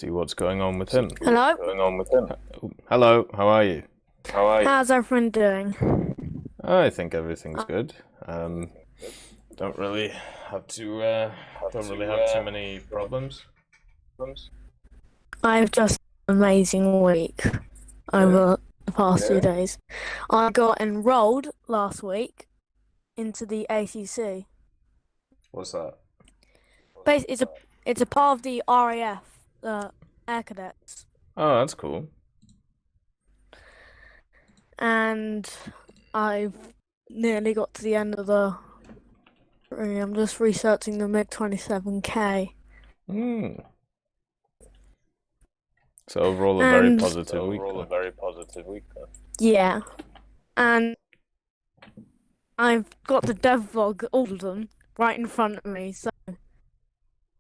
See what's going on with him. Hello? Hello, how are you? How's everyone doing? I think everything's good. Don't really have too many problems. I've just had an amazing week over the past few days. I got enrolled last week into the ATC. What's that? It's a part of the RAF, Air Cadets. Oh, that's cool. And I've nearly got to the end of the... I'm just researching the MiG-27K. So overall, a very positive week. Yeah. And I've got the dev log, all of them, right in front of me, so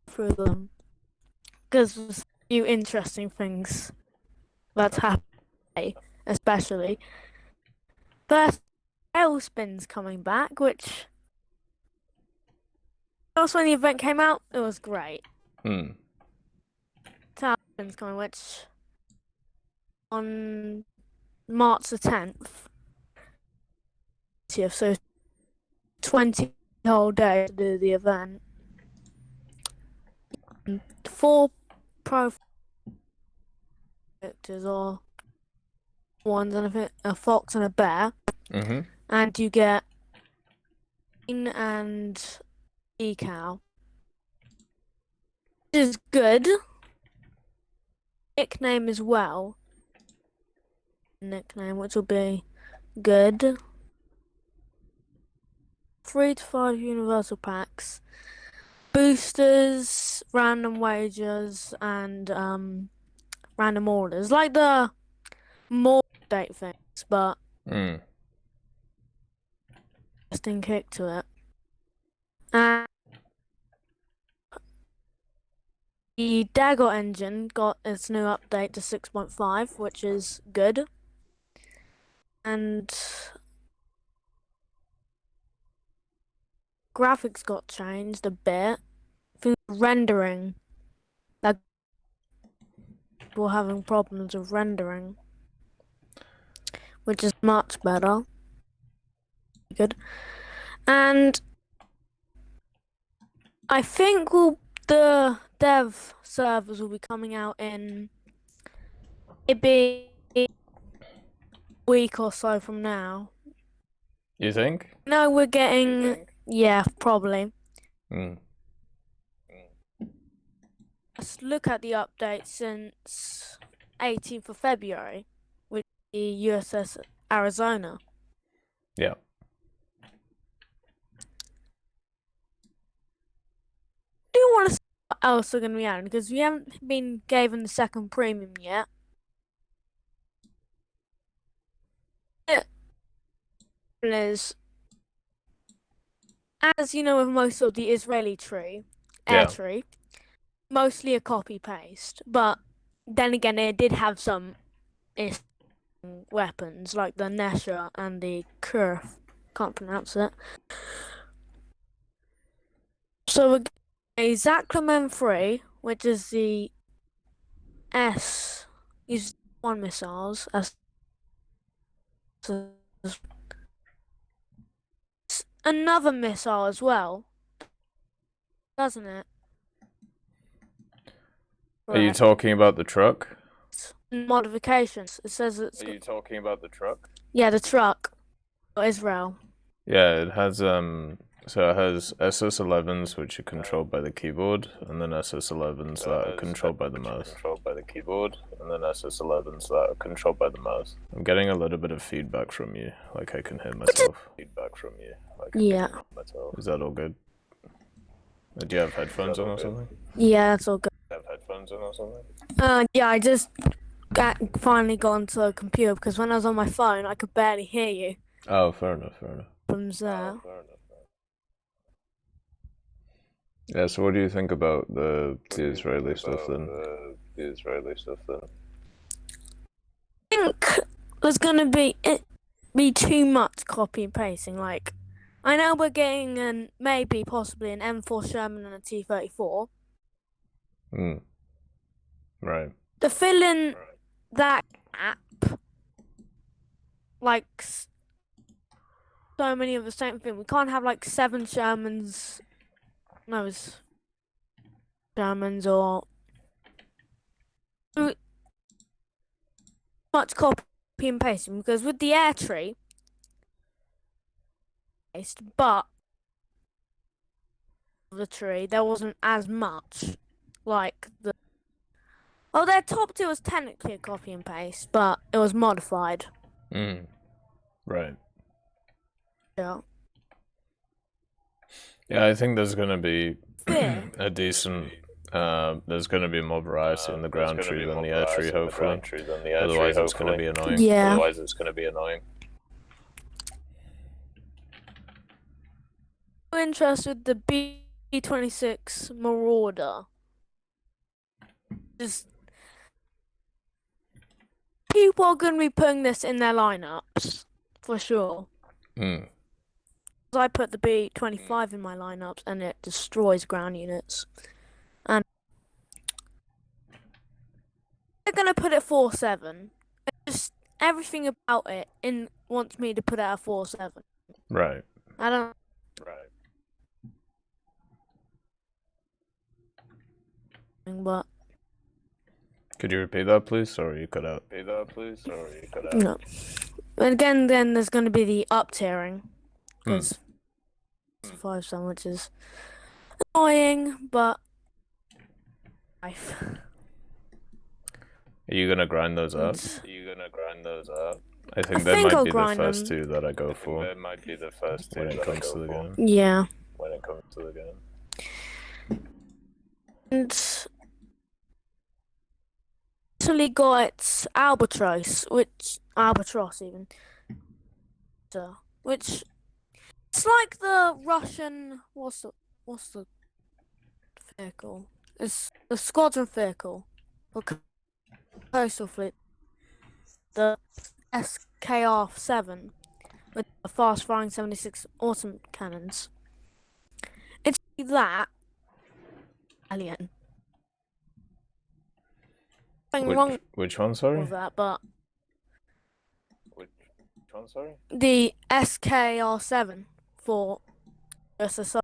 through them. Because there's a few interesting things that's happened today, especially. First, Tailspin's coming back, which... Also, when the event came out, it was great. Tailspin's coming, which... on March the 10th. So 20 whole day to do the event. 4 profile pictures or ones and a fox and a bear. And you get and decal. Which is good. Nickname as well. Nickname, which will be good. 3 to 5 universal packs. Boosters, random wagers, and random orders. Like the more date things, but interesting kick to it. And the Dagger engine got its new update to 6.5, which is good. And graphics got changed a bit. Rendering. Like, people having problems with rendering. Which is much better. Good. And I think the dev servers will be coming out in maybe a week or so from now. You think? No, we're getting... Yeah, probably. Let's look at the update since 18th of February with the USS Arizona. Yeah. Do you want to see what else are going to be added? Because we haven't been given the second premium yet. It is, as you know, with most of the Israeli air tree, mostly a copy paste. But then again, it did have some weapons like the Nesha and the Kurf. Can't pronounce it. So we're getting a Zaclaman 3, which is the S, is one missiles as another missile as well, doesn't it? Are you talking about the truck? Modifications. It says it's. Are you talking about the truck? Yeah, the truck. Israel. Yeah, it has so it has SS11s which are controlled by the keyboard, and then SS11s that are controlled by the mouse. I'm getting a little bit of feedback from you, like I can hear myself. Yeah. Is that all good? Do you have headphones on or something? Yeah, that's all good. Yeah, I just finally got onto a computer because when I was on my phone, I could barely hear you. Oh, fair enough. Problems there. Yeah, so what do you think about the Israeli stuff then? I think there's gonna be too much copy and pasting. Like, I know we're getting possibly an M4 Sherman and a T-34. Right. To fill in that gap, like so many of the same thing. We can't have like 7 Shermans. No, it's Shermans or too much copy and pasting because with the air tree, but the tree there wasn't as much like the. Oh, their top 2 was technically a copy and paste, but it was modified. Right. Yeah. Yeah, I think there's gonna be Fair. a decent. There's gonna be more variety in the ground tree than the air tree, hopefully. Otherwise, it's gonna be annoying. Yeah. I'm interested in the B-26 Marauder. Just people are going to be putting this in their lineups for sure. I put the B-25 in my lineups and it destroys ground units. And they're going to put it 4-7. Just everything about it wants me to put it at 4-7. Right. I don't. But could you repeat that, please? Sorry, you cut out. no. And again, then there's going to be the up tiering because 5 sandwiches annoying, but life. Are you gonna grind those up? I think I that think might I'll be the grind first them. 2 that I go for when it comes to the game. Yeah. And actually got Albatross, even. So, which it's like the Russian. What's the vehicle? It's the squadron vehicle or coastal fleet. The SKR-7 with the fast-firing 76 autumn cannons. It's that alien. Which one, sorry? With that, but the SKR-7 for USSR.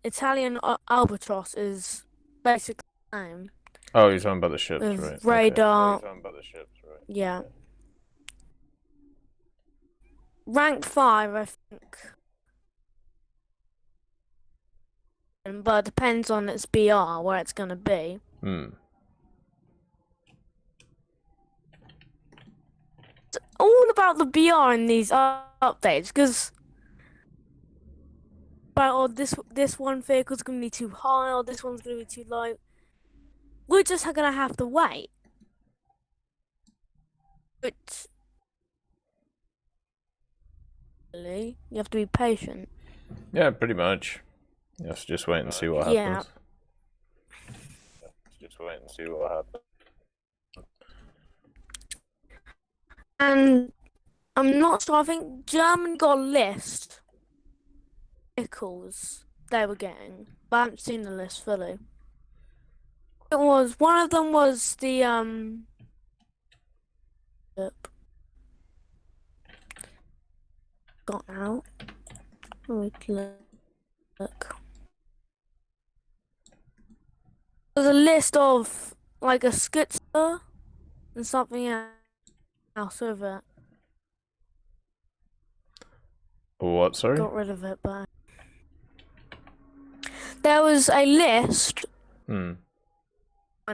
Italian Albatross is basically the same. Oh, you're talking about the ships, with right? radar. Yeah. Rank 5, I think. But it depends on its BR, where it's going to be. It's all about the BR in these updates, because this one vehicle's going to be too high, or this one's going to be too low. We're just going to have to wait. But really, you have to be patient. Yeah, pretty much. You have to just wait and see what happens. And I'm not sure. I think Germany got a list of vehicles they were getting, but I haven't seen the list fully. It was one of them was the got out. Look. There's a list of like a Skitzer and something else with it. What, sorry? Got rid of it, but there was a list went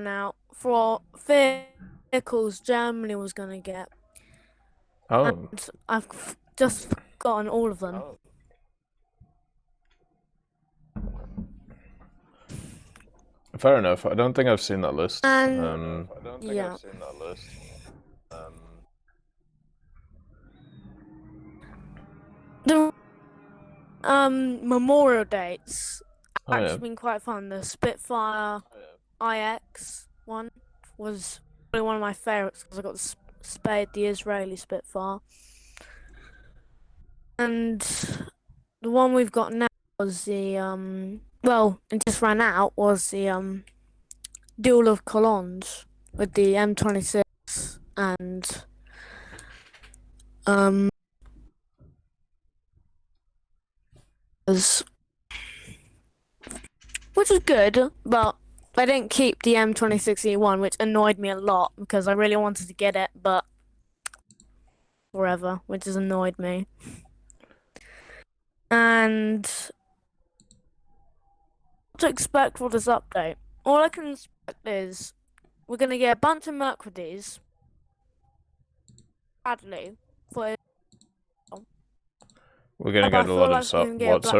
out for vehicles Germany was gonna get. Oh. And I've just gotten all of them. Fair enough. I don't think I've seen that list. And yeah. The memorial dates actually been quite fun. The Spitfire IX one was probably one of my favorites because I got the Israeli Spitfire, and the one we've got now was the well, it just ran out, was the Duel of Colons with the M26 and was which was good, but I didn't keep the M26E1, which annoyed me a lot because I really wanted to get it, but forever, which has annoyed me. And what to expect for this update? All I can expect is we're gonna get a bunch of Mercuries, Bradley, for We're gonna but I get a feel lot like of we can get a what? black-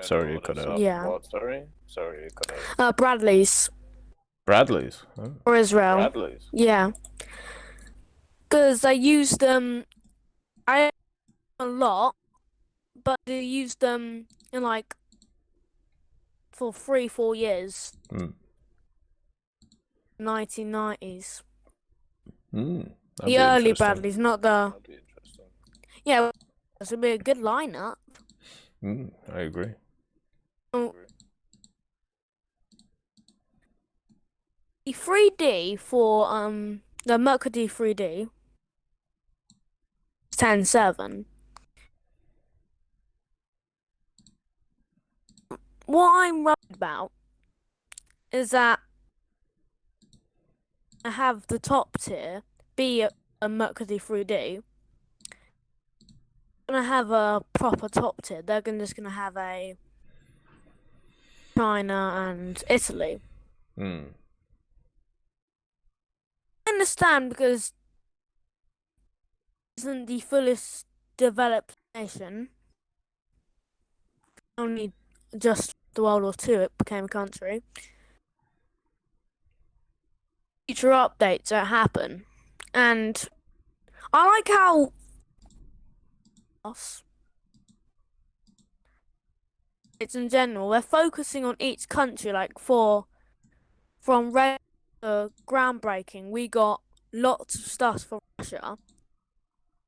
Sorry, you cut out. Yeah. What? Sorry, you cut out. Bradley's Bradley's. Huh? for Israel. Bradley's. Yeah. Because I used them, I a lot, but I used them in like for 3-4 years. 1990s. The early Bradleys, not the. That'd be interesting. Yeah, this would be a good lineup. I agree. The 3D for the Mercury 3D 10.7. What I'm worried about is that I have the top tier be a Mercury 3D. Gonna have a proper top tier. They're just gonna have a China and Italy. I understand because it isn't the fullest developed nation. Only just the World War II it became a country. Future updates that happen, and I like how it's in general they're focusing on each country. Like from groundbreaking, we got lots of stuff for Russia. I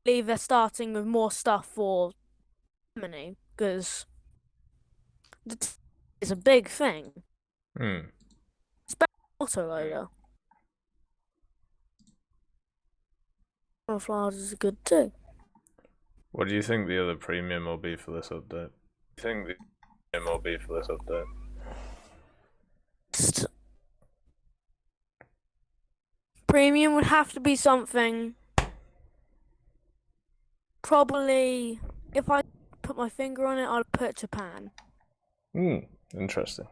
believe they're starting with more stuff for Germany because it's a big thing. Autoloader. Flowers is good too. What do you think the other premium will be for this update? Premium would have to be something. Probably, if I put my finger on it, I'd put Japan. Interesting.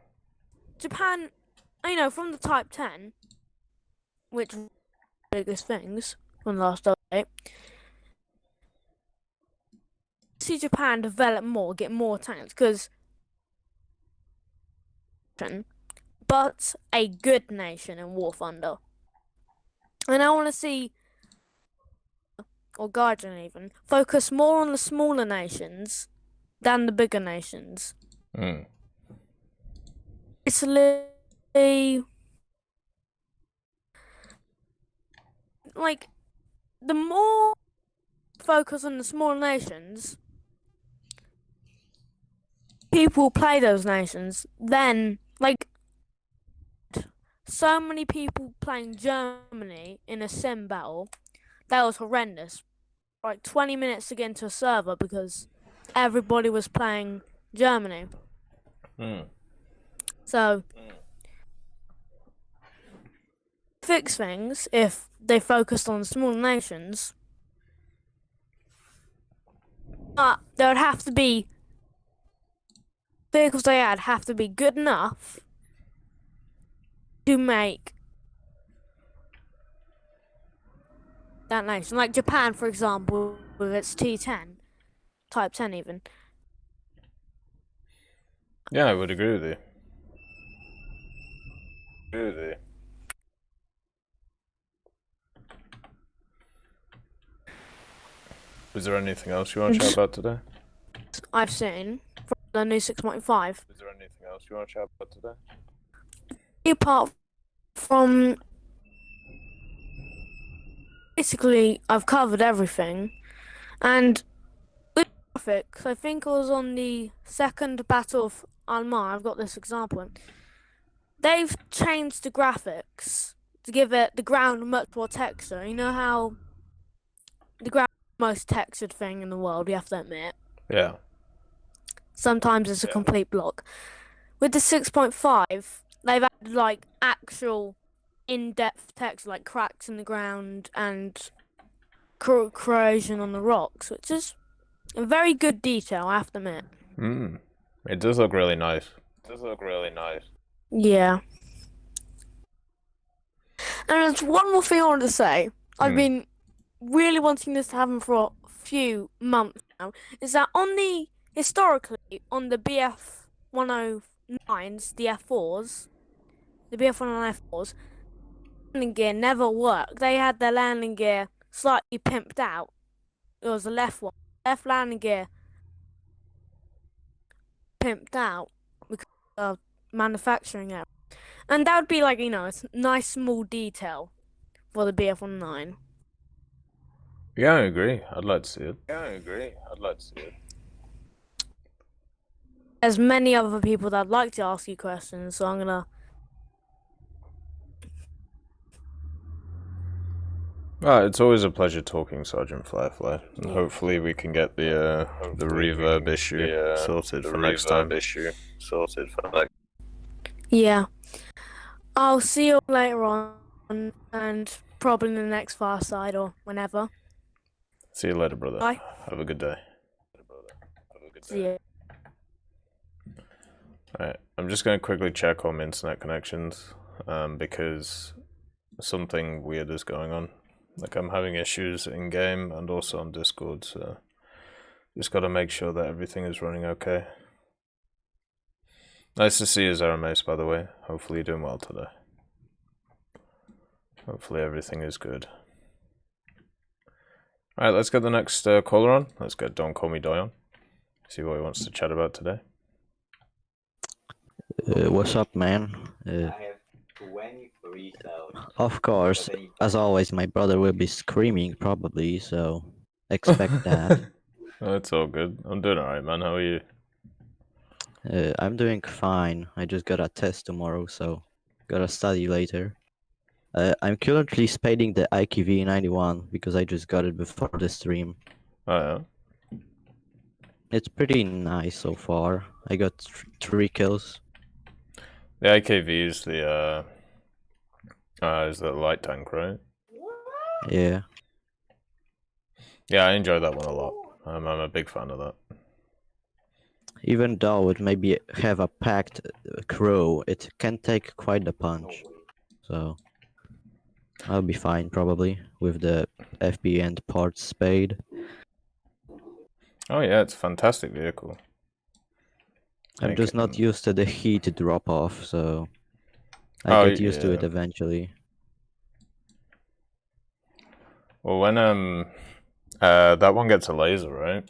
Japan, from the Type 10, which are the biggest things from the last update. See Japan develop more, get more tanks, but a good nation in War Thunder. And I want to see, or Guardian even, focus more on the smaller nations than the bigger nations. Italy, like, the more focus on the small nations, people play those nations, then, like, so many people playing Germany in a sim battle, that was horrendous. Like 20 minutes to get into a server because everybody was playing Germany. So, fix things if they focused on small nations. But there would have to be vehicles they add have to be good enough to make that nation. Like Japan, for example, with its T10, Type 10 even. Yeah, I would agree with you. Is there anything else you want to chat about today? I've seen from the new 6.5. Is there anything else you want to chat about today? Apart from basically, I've covered everything, and with graphics, I think I was on the second battle of online, I've got this example. They've changed the graphics to give it the ground much more texture. You know how the ground is the most textured thing in the world, you have to admit. Yeah. Sometimes it's a complete block. With the 6.5, they've added like actual in-depth text, like cracks in the ground and corrosion on the rocks, which is a very good detail, I have to admit. It does look really nice. Yeah. And there's one more thing I wanted to say. I've been really wanting this to happen for a few months now. Is that historically, on the BF 109s, the F4s, the BF 109 F4s, landing gear never worked. They had their landing gear slightly pimped out. It was the left one. Left landing gear pimped out because of manufacturing error. And that would be like, you know, a nice small detail for the BF 109. Yeah, I agree. I'd like to see it. There's many other people that'd like to ask you questions, so I'm gonna. It's always a pleasure talking, Sergeant Firefly, and hopefully we can get the reverb issue sorted for next time. Yeah. I'll see you later on, and probably in the next Fireside or whenever. See you later, brother. Bye. Have a good day. See you. Alright, I'm just going to quickly check on my internet connections, because something weird is going on. Like, I'm having issues in-game and also on Discord, so just got to make sure that everything is running okay. Nice to see you, Zaramace, by the way. Hopefully you're doing well today. Hopefully everything is good. Alright, let's get the next caller on. Let's get Don't Call Me Dion. See what he wants to chat about today. What's up, man? Of course, as always, my brother will be screaming probably, so expect that. Oh, it's all good. I'm doing alright, man. How are you? I'm doing fine. I just got a test tomorrow, so gotta study later. I'm currently spading the IQV 91 because I just got it before the stream. Oh, yeah? It's pretty nice so far. I got 3 kills. The IKV is the light tank, right? Yeah. Yeah, I enjoy that one a lot. I'm a big fan of that. Even though it maybe have a packed crew, it can take quite the punch. So I'll be fine probably with the FB and parts spade. Oh yeah, it's a fantastic vehicle. I'm just not used to the heat drop off, so I get used to it eventually. Well, when that one gets a laser, right?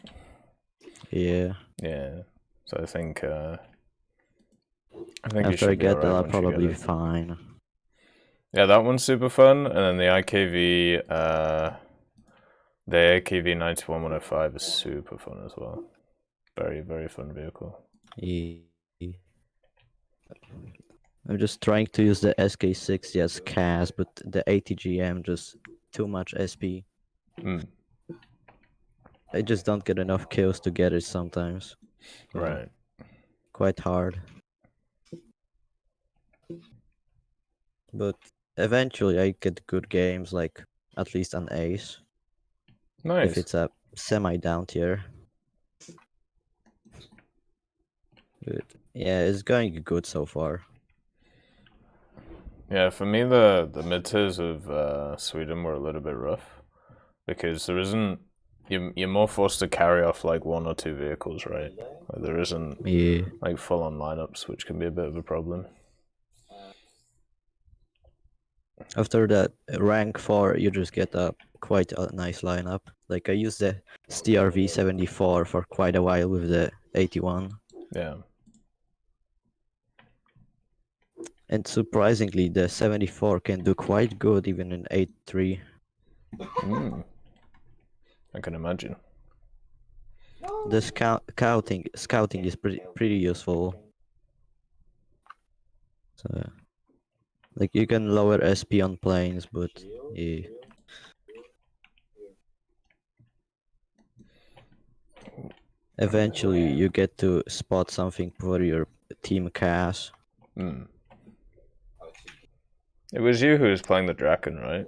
Yeah. Yeah. So I think after I get that, I'll probably be fine. Yeah, that one's super fun, and then the IKV, the AKV 91105 is super fun as well. Very, very fun vehicle. Yeah. I'm just trying to use the SK60 as CAS, but the ATGM just too much SP. I just don't get enough kills to get it sometimes. Right. Quite hard. But eventually I get good games, like at least an ace. Nice. If it's a semi-down tier. But yeah, it's going good so far. Yeah, for me the mid-tiers of Sweden were a little bit rough. Because there isn't... You're more forced to carry off like 1 or 2 vehicles, right? Like, there isn't like full-on lineups, which can be a bit of a problem. After that rank 4, you just get quite a nice lineup. Like I used the STRV 74 for quite a while with the 81. Yeah. And surprisingly, the 74 can do quite good even in 8-3. I can imagine. The scouting is pretty useful. So, like you can lower SP on planes, but yeah. Eventually, you get to spot something for your team cash. Hmm. It was you who was playing the Draken, right?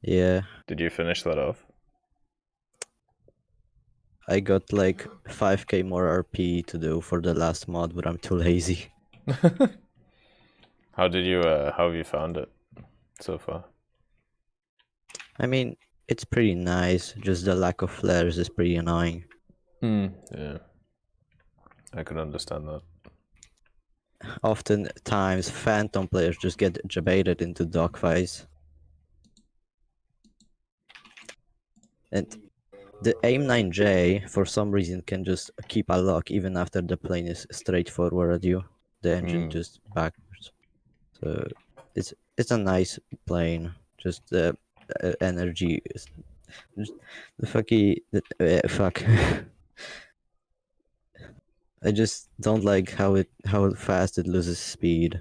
Yeah, Did you finish that off? I got like 5k more RP to do for the last mod, but I'm too lazy. How have you found it so far? I mean, it's pretty nice, just the lack of flares is pretty annoying. Yeah. I can understand that. Oftentimes, Phantom players just get jebaited into dogfights. And the AIM-9J, for some reason, can just keep a lock even after the plane is straightforward at you. The engine just backwards. So it's a nice plane. Just the energy is just fuck. I just don't like how fast it loses speed.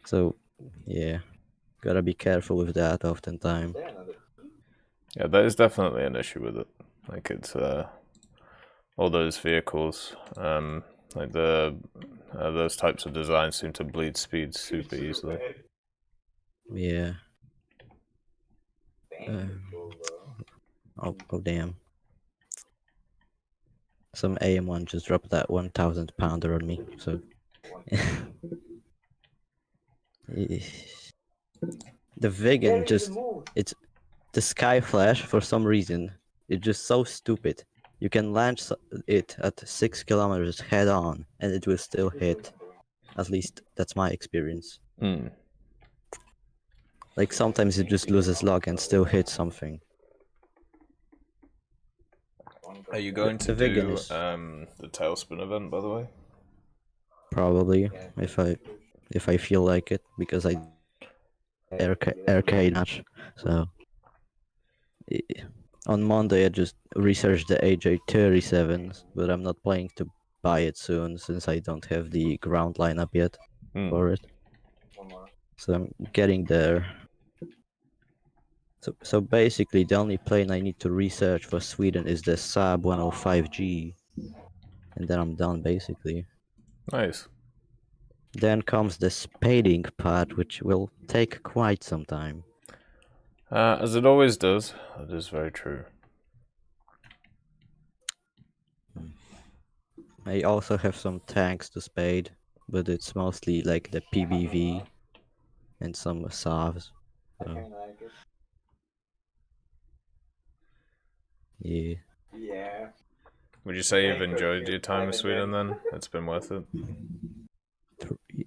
So yeah, gotta be careful with that oftentimes. Yeah, that is definitely an issue with it. Like it's all those vehicles, like those types of designs seem to bleed speed super easily. Yeah. Oh damn. Some AM1 just dropped that 1,000 pounder on me, so the Vegan just it's the Sky Flash for some reason. It's just so stupid. You can launch it at 6 kilometers head on and it will still hit. At least that's my experience. Like sometimes it just loses luck and still hits something. Are you going to do the Tailspin event, by the way? Probably, if I feel like it, because I arcade match. So on Monday I just researched the AJ37s, but I'm not planning to buy it soon since I don't have the ground lineup yet for it. So I'm getting there. So basically the only plane I need to research for Sweden is the Saab 105G. And then I'm done basically. Nice. Then comes the spading part, which will take quite some time. As it always does. That is very true. I also have some tanks to spade, but it's mostly like the PBV and some Savs. So. Yeah. Would you say you've enjoyed your time in Sweden then? It's been worth it?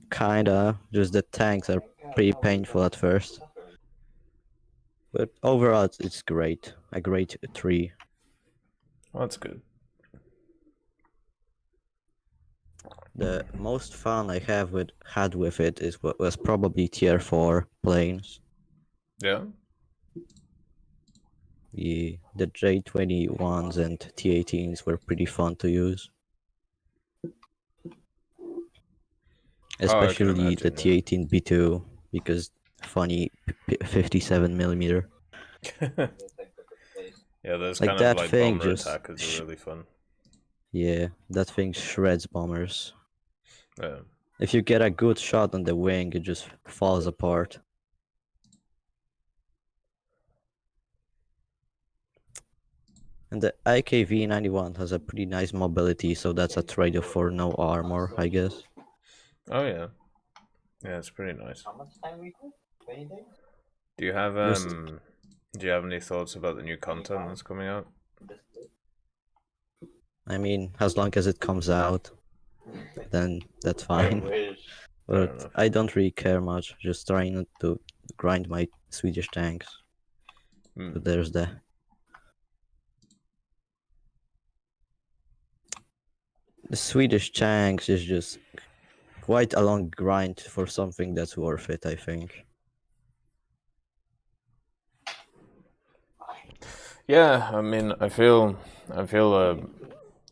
Kinda, just the tanks are pretty painful at first. But overall it's great. A great 3. Oh, that's good. The most fun I had with it was probably tier 4 planes. Yeah? The J21s and T18s were pretty fun to use. Especially the T18 B2 because funny 57mm. Yeah, those like kind that of like thing bomber just attackers are really fun. Yeah, that thing shreds bombers. Yeah. If you get a good shot on the wing, it just falls apart. And the IKV-91 has a pretty nice mobility, so that's a trade-off for no armor, I guess. Oh yeah. Yeah, it's pretty nice. Do you have any thoughts about the new content that's coming out? I mean, as long as it comes out, then that's fine. But I don't really care much, just trying not to grind my Swedish tanks. So there's the... The Swedish tanks is just quite a long grind for something that's worth it, I think. Yeah, I mean, I feel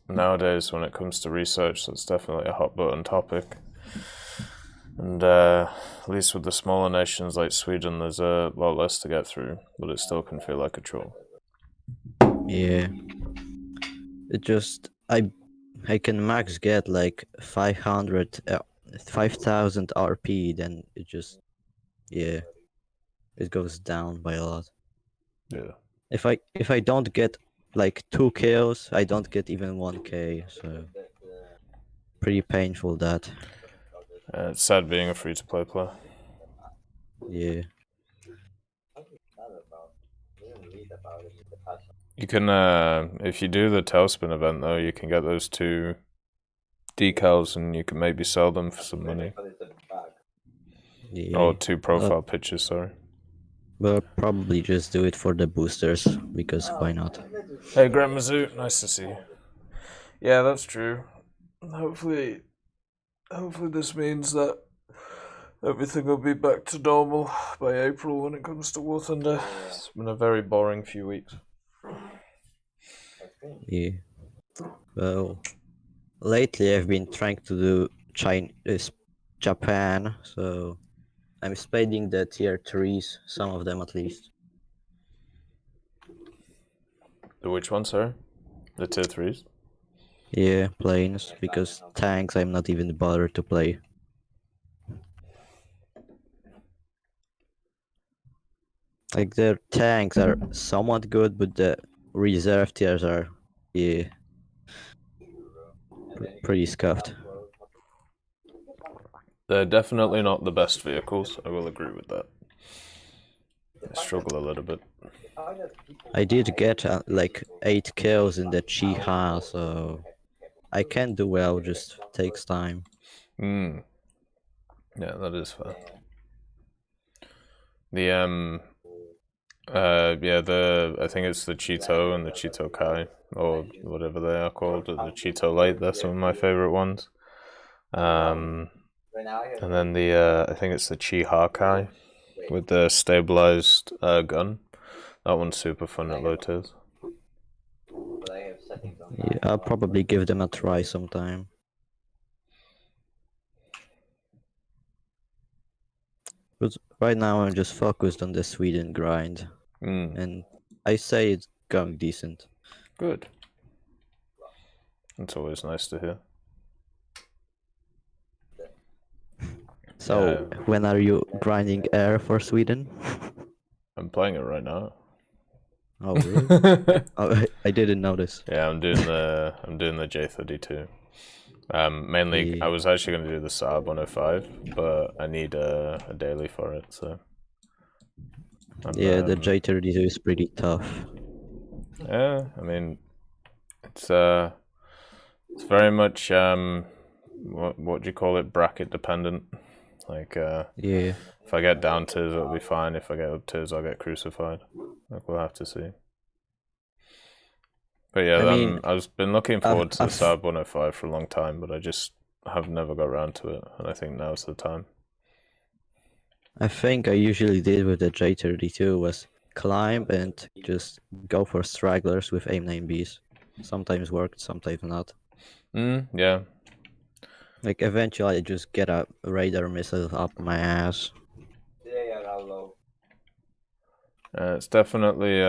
nowadays when it comes to research, that's definitely a hot button topic. And at least with the smaller nations like Sweden, there's a lot less to get through, but it still can feel like a chore. Yeah. It just I can max get like 5,000 RP, then it just it goes down by a lot. Yeah. If I don't get like 2 kills, I don't get even 1k, so pretty painful that. It's sad being a free-to-play player. Yeah. You can, if you do the Tailspin event though, you can get those 2 decals and you can maybe sell them for some money. Yeah. Or 2 profile pictures, sorry. We'll probably just do it for the boosters, because why not? Hey Grandma Zoo, nice to see you. Yeah, that's true. Hopefully this means that everything will be back to normal by April when it comes to War Thunder. It's been a very boring few weeks. Yeah. Well, lately I've been trying to do Japan, so I'm spading the tier 3s, some of them at least. The which one, sorry? The tier 3s? Yeah, planes, because tanks I'm not even bothered to play. Like their tanks are somewhat good, but the reserve tiers are pretty scuffed. They're definitely not the best vehicles, I will agree with that. I struggle a little bit. I did get like 8 kills in the Chiha, so I can do well, just takes time. Yeah, that is fair. I think it's the Cheeto and the Cheeto Kai, or whatever they are called, the Cheeto Light, they're some of my favorite ones. And then I think it's the Chiha Kai with the stabilized gun. That one's super fun at low tiers. Yeah, I'll probably give them a try sometime. But right now I'm just focused on the Sweden grind, and I say it's going decent. Good. It's always nice to hear. So, when are you grinding air for Sweden? I'm playing it right now. Oh really? Oh, I didn't notice. Yeah, I'm doing the J32. Mainly, I was actually going to do the Saab 105, but I need a daily for it, so. Yeah, the J32 is pretty tough. Yeah, I mean, it's very much what do you call it, bracket dependent. Like yeah. If I get down tiers, it'll be fine. If I get up tiers, I'll get crucified. Like, we'll have to see. But yeah, I mean, I've been looking forward to the Saab 105 for a long time, but I just have never got around to it, and I think now's the time. I think I usually did with the J32 was climb and just go for stragglers with aim-9Bs. Sometimes worked, sometimes not. Yeah. Like eventually I just get a radar missile up my ass. It's definitely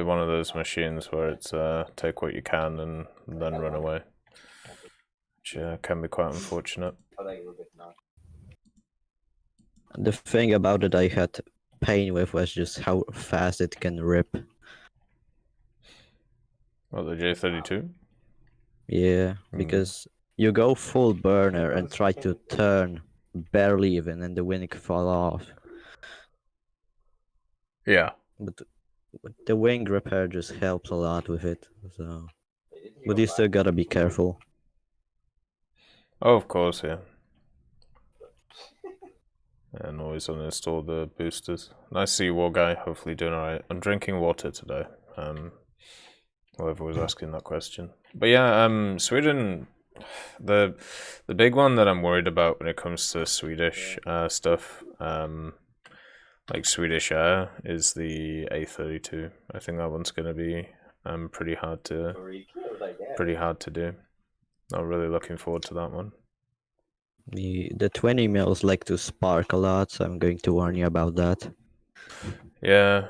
one of those machines where it's take what you can and then run away, which can be quite unfortunate. The thing about it I had pain with was just how fast it can rip. What, the J32? Yeah, because you go full burner and try to turn barely even and the wing fall off. Yeah. But the wing repair just helps a lot with it, so. But you still gotta be careful. Oh, of course, yeah. And always uninstall the boosters. Nice to see you, War Guy. Hopefully doing alright. I'm drinking water today. Whoever was asking that question. But yeah, Sweden, the big one that I'm worried about when it comes to Swedish stuff, like Swedish Air, is the A32. I think that one's gonna be pretty hard to do. Not really looking forward to that one. The 20 mils like to spark a lot, so I'm going to warn you about that. Yeah.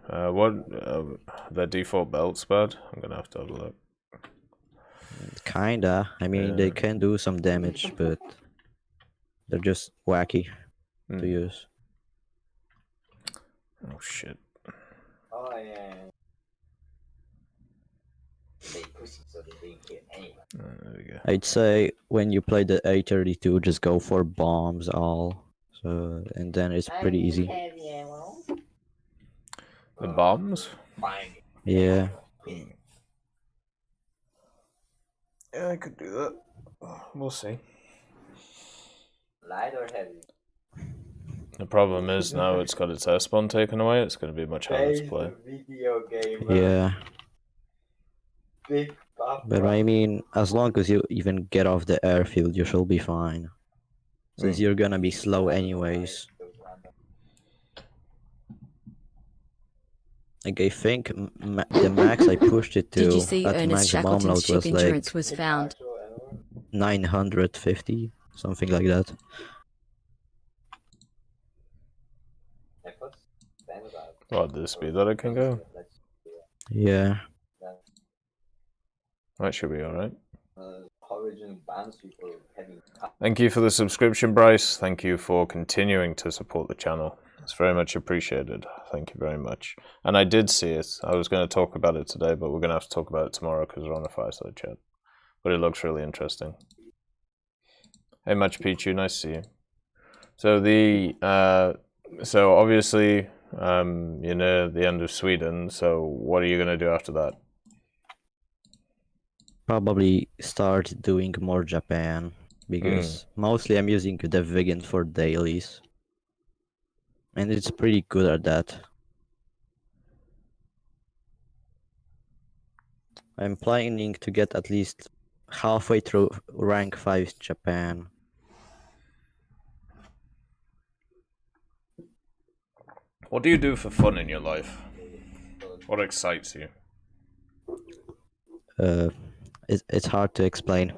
The default belt's bad? I'm gonna have to have a look. Kinda. I mean, Yeah. they can do some damage, but they're just wacky to Hmm. use. Oh shit. Oh yeah. They pussy, so they didn't hit anyone. There we go. I'd say when you play the A32, just go for bombs all. So, and then it's pretty easy. Heavy ammo. The bombs? Fine. Yeah. Yeah, I could do that. We'll see. Light or heavy? The problem is now it's got its airspawn taken away, it's going to be much harder to play. Video game. Yeah. Big papa. But I mean, as long as you even get off the airfield, you should be fine. Since you're gonna be slow anyways. Like, I think the max I pushed it to Did you see at Ernest maximum Shackleton's load ship was like endurance was found? 950, something like that. What, the speed that it can go? Yeah. That should be alright. Origin bans people having. Thank you for the subscription, Bryce. Thank you for continuing to support the channel. It's very much appreciated. Thank you very much. And I did see it. I was going to talk about it today, but we're going to have to talk about it tomorrow because we're on a Fireside chat. But it looks really interesting. Hey, Machu Picchu, nice to see you. So so obviously, you're near the end of Sweden. So what are you going to do after that? Probably start doing more Japan, because mostly I'm using the vegan for dailies. And it's pretty good at that. I'm planning to get at least halfway through rank 5 Japan. What do you do for fun in your life? What excites you? It's hard to explain,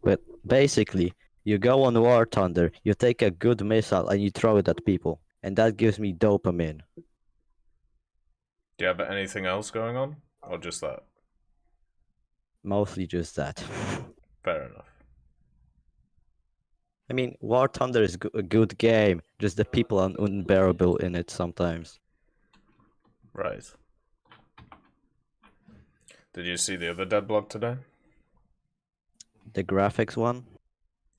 but basically, you go on War Thunder, you take a good missile and you throw it at people, and that gives me dopamine. Do you have anything else going on, or just that? Mostly just that. Fair enough. I mean, War Thunder is a good game, just the people are unbearable in it sometimes. Right. Did you see the other deadblock today? The graphics one?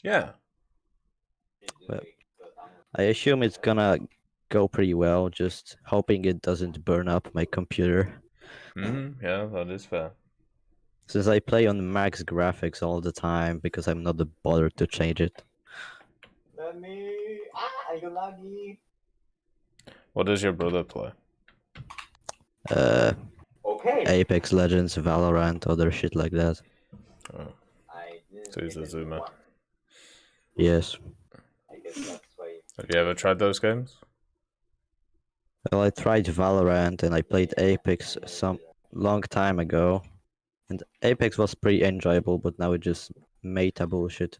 Yeah. Well, I assume it's gonna go pretty well, just hoping it doesn't burn up my computer. Yeah, that is fair. Since I play on max graphics all the time, because I'm not bothered to change it. Let me. I got laggy. What does your brother play? Okay. Apex Legends, Valorant, other shit like that. Oh, I didn't so he's get a zoomer. one. Yes. I guess that's why. Have you ever tried those games? Well, I tried Valorant and I played Apex some long time ago. And Apex was pretty enjoyable, but now it's just meta bullshit.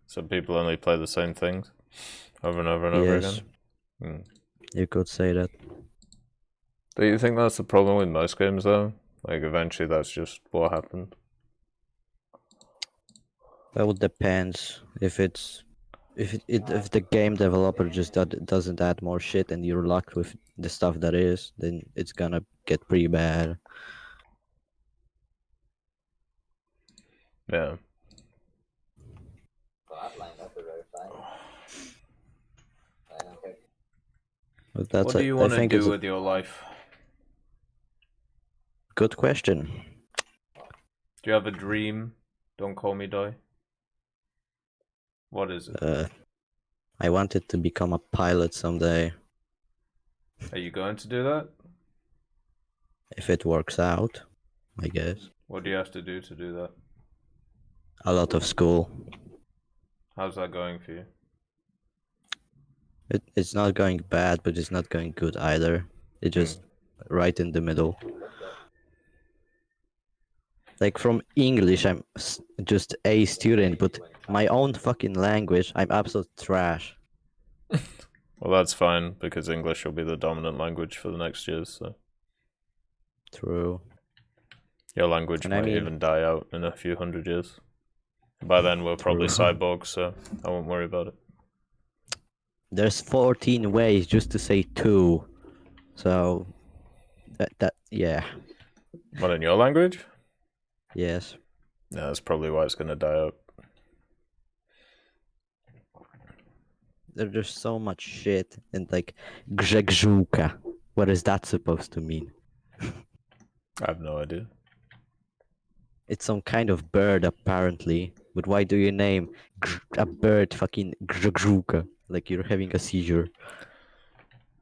So people only play the same things over and over and over Yes. again? You could say that. Do you think that's the problem with most games, though? Like, eventually that's just what happened? Well, it depends. If the game developer just doesn't add more shit and you're locked with the stuff that is, then it's gonna get pretty bad. Yeah. But that's What do you want to do with your life? Good question. Do you have a dream? Don't call me Di. What is it? I wanted to become a pilot someday. Are you going to do that? If it works out, I guess. What do you have to do that? A lot of school. How's that going for you? It's not going bad, but it's not going good either. It's just right in the middle. Like from English, I'm just a student, but my own fucking language, I'm absolute trash. Well, that's fine, because English will be the dominant language for the next years, so... True. Your language And I might mean- even die out in a few hundred years. By then, we're probably True. cyborgs, so I won't worry about it. There's 14 ways just to say two. So, yeah, What, in your language? yes. Yeah, that's probably why it's gonna die out. There's just so much shit, and like, grzegżółka. What is that supposed to mean? I have no idea. It's some kind of bird, apparently. But why do you name a bird fucking grzegżółka? Like you're having a seizure.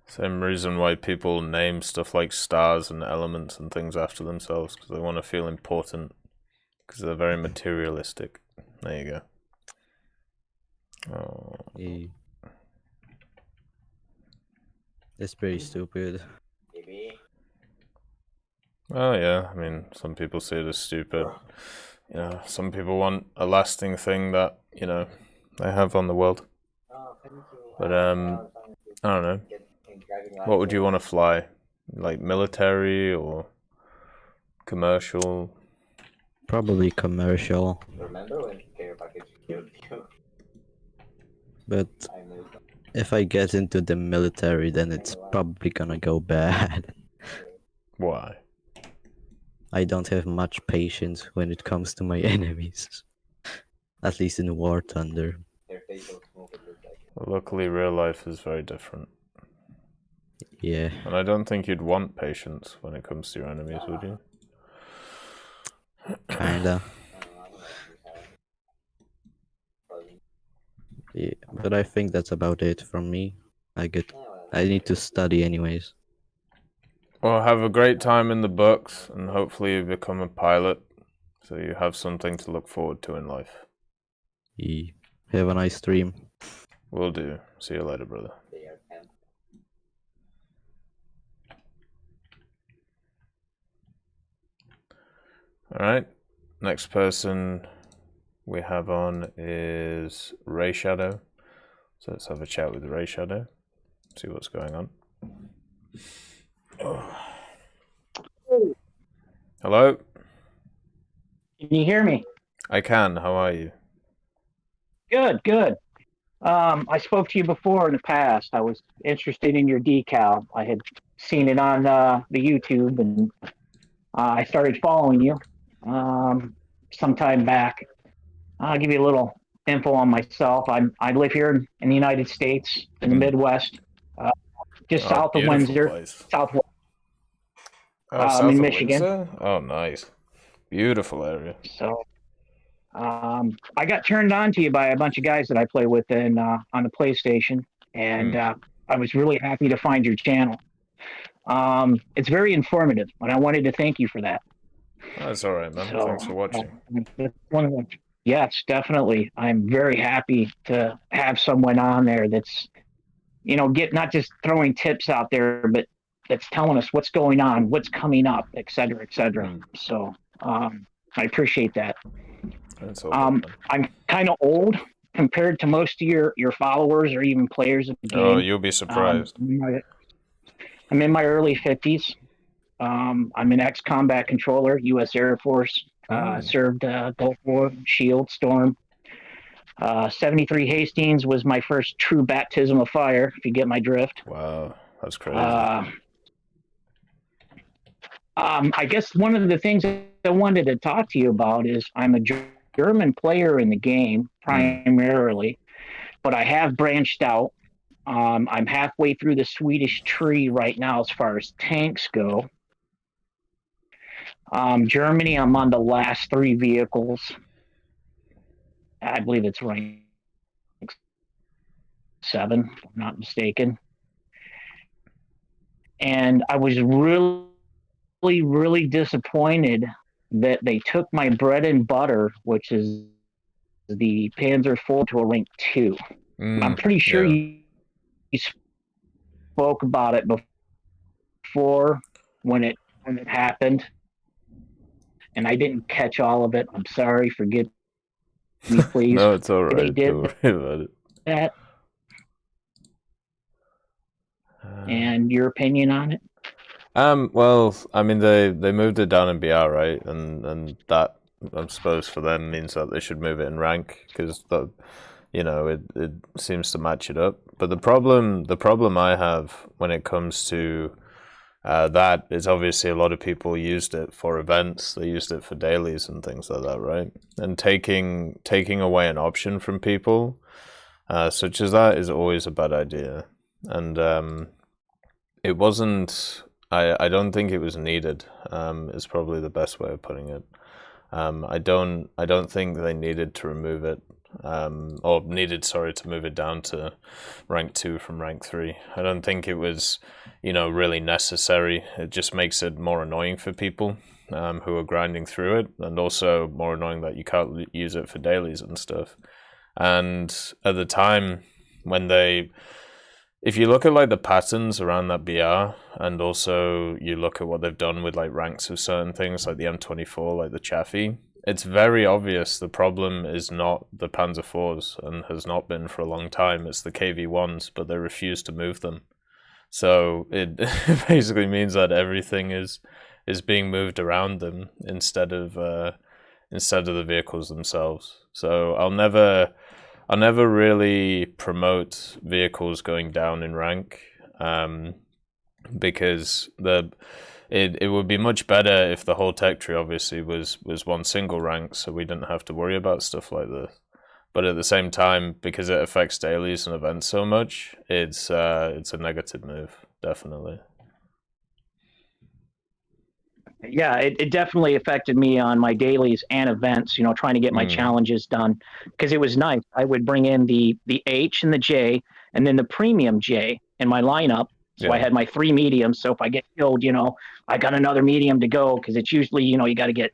Same reason why people name stuff like stars and elements and things after themselves, because they want to feel important, because they're very materialistic. There you go. Oh. Yeah. It's pretty stupid. Oh yeah, I mean, some people see it as stupid. You know, some people want a lasting thing that, you know, they have on the world. But I don't know. What would you want to fly? Like military or commercial? Probably commercial. Remember when care package killed you? But I moved on. if I get into the military, then it's probably gonna go bad. Why? I don't have much patience when it comes to my enemies. At least in War Thunder. Their facial smoke would look like it. Well, luckily, real life is very different. Yeah. And I don't think you'd want patience when it comes to your enemies, would you? Kinda. Yeah, but I think that's about it from me. I need to study anyways. Well, have a great time in the books, and hopefully you become a pilot, so you have something to look forward to in life. Yeah. Have a nice stream. Will do. See you later, brother. They are camp. Alright, next person we have on is Ray Shadow. So let's have a chat with Ray Shadow, see what's going on. Oh. Hello? Can you hear me? I can, how are you? Good, good. I spoke to you before in the past. I was interested in your decal. I had seen it on the YouTube, and I started following you some time back. I'll give you a little info on myself. I live here in the United States, in the Midwest, just south of Windsor, Place. southwest. Oh, I'm south in of Michigan. Windsor? Oh, nice. Beautiful area. So I got turned on to you by a bunch of guys that I play with on the PlayStation, and I was really happy to find your channel. It's very informative, and I wanted to thank you for that. That's all right, man. So, Thanks for watching. Yes, definitely. I'm very happy to have someone on there that's, not just throwing tips out there, but that's telling us what's going on, what's coming up, et cetera, et cetera. So I appreciate that. That's all good, man. I'm kind of old compared to most of your followers or even players of the game. Oh, you'll be surprised. I'm in my early 50s. I'm an ex-combat controller, U.S. Air Force. Served Gulf War, Shield, Storm. 73 Hastings was my first true baptism of fire, if you get my drift. Wow, that's crazy. I guess one of the things I wanted to talk to you about is I'm a German player in the game, primarily, but I have branched out. I'm halfway through the Swedish tree right now as far as tanks go. Germany, I'm on the last 3 vehicles. I believe it's rank 7, if I'm not mistaken. And I was really disappointed that they took my bread and butter, which is the Panzer IV, to a rank 2. I'm pretty sure you spoke about it before when it happened. and I didn't catch all of it. I'm sorry. Forgive me, please. No, it's all right. They did Don't worry about it. that, and your opinion on it? Well, I mean, they moved it down in BR, right? And that, I suppose, for them means that they should move it in rank, because that, you know, it seems to match it up. But the problem I have when it comes to that is, obviously a lot of people used it for events. They used it for dailies and things like that, right? And taking away an option from people, such as that, is always a bad idea. And it wasn't. I don't think it was needed. Is probably the best way of putting it. I don't think they needed to remove it. Or needed, sorry, to move it down to rank 2 from rank 3. I don't think it was, you know, really necessary. It just makes it more annoying for people who are grinding through it, and also more annoying that you can't use it for dailies and stuff. And at the time when if you look at like the patterns around that BR, and also you look at what they've done with like ranks of certain things, like the M24, like the Chaffee, it's very obvious the problem is not the Panzer IVs, and has not been for a long time. It's the KV1s, but they refuse to move them. So it basically means that everything is being moved around them instead of the vehicles themselves. So I'll never really promote vehicles going down in rank, because it would be much better if the whole tech tree obviously was one single rank, so we didn't have to worry about stuff like this. But at the same time, because it affects dailies and events so much, it's a negative move, definitely. Yeah, it definitely affected me on my dailies and events, you know, trying to get my challenges done, because it was nice. I would bring in the H and the J, and then the premium J in my lineup. So I had my 3 mediums. So if I get killed, you know, I got another medium to go, because it's usually, you know, you got to get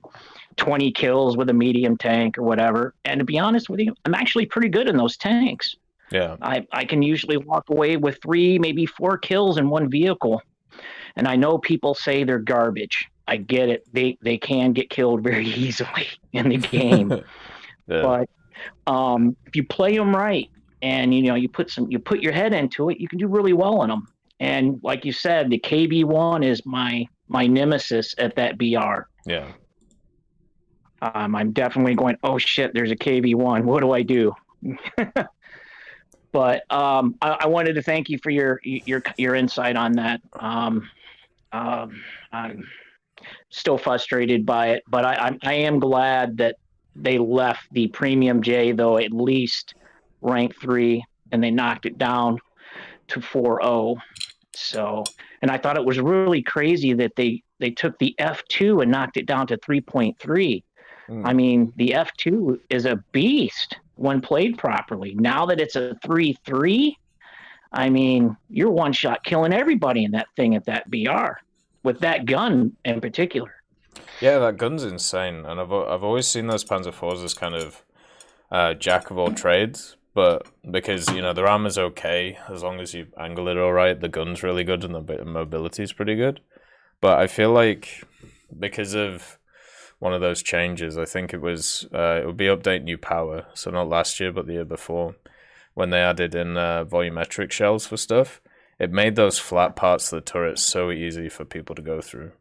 20 kills with a medium tank or whatever. And to be honest with you, I'm actually pretty good in those tanks. Yeah. I can usually walk away with 3, maybe 4 kills in one vehicle. And I know people say they're garbage. I get it. They can get killed very easily in the game. But if you play them right, and you know, you put your head into it, you can do really well in them. And like you said, the KB1 is my nemesis at that BR. Yeah. I'm definitely going, oh shit, there's a KB1. What do I do? But I wanted to thank you for your insight on that. I'm still frustrated by it, but I am glad that they left the premium J, though, at least rank 3, and they knocked it down to 4.0. So, and I thought it was really crazy that they took the F2 and knocked it down to 3.3. I mean, the F2 is a beast when played properly. Now that it's a 3.3, I mean, you're one shot killing everybody in that thing at that BR, with that gun in particular. Yeah, that gun's insane, and I've always seen those Panzer IVs as kind of jack of all trades, but because, you know, their armor's okay as long as you angle it all right, the gun's really good, and the mobility's pretty good. But I feel like because of one of those changes, I think it would be update new power, so not last year but the year before, when they added in volumetric shells for stuff, it made those flat parts of the turret so easy for people to go through.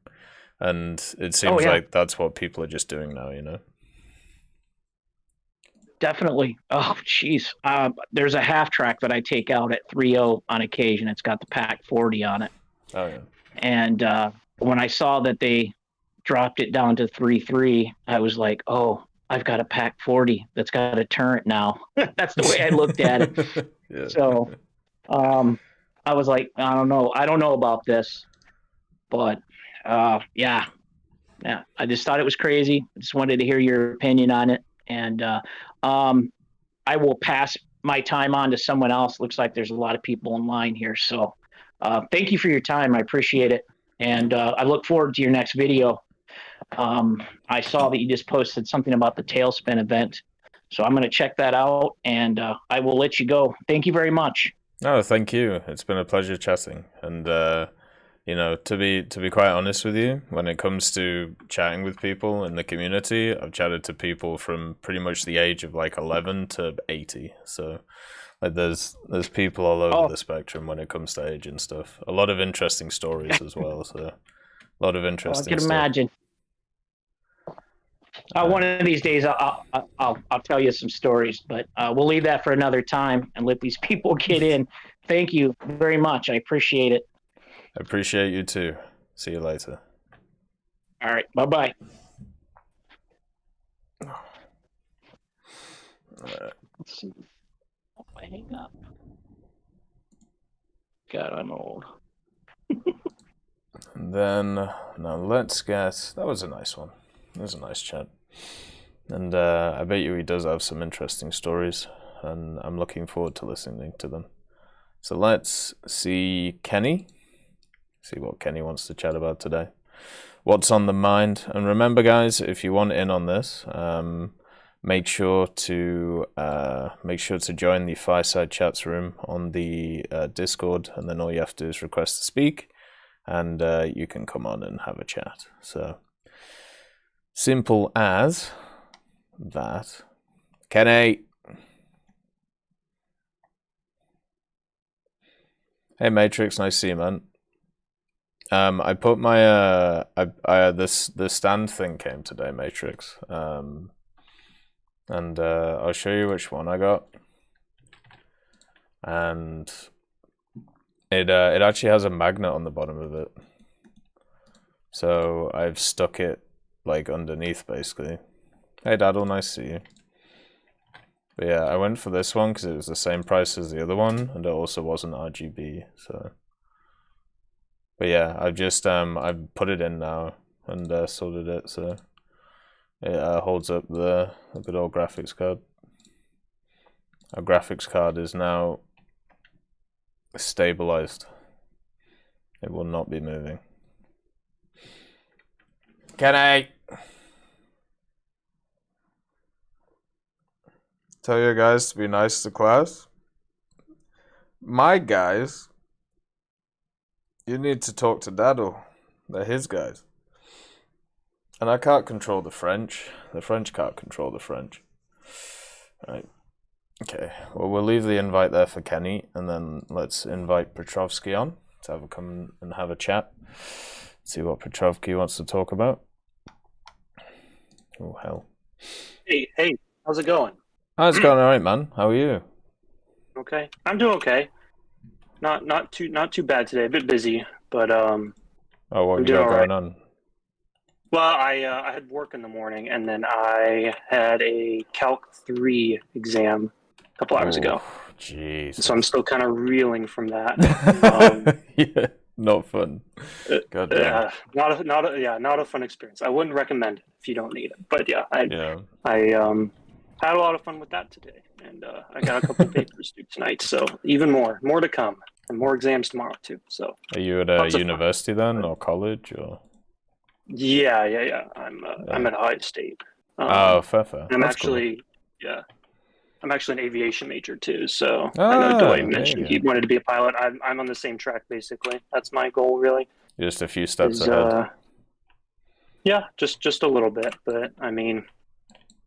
And it seems like that's what people are just doing now, you know? Definitely. Oh, jeez. There's a half track that I take out at 3.0 on occasion. It's got the Pack 40 on it. Oh, yeah. And when I saw that they dropped it down to 3.3, I was like, oh, I've got a Pack 40 that's got a turret now. That's the way I looked at it. Yeah. So I was like, I don't know about this. But yeah. I just thought it was crazy. I just wanted to hear your opinion on it. And I will pass my time on to someone else. Looks like there's a lot of people in line here. So thank you for your time. I appreciate it. And I look forward to your next video. I saw that you just posted something about the Tailspin event. So I'm going to check that out, and I will let you go. Thank you very much. No, thank you. It's been a pleasure chatting. And you know, to be quite honest with you, when it comes to chatting with people in the community, I've chatted to people from pretty much the age of like 11 to 80. So like there's people all over the spectrum when it comes to age and stuff. A lot of interesting stories as well. So a lot of I interesting can stuff. imagine. One of these days, I'll tell you some stories, but we'll leave that for another time and let these people get in. Thank you very much. I appreciate it. I appreciate you too. See you later. All right. Bye-bye. Let's see. If I hang up. God, I'm old. And then now let's get. That was a nice one. That was a nice chat. And I bet you he does have some interesting stories, and I'm looking forward to listening to them. So let's see Kenny. See what Kenny wants to chat about today. What's on the mind? And remember, guys, if you want in on this, make sure to join the Fireside Chats room on the Discord, and then all you have to do is request to speak, and you can come on and have a chat. So simple as that. Kenny. Hey Matrix, nice to see you, man. I put my the stand thing came today, Matrix. And I'll show you which one I got. And it actually has a magnet on the bottom of it. So I've stuck it like underneath basically. Hey Daddle, nice to see you. But yeah, I went for this one because it was the same price as the other one, and it also wasn't RGB. So, but yeah, I've just I've put it in now and sorted it, so it holds up the good old graphics card. Our graphics card is now stabilized. It will not be moving. Can I tell you guys to be nice to class? My guys, you need to talk to Daddle. They're his guys. And I can't control the French. The French can't control the French. Right. Okay. Well, we'll leave the invite there for Kenny, and then let's invite Petrovsky on to come and have a chat. See what Petrovsky wants to talk about. Oh hell. Hey, how's it going? Oh, it's going alright, man. How are you? Okay, I'm doing okay. Not too bad today. A bit busy, but Oh, what I'm you got doing going on? well. I had work in the morning, and then I had a Calc 3 exam a couple hours ago. Jeez. So I'm still kind of reeling from that. Yeah, not fun. God damn. Not a fun experience. I wouldn't recommend it if you don't need it. But yeah, I had a lot of fun with that today, and I got a couple papers due tonight. So even more to come, and more exams tomorrow too. So Are you at a university then, or college, or? Yeah. I'm at Ohio State. Fair. I'm That's actually cool. I'm actually an aviation major too. So I know Dwayne mentioned he go. wanted to be a pilot. I'm on the same track basically. That's my goal really. Just a few steps ahead. Yeah, just a little bit, but I mean,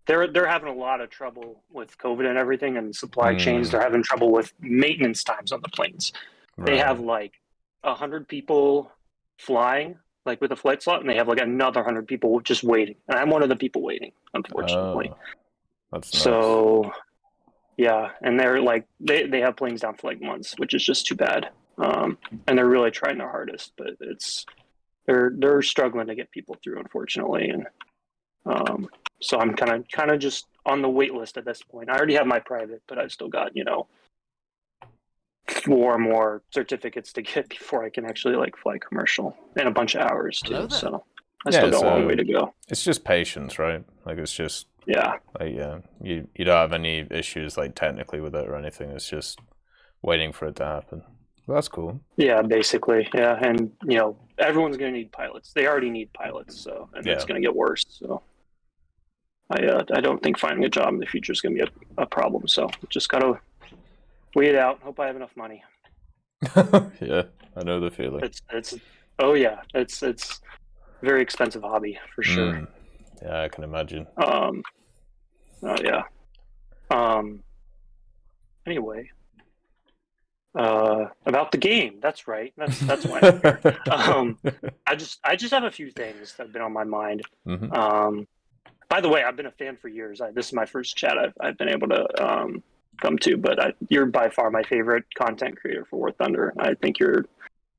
they're having a lot of trouble with COVID and everything, and supply chains. They're having trouble with maintenance times on the planes. They have like 100 people flying, like with a flight slot, and they have like another 100 people just waiting. And I'm one of the people waiting, unfortunately. That's nuts. So, yeah, and they're like they have planes down for like months, which is just too bad. And they're really trying their hardest, but they're struggling to get people through, unfortunately. And so I'm kind of just on the wait list at this point. I already have my private, but I've still got 4 more certificates to get before I can actually like fly commercial in a bunch of hours too. So I still got a long way to go. It's just patience, right? Like it's just like you don't have any issues like technically with it or anything. It's just waiting for it to happen. Well, that's cool. Yeah, basically. Yeah, and everyone's gonna need pilots. They already need pilots, so it's gonna get worse. So I don't think finding a job in the future is gonna be a problem. So just gotta wait it out. Hope I have enough money. Yeah, I know the feeling. Oh yeah, it's a very expensive hobby for sure. Yeah, I can imagine. Oh yeah. Anyway, about the game. That's right. That's why I'm here. I just have a few things that have been on my mind. By the way, I've been a fan for years. This is my first chat I've been able to come to, but you're by far my favorite content creator for War Thunder. I think you're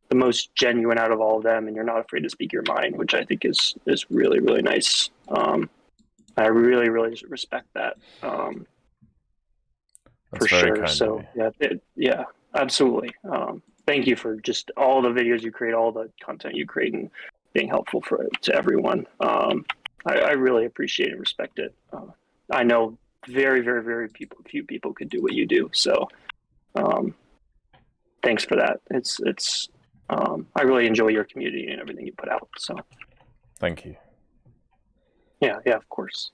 the most genuine out of all of them, and you're not afraid to speak your mind, which I think is really, really nice. I really, really respect that. That's for very sure. kind So of you. yeah, absolutely. Thank you for just all the videos you create, all the content you create, and being helpful to everyone. I really appreciate and respect it. I know very, very, very few people could do what you do. So thanks for that. It's I really enjoy your community and everything you put out. So Thank you. yeah, of course.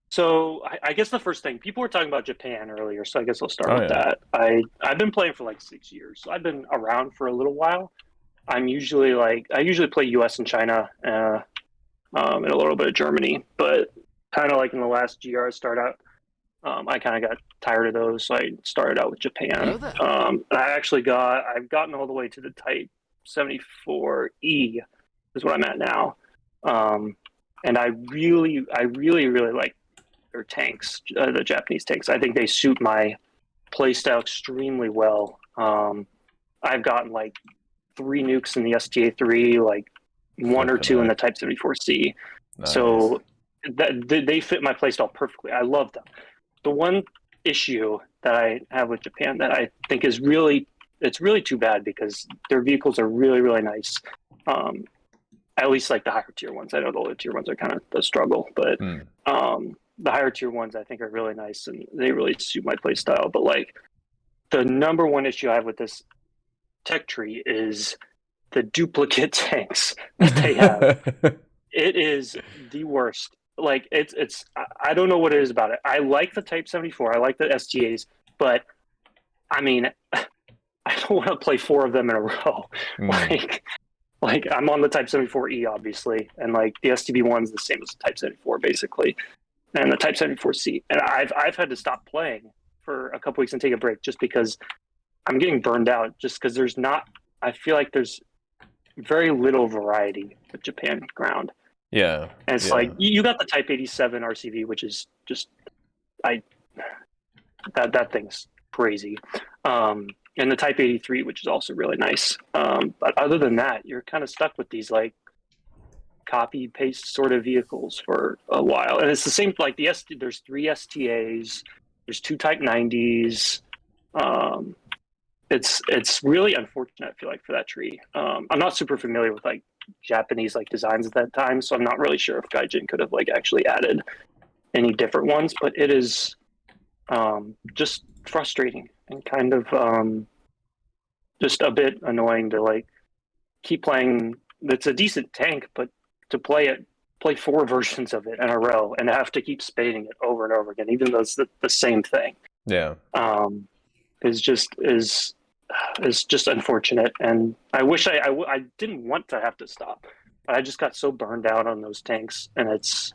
So I guess the first thing, people were talking about Japan earlier, so I guess I'll start with that. I've been playing for like 6 years, so I've been around for a little while. I usually play US and China, and a little bit of Germany, but kind of like in the last year I started out, I kind of got tired of those, so I started out with Japan. I've gotten all the way to the Type 74E is what I'm at now, and I really like their tanks, the Japanese tanks. I think they suit my playstyle extremely well. I've gotten like 3 nukes in the STA-3, like 1 or 2 in the Type 74C. Nice. So they fit my playstyle perfectly. I love them. The one issue that I have with Japan that I think is really too bad, because their vehicles are really, really nice. At least like the higher tier ones. I know the lower tier ones are kind of the struggle, but the higher tier ones I think are really nice and they really suit my play style. But like the number one issue I have with this tech tree is the duplicate tanks that they have. It is the worst. Like it's I don't know what it is about it. I like the Type 74, I like the STAs, but I mean I don't want to play 4 of them in a row. Like I'm on the Type 74E obviously, and like the STB1's the same as the Type 74 basically, and the Type 74C. And I've had to stop playing for a couple weeks and take a break just because I'm getting burned out. Just because I feel like there's very little variety with Japan ground. Yeah, and it's like you got the Type 87 RCV, which is just that thing's crazy. And the Type 83, which is also really nice. But other than that, you're kind of stuck with these like copy paste sort of vehicles for a while. And it's the same, like there's 3 STAs, there's 2 Type 90s. It's really unfortunate, I feel like, for that tree. I'm not super familiar with like Japanese like designs at that time, so I'm not really sure if Gaijin could have like actually added any different ones, but it is just frustrating and kind of just a bit annoying to like keep playing. It's a decent tank, but to play 4 versions of it in a row and have to keep spading it over and over again, even though it's the same thing. Yeah. Is just unfortunate, and I wish I didn't want to have to stop, but I just got so burned out on those tanks, and it's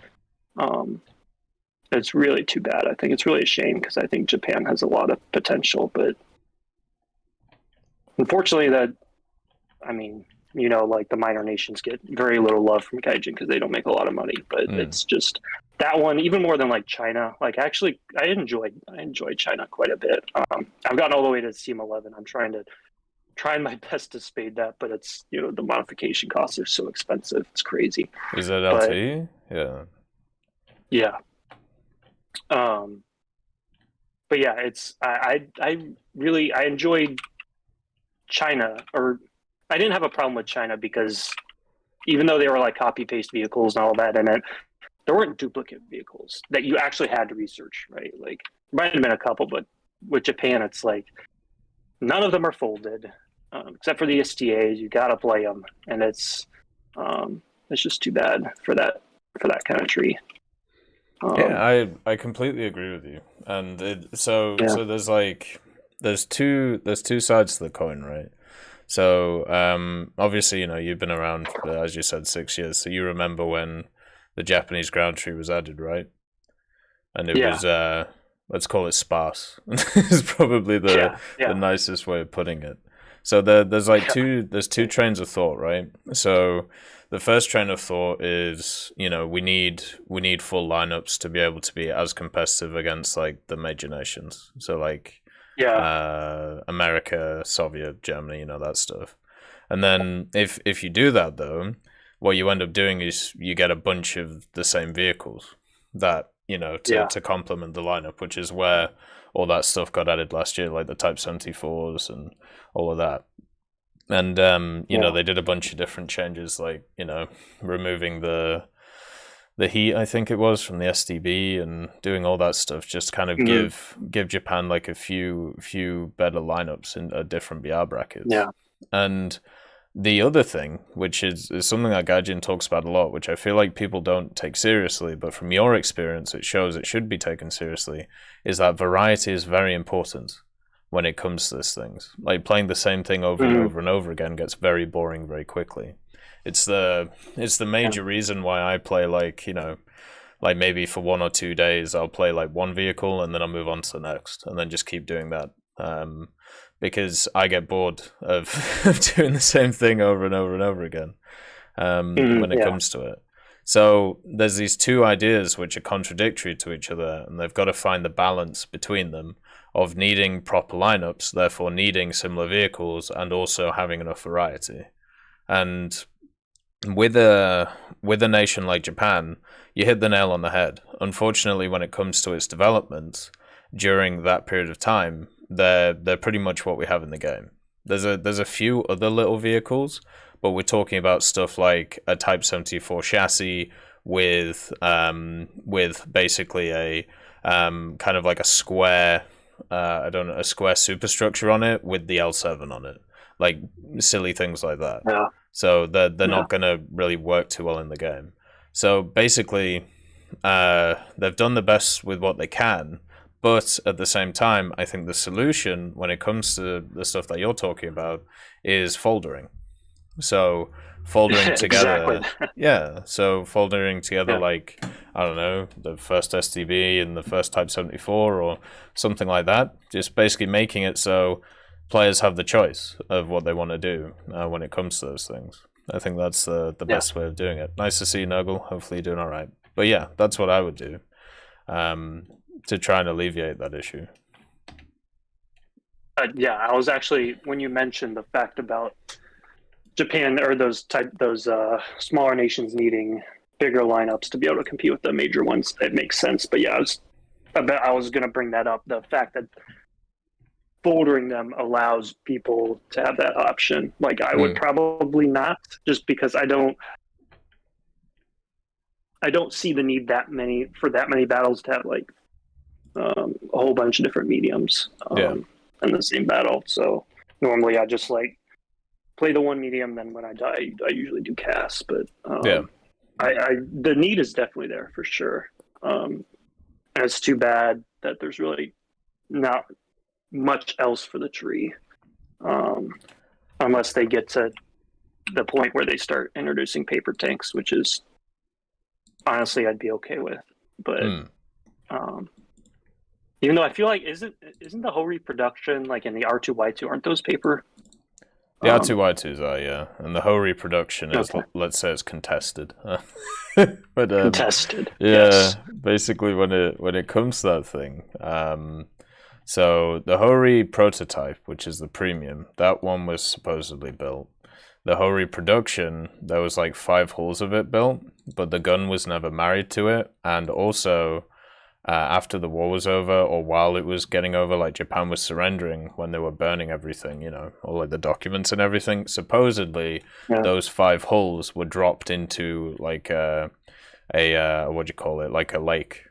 really too bad. I think it's really a shame because I think Japan has a lot of potential, but unfortunately like the minor nations get very little love from Gaijin because they don't make a lot of money, but it's just that one, even more than like China. Like actually I enjoyed China quite a bit. I've gotten all the way to CM11. I'm trying my best to spade that, but it's, the modification costs are so expensive. It's crazy. Is that LTE? Yeah. But yeah, it's I enjoyed China, or I didn't have a problem with China because even though they were like copy paste vehicles and all that in it, there weren't duplicate vehicles that you actually had to research, right? Like there might have been a couple, but with Japan, it's like none of them are folded except for the STAs. You got to play them, and it's just too bad for that kind of tree. Yeah, I completely agree with you. And so there's two sides to the coin, right? So obviously, you've been around, as you said, 6 years. So you remember when the Japanese ground tree was added, right? And it was, let's call it sparse. It's probably the nicest way of putting it. So there's like two trains of thought, right? So the first train of thought is, we need full lineups to be able to be as competitive against like the major nations. So like America, Soviet, Germany, that stuff. And then if you do that though, what you end up doing is you get a bunch of the same vehicles that to complement the lineup, which is where all that stuff got added last year, like the Type 74s and all of that. And they did a bunch of different changes, like removing the heat, I think it was, from the SDB, and doing all that stuff, just kind of give Japan like a few better lineups in different BR brackets. Yeah. And the other thing, which is something that Gaijin talks about a lot, which I feel like people don't take seriously, but from your experience, it shows it should be taken seriously, is that variety is very important when it comes to these things. Like playing the same thing over and over and over again gets very boring very quickly. It's the major reason why I play like maybe for 1 or 2 days, I'll play like one vehicle and then I'll move on to the next and then just keep doing that. Because I get bored of doing the same thing over and over and over again when it comes to it. So there's these two ideas which are contradictory to each other, and they've got to find the balance between them of needing proper lineups, therefore needing similar vehicles, and also having enough variety. And with a nation like Japan, you hit the nail on the head. Unfortunately, when it comes to its development, during that period of time, they're pretty much what we have in the game. There's a few other little vehicles, but we're talking about stuff like a Type 74 chassis with basically a kind of like a square a square superstructure on it with the L7 on it, like silly things like that. Yeah. So they're not gonna really work too well in the game. So basically, they've done the best with what they can. But at the same time, I think the solution when it comes to the stuff that you're talking about is foldering. So foldering together, So foldering together like, I don't know, the first SDB and the first Type 74 or something like that. Just basically making it so players have the choice of what they want to do when it comes to those things. I think that's the best way of doing it. Nice to see you, Nurgle. Hopefully you're doing all right. But yeah, that's what I would do. To try and alleviate that issue. I was actually, when you mentioned the fact about Japan or those smaller nations needing bigger lineups to be able to compete with the major ones, it makes sense. But yeah, I was going to bring that up, the fact that foldering them allows people to have that option. Like I would probably not, just because I don't see the need that many battles to have like a whole bunch of different mediums in the same battle. So normally I just like play the one medium, then when I die I usually do cast. But the need is definitely there for sure. And it's too bad that there's really not much else for the tree, unless they get to the point where they start introducing paper tanks, which is honestly I'd be okay with. But even though I feel like isn't the whole reproduction like in the R2Y2, aren't those paper? The R2Y2s are, yeah, and the whole reproduction is, let's say, it's contested. But contested. Yeah, yes. Basically, when it comes to that thing, so the Hori prototype, which is the premium, that one was supposedly built. The Hori production, there was like 5 hulls of it built, but the gun was never married to it, and also. After the war was over, or while it was getting over, like Japan was surrendering when they were burning everything, all like the documents and everything. Supposedly, those 5 hulls were dropped into like a what do you call it, like a lake,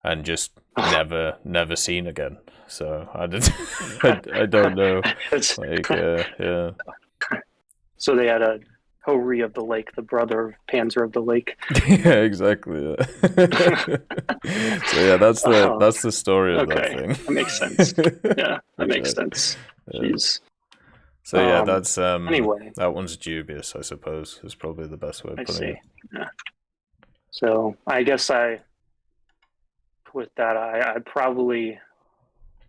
and just never seen again. So I don't know. Like yeah. So they had a Hori of the Lake, the brother of Panzer of the Lake. Yeah, exactly. Yeah. So yeah, that's the story of that thing. That makes sense. Yeah, that makes sense. Jeez. So yeah, that's anyway. that one's dubious, I suppose, is probably the best way of I putting see. it. Yeah. So I guess with that, I probably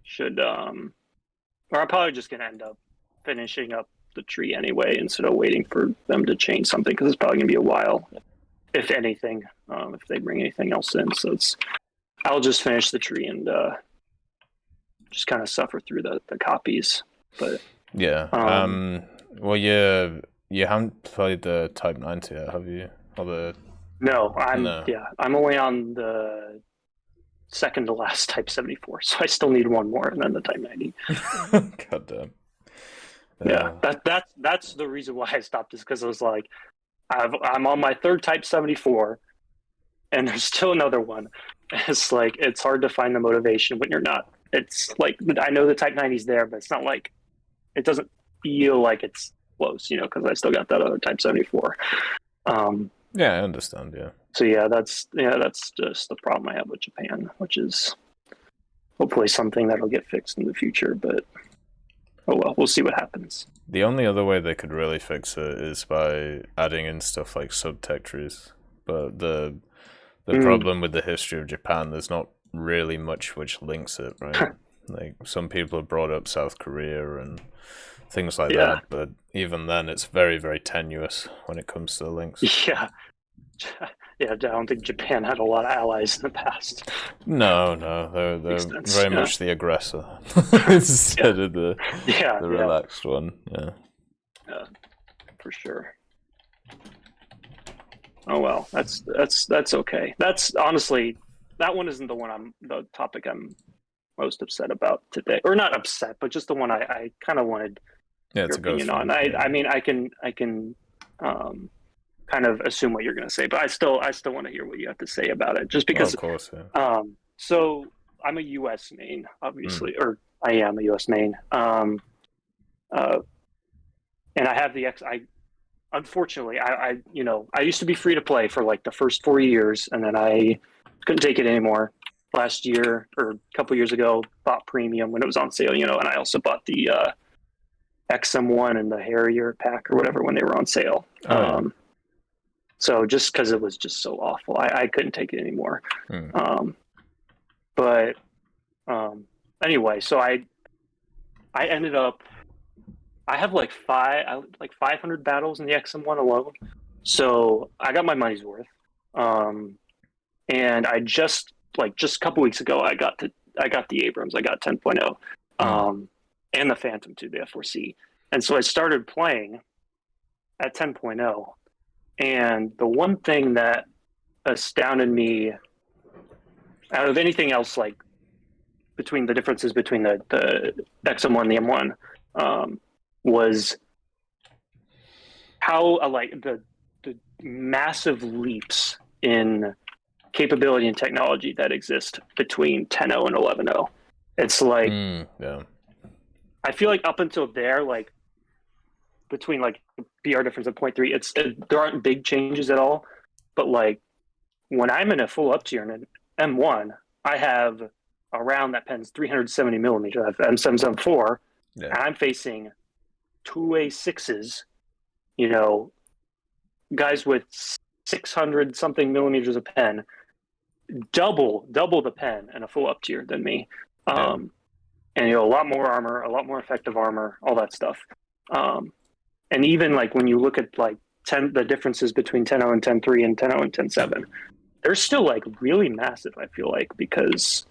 should, or I'm probably just gonna end up finishing up the tree anyway instead of waiting for them to change something, because it's probably gonna be a while, if anything, if they bring anything else in. So I'll just finish the tree and just kind of suffer through the copies. But yeah, well, you haven't played the Type 90 yet, have you? Or no, No. I'm only on the second to last Type 74, so I still need one more and then the Type 90. God damn. Yeah, that's the reason why I stopped, is because I was like, I'm on my third Type 74, and there's still another one. It's like, it's hard to find the motivation when you're not. It's like, I know the Type 90's there, but it's not like, it doesn't feel like it's close, because I still got that other Type 74. Yeah, I understand. Yeah. So that's just the problem I have with Japan, which is hopefully something that'll get fixed in the future. But oh well, we'll see what happens. The only other way they could really fix it is by adding in stuff like subtech trees. But the problem with the history of Japan, there's not really much which links it, right? Like, some people have brought up South Korea and things like that, but even then it's very, very tenuous when it comes to the links. Yeah. I don't think Japan had a lot of allies in the past. No, they're very much the aggressor instead of the relaxed one. Yeah, for sure. Oh well, that's okay. That's honestly, that one isn't the topic I'm most upset about today, or not upset, but just the one I kind of wanted your opinion on. I mean, I can kind of assume what you're going to say, but I still want to hear what you have to say about it, just because. Of course, yeah. So I'm a U.S. main, obviously, or I am a U.S. main, and I have the unfortunately, I used to be free to play for like the first 4 years, and then I couldn't take it anymore. Last year, or a couple years ago, bought premium when it was on sale, and I also bought the XM1 and the Harrier pack or whatever when they were on sale. So just because it was just so awful, I couldn't take it anymore. But anyway, so I ended up, I have like 500 battles in the XM1 alone. So I got my money's worth. And I just a couple weeks ago, I got the Abrams. I got 10.0, and the Phantom 2, the F4C. And so I started playing at 10.0. And the one thing that astounded me out of anything else, like between the differences between the XM1 and the M1, was how like the massive leaps in capability and technology that exist between 10.0 and 11.0. It's like, I feel like up until there, like between like BR difference of 0.3, there aren't big changes at all. But like when I'm in a full up tier in an M1, I have a round that pens 370 millimeters. I have M774, and I'm facing 2A6s, guys with 600 something millimeters of pen, double the pen in a full up tier than me. And a lot more armor, a lot more effective armor, all that stuff. And even like when you look at like the differences between 10.0 and 10.3 and 10.0 and 10.7, they're still like really massive, I feel like, because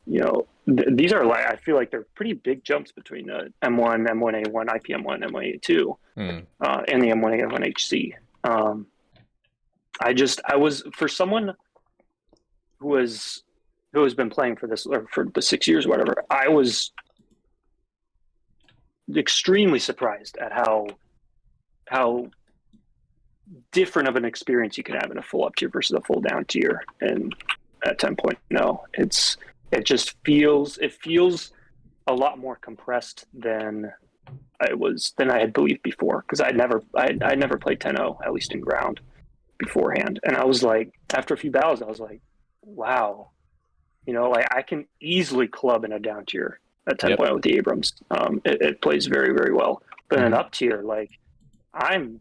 these are like, I feel like they're pretty big jumps between the M1, M1A1, IPM1, M1A2, and the M1A1 HC. I was, for someone who has been playing for this, or for the 6 years or whatever, I was extremely surprised at how different of an experience you can have in a full up tier versus a full down tier. And at 10.0, it feels a lot more compressed than I had believed before, because I never played 10.0, at least in ground, beforehand. And I was like, after a few battles, I was like, wow, like I can easily club in a down tier at 10.0 with the Abrams. It plays very, very well. But in an up tier, like I'm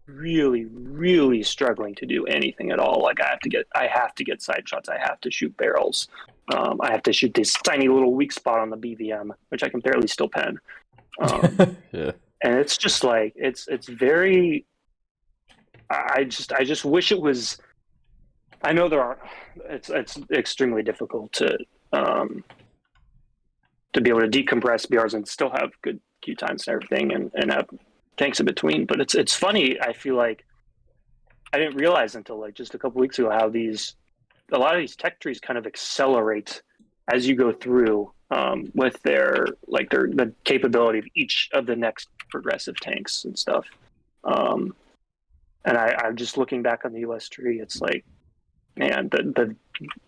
really, really struggling to do anything at all. Like I have to get side shots. I have to shoot barrels. I have to shoot this tiny little weak spot on the BVM, which I can barely still pen. Yeah. And it's just like it's very. I just wish it was. I know there are. It's extremely difficult to be able to decompress BRs and still have good queue times and everything, and have tanks in between. But it's funny. I feel like I didn't realize until like just a couple weeks ago how a lot of these tech trees kind of accelerate as you go through with the capability of each of the next progressive tanks and stuff. And I'm just looking back on the US tree. It's like, man, the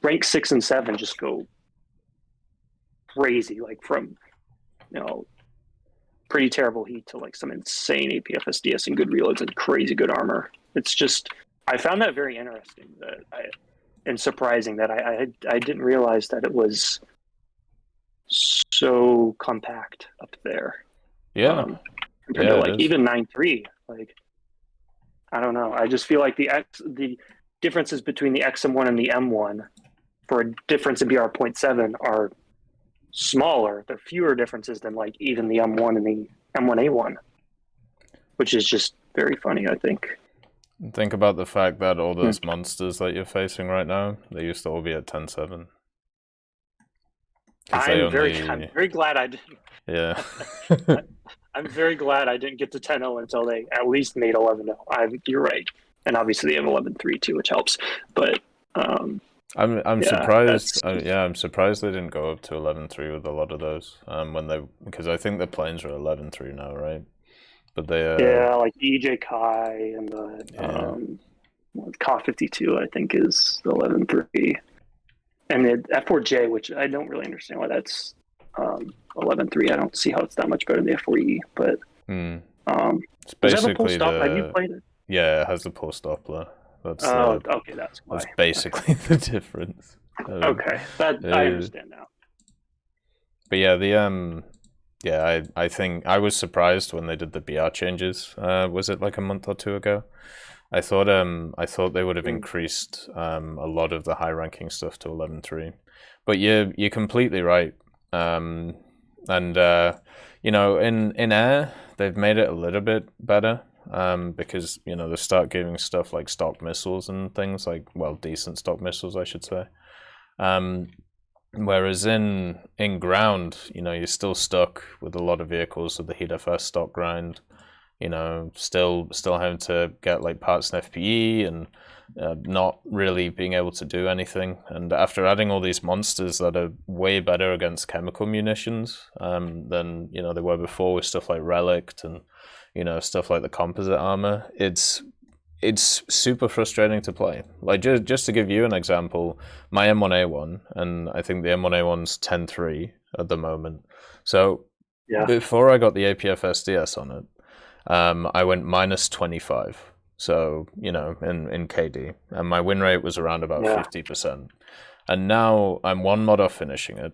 rank 6 and 7 just go crazy, like from pretty terrible heat to like some insane APF SDS and good reloads and crazy good armor. It's just, I found that very interesting and surprising that I didn't realize that it was so compact up there. Yeah. Compared to like even 9.3, like I don't know. I just feel like the differences between the XM1 and the M1 for a difference in BR 0.7 are smaller. There are fewer differences than like even the M1 and the M1A1, which is just very funny, I think. Think about the fact that all those monsters that you're facing right now, they used to all be at 10.7. I'm very glad I didn't. Yeah. I'm very glad I didn't get to 10.0 until they at least made 11.0. You're right, and obviously they have 11.3 too, which helps. But I'm surprised. I'm surprised they didn't go up to 11.3 with a lot of those. Because I think the planes are 11.3 now, right? But they like the EJ Kai and the Ka 52, I think is 11.3, and the F4J, which I don't really understand why that's 11.3. I don't see how it's that much better than the F4E, but it's basically have you played it? Yeah, it has the pulse Doppler. That's okay, that's why. That's basically the difference. Okay, I understand now. But yeah, I think I was surprised when they did the BR changes. Was it like a month or two ago? I thought they would have increased a lot of the high ranking stuff to 11.3. But you're completely right. In air they've made it a little bit better. Because they start giving stuff like stock missiles and things like, well, decent stock missiles, I should say. Whereas in ground, you're still stuck with a lot of vehicles with the heat FS stock grind. Still having to get like parts and FPE and not really being able to do anything. And after adding all these monsters that are way better against chemical munitions than they were before with stuff like Relict and stuff like the composite armor, it's super frustrating to play. Like just to give you an example, my M1A1, and I think the M1A1's 10.3 at the moment. So before I got the APF SDS on it, I went -25. So in KD, and my win rate was around about 50%. And now I'm one mod off finishing it.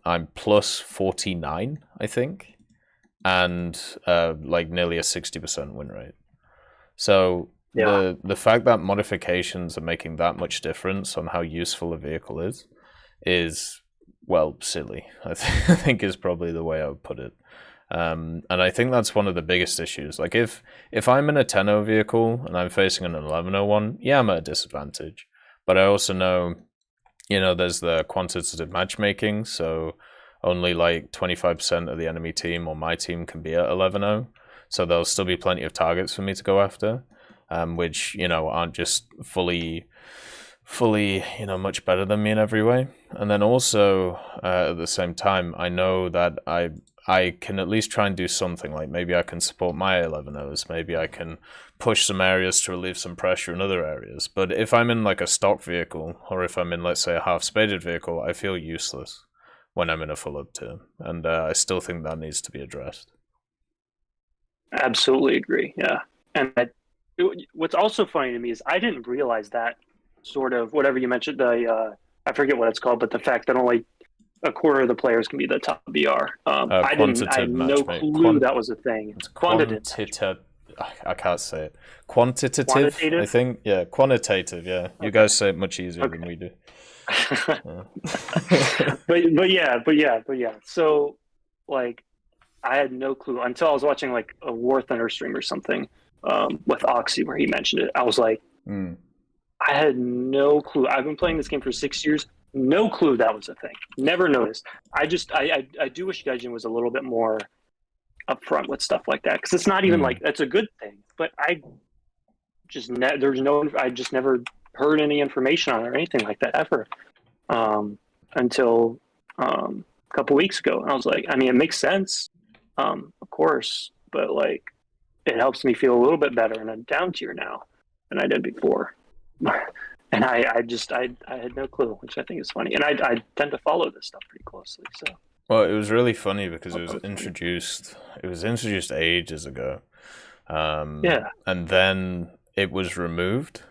I'm +49, I think. And like nearly a 60% win rate. So the fact that modifications are making that much difference on how useful a vehicle is well, silly. I think is probably the way I would put it. And I think that's one of the biggest issues. Like if I'm in a 10.0 vehicle and I'm facing an 11.01, yeah, I'm at a disadvantage. But I also know, there's the quantitative matchmaking, so only like 25% of the enemy team or my team can be at 11.0. So there'll still be plenty of targets for me to go after, which, aren't just fully, much better than me in every way. And then also, at the same time, I know that I can at least try and do something. Like maybe I can support my 11.0s. Maybe I can push some areas to relieve some pressure in other areas. But if I'm in like a stock vehicle, or if I'm in, let's say, a half-spaded vehicle, I feel useless when I'm in a full up tier. And I still think that needs to be addressed. Absolutely agree, yeah. And what's also funny to me is I didn't realize that sort of, whatever you mentioned, I forget what it's called, but the fact that only a quarter of the players can be the top VR. I had Quantitative no matchmaking. clue that was a thing. It's Quantitative. I can't say it. Quantitative, Quantitative? I think. Yeah, quantitative. Yeah, you guys say it much easier than we do. but yeah. So, like, I had no clue until I was watching like a War Thunder stream or something with Oxy where he mentioned it. I was like, I had no clue. I've been playing this game for 6 years. No clue that was a thing. Never noticed. I do wish Gaijin was a little bit more upfront with stuff like that, because it's not even like that's a good thing. But I just I just never heard any information on it or anything like that ever until a couple weeks ago. And I was like, I mean, it makes sense, of course, but like it helps me feel a little bit better in a down tier now than I did before. And I had no clue, which I think is funny. And I tend to follow this stuff pretty closely. So well, it was really funny because it was introduced. It was introduced ages ago. yeah, and then it was removed,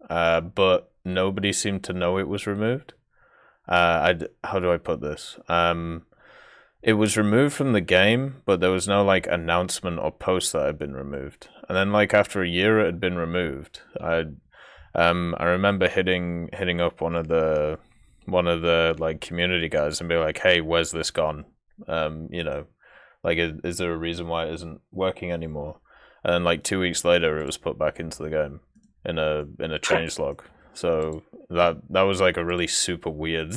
but nobody seemed to know it was removed. How do I put this? It was removed from the game, but there was no like announcement or post that it had been removed. And then like after a year it had been removed. I remember hitting up one of the like community guys and be like, hey, where's this gone? You know, like is there a reason why it isn't working anymore? And then like 2 weeks later it was put back into the game in a change log. So that was like a really super weird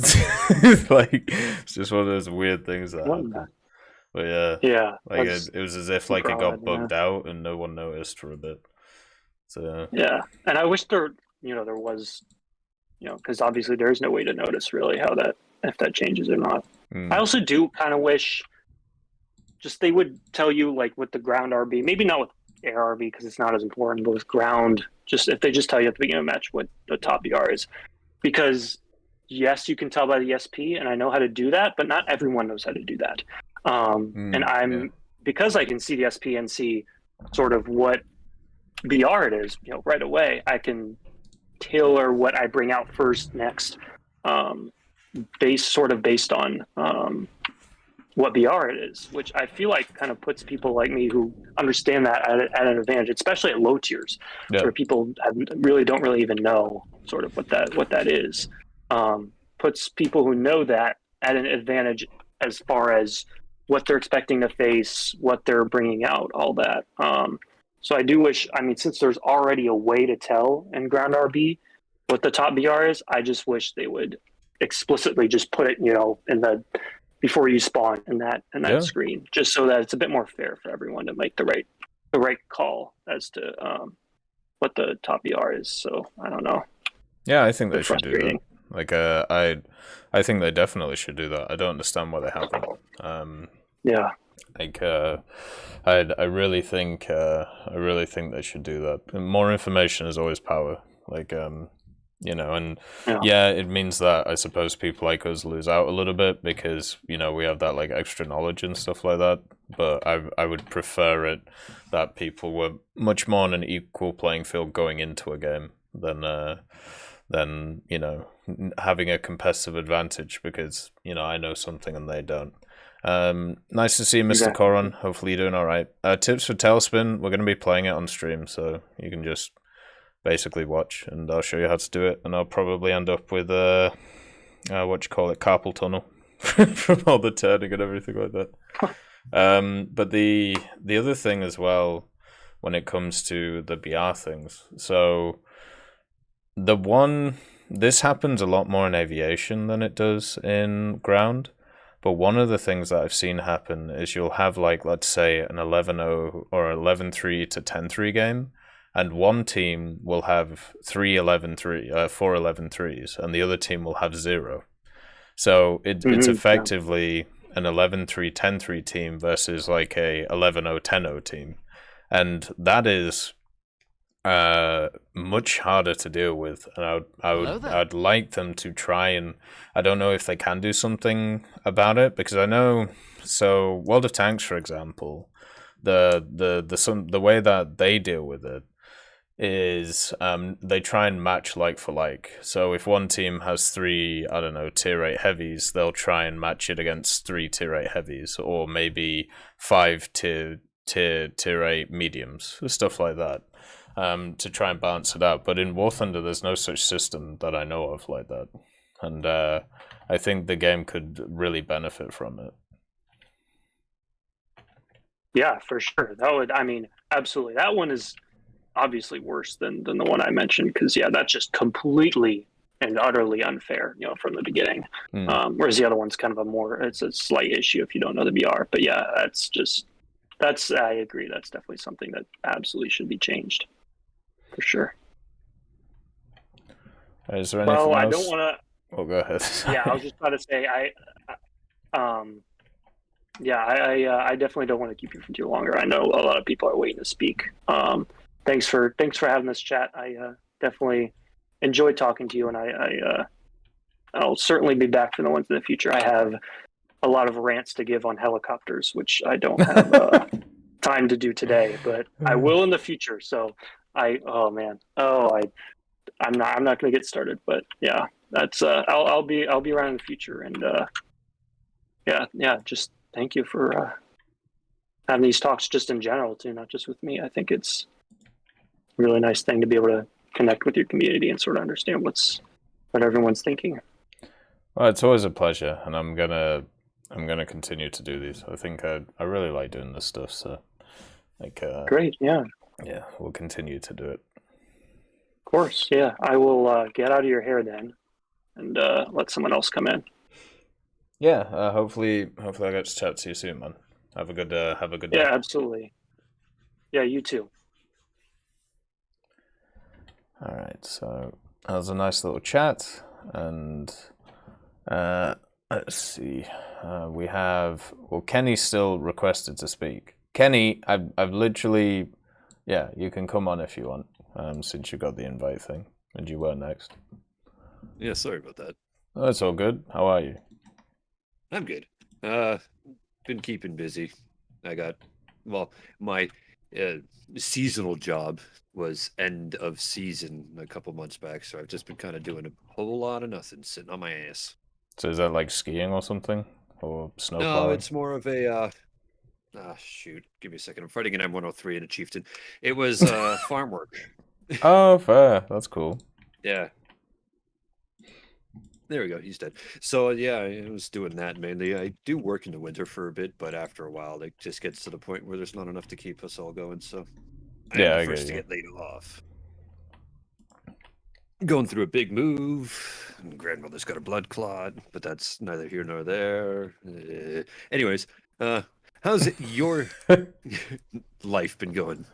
like it's just one of those weird things that happened. But yeah, like it was as if like it got bugged out and no one noticed for a bit. So yeah, and I wish there was, because obviously there's no way to notice really how that, if that changes or not. I also do kind of wish just they would tell you like with the ground RB, maybe not with air RB because it's not as important, but with ground, just if they just tell you at the beginning of the match what the top BR is, because yes, you can tell by the SP, and I know how to do that, but not everyone knows how to do that. And because I can see the SP and see sort of what BR it is, right away, I can tailor what I bring out first, next, based on what BR it is, which I feel like kind of puts people like me who understand that at an advantage, especially at low tiers, where people don't really even know sort of what that is. Puts people who know that at an advantage as far as what they're expecting to face, what they're bringing out, all that. So I do wish, since there's already a way to tell in ground RB what the top BR is, I just wish they would explicitly just put it, in the before you spawn in that screen, just so that it's a bit more fair for everyone to make the right call as to what the top BR is. So I don't know. Yeah, I think they should do that. Like I think they definitely should do that. I don't understand why they haven't. Yeah. Like I really think they should do that. And more information is always power. Like it means that I suppose people like us lose out a little bit because we have that like extra knowledge and stuff like that. But I would prefer it that people were much more on an equal playing field going into a game than having a competitive advantage because I know something and they don't. Nice to see you, Mr. Exactly. Coron. Hopefully you're doing all right. Tips for Tailspin. We're going to be playing it on stream, so you can just basically watch, and I'll show you how to do it. And I'll probably end up with carpal tunnel from all the turning and everything like that. But the other thing as well, when it comes to the BR things, so this happens a lot more in aviation than it does in ground. But one of the things that I've seen happen is you'll have like, let's say an 11-0 or 11-3 to 10-3 game, and one team will have 4 11-3s, and the other team will have 0. So it's effectively an 11-3, 10-3 team versus like a 11-0, 10-0 team. And that is much harder to deal with, and I'd like them to try, and I don't know if they can do something about it, because I know, so World of Tanks, for example, the way that they deal with it is they try and match like for like. So if one team has 3, I don't know, tier 8 heavies, they'll try and match it against 3 tier 8 heavies, or maybe 5 tier 8 mediums, stuff like that, to try and balance it out. But in War Thunder, there's no such system that I know of like that, and I think the game could really benefit from it. Yeah, for sure. That would, I mean, absolutely. That one is obviously worse than the one I mentioned, because yeah, that's just completely and utterly unfair, from the beginning. Whereas the other one's kind of it's a slight issue if you don't know the BR. But yeah, I agree. That's definitely something that absolutely should be changed, for sure. Is there anything else? I don't want to. Oh, go ahead. Yeah, I was just about to say I definitely don't want to keep you for too longer. I know a lot of people are waiting to speak. Thanks for having this chat. I definitely enjoyed talking to you, and I'll certainly be back for the ones in the future. I have a lot of rants to give on helicopters, which I don't have time to do today, but I will in the future. So I'm not going to get started, but yeah, that's I'll be around in the future, and just thank you for having these talks just in general too, not just with me. I think it's a really nice thing to be able to connect with your community and sort of understand what everyone's thinking. Well, it's always a pleasure, and I'm gonna continue to do these. I think I really like doing this stuff, so great, yeah, we'll continue to do it. Of course, yeah. I will get out of your hair then, and let someone else come in. Yeah, hopefully I get to chat to you soon, man. Have a good day. Yeah, absolutely. Yeah, you too. All right, so that was a nice little chat, and let's see. We have Kenny still requested to speak. Kenny, I've literally, you can come on if you want, since you got the invite thing, and you were next. Yeah, sorry about that. Oh, it's all good. How are you? I'm good. Been keeping busy. My seasonal job was end of season a couple months back, so I've just been kind of doing a whole lot of nothing, sitting on my ass. So is that like skiing or something, or snowplowing? No, it's more of a shoot. Give me a second. I'm fighting an M103 and a chieftain. It was farm work. Oh, fair. That's cool. Yeah. There we go. He's dead. So yeah, I was doing that mainly. I do work in the winter for a bit, but after a while, it just gets to the point where there's not enough to keep us all going. So I'm the first to get laid off. Going through a big move. Grandmother's got a blood clot, but that's neither here nor there. Anyways, how's your life been going?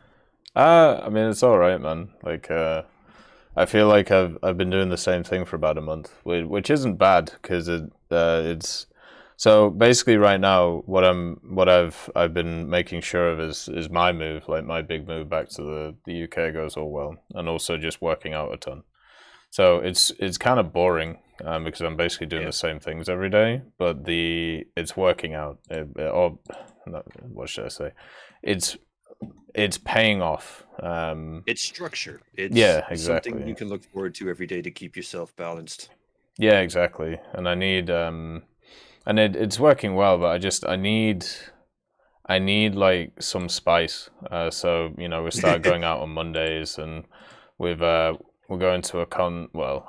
I mean, it's all right, man. Like, I feel like I've been doing the same thing for about a month, which isn't bad, because it's so basically right now what I've been making sure of is my move, like my big move back to the UK goes all well, and also just working out a ton. So it's kind of boring, because I'm basically doing the same things every day, but it's working out. What should I say? It's paying off. It's structure. It's exactly. something you can look forward to every day to keep yourself balanced. Yeah, exactly. And I need and it's working well, but I need like some spice. So we start going out on Mondays, and we're going to a well,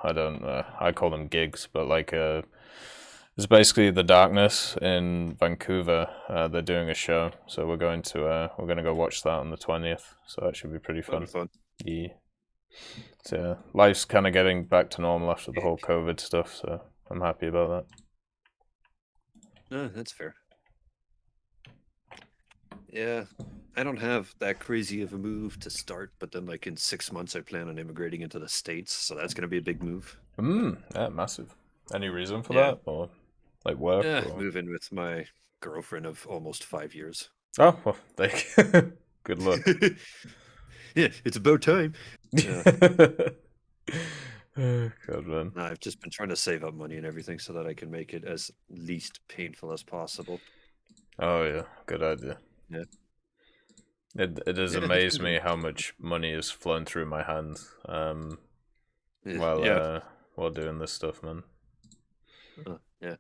I call them gigs, but like it's basically the Darkness in Vancouver. They're doing a show, so we're going to go watch that on the 20th. So that should be pretty fun. Yeah. So life's kind of getting back to normal after the whole COVID stuff. So I'm happy about that. That's fair. Yeah, I don't have that crazy of a move to start, but then like in 6 months, I plan on immigrating into the States, so that's going to be a big move. Yeah, massive. Any reason for that, or like work? Yeah, moving with my girlfriend of almost 5 years. Oh, well, good luck. Yeah, it's about time. God, man. I've just been trying to save up money and everything so that I can make it as least painful as possible. Oh yeah, good idea. Yeah. It does Yeah, amaze me how much money has flown through my hands yeah. while doing this stuff, man. Yeah.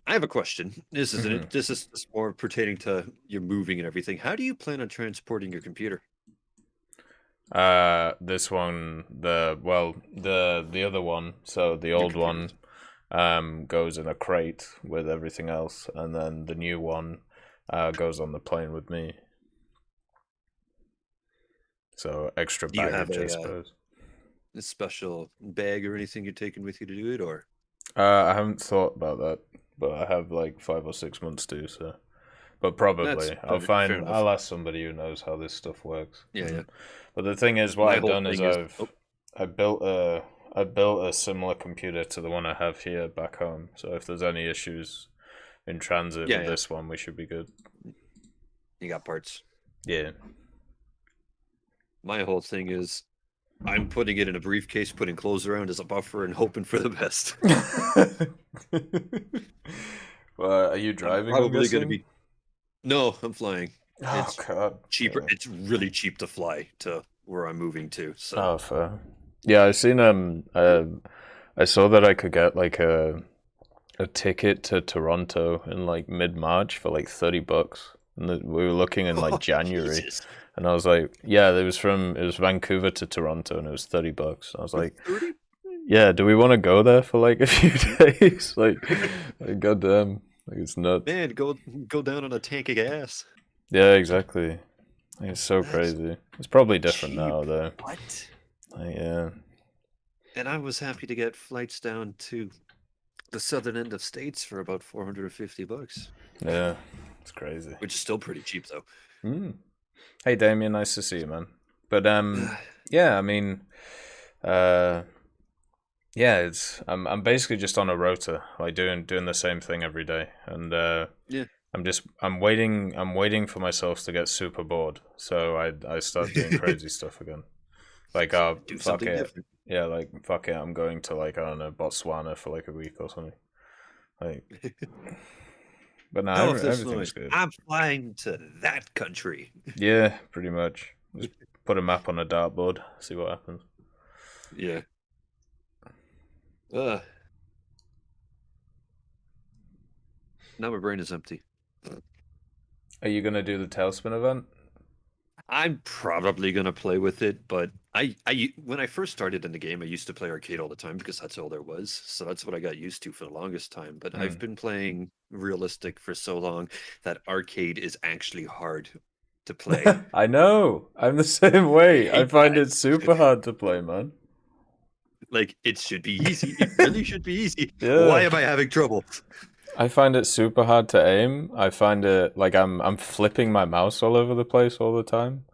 I have a question. This isn't Mhm. it. This is more pertaining to your moving and everything. How do you plan on transporting your computer? This one, the other one, so the Your old computers. one, goes in a crate with everything else, and then the new one, goes on the plane with me. So extra Do you have baggage, I a suppose. special bag or anything you're taking with you to do it, or? I haven't thought about that, but I have like 5 or 6 months to, so. But That's probably fair enough. I'll ask somebody who knows how this stuff works. Yeah. But the thing is, what My I've whole done is thing is, I built a similar computer to the one I have here back home. So if there's any issues in transit with this one, we should be good. you got parts. Yeah. My whole thing is, I'm putting it in a briefcase, putting clothes around as a buffer, and hoping for the best. Well, are you driving? I'm Probably going to guessing? be. No, I'm flying. Oh It's god. cheaper. Yeah. It's really cheap to fly to where I'm moving to. So Oh, fair. Yeah, I've seen I saw that I could get like a ticket to Toronto in like mid-March for like $30. And we were looking in like January. Jesus. And I was like, yeah, it was Vancouver to Toronto and it was $30. I was like, 30? yeah, do we want to go there for like a few days? Like goddamn, like it's nuts. Man, go down on a tank of gas. Yeah, exactly. Like, it's so That's crazy. It's probably different cheap. now though. What? Like, yeah. And I was happy to get flights down to the southern end of states for about $450, Yeah. It's crazy. which is still pretty cheap though. Hey Damien, nice to see you, man. But yeah, I mean, yeah, I'm basically just on a rota, like doing the same thing every day, and Yeah. I'm waiting for myself to get super bored, so I start doing crazy stuff again. Like, oh, Do fuck something it, different. yeah, like fuck it, I'm going to like, I don't know, Botswana for like a week or something, like. But no, Hell, if this everything's noise. good. I'm flying to that country. Yeah, pretty much. Just put a map on a dartboard, see what happens. Yeah. Now my brain is empty. Are you gonna do the Tailspin event? I'm probably gonna play with it, but I when I first started in the game, I used to play arcade all the time because that's all there was. So that's what I got used to for the longest time. But I've been playing realistic for so long that arcade is actually hard to play. I know. I'm the same way. I find it super hard to play, man. Like, it should be easy. It really should be easy. Yeah. Why am I having trouble? I find it super hard to aim. I find it like I'm flipping my mouse all over the place all the time.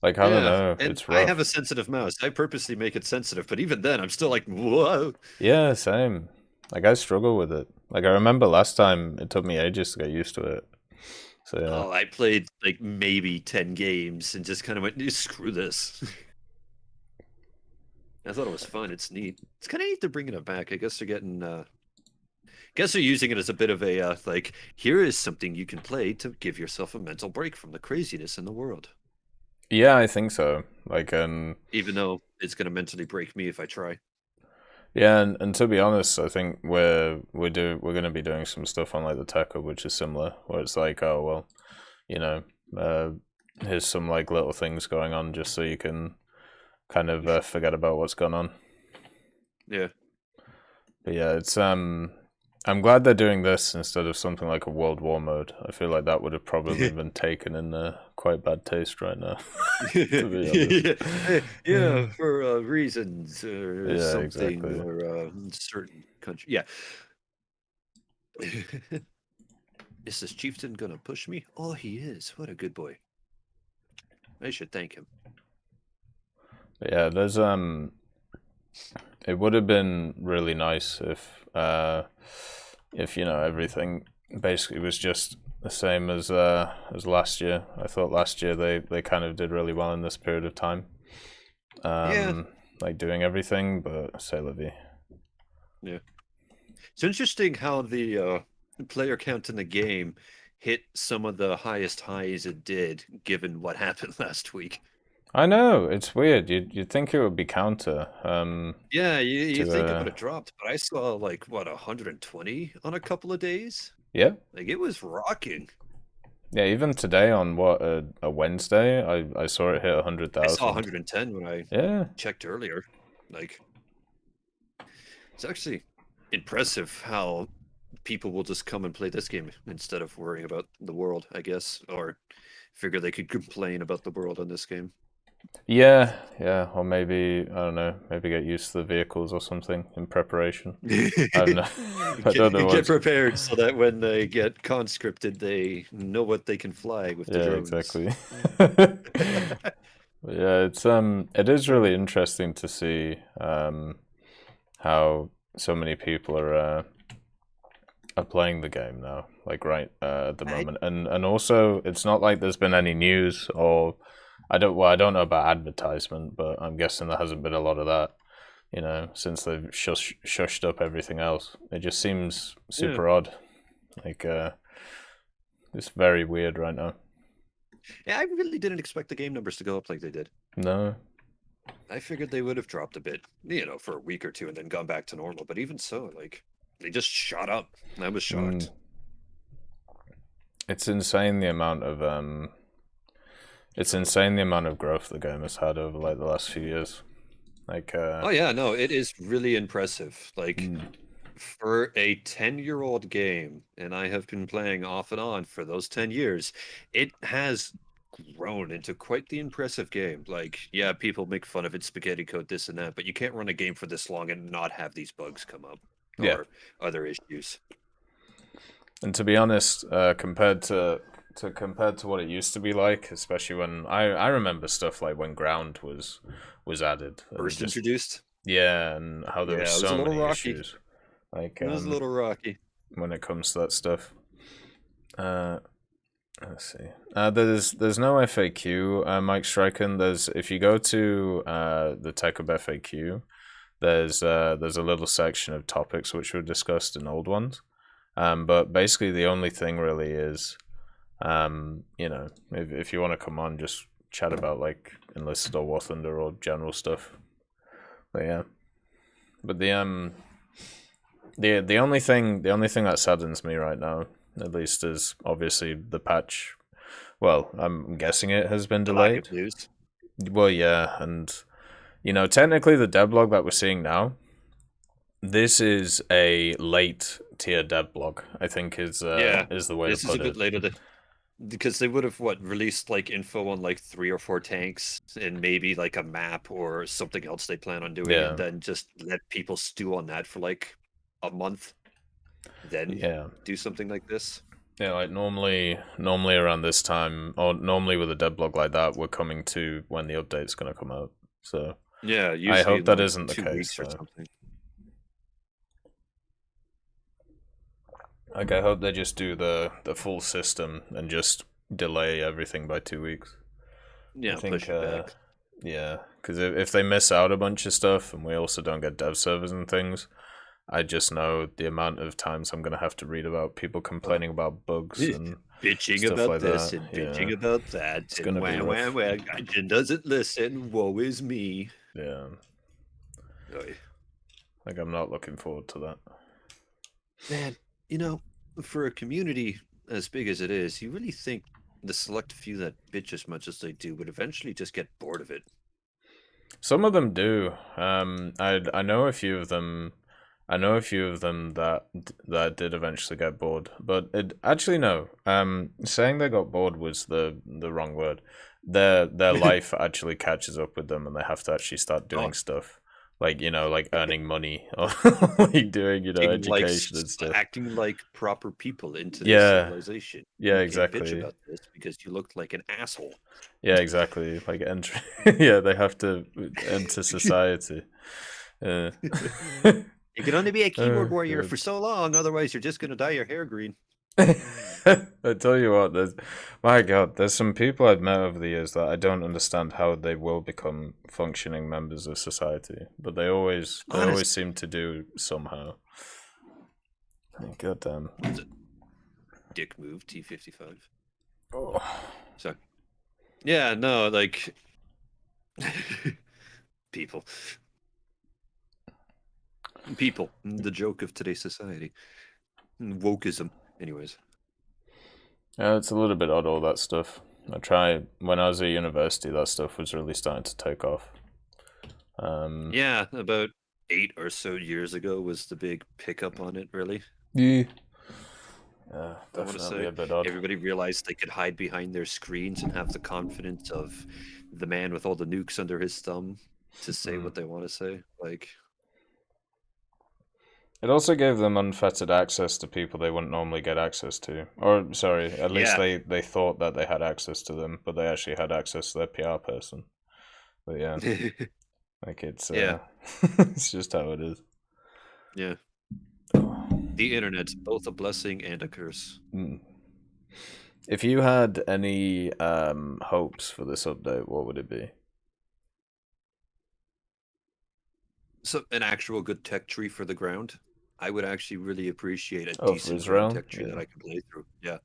Like, I don't know. And It's I rough. have a sensitive mouse. I purposely make it sensitive, but even then, I'm still like, whoa. Yeah, same. Like, I struggle with it. Like, I remember last time it took me ages to get used to it. So yeah. Oh, I played like maybe 10 games and just kind of went, screw this. I thought it was fun. It's neat. It's kind of neat they're bringing it back. I guess they're getting. Guess they're using it as a bit of a like. Here is something you can play to give yourself a mental break from the craziness in the world. Yeah, I think so. Like, even though it's going to mentally break me if I try. Yeah, and to be honest, I think we're going to be doing some stuff on like the TEC, which is similar, where it's like, oh well, you know, here's some like little things going on just so you can kind of forget about what's going on. Yeah. But yeah, it's I'm glad they're doing this instead of something like a World War mode. I feel like that would have probably been taken in quite bad taste right now. To be honest. Yeah, for reasons or Yeah, something exactly. or certain country. Yeah. Is this chieftain gonna push me? Oh, he is. What a good boy. I should thank him. But yeah, there's it would have been really nice if you know, everything basically was just the same as last year. I thought last year they kind of did really well in this period of time. Like doing everything, but c'est la vie. Yeah. It's interesting how the player count in the game hit some of the highest highs it did, given what happened last week. I know, it's weird. You'd think it would be counter. Yeah, you to, think it would have dropped, but I saw like what 120 on a couple of days. Yeah. Like it was rocking. Yeah, even today on what a Wednesday, I saw it hit 100,000. I saw 110 when I checked earlier. Like it's actually impressive how people will just come and play this game instead of worrying about the world, I guess, or figure they could complain about the world on this game. Yeah, or maybe, I don't know, maybe get used to the vehicles or something in preparation. I don't know. Get prepared so that when they get conscripted, they know what they can fly with the drones. Exactly. Yeah, it is really interesting to see how so many people are playing the game now, like right at the moment, and also it's not like there's been any news or I don't know about advertisement, but I'm guessing there hasn't been a lot of that, you know, since they've shushed up everything else. It just seems super odd, like it's very weird right now. Yeah, I really didn't expect the game numbers to go up like they did. No. I figured they would have dropped a bit, you know, for a week or two and then gone back to normal. But even so, like, they just shot up. I was shocked. It's insane the amount of growth the game has had over like the last few years. Like oh yeah, no, it is really impressive. Like for a 10-year-old game, and I have been playing off and on for those 10 years, it has grown into quite the impressive game. Like, yeah, people make fun of it, spaghetti code, this and that, but you can't run a game for this long and not have these bugs come up or other issues. And to be honest, compared to what it used to be like, especially when I remember stuff like when Ground was added, first introduced. Yeah, and how there was so many issues. Like it was a little rocky when it comes to that stuff. Let's see. There's no FAQ, Mike Stryken. If you go to the Tech Hub FAQ, there's a little section of topics which were discussed in old ones. But basically the only thing really is, you know, if you want to come on, just chat about like Enlisted or War Thunder or general stuff. But yeah, but the only thing that saddens me right now, at least, is obviously the patch. Well, I'm guessing it has been delayed. Well, yeah, and you know, technically the devlog that we're seeing now, this is a late tier devlog, I think is the way to put it. This is a bit later because they would have released like info on like 3 or 4 tanks and maybe like a map or something else they plan on doing, and then just let people stew on that for like a month, then do something like this. Yeah, like normally around this time, or normally with a devlog like that, we're coming to when the update's going to come out. So yeah, I hope that isn't the case. Or something. Like, I hope they just do the full system and just delay everything by 2 weeks. Yeah, push it back. Yeah, because if they miss out a bunch of stuff and we also don't get dev servers and things, I just know the amount of times I'm going to have to read about people complaining about bugs and bitching stuff about like this that. and bitching about that. It's going to be rough. Gaijin doesn't listen. Woe is me. Yeah. Like, I'm not looking forward to that. Man, you know, for a community as big as it is, you really think the select few that bitch as much as they do would eventually just get bored of it? Some of them do. I know a few of them. I know a few of them that did eventually get bored, but actually no. Saying they got bored was the wrong word. Their life actually catches up with them, and they have to actually start doing stuff, like, you know, like earning money or like doing, you know, education and stuff. Acting like proper people into civilization. Yeah, you exactly. Can't bitch about this because you looked like an asshole. Yeah, exactly. Like yeah, they have to enter society. You can only be a keyboard warrior for so long, otherwise you're just going to dye your hair green. I tell you what, there's some people I've met over the years that I don't understand how they will become functioning members of society, but they always seem to do somehow. God damn. dick move, T55. Oh. So, yeah, no, like people, the joke of today's society, wokeism. Anyways, Yeah, it's a little bit odd, all that stuff. When I was at university, that stuff was really starting to take off. yeah, about 8 or so years ago was the big pickup on it, really. Yeah, I want to definitely say a bit odd. everybody realized they could hide behind their screens and have the confidence of the man with all the nukes under his thumb to say what they want to say. Like, it also gave them unfettered access to people they wouldn't normally get access to. Or, sorry, at least they thought that they had access to them, but they actually had access to their PR person. But yeah, like it's it's just how it is. Yeah. The internet's both a blessing and a curse. If you had any hopes for this update, what would it be? So, an actual good tech tree for the ground. I would actually really appreciate a Oh, for decent Israel? ground tech tree that I can play through. Yeah.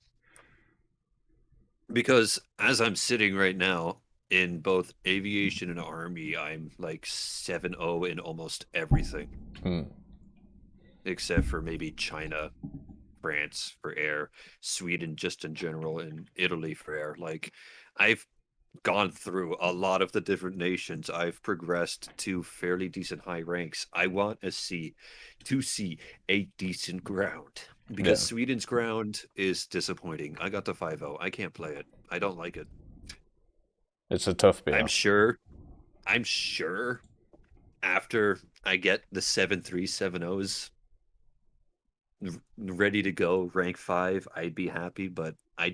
Because as I'm sitting right now in both aviation and army, I'm like 7-0 in almost everything. Except for maybe China, France for air, Sweden just in general, and Italy for air. Like, I've gone through a lot of the different nations. I've progressed to fairly decent high ranks. I want to see a decent ground, because Sweden's ground is disappointing. I got the 5-0. I can't play it. I don't like it. It's a tough BR. I'm sure after I get the 7-3, 7-0s ready to go, rank 5, I'd be happy, but I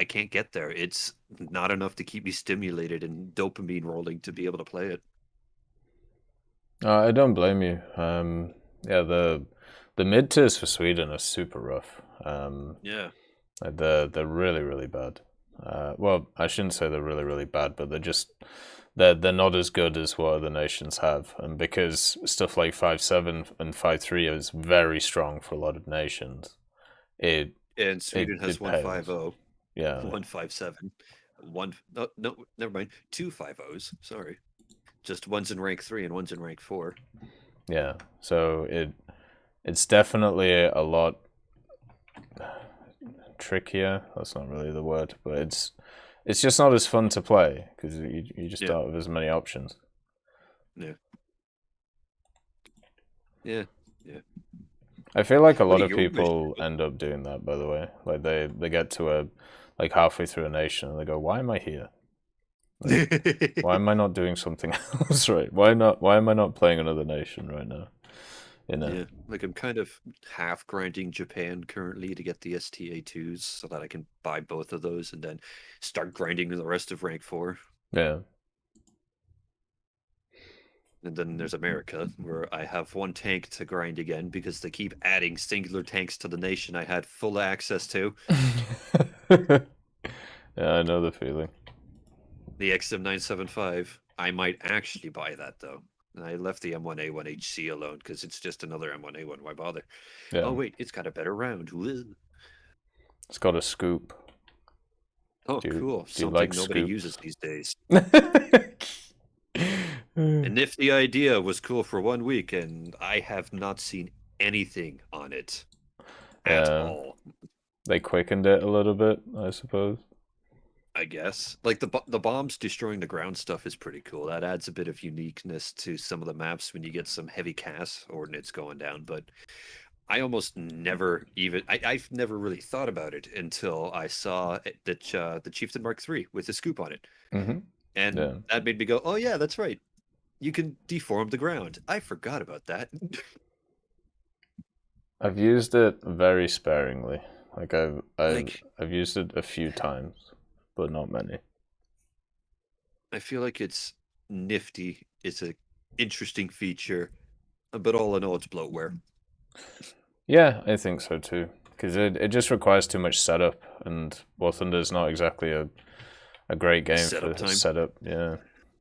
can't get there. It's not enough to keep me stimulated and dopamine rolling to be able to play it. I don't blame you. Yeah, the mid tiers for Sweden are super rough. Yeah, they're really, really bad. Well, I shouldn't say they're really, really bad, but they're not as good as what other nations have, and because stuff like 5.7 and 5.3 is very strong for a lot of nations, and Sweden has 1.50. Yeah, 1.57. No, never mind. 2 5.0s. Sorry, just one's in rank 3 and one's in rank 4. Yeah, so it's definitely a lot trickier. That's not really the word, but it's just not as fun to play because you just don't have as many options. Yeah. I feel like a lot of people end up doing that, by the way. Like they get to halfway through a nation and they go, "Why am I here? Like, why am I not doing something else right? Why am I not playing another nation right now?" Yeah, like I'm kind of half grinding Japan currently to get the STA2s so that I can buy both of those and then start grinding the rest of rank 4. Yeah. And then there's America, where I have one tank to grind again because they keep adding singular tanks to the nation I had full access to. Yeah, I know the feeling. The XM975. I might actually buy that, though. And I left the M1A1HC alone because it's just another M1A1. Why bother? Yeah. Oh, wait, it's got a better round. It's got a scoop. Oh, cool. Something nobody uses these days. A nifty idea was cool for 1 week, and I have not seen anything on it at all. They quickened it a little bit, I suppose. I guess. Like the bombs destroying the ground stuff is pretty cool. That adds a bit of uniqueness to some of the maps when you get some heavy CAS ordnance going down. But I almost never even I've never really thought about it until I saw the Chieftain Mark III with a scoop on it, and that made me go, "Oh yeah, that's right. You can deform the ground. I forgot about that." I've used it very sparingly. Like I've used it a few times, but not many. I feel like it's nifty. It's an interesting feature, but all in all, it's bloatware. Yeah, I think so too. Because it just requires too much setup, and War Thunder is not exactly a great game for setup. Yeah,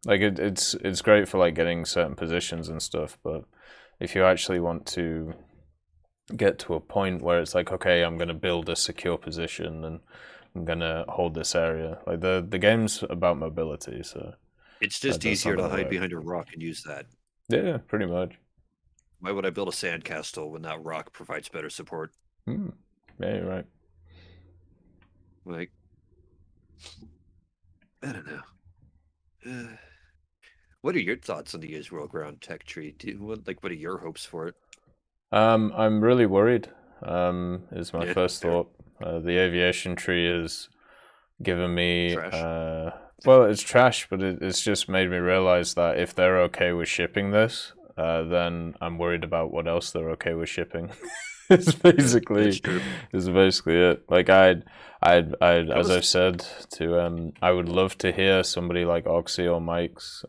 like it's great for like getting certain positions and stuff, but if you actually want to get to a point where it's like, okay, I'm going to build a secure position and I'm going to hold this area. Like the game's about mobility, so It's just that's easier not to gonna hide work. behind a rock and use that. Yeah, pretty much. Why would I build a sandcastle when that rock provides better support? Yeah, you're right. Like, I don't know. What are your thoughts on the Israel ground tech tree? What are your hopes for it? I'm really worried. Is my Yeah, first fair. thought. The aviation tree has given me Trash. well, it's trash, but it's just made me realize that if they're okay with shipping this, then I'm worried about what else they're okay with shipping. It's basically That's true. it. Like as was- I've said to I would love to hear somebody like Oxy or Mike's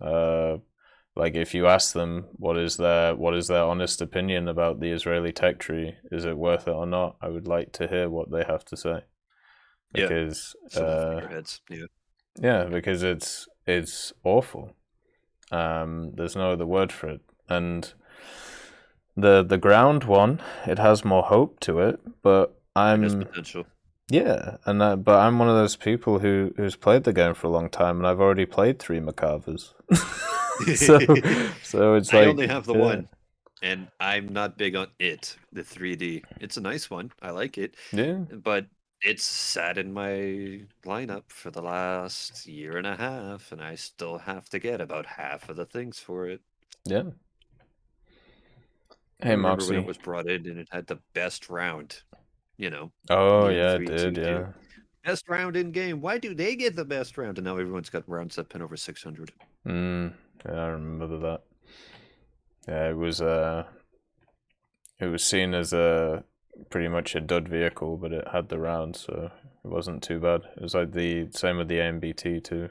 like if you ask them what is their honest opinion about the Israeli tech tree, is it worth it or not? I would like to hear what they have to say. Because figureheads. yeah, because it's awful. There's no other word for it. And the ground one, it has more hope to it, but It has potential. yeah, and but I'm one of those people who's played the game for a long time, and I've already played 3 Macavers. so it's like I only have the one, and I'm not big on it, the 3D. It's a nice one. I like it. Yeah. But it's sat in my lineup for the last year and a half, and I still have to get about half of the things for it. Yeah. I Hey, remember when Moxie. it was brought in and it had the best round, Oh, the yeah, it M322. did, yeah. Best round in game. Why do they get the best round? And now everyone's got rounds that pin over 600. Yeah, I remember that. Yeah, it was seen as pretty much a dud vehicle, but it had the round, so it wasn't too bad. It was like the same with the AMBT too.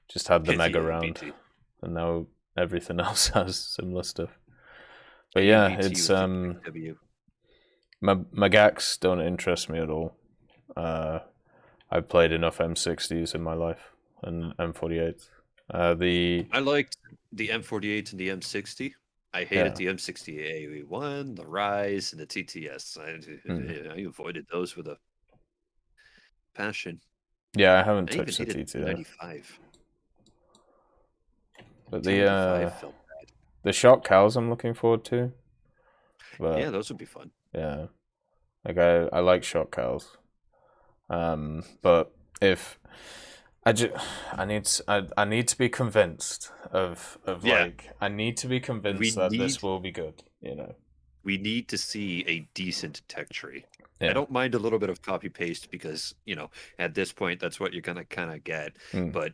Just had the mega round, and now everything else has similar stuff. But yeah, it's Magax don't interest me at all. I've played enough M60s in my life and M48s. I liked the M48 and the M60. I hated the M60 AE1, the Rise, and the TTS. I avoided those with a passion. Yeah, I haven't I touched the even hated TTS. T95. But T95 felt bad. The shock cows I'm looking forward to. But, yeah, those would be fun. Yeah, like I like shock cows. But if I need to be convinced of like I need to be convinced that this will be good. We need to see a decent tech tree. Yeah. I don't mind a little bit of copy paste because at this point that's what you're gonna kind of get. But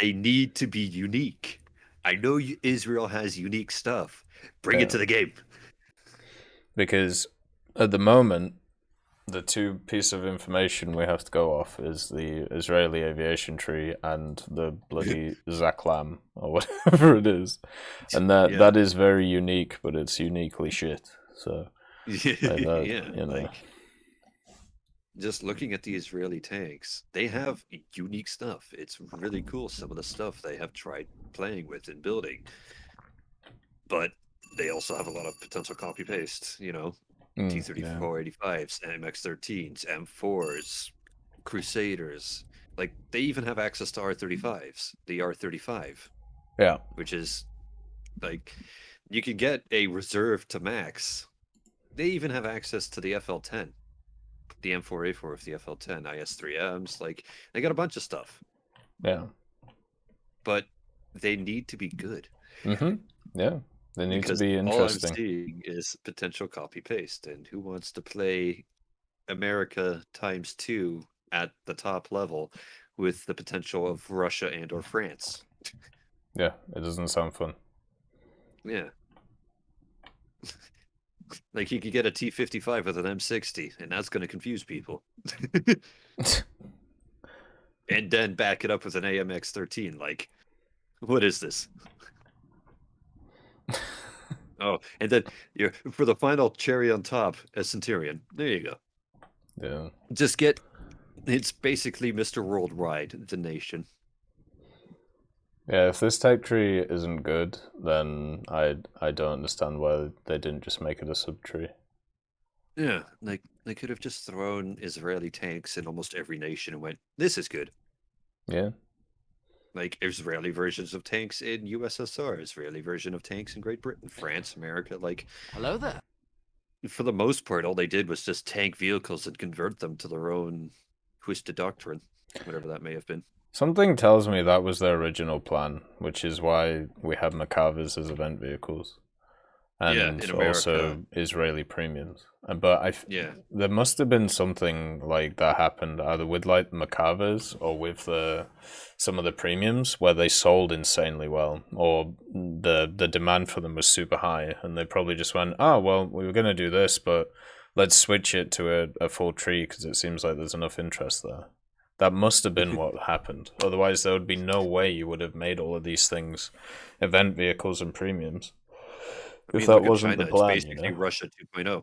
they need to be unique. I know Israel has unique stuff. Bring it to the game. Because at the moment, the 2 pieces of information we have to go off is the Israeli aviation tree and the bloody Zaklam or whatever it is, and that is very unique, but it's uniquely shit. So just looking at the Israeli tanks, they have unique stuff. It's really cool, some of the stuff they have tried playing with and building, but they also have a lot of potential copy paste. T-34-85s, MX-13s, M4s, Crusaders. Like, they even have access to R-35s, the R-35. Yeah. Which is, like, you can get a reserve to max. They even have access to the FL-10, the M4A4 of the FL-10, IS-3Ms. Like, they got a bunch of stuff. Yeah. But they need to be good. Yeah. They need to be interesting. All I'm seeing is potential copy-paste, and who wants to play America ×2 at the top level with the potential of Russia and or France? Yeah, it doesn't sound fun. Yeah. Like, you could get a T-55 with an M60, and that's going to confuse people. And then back it up with an AMX-13. Like, what is this? Oh, and then for the final cherry on top, a Centurion. There you go. Yeah. It's basically Mr. Worldwide, the nation. Yeah, if this tech tree isn't good, then I don't understand why they didn't just make it a sub tree. Yeah, like they could have just thrown Israeli tanks in almost every nation and went, "This is good." Yeah. Like Israeli versions of tanks in USSR, Israeli version of tanks in Great Britain, France, America. Like, hello there. For the most part, all they did was just tank vehicles and convert them to their own twisted doctrine, whatever that may have been. Something tells me that was their original plan, which is why we have Macavers as event vehicles. And in America. Also Israeli premiums. But there must have been something like that happened either with like Macavers or with some of the premiums where they sold insanely well, or the demand for them was super high, and they probably just went, oh well, we were going to do this, but let's switch it to a full tree because it seems like there's enough interest there. That must have been what happened. Otherwise, there would be no way you would have made all of these things event vehicles and premiums. If that wasn't China, the plan, it's basically Russia 2.0.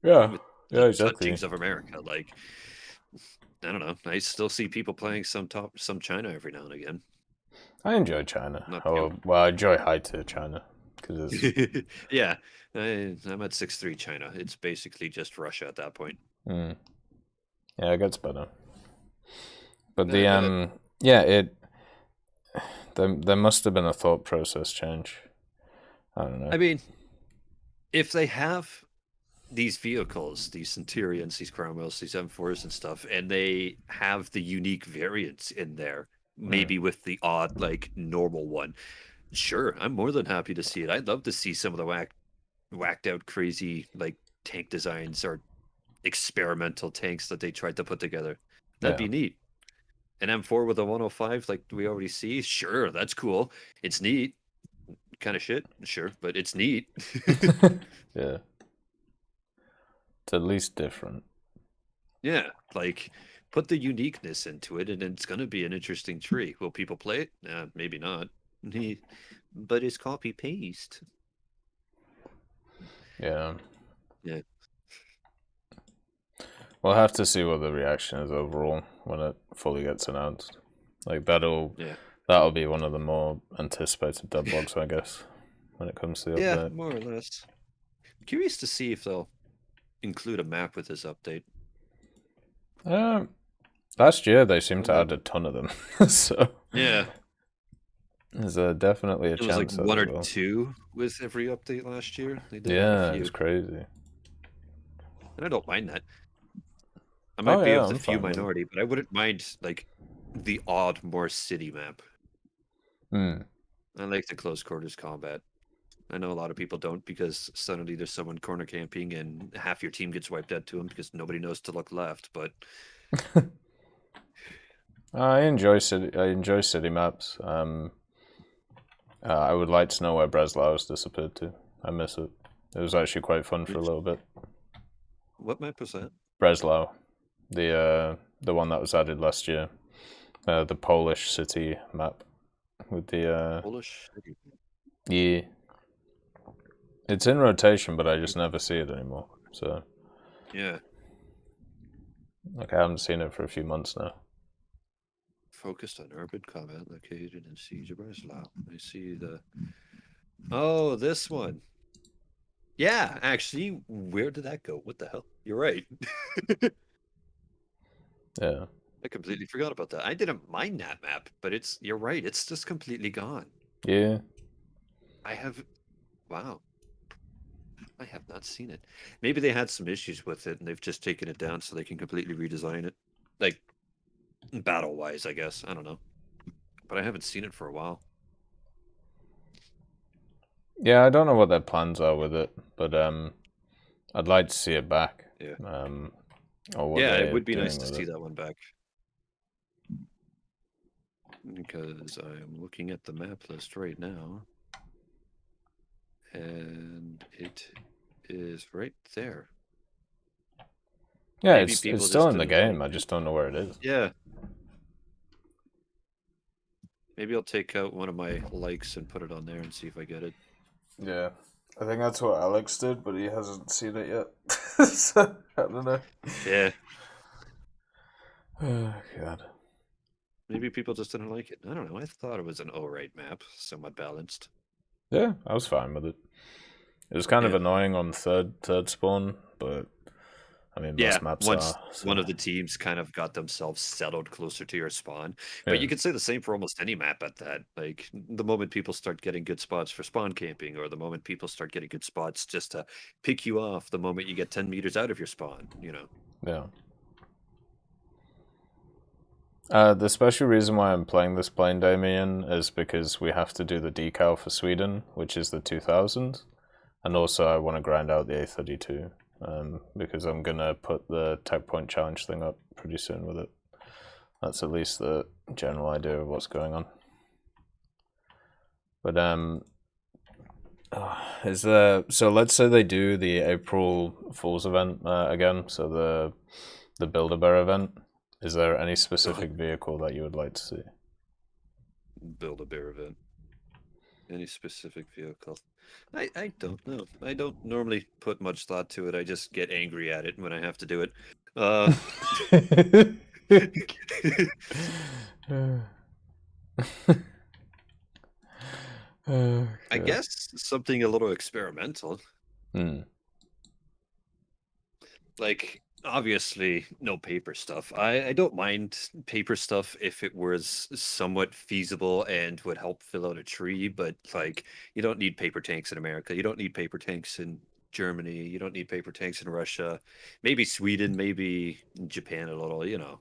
Yeah, with yeah, exactly. Kings of America, like I don't know. I still see people playing some China every now and again. I enjoy China. Well, I enjoy high tier China because it's yeah. I'm at 6-3 China. It's basically just Russia at that point. Yeah, it gets better. But there must have been a thought process change. I don't know. I mean, if they have these vehicles, these Centurions, these Cromwells, these M4s and stuff, and they have the unique variants in there, maybe with the odd, like, normal one, sure, I'm more than happy to see it. I'd love to see some of the whacked out, crazy, like, tank designs or experimental tanks that they tried to put together. That'd be neat. An M4 with a 105, like we already see, sure, that's cool. It's neat. Kind of shit, sure, but it's neat. Yeah. It's at least different. Yeah, like put the uniqueness into it, and it's going to be an interesting tree. Will people play it? Maybe not. But it's copy paste. Yeah. Yeah. We'll have to see what the reaction is overall when it fully gets announced. Like that'll be one of the more anticipated devlogs, I guess, when it comes to the update. Yeah, more or less. Curious to see if they'll include a map with this update. Last year they seemed to add a ton of them, so yeah, there's definitely a chance. It was like one or two with every update last year. They did it's crazy. And I don't mind that. I might be of the few minority, but I wouldn't mind like the odd more city map. I like the close quarters combat. I know a lot of people don't because suddenly there's someone corner camping and half your team gets wiped out to them because nobody knows to look left. But I enjoy city maps. I would like to know where Breslau has disappeared to. I miss it. It was actually quite fun for a little bit. What map was that? Breslau, the one that was added last year, the Polish city map with the Polish city. Yeah. It's in rotation, but I just never see it anymore. So yeah, like I haven't seen it for a few months now. Focused on urban combat located in Siege of Breslau. I see the. Oh, this one. Yeah, actually, where did that go? What the hell? You're right. Yeah. I completely forgot about that. I didn't mind that map, but you're right. It's just completely gone. Yeah. Wow. I have not seen it. Maybe they had some issues with it and they've just taken it down so they can completely redesign it. Like, battle-wise, I guess. I don't know. But I haven't seen it for a while. Yeah, I don't know what their plans are with it, but I'd like to see it back. Yeah. It would be nice to see that one back. Because I am looking at the map list right now. And it is right there. Yeah, it's still in the game. I just don't know where it is. Yeah. Maybe I'll take out one of my likes and put it on there and see if I get it. Yeah. I think that's what Alex did, but he hasn't seen it yet. So, I don't know. Yeah. Oh, God. Maybe people just didn't like it. I don't know. I thought it was an alright map, somewhat balanced. Yeah, I was fine with it. It was kind of annoying on third spawn, but I mean, Yeah, most maps once are. So. one of the teams kind of got themselves settled closer to your spawn. Yeah. But you could say the same for almost any map at that. Like the moment people start getting good spots for spawn camping, or the moment people start getting good spots just to pick you off the moment you get 10 meters out of your spawn, you know. Yeah. The special reason why I'm playing this plane, Damien, is because we have to do the decal for Sweden, which is the 2000, and also I want to grind out the A32, because I'm gonna put the tech point challenge thing up pretty soon with it. That's at least the general idea of what's going on. But is there? So let's say they do the April Fool's event again. So the Build-A-Bear event. Is there any specific vehicle that you would like to see? Build-A-Bear event. Any specific vehicle? I don't know. I don't normally put much thought to it. I just get angry at it when I have to do it. I guess something a little experimental. Like, obviously, no paper stuff. I don't mind paper stuff if it was somewhat feasible and would help fill out a tree, but, like, you don't need paper tanks in America. You don't need paper tanks in Germany. You don't need paper tanks in Russia. Maybe Sweden, maybe Japan a little, you know.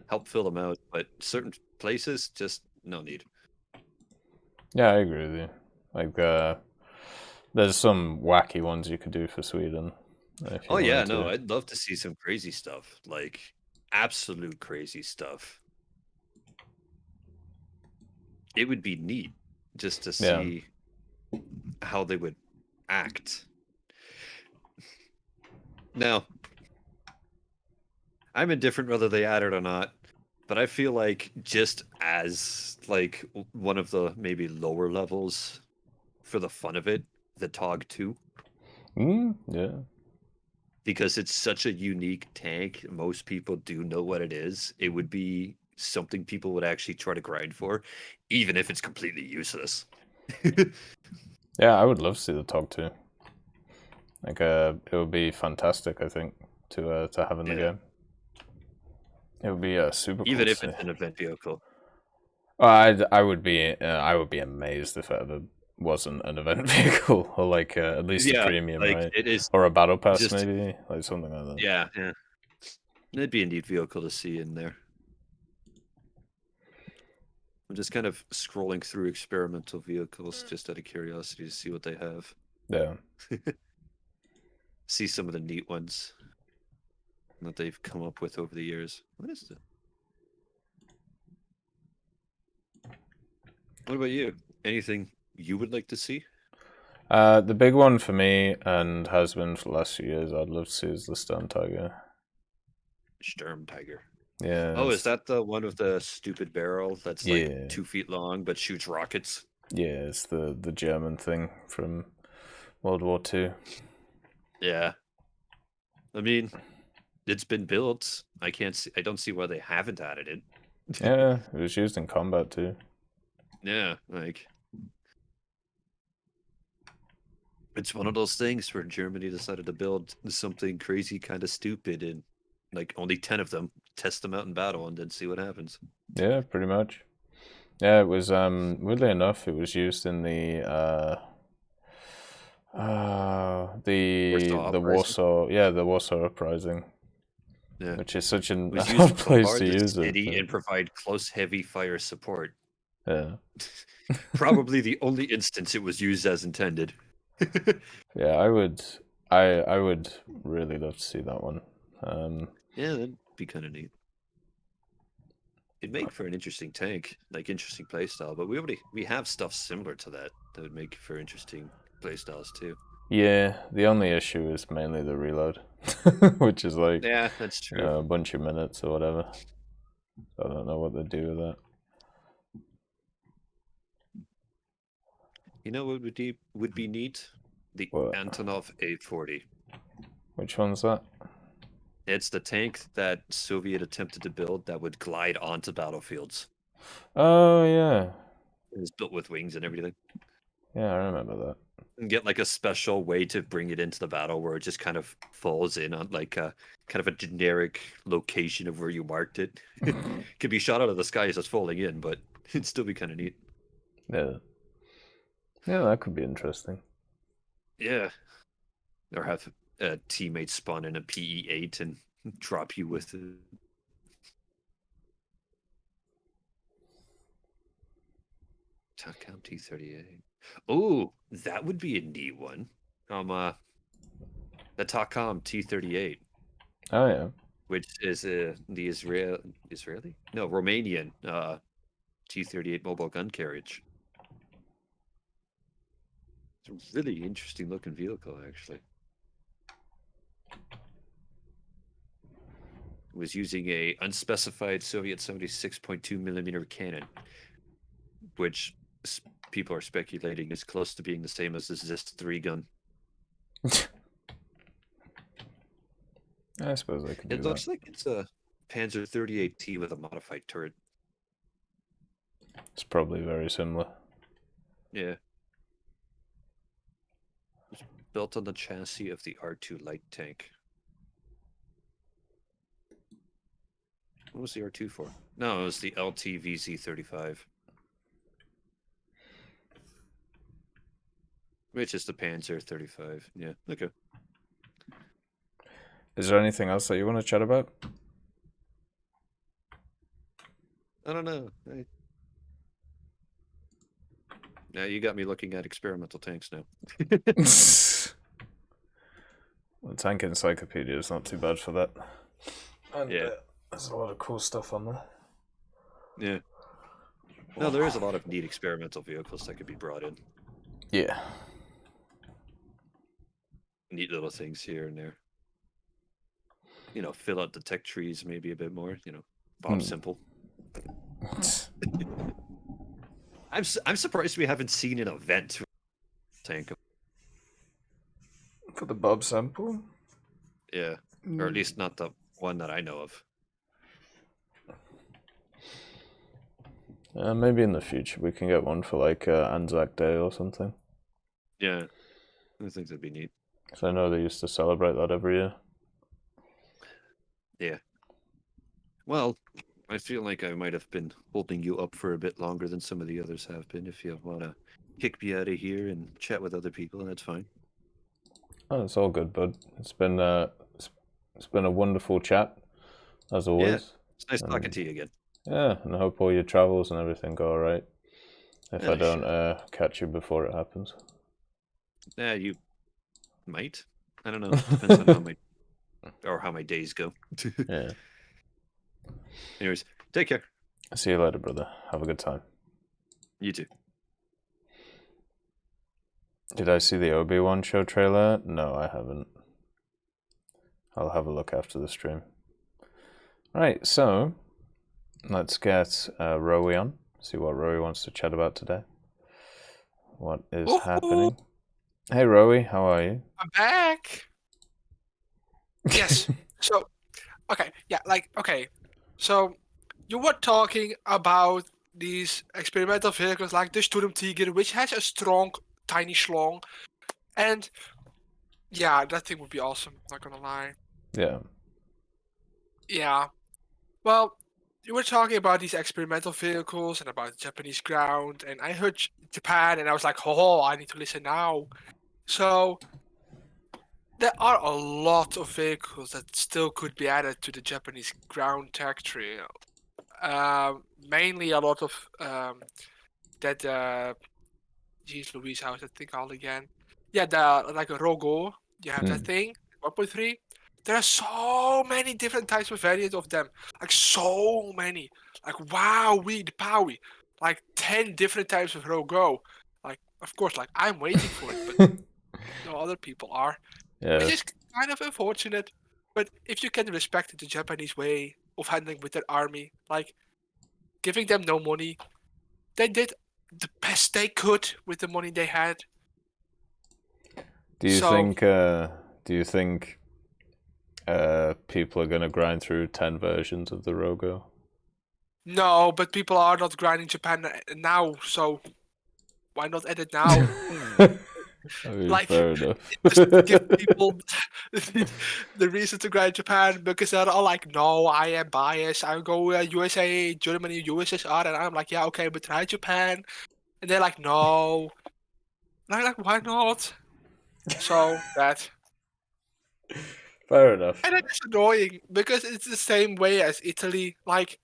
Help fill them out, but certain places, just no need. Yeah, I agree with you. Like, there's some wacky ones you could do for Sweden. Oh yeah, no, I'd love to see some crazy stuff, like absolute crazy stuff. It would be neat just to see how they would act. Now, I'm indifferent whether they add it or not, but I feel like just as like one of the maybe lower levels for the fun of it, the TOG 2. Yeah. Because it's such a unique tank, most people do know what it is. It would be something people would actually try to grind for, even if it's completely useless. Yeah, I would love to see the TOG 2. Like, it would be fantastic, I think, to have in the game. It would be super cool. Even if it's an event vehicle. I would be amazed if it ever wasn't an event vehicle, or like at least a premium, like right? It is, or a battle pass, maybe, like something like that. Yeah, yeah. It'd be a neat vehicle to see in there. I'm just kind of scrolling through experimental vehicles just out of curiosity to see what they have. Yeah. See some of the neat ones that they've come up with over the years. What is it? What about you? Anything you would like to see? The big one for me, and has been for the last few years, I'd love to see is the Sturm Tiger. Sturm Tiger. Yeah. Oh, is that the one of the stupid barrel that's like 2 feet long but shoots rockets? Yeah, it's the German thing from World War II. Yeah. I mean, it's been built. I don't see why they haven't added it. Yeah, it was used in combat too. Yeah, like it's one of those things where Germany decided to build something crazy, kind of stupid, and like only 10 of them, test them out in battle, and then see what happens. Yeah, pretty much. Yeah, it was weirdly enough, it was used in the Warsaw Uprising. Yeah, which is such an odd place to use it. And provide close heavy fire support. Yeah. Probably the only instance it was used as intended. Yeah, I would really love to see that one. Yeah, that'd be kind of neat. It'd make for an interesting tank, like interesting playstyle, but we have stuff similar to that would make for interesting playstyles too. Yeah, the only issue is mainly the reload, which is like that's true. A bunch of minutes or whatever. So I don't know what they do with that. You know what would be neat? The Antonov 840. Which one's that? It's the tank that Soviet attempted to build that would glide onto battlefields. Oh yeah. It was built with wings and everything. Yeah, I remember that. and get like a special way to bring it into the battle where it just kind of falls in on like a kind of a generic location of where you marked it. Could be shot out of the sky as it's falling in, but it'd still be kind of neat. Yeah. Yeah, that could be interesting. Yeah. Or have teammates spawn in a PE8 and drop you with it. TACOM T38. Oh, that would be a neat one. The TACOM T38. Oh yeah. Which is the Israeli? No, Romanian T38 mobile gun carriage. It's a really interesting looking vehicle, actually. It was using a unspecified Soviet 76.2mm cannon, which people are speculating is close to being the same as the ZIS-3 gun. I suppose I could do It that. looks like it's a Panzer 38T with a modified turret. It's probably very similar. Yeah. It's built on the chassis of the R2 light tank. What was the R2 for? No, it was the LTVZ-35. Which is the Panzer 35. Yeah, okay. Is there anything else that you want to chat about? I don't know. Now you got me looking at experimental tanks now. Well, Tank Encyclopedia is not too bad for that. And, Yeah. There's a lot of cool stuff on there. Yeah. No, there is a lot of neat experimental vehicles that could be brought in. Yeah. Neat little things here and there. You know, fill out the tech trees maybe a bit more. You know, Bob Simple. I'm surprised we haven't seen an event tank. For the Bob sample? Yeah, or at least not the one that I know of. Maybe in the future we can get one for like Anzac Day or something. Yeah, I think that'd be neat. Because I know they used to celebrate that every year. Yeah. Well, I feel like I might have been holding you up for a bit longer than some of the others have been. If you want to kick me out of here and chat with other people, that's fine. Oh, it's all good, bud. It's been a wonderful chat, as always. Yeah, it's nice talking to you again. Yeah, and I hope all your travels and everything go alright. If Yeah, I don't catch you before it happens. Yeah, you might. I don't know. Depends on how my days go. Yeah. Anyways, take care. See you later, brother. Have a good time. You too. Did I see the Obi-Wan show trailer? No, I haven't. I'll have a look after the stream. Right, so let's get Rowie on. See what Rowie wants to chat about today. What is happening? Hey, Rowie, how are you? I'm back. Yes. So, okay. Yeah, okay. So, you were talking about these experimental vehicles like the Sturm Tiger, which has a strong, tiny schlong. And, yeah, that thing would be awesome, not gonna lie. Yeah. Yeah. Well, you were talking about these experimental vehicles and about the Japanese ground, and I heard Japan, and I was like, oh, I need to listen now. So, there are a lot of vehicles that still could be added to the Japanese ground tech tree. Mainly a lot of that. Geez, Louise, how is that thing called again? Yeah, like a Rogo. You have that thing, 1.3. There are so many different types of variants of them. Like so many. Like wow, the Powie. Like 10 different types of Rogo. Like of course, like I'm waiting for it, but no other people are. Yeah. Which is kind of unfortunate, but if you can respect the Japanese way of handling with their army, like giving them no money, they did the best they could with the money they had. Do you think people are gonna grind through 10 versions of the Rogo? No, but people are not grinding Japan now, so why not add it now? I mean, Like, fair enough. just give people the reason to go to Japan because they're all like, no, I am biased. I go USA, Germany, USSR, and I'm like, yeah, okay, but try Japan. And they're like, no. And I'm like, why not? So that. Fair enough. And it's annoying because it's the same way as Italy. Like,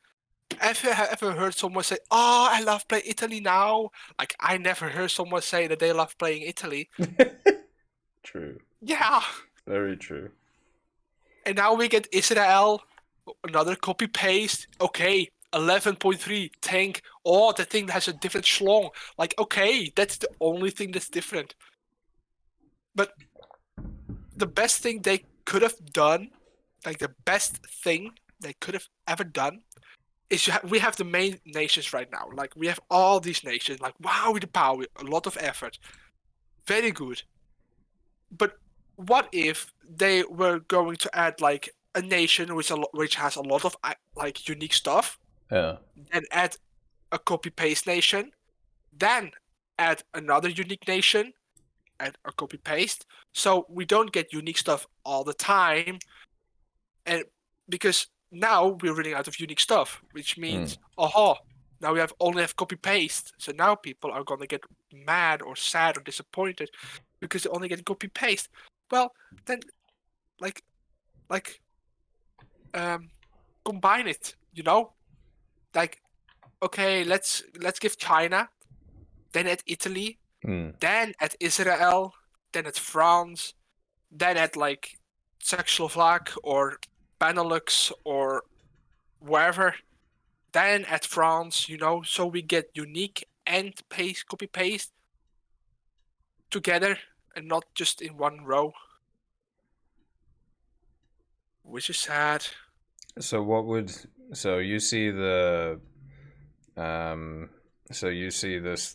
have you ever heard someone say, oh, I love playing Italy now? Like, I never heard someone say that they love playing Italy. True. Yeah. Very true. And now we get Israel, another copy paste. Okay, 11.3 tank. Oh, the thing has a different schlong. Like, okay, that's the only thing that's different. But the best thing they could have done, like the best thing they could have ever done, is we have the main nations right now. Like, we have all these nations. Like, wow, with the power, a lot of effort. Very good. But what if they were going to add like a nation which has a lot of like unique stuff? Yeah. Then add a copy paste nation, then add another unique nation, add a copy paste. So we don't get unique stuff all the time, and because now we're running out of unique stuff, which means now we only have copy paste. So now people are gonna get mad or sad or disappointed because they only get copy paste. Well, then, combine it. Like, okay, let's give China, then at Italy, then at Israel, then at France, then at like Czechoslovak or Benelux or wherever, then at France. So we get unique and copy paste together and not just in one row, which is sad. So you see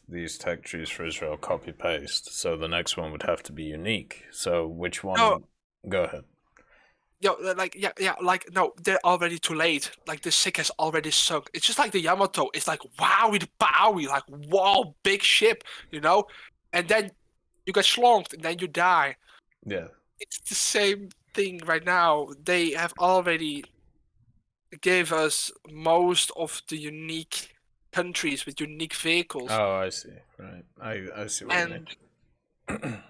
these tech trees for Israel copy paste. So the next one would have to be unique. So which one? No. Go ahead. No, they're already too late. Like, the sick has already sunk. It's just like the Yamato. It's like, wow, with Bowie, like, wow, big ship, and then you get schlonked and then you die. Yeah. It's the same thing right now. They have already gave us most of the unique countries with unique vehicles. Oh, I see. Right. I see what you mean.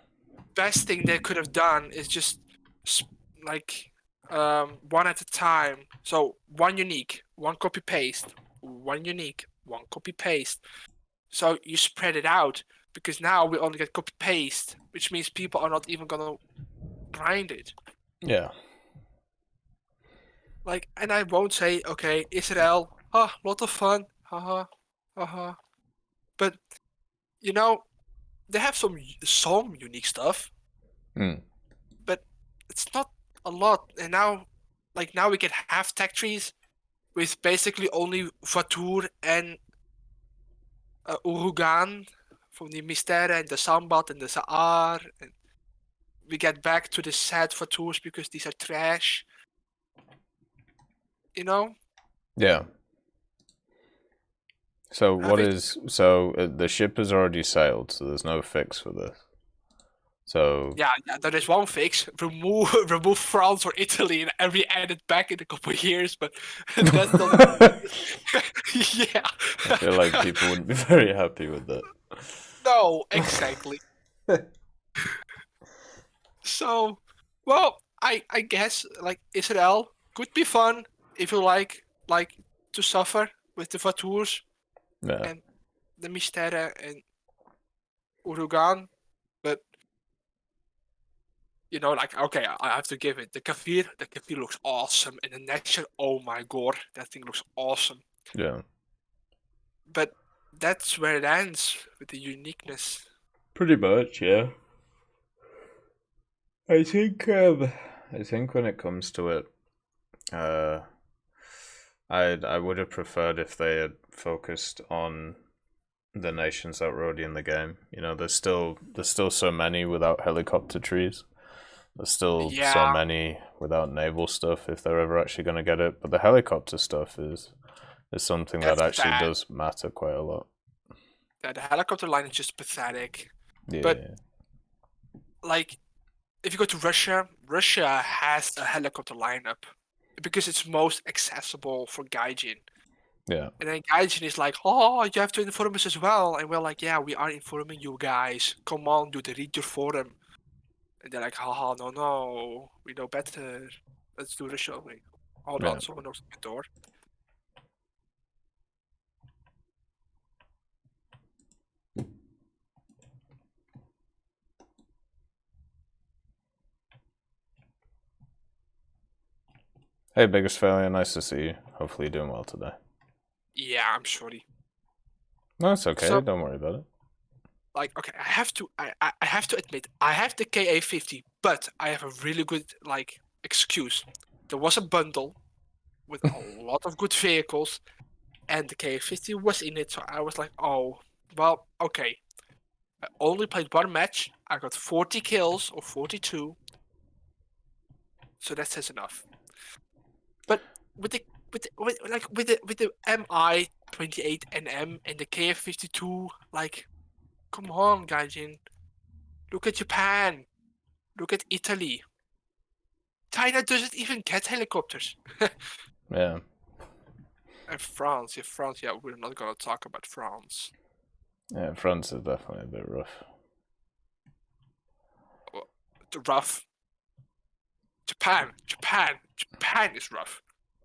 Best thing they could have done is just like one at a time. So one unique, one copy paste, one unique, one copy paste. So you spread it out, because now we only get copy paste, which means people are not even gonna grind it. Yeah. Like, and I won't say, okay, Israel, lot of fun, but they have some unique stuff, but it's not a lot. And now we get half tech trees with basically only Vatur and Urugan from the Mystère and the Sambat and the Saar, and we get back to the sad Vaturs because these are trash. Yeah. So the ship has already sailed, so there's no fix for this. So yeah, there is one fix: remove France or Italy and re-add it back in a couple of years. But that's not. Yeah. I feel like people wouldn't be very happy with that. No, exactly. So, well, I guess like Israel could be fun if you like to suffer with the Vaturs and the Mystère and Urugan, but okay, I have to give it. The Kafir looks awesome, and the Nexus, oh my god, that thing looks awesome. Yeah. But that's where it ends, with the uniqueness. Pretty much, yeah. I think when it comes to it, I would have preferred if they had focused on the nations that were already in the game. There's still so many without helicopter trees. There's still so many without naval stuff if they're ever actually going to get it. But the helicopter stuff is something that actually does matter quite a lot. Yeah, the helicopter line is just pathetic. Yeah. But like, if you go to Russia, Russia has a helicopter lineup because it's most accessible for Gaijin. Yeah. And then Gaijin is like, oh, you have to inform us as well. And we're like, yeah, we are informing you guys. Come on, dude, read your forum. And they're like, haha, no, we know better. Let's do Russia only. Hold Yeah. on, someone knocks on the door. Hey, biggest failure. Nice to see you. Hopefully you're doing well today. Yeah, I'm sorry. No, it's okay. So- Don't worry about it. Like, okay, I have to admit, I have the KA50, but I have a really good excuse. There was a bundle with a lot of good vehicles, and the KA50 was in it. So I was like, oh, well, okay. I only played one match. I got 40 kills or 42, so that says enough. But with the MI28NM and the KF52, come on, Gaijin. Look at Japan. Look at Italy. China doesn't even get helicopters. Yeah. And France, yeah, we're not gonna talk about France. Yeah, France is definitely a bit rough. Rough. Japan is rough.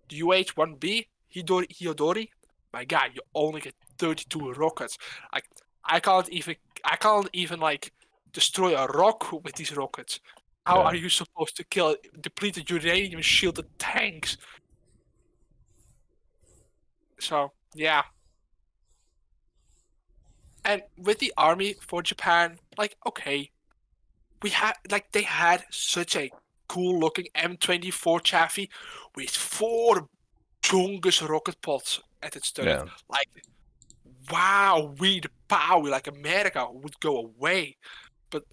The UH-1B, Hidori, my guy, you only get 32 rockets. I can't even destroy a rock with these rockets. How are you supposed to kill depleted uranium shielded tanks? So yeah. And with the army for Japan, okay, they had such a cool looking M24 Chaffee with 4 Chungus rocket pods at its turret. Yeah. Wow, we the power, America would go away. But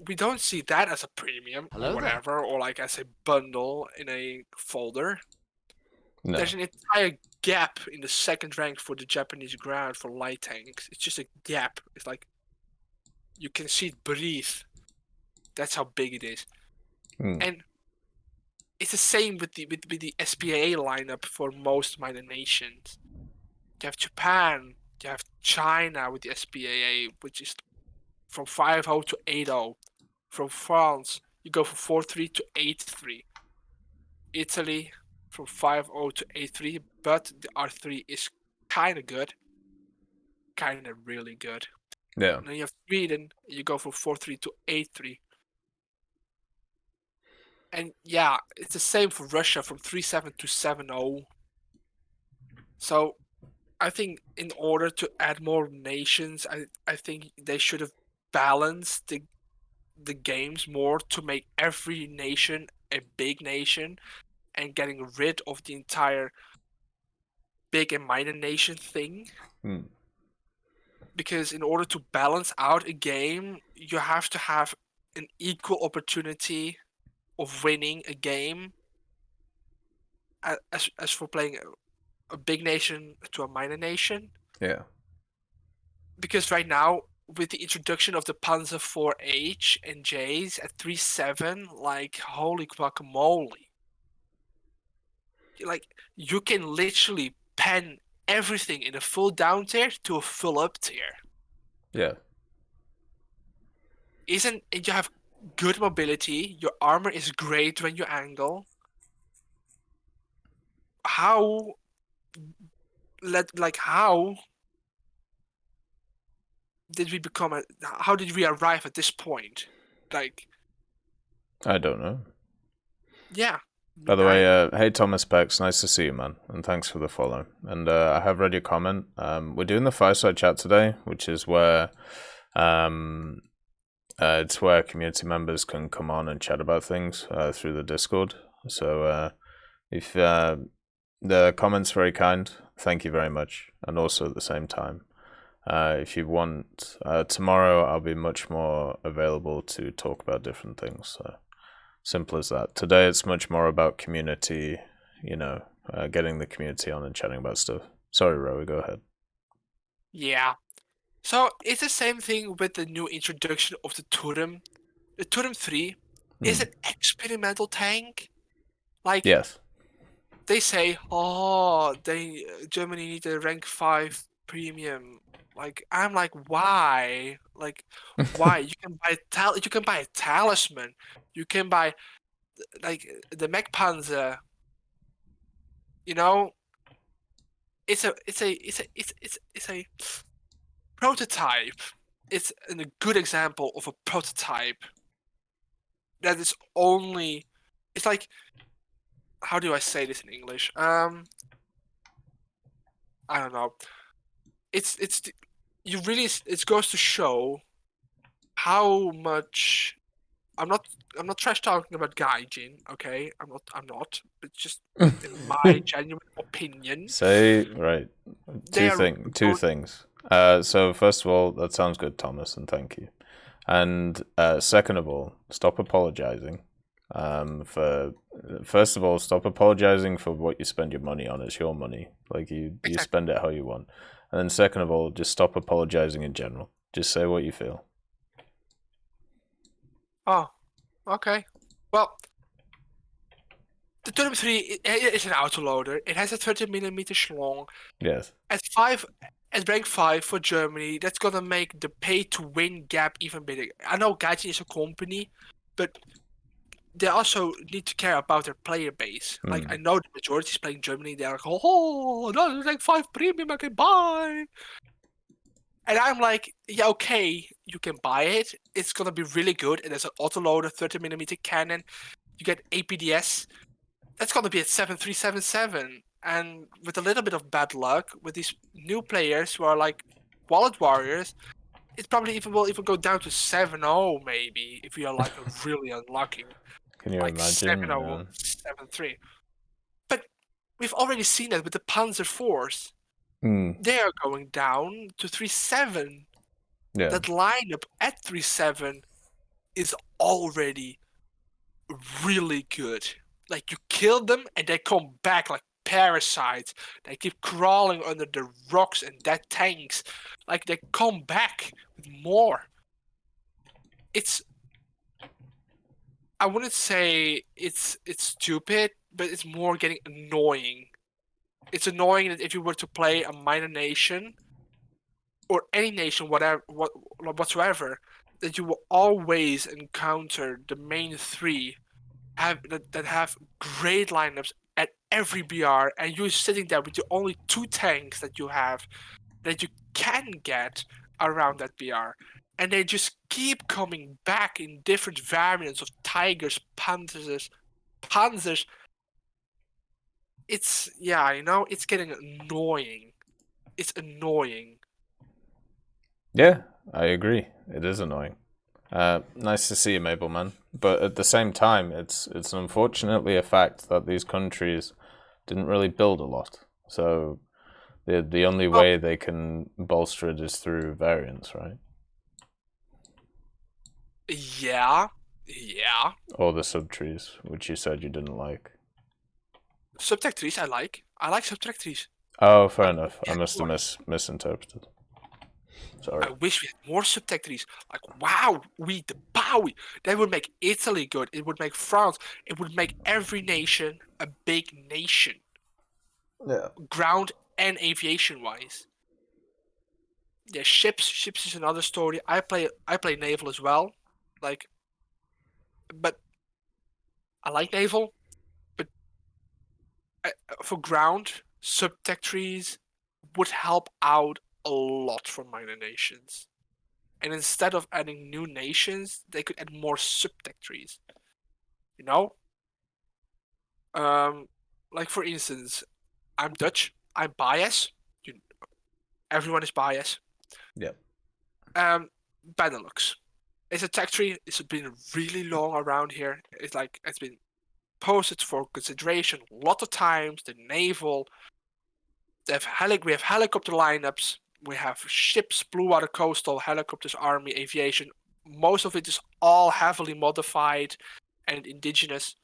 we don't see that as a premium or whatever, or as a bundle in a folder. No. There's an entire gap in the second rank for the Japanese ground for light tanks. It's just a gap. It's you can see it breathe. That's how big it is. And it's the same with the SPA lineup for most minor nations. You have Japan, you have China with the SPAA, which is from 5.0 to 8.0. From France, you go from 4.3 to 8.3. Italy, from 5.0 to 8.3, but the R3 is kind of good. Kind of really good. Yeah. And then you have Sweden, you go from 4.3 to 8.3. And yeah, it's the same for Russia from 3.7 to 7.0. So I think in order to add more nations, I think they should have balanced the games more to make every nation a big nation and getting rid of the entire big and minor nation thing. Because in order to balance out a game, you have to have an equal opportunity of winning a game as for playing a big nation to a minor nation. Yeah. Because right now, with the introduction of the Panzer IV-H and Js at 3.7, holy guacamole. You can literally pen everything in a full down tier to a full up tier. Yeah. You have good mobility, your armor is great when you angle. How did we how did we arrive at this point? I don't know. Yeah. By the way, hey Thomas Bex, nice to see you, man, and thanks for the follow. And I have read your comment. We're doing the Fireside Chat today, which is where it's where community members can come on and chat about things through the Discord. So if the comment's very kind, thank you very much. And also at the same time, if you want, tomorrow I'll be much more available to talk about different things. So simple as that. Today it's much more about community, getting the community on and chatting about stuff. Sorry, Rowie, go ahead. Yeah. So it's the same thing with the new introduction of the Turm. The Turm 3 is an experimental tank. Like Yes. they say, oh, Germany need a rank 5 premium. Like I'm like, why? Like, why? You can buy a talisman. You can buy like the mech panzer. You know, it's a prototype. It's a good example of a prototype that is only. It's like, how do I say this in English? I don't know. You really, it goes to show how much I'm not trash talking about Gaijin, okay? I'm not, but just in my genuine opinion, Say right. they are Two things. So first of all, that sounds good, Thomas, and thank you. And second of all, stop apologizing. First of all, stop apologizing for what you spend your money on. It's your money. Like you spend it how you want. And then second of all, just stop apologizing in general. Just say what you feel. Oh, okay. Well, the Turm 3 is an autoloader. It has a 30mm long. Yes. At rank 5 for Germany, that's gonna make the pay-to-win gap even bigger. I know Gaijin is a company, but they also need to care about their player base. Like, I know the majority is playing Germany. They're like, oh, no, rank 5 premium I can buy. And I'm like, yeah, okay, you can buy it. It's gonna be really good. And there's an autoloader, 30mm cannon. You get APDS. That's gonna be at 7377. And with a little bit of bad luck, with these new players who are like wallet warriors, it probably will even go down to 7-0 maybe if we are like really unlucky. Can you Like imagine? 7-0, 7-3. But we've already seen that with the Panzer IVs. They are going down to 3-7. Yeah. That lineup at 3-7 is already really good. Like, you kill them and they come back like parasites. They keep crawling under the rocks and dead tanks. Like, they come back with more. I wouldn't say it's stupid, but it's more getting annoying. It's annoying that if you were to play a minor nation or any nation, whatsoever, that you will always encounter the main three that have great lineups at every BR, and you're sitting there with the only 2 tanks that you have that you can get around that BR. And they just keep coming back in different variants of Tigers, Panzers. It's, it's getting annoying. It's annoying. Yeah, I agree. It is annoying. Nice to see you, Mabel, man. But at the same time, it's unfortunately a fact that these countries didn't really build a lot. So the only way they can bolster it is through variants, right? Yeah. Or the subtrees, which you said you didn't like. Subtract trees I like. I like subtract trees. Oh, fair enough. I must have misinterpreted. Sorry. I wish we had more subtract trees. Like, wow, the Bowie. That would make Italy good. It would make France. It would make every nation a big nation. Yeah. Ground and aviation wise. Yeah, ships is another story. I play naval as well. Like, but I like naval. But for ground, subtech trees would help out a lot for minor nations. And instead of adding new nations, they could add more subtech trees. You know? Like, for instance, I'm Dutch. I'm biased. Everyone is biased. Yep. Benelux. It's a tech tree. It's been really long around here. It's been posted for consideration a lot of times. The naval. We have helicopter lineups. We have ships, blue water coastal, helicopters, army, aviation. Most of it is all heavily modified and indigenous.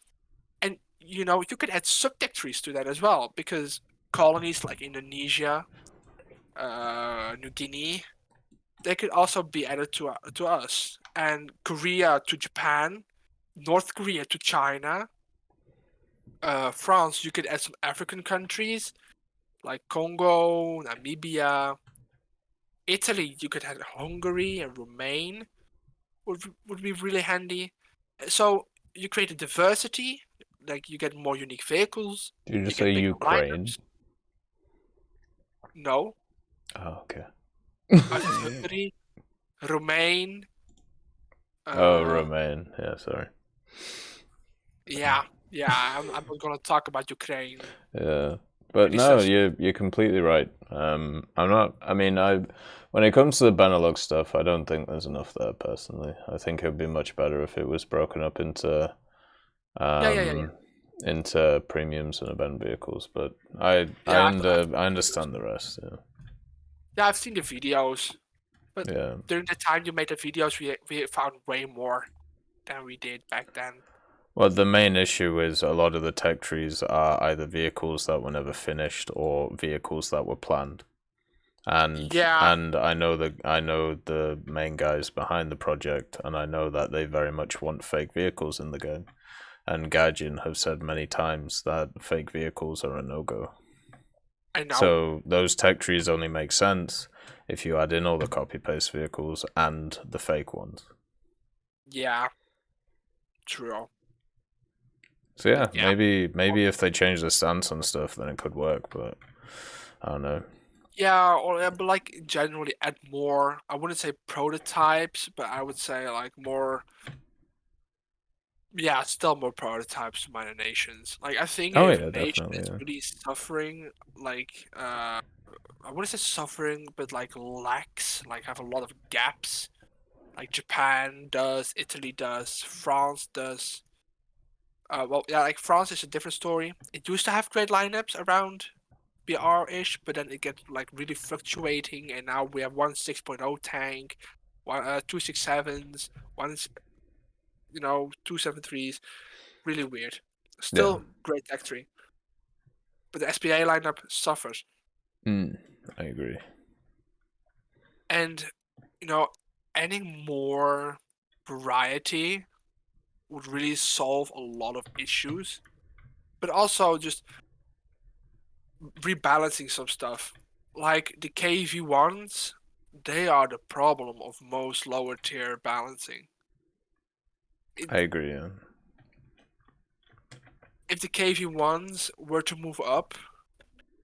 And you could add subtech trees to that as well, because colonies like Indonesia, New Guinea, they could also be added to us, and Korea to Japan, North Korea to China, France. You could add some African countries like Congo, Namibia, Italy. You could add Hungary and Romania. Would be really handy. So you create a diversity, like you get more unique vehicles. Did you just get say bigger Ukraine? lineups. No, Oh, okay. I said Hungary, Romania. Oh, Romain. Yeah, sorry. Yeah, I'm not gonna talk about Ukraine. Yeah, but Pretty no, sus. you're completely right. I'm not. I mean, when it comes to the Benelux stuff, I don't think there's enough there personally. I think it would be much better if it was broken up into Yeah. into premiums and event vehicles. But I understand the rest. Yeah. Yeah, I've seen the videos, but Yeah. during the time you made the videos, we found way more than we did back then. Well, the main issue is a lot of the tech trees are either vehicles that were never finished or vehicles that were planned. And I know the main guys behind the project, and I know that they very much want fake vehicles in the game. And Gaijin have said many times that fake vehicles are a no-go. I know. So those tech trees only make sense if you add in all the copy-paste vehicles and the fake ones. Yeah. True. So yeah, maybe if they change the stance on stuff, then it could work. But I don't know. Yeah, but like generally add more. I wouldn't say prototypes, but I would say like more. Yeah, still more prototypes to Minor Nations. Like I think Oh if yeah, a nation definitely. is Yeah. really suffering, like I wouldn't say suffering, but like lacks, like have a lot of gaps. Like Japan does, Italy does, France does. Well, yeah, like France is a different story. It used to have great lineups around BR-ish, but then it gets like really fluctuating, and now we have one 6.0 tank, one 267s, one 273s. Really weird. Still great tech tree, but the SPA lineup suffers. I agree. And adding more variety would really solve a lot of issues, but also just rebalancing some stuff. Like the KV1s, they are the problem of most lower tier balancing. I agree. Yeah. If the KV1s were to move up,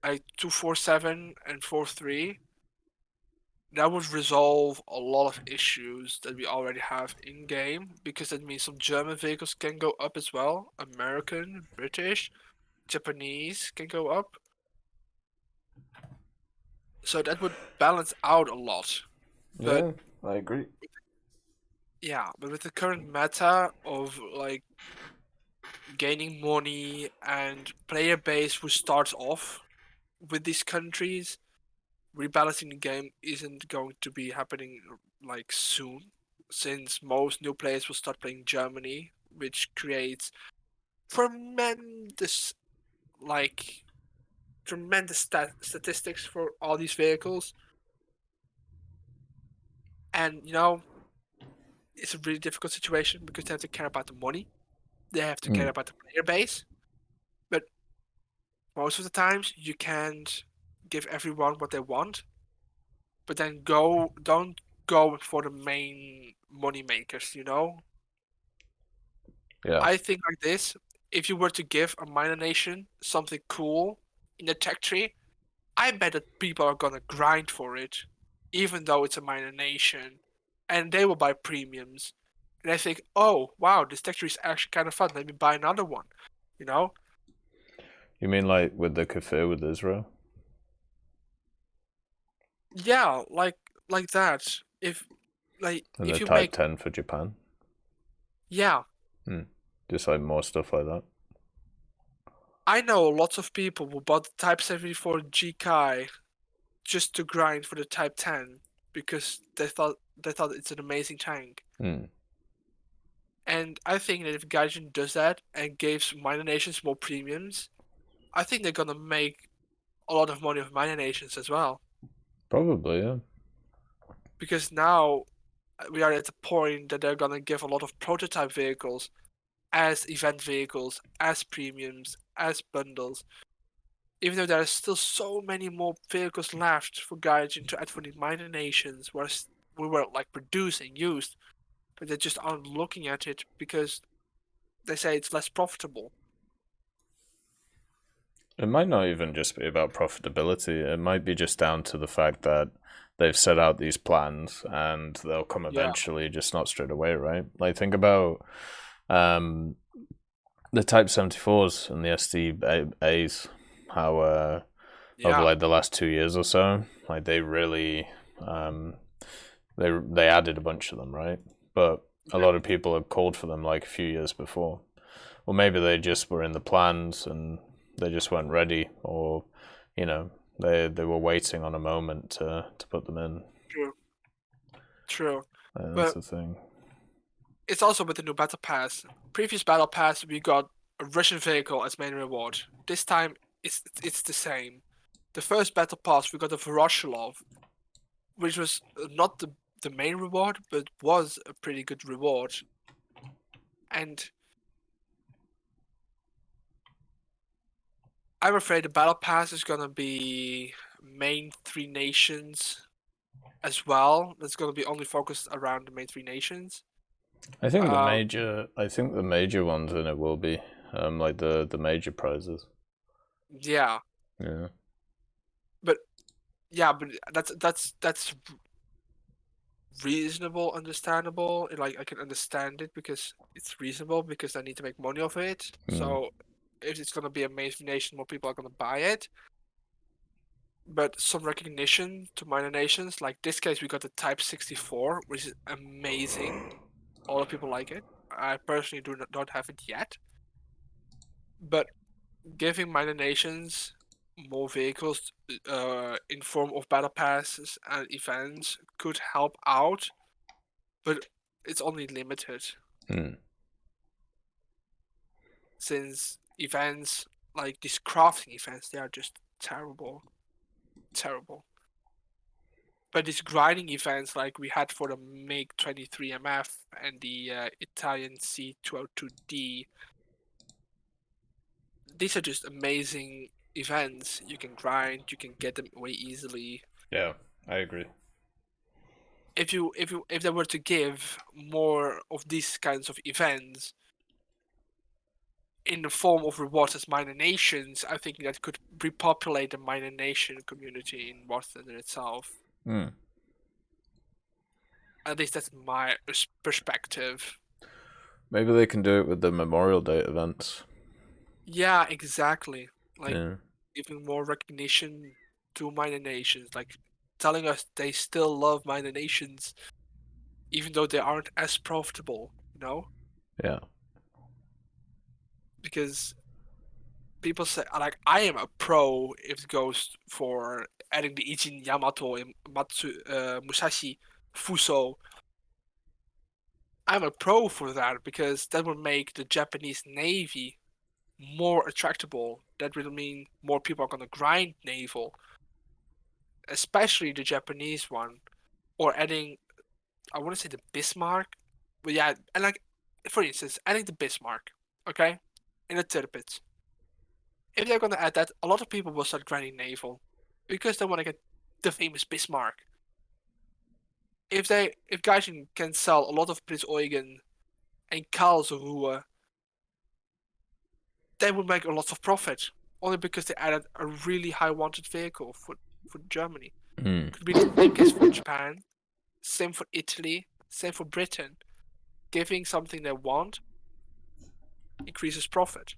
like 247 and 43, that would resolve a lot of issues that we already have in game, because that means some German vehicles can go up as well. American, British, Japanese can go up. So that would balance out a lot. Yeah, I agree. Yeah, but with the current meta of like gaining money and player base who starts off with these countries, rebalancing the game isn't going to be happening like soon, since most new players will start playing Germany, which creates tremendous statistics for all these vehicles. And it's a really difficult situation because they have to care about the money, they have to care about the player base, but most of the times you can't give everyone what they want. But then don't go for the main money makers, Yeah. I think like this: if you were to give a minor nation something cool in the tech tree, I bet that people are gonna grind for it, even though it's a minor nation, and they will buy premiums. And I think, oh wow, this tech tree is actually kind of fun. Let me buy another one. You mean like with the Kafir with Israel? Yeah, like that. If And if the you Type make 10 for Japan? yeah. Just like more stuff like that? I know lots of people who bought the Type 74 GK just to grind for the Type 10 because they thought it's an amazing tank. And I think that if Gaijin does that and gives minor nations more premiums, I think they're gonna make a lot of money with minor nations as well. Probably, yeah. because now we are at the point that they're gonna give a lot of prototype vehicles as event vehicles, as premiums, as bundles. Even though there are still so many more vehicles left for Gaijin to add for the minor nations, where we were like producing, used, but they just aren't looking at it because they say it's less profitable. It might not even just be about profitability. It might be just down to the fact that they've set out these plans and they'll come eventually, just not straight away, right? Like, think about the Type 74s and the SDAs, how over like the last 2 years or so, like they really they added a bunch of them, right? But a lot of people had called for them like a few years before. Or maybe they just were in the plans and they just weren't ready, or you know, they were waiting on a moment to put them in. True. That's the thing. It's also with the new battle pass. Previous battle pass, we got a Russian vehicle as main reward. This time, it's the same. The first battle pass, we got a Voroshilov, which was not the main reward, but was a pretty good reward. And I'm afraid the battle pass is gonna be main 3 nations as well. It's gonna be only focused around the main 3 nations. I think the major ones in it will be like the major prizes. Yeah. Yeah. But that's reasonable, understandable. Like, I can understand it because it's reasonable, because I need to make money off it. So if it's gonna be a main nation, more people are gonna buy it. But some recognition to minor nations, like this case, we got the Type 64, which is amazing. A lot of people like it. I personally don't have it yet. But giving minor nations more vehicles in form of battle passes and events could help out, but it's only limited. Since events like these crafting events, they are just terrible. But these grinding events like we had for the MiG-23 MF and the Italian C202D, these are just amazing events. You can grind, you can get them way easily. Yeah, I agree. If they were to give more of these kinds of events in the form of rewards as minor nations, I think that could repopulate the minor nation community in Boston itself. At least that's my perspective. Maybe they can do it with the Memorial Day events. Yeah, exactly. Like, giving more recognition to minor nations, like telling us they still love minor nations, even though they aren't as profitable, you know? Yeah. Because people say, like, I am a pro if it goes for adding the Ijin Yamato and Musashi Fuso. I'm a pro for that because that will make the Japanese Navy more attractable. That will mean more people are gonna grind naval, especially the Japanese one, or adding, I want to say the Bismarck, but yeah, and like, for instance, adding the Bismarck, okay, in the Tirpitz. If they're gonna add that, a lot of people will start grinding naval because they want to get the famous Bismarck. If Gaijin can sell a lot of Prince Eugen and Karlsruhe, they will make a lot of profit only because they added a really high wanted vehicle for Germany. Could be the same case for Japan, same for Italy, same for Britain. Giving something they want increases profit.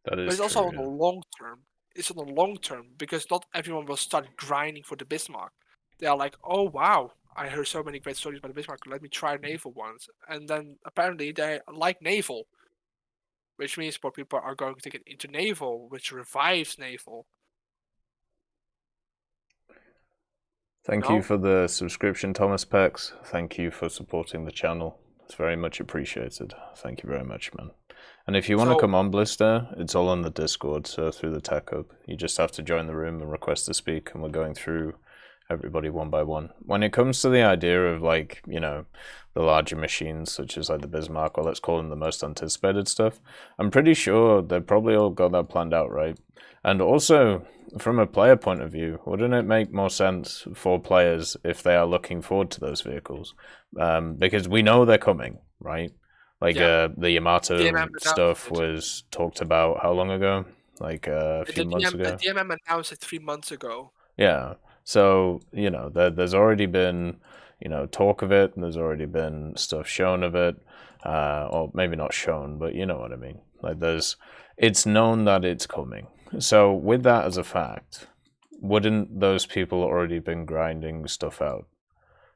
That is but it's also true, on the long term. It's on the long term because not everyone will start grinding for the Bismarck. They are like, oh wow, I heard so many great stories about the Bismarck. Let me try naval once, and then apparently they like naval, which means more people are going to get into naval, which revives naval. Thank you for the subscription, Thomas Pex. Thank you for supporting the channel. It's very much appreciated. Thank you very much, man. And if you want to come on Blister, it's all on the Discord, so through the TEC Hub. You just have to join the room and request to speak, and we're going through everybody one by one. When it comes to the idea of like, you know, the larger machines such as like the Bismarck, or let's call them the most anticipated stuff, I'm pretty sure they've probably all got that planned out, right? And also, from a player point of view, wouldn't it make more sense for players if they are looking forward to those vehicles? Because we know they're coming, right? Like the Yamato stuff was talked about how long ago? Like a few months ago. The DMM announced it 3 months ago. Yeah. So, you know, there's already been, you know, talk of it, and there's already been stuff shown of it, or maybe not shown, but you know what I mean. Like it's known that it's coming. So with that as a fact, wouldn't those people already been grinding stuff out?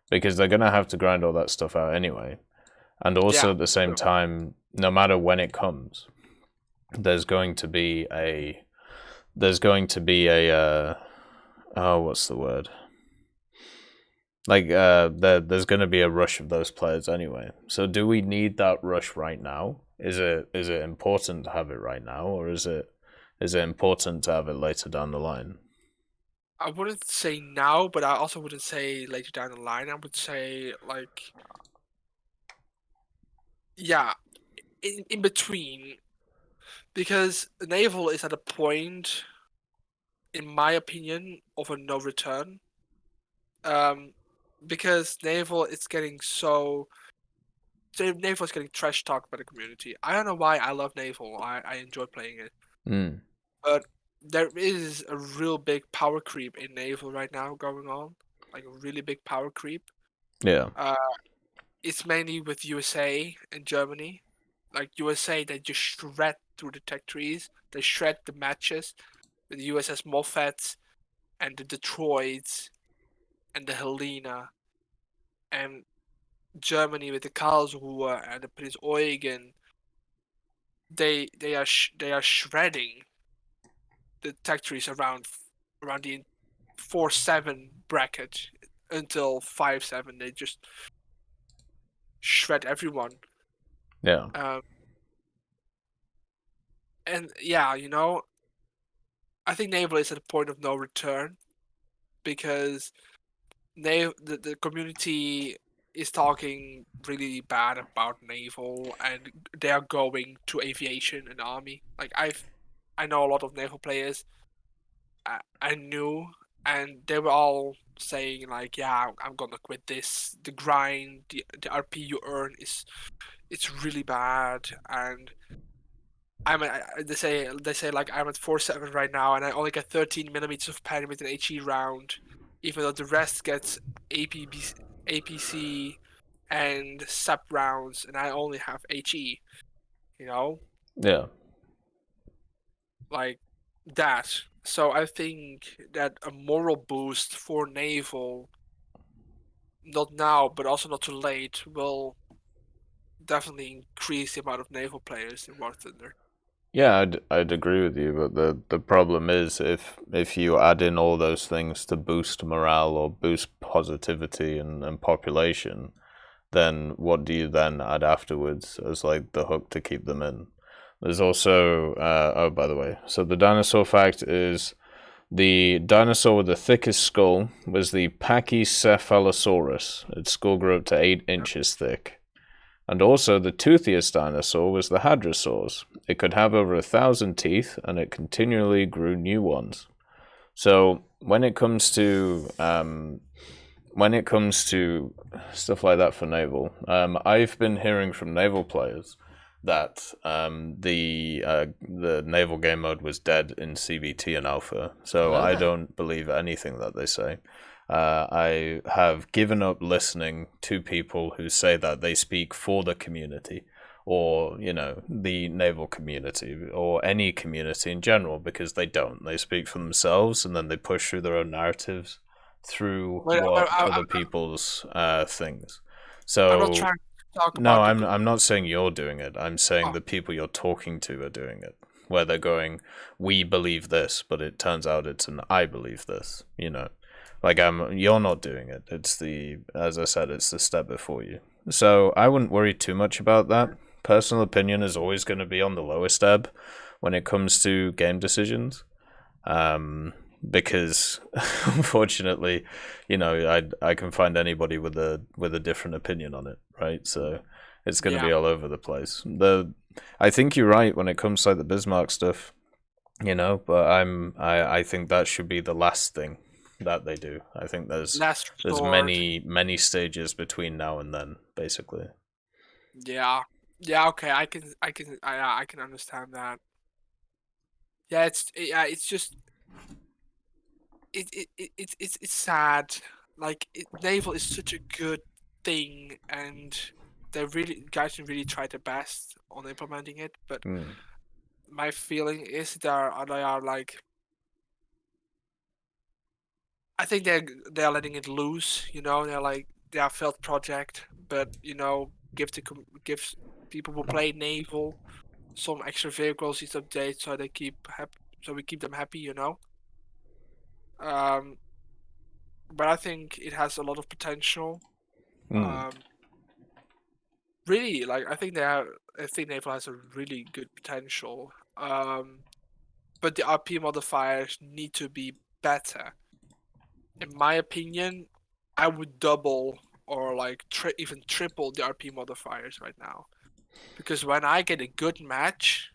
Because they're going to have to grind all that stuff out anyway. And also at the same time, no matter when it comes, there's going to be a what's the word? Like there's going to be a rush of those players anyway. So do we need that rush right now? Is it important to have it right now, or is it important to have it later down the line? I wouldn't say now, but I also wouldn't say later down the line. I would say like, yeah, in between, because naval is at a point, in my opinion, of a no return. Because naval is getting naval is getting trash talked by the community. I don't know why I love naval. I enjoy playing it. But there is a real big power creep in naval right now going on, like a really big power creep. Yeah. It's mainly with USA and Germany. Like USA, they just shred through the tech trees. They shred the matches. The USS Moffat and the Detroits and the Helena, and Germany with the Karlsruhe and the Prince Eugen. They are shredding the tech trees around the 4-7 bracket until 5-7. They just shred everyone. Yeah. And yeah, you know, I think naval is at a point of no return, because the community is talking really bad about naval, and they are going to aviation and army. Like I know a lot of naval players I knew, and they were all saying like, yeah, I'm gonna quit this. The grind, the RP you earn it's really bad, and they say like I'm at 4-7 right now, and I only get 13 millimeters of pen with an HE round, even though the rest gets APC and SAP rounds, and I only have HE. You know? Yeah. Like that. So I think that a moral boost for naval, not now, but also not too late, will definitely increase the amount of naval players in War Thunder. Yeah, I'd agree with you, but the problem is if you add in all those things to boost morale or boost positivity and population, then what do you then add afterwards as like the hook to keep them in? There's also oh, by the way, so the dinosaur fact is the dinosaur with the thickest skull was the Pachycephalosaurus. Its skull grew up to 8 inches thick. And also, the toothiest dinosaur was the hadrosaurs. It could have over 1,000 teeth, and it continually grew new ones. So when it comes to stuff like that for naval, I've been hearing from naval players that the naval game mode was dead in CBT and alpha. So I don't believe anything that they say. I have given up listening to people who say that they speak for the community, or, you know, the naval community, or any community in general, because they don't. They speak for themselves, and then they push through their own narratives through other people's things. So I'm not trying to talk about no, I'm not saying you're doing it. I'm saying the people you're talking to are doing it, where they're going, we believe this, but it turns out it's an I believe this, you know. Like, you're not doing it. It's as I said, it's the step before you. So I wouldn't worry too much about that. Personal opinion is always going to be on the lowest ebb when it comes to game decisions. because unfortunately, you know, I can find anybody with a different opinion on it, right? So it's going to be all over the place. I think you're right when it comes to like the Bismarck stuff, you know, but I think that should be the last thing that they do. I think there's many stages between now and then, basically. Yeah. Okay. I can understand that. Yeah. It's just it's sad. Like naval is such a good thing, and guys can really try their best on implementing it. But my feeling is they are like, I think they're letting it loose. You know, they are a failed project, but you know, give people who play naval some extra vehicles each update, so they we keep them happy. You know. But I think it has a lot of potential. Really, like I think naval has a really good potential. But the RP modifiers need to be better. In my opinion, I would double or like even triple the RP modifiers right now, because when I get a good match,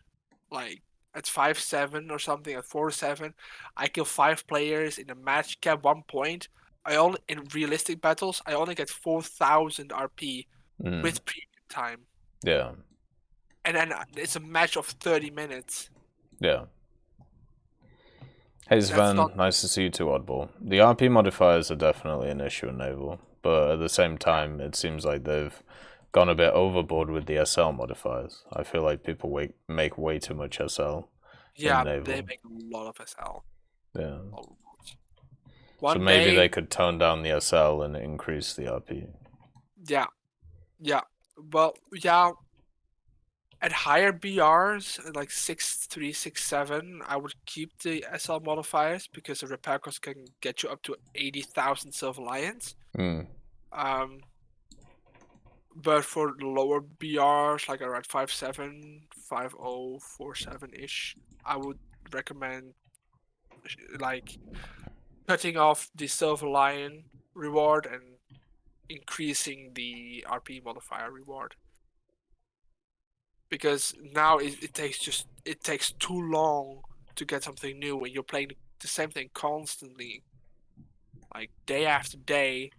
like at 5-7 or something, at 4-7, I kill 5 players in a match, get 1 point. In realistic battles, I only get 4,000 RP with premium time. Yeah. And then it's a match of 30 minutes. Yeah. Hey Sven, nice to see you too, Oddball. The RP modifiers are definitely an issue in naval, but at the same time, it seems like they've gone a bit overboard with the SL modifiers. I feel like people make way too much SL. Yeah, in naval. they make a lot of SL. Yeah. So maybe they could tone down the SL and increase the RP. Yeah. Well, yeah. At higher BRs, like 6-3, 6-7, I would keep the SL modifiers because the repair cost can get you up to 80,000 Silver Lions. But for the lower BRs, like around 5-7, 5-0, 4-7-ish, I would recommend like cutting off the Silver Lion reward and increasing the RP modifier reward. Because now it takes too long to get something new when you're playing the same thing constantly, like day after day.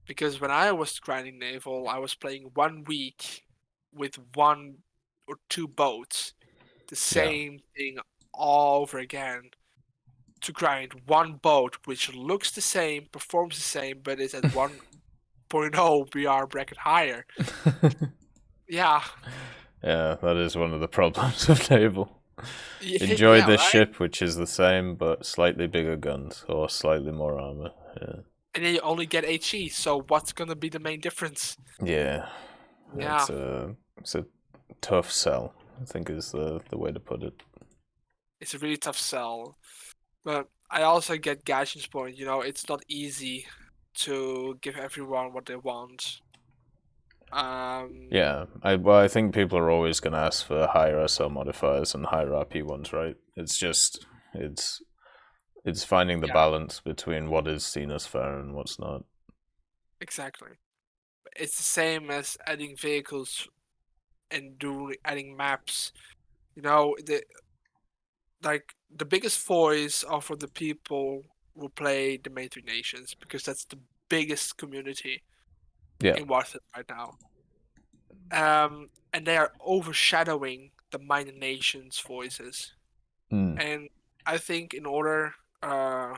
Because when I was grinding naval, I was playing 1 week with 1 or 2 boats, the same thing all over again, to grind 1 boat which looks the same, performs the same, but is at 1.0 BR bracket higher. Yeah. Yeah, that is one of the problems of naval. Enjoy this ship, which is the same but slightly bigger guns or slightly more armor. Yeah. And then you only get HE, so what's gonna be the main difference? Yeah. It's a tough sell, I think is the way to put it. It's a really tough sell. But I also get Gashin's point, you know, it's not easy to give everyone what they want. Yeah, I think people are always going to ask for higher SL modifiers and higher RP ones, right? It's just it's finding the balance between what is seen as fair and what's not. Exactly. It's the same as adding vehicles and adding maps. You know, the biggest voice are for the people who play the main 3 nations, because that's the biggest community in Warzone right now. And they are overshadowing the minor nations' voices. And I think in order, I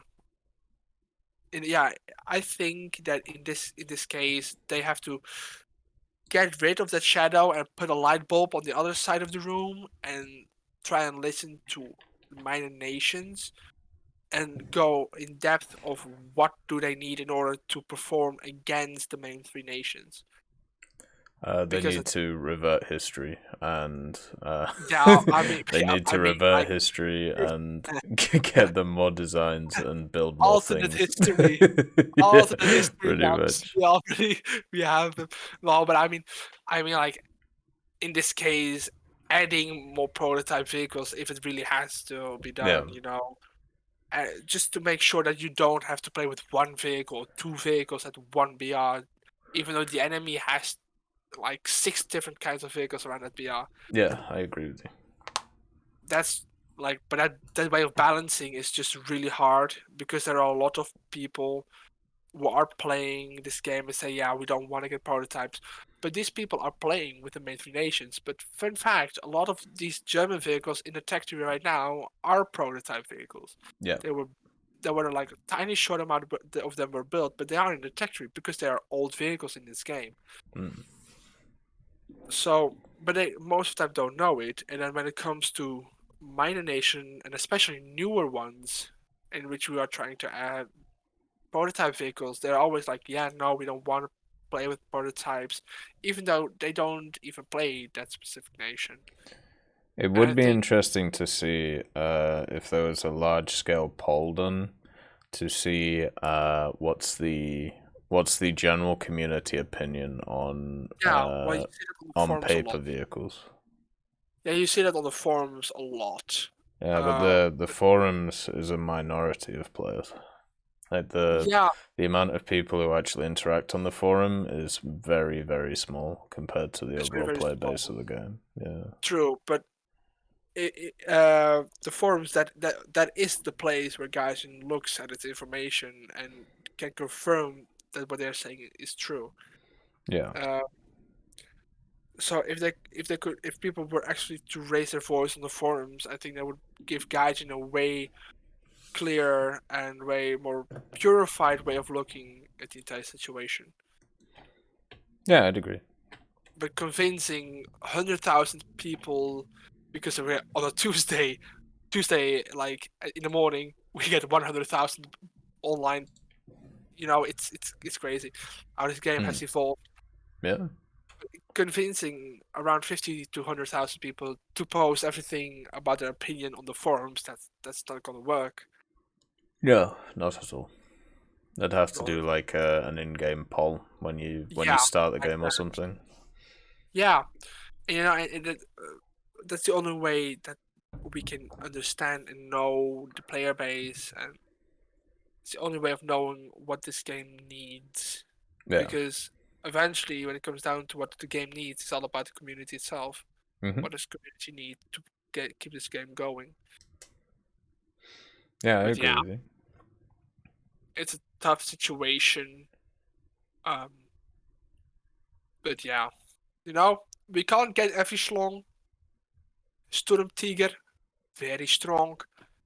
think that in this case they have to get rid of that shadow and put a light bulb on the other side of the room and try and listen to the minor nations and go in depth of what do they need in order to perform against the main 3 nations. They need to revert history and they need to revert history and get them more designs and build more alternate things. history. Alternate history. Pretty much. We have them. No, but I mean, like in this case, adding more prototype vehicles if it really has to be done. Yeah. You know, just to make sure that you don't have to play with one vehicle or two vehicles at one BR, even though the enemy has like 6 different kinds of vehicles around that BR. Yeah, I agree with you. That's like, but that way of balancing is just really hard because there are a lot of people who are playing this game and say, yeah, we don't want to get prototypes. But these people are playing with the main 3 nations. But fun fact, a lot of these German vehicles in the tech tree right now are prototype vehicles. Yeah. There were like a tiny short amount of them were built, but they are in the tech tree because they are old vehicles in this game. Mm. So, but they most of the time don't know it. And then when it comes to minor nation and especially newer ones, in which we are trying to add prototype vehicles, they're always like, yeah, no, we don't want to play with prototypes, even though they don't even play that specific nation. It would be interesting to see if there was a large-scale poll done to see what's the general community opinion on on paper vehicles. Yeah, you see that on the forums a lot. Yeah, but the forums is a minority of players. Like the amount of people who actually interact on the forum is very, very small compared to the overall player base of the game. Yeah. True, but the forums that is the place where guys looks at its information and can confirm that what they're saying is true. Yeah. So if people were actually to raise their voice on the forums, I think that would give Gaijin a way clearer and way more purified way of looking at the entire situation. Yeah, I'd agree. But convincing 100,000 people because on a Tuesday, like in the morning, we get 100,000 online. You know, it's crazy how this game has evolved. Yeah. Convincing around 50 to 100,000 people to post everything about their opinion on the forums, that's not gonna work. No, not at all. They'd have to do like an in-game poll when you start the game or something. Yeah, and that's the only way that we can understand and know the player base, and it's the only way of knowing what this game needs. Yeah. Because eventually, when it comes down to what the game needs, it's all about the community itself. Mm-hmm. What does community need to keep this game going? Yeah, I agree with you. It's a tough situation. But yeah, we can't get every Schlong. Sturm Tiger, very strong.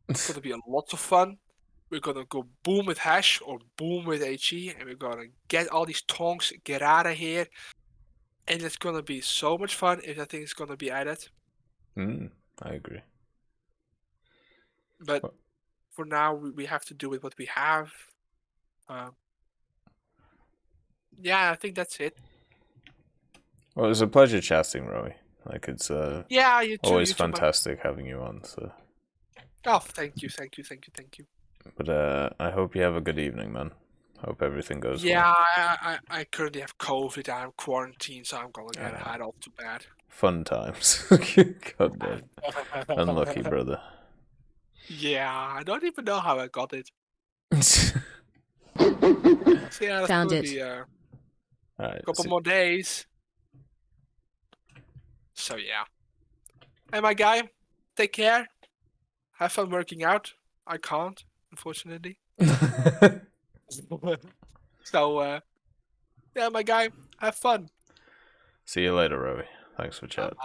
It's gonna be a lot of fun. We're gonna go boom with Hash or boom with HE, and we're gonna get all these tongs, get out of here. And it's gonna be so much fun if that thing is gonna be added. I agree. But for now, we have to do with what we have. Yeah, I think that's it. Well, it was a pleasure chatting, Rowie. Like, it's you too, always fantastic having you on. So. Oh, thank you. But I hope you have a good evening, man. Hope everything goes well. Yeah, I currently have COVID. I'm quarantined, so I'm gonna get hot off too bad. Fun times. God damn. Unlucky, brother. Yeah, I don't even know how I got it. So yeah, that's Found gonna it. be All right, couple more days. So yeah. Hey, my guy, take care. Have fun working out. I can't, unfortunately. So, yeah, my guy, have fun. See you later, Rowie. Thanks for chatting.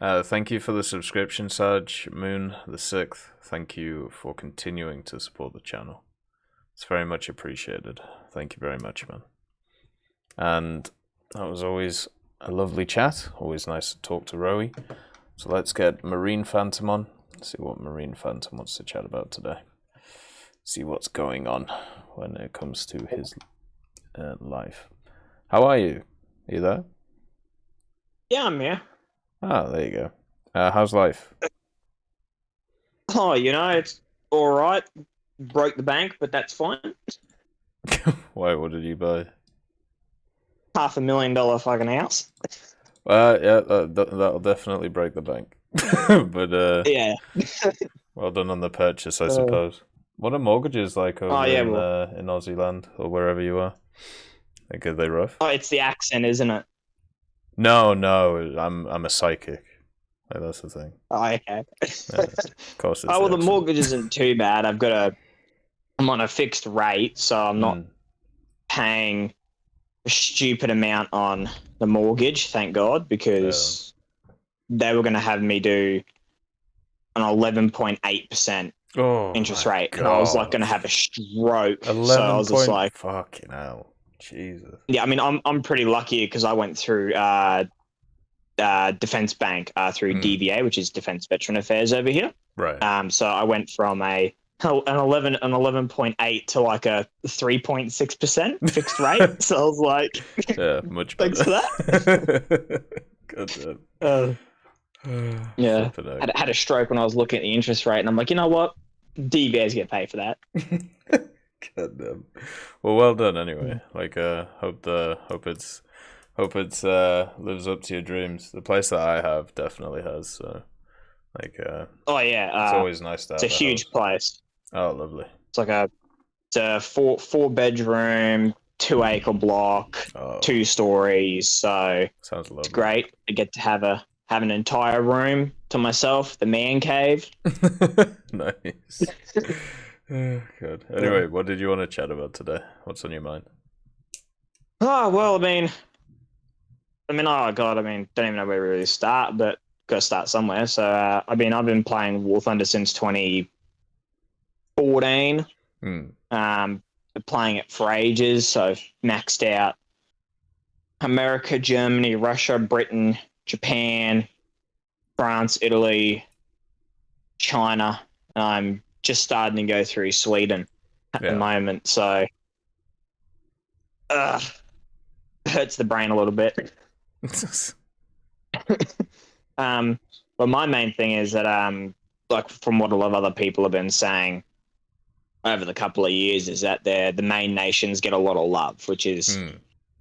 Bye. Thank you for the subscription, Sarge Moon the 6th. Thank you for continuing to support the channel. It's very much appreciated. Thank you very much, man. And that was always a lovely chat. Always nice to talk to Rowie. So let's get Marine Phantom on. See what Marine Phantom wants to chat about today. See what's going on when it comes to his life. How are you? Are you there? Yeah, I'm here. Ah, there you go. How's life? Oh, it's all right. Broke the bank, but that's fine. Why? What did you buy? $500,000 fucking house. Yeah, that'll definitely break the bank. But Yeah. well done on the purchase, I suppose. What are mortgages like over in Aussie land or wherever you are? Like, are they rough? Oh, it's the accent, isn't it? No, I'm a psychic. Like, that's the thing. Oh, okay. Yeah, of course, it's Well, the accent. mortgage isn't too bad. I'm on a fixed rate, so I'm not paying a stupid amount on the mortgage, thank God, because they were going to have me do an 11.8% interest rate, and I was like going to have a stroke. 11 so I was just point, like, fucking hell, Jesus. Yeah, I mean, I'm pretty lucky because I went through Defense Bank through DVA, which is Defense Veteran Affairs over here. Right. So I went from an 11.8 to like a 3.6% fixed rate. So I was like, yeah, much better. Thanks for that. God damn. Yeah, had a stroke when I was looking at the interest rate, and I'm like, you know what, DVA's get paid for that. God damn. Well done anyway. Like, hope it's lives up to your dreams. The place that I have definitely has. So, like, oh yeah, it's always nice to have. It's a huge place. Oh, lovely. It's like it's a four bedroom, 2-acre block, 2 stories. So sounds lovely. It's great. I get to have an entire room to myself, the man cave. Nice. Oh, God. Anyway, what did you want to chat about today? What's on your mind? Oh well, I mean, oh God, don't even know where to really start, but got to start somewhere. So I've been playing War Thunder since 2014. Been playing it for ages, so I've maxed out America, Germany, Russia, Britain, Japan, France, Italy, China, and I'm just starting to go through Sweden at the moment, so hurts the brain a little bit. But my main thing is that like from what a lot of other people have been saying over the couple of years, is that the main nations get a lot of love, which is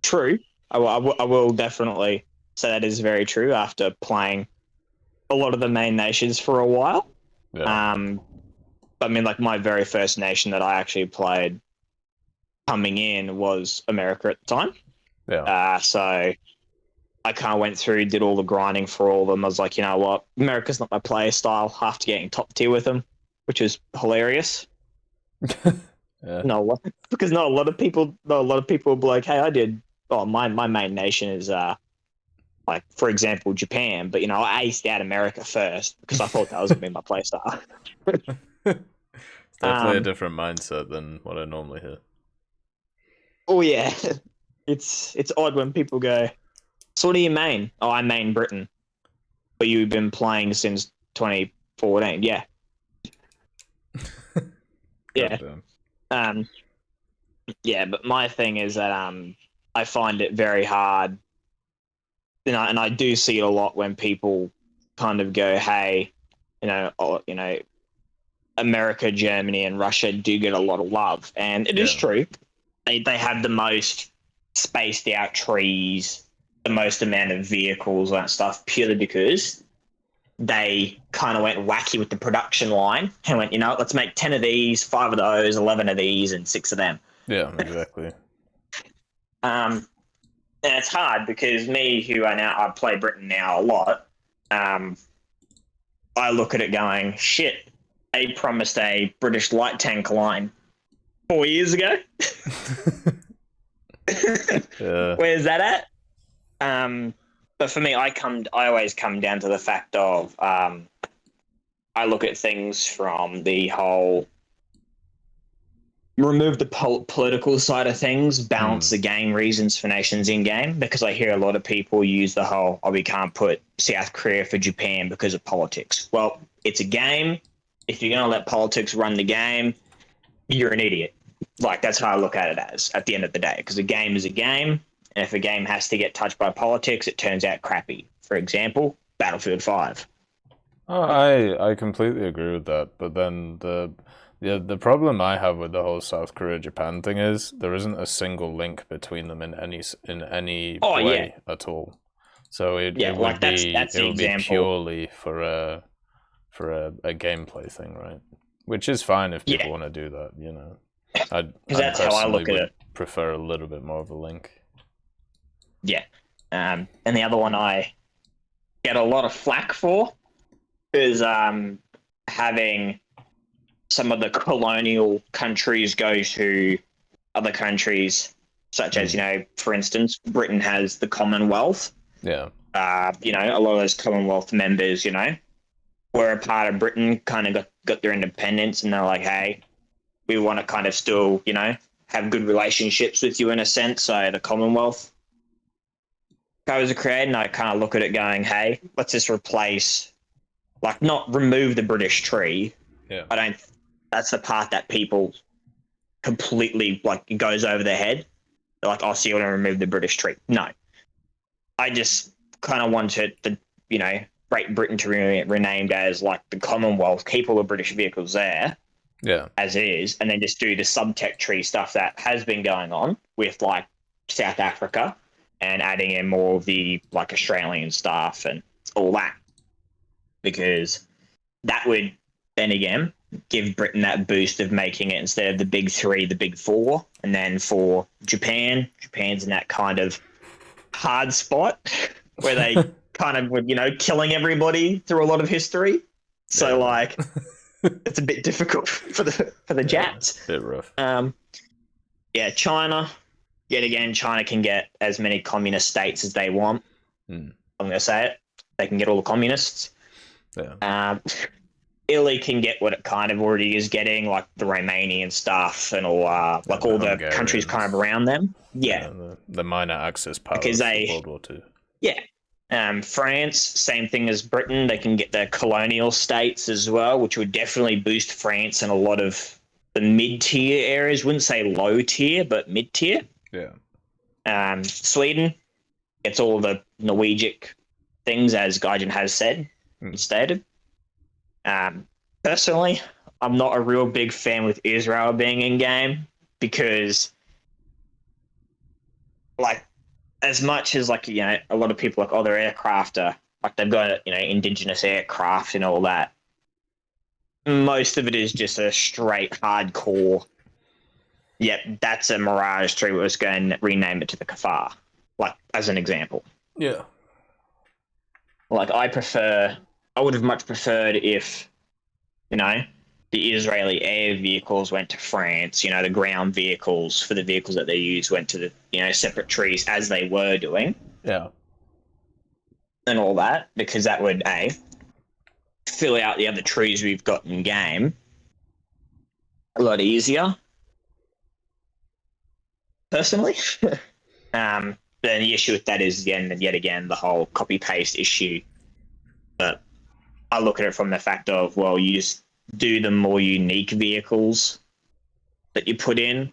true. I will definitely say that is very true after playing a lot of the main nations for a while. But I mean, like, my very first nation that I actually played coming in was America at the time. So I kind of went through, did all the grinding for all of them. I was like, you know what, America's not my play style. After getting top tier with them, which was hilarious. No, because not a lot of people will be like, hey, I did. Oh, my main nation is like, for example, Japan. But I aced out America first because I thought that was gonna be my play style. It's definitely a different mindset than what I normally hear. Oh yeah, it's odd when people go, so what do you main? Oh, I main Britain. But you've been playing since 2014. Yeah. Yeah. Yeah, but my thing is that I find it very hard, and I do see it a lot when people kind of go, hey, America, Germany, and Russia do get a lot of love, and it is true. They have the most spaced out trees, the most amount of vehicles, and that stuff, purely because they kind of went wacky with the production line and went, let's make 10 of these, 5 of those, 11 of these, and 6 of them. Yeah, exactly. And it's hard because me, who I play Britain now a lot, I look at it going, shit, they promised a British light tank line 4 years ago. Where's that at? But for me, I always come down to the fact of I look at things from the whole remove the political side of things, balance the game reasons for nations in game, because I hear a lot of people use the whole, we can't put South Korea for Japan because of politics. Well, it's a game. If you're going to let politics run the game, you're an idiot. Like, that's how I look at it as at the end of the day, because a game is a game. And if a game has to get touched by politics, it turns out crappy. For example, Battlefield 5. Oh, I completely agree with that. But then the problem I have with the whole South Korea Japan thing is there isn't a single link between them in any way at all. So it Yeah, would like be that's it the would be example. purely for a gameplay thing, right? Which is fine if people Yeah. want to do that, you know. I that's how I look at would it. prefer a little bit more of a link. Yeah. And the other one I get a lot of flack for is having some of the colonial countries go to other countries, such as, for instance, Britain has the Commonwealth. Yeah. A lot of those Commonwealth members, were a part of Britain, kind of got their independence, and they're like, hey, we want to kind of still, have good relationships with you in a sense. So the Commonwealth goes to create, and I kind of look at it going, hey, let's just replace, like, not remove the British tree. Yeah. That's the part that people completely, like, it goes over their head. They're like, oh, so you want to remove the British tree? No. I just kind of wanted the, Great Britain to be renamed as, like, the Commonwealth, keep all the British vehicles there. Yeah. As is, and then just do the subtech tree stuff that has been going on with, like, South Africa, and adding in more of the, like, Australian stuff and all that. Because that would, then again, give Britain that boost of making it, instead of the big three, the big four. And then for Japan's in that kind of hard spot where they kind of were, killing everybody through a lot of history. So, like, it's a bit difficult for the Jats. A bit rough. China. Yet again, China can get as many communist states as they want. I'm going to say it. They can get all the communists. Yeah. Italy can get what it kind of already is getting, like the Romanian stuff and all, like all the countries kind of around them. Yeah. The minor Axis powers Because of World War II. Yeah. France, same thing as Britain. They can get their colonial states as well, which would definitely boost France in a lot of the mid-tier areas. Wouldn't say low tier, but mid-tier. Yeah. Sweden, it's all the Norwegian things, as Gaijin has said and stated. Personally, I'm not a real big fan with Israel being in game, because, like, as much as, like, a lot of people, like, oh, their aircraft are, like, they've got, indigenous aircraft and all that. Most of it is just a straight hardcore. Yep, that's a Mirage tree. We're just going to rename it to the Kafar, like, as an example. Yeah. Like, I would have much preferred if, the Israeli air vehicles went to France, the ground vehicles for the vehicles that they use went to the, separate trees, as they were doing. Yeah. And all that, because that would, fill out the other trees we've got in game a lot easier. Personally. Then the issue with that is, yet again, the whole copy-paste issue. But I look at it from the fact of, well, you just do the more unique vehicles that you put in.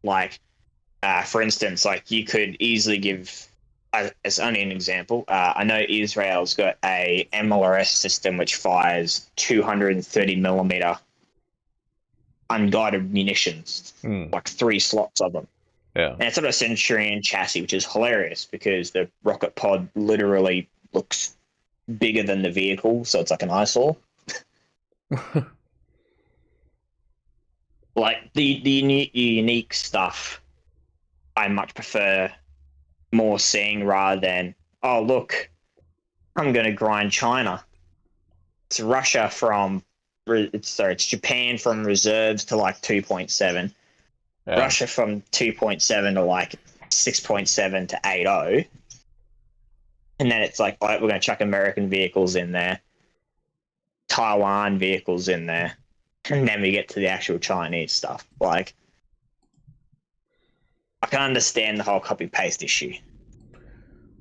Like, for instance, like, you could easily give, it's only an example, I know Israel's got a MLRS system which fires 230 millimeter unguided munitions, like 3 slots of them. Yeah. And it's got a Centurion chassis, which is hilarious because the rocket pod literally looks bigger than the vehicle, so it's like an eyesore. Like, the unique stuff, I much prefer more seeing rather than, oh, look, I'm going to grind China. It's Russia it's Japan from reserves to, like, 2.7. Yeah. Russia from 2.7 to, like, 6.7 to 8.0. And then it's like, all right, we're going to chuck American vehicles in there, Taiwan vehicles in there, and then we get to the actual Chinese stuff. Like, I can understand the whole copy-paste issue.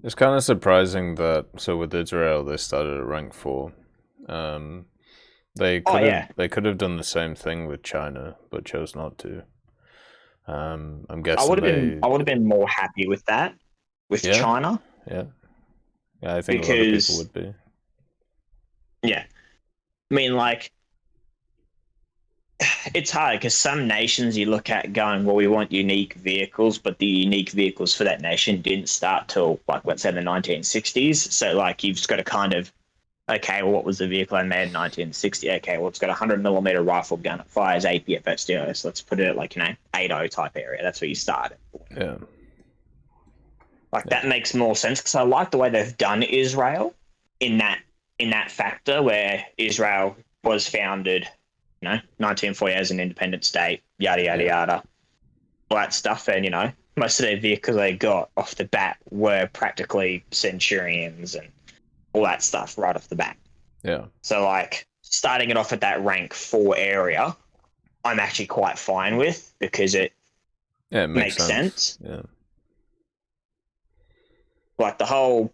It's kind of surprising that, so with Israel, they started at rank 4. They could have done the same thing with China, but chose not to. I'm guessing I would have been more happy with that, with China. Yeah. Yeah, I think a lot of people would be. Yeah. I mean, like, it's hard because some nations you look at going, well, we want unique vehicles, but the unique vehicles for that nation didn't start till, like, let's say the 1960s. So, like, you've just got to kind of, okay, well, what was the vehicle I made in 1960? Okay, well, it's got a 100mm rifle gun. It fires APFSDO. So let's put it at, like, 8.0 type area. That's where you started. Yeah. Like, that makes more sense because I like the way they've done Israel in that factor where Israel was founded, 1940 as an independent state, yada, yada, yada, all that stuff. And, most of their vehicles they got off the bat were practically Centurions and all that stuff right off the bat. Yeah. So, like, starting it off at that rank 4 area, I'm actually quite fine with because it makes sense. Yeah. Like, the whole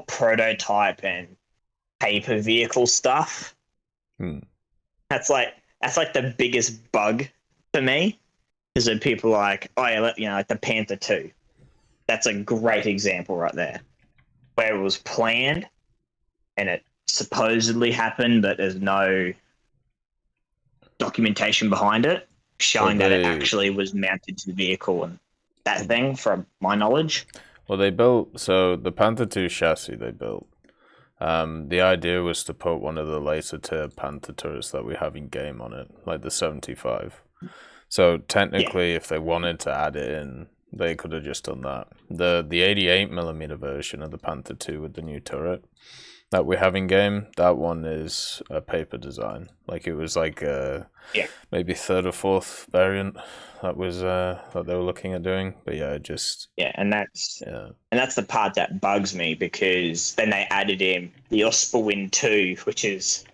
prototype and paper vehicle stuff. That's like the biggest bug for me, is that people are like, oh yeah, like the Panther 2. That's a great example right there, where it was planned and it supposedly happened, but there's no documentation behind it showing that it actually was mounted to the vehicle and that thing, from my knowledge. Well, they built, so the Panther 2 chassis they built, the idea was to put one of the later tier Panther turrets that we have in game on it, like the 75. So technically, if they wanted to add it in, they could have just done that. The 88mm version of the Panther 2 with the new turret that we have in game, that one is a paper design. Like, it was like maybe third or fourth variant that was that they were looking at doing. But yeah, it just and that's the part that bugs me, because then they added in the Osperwind 2, which is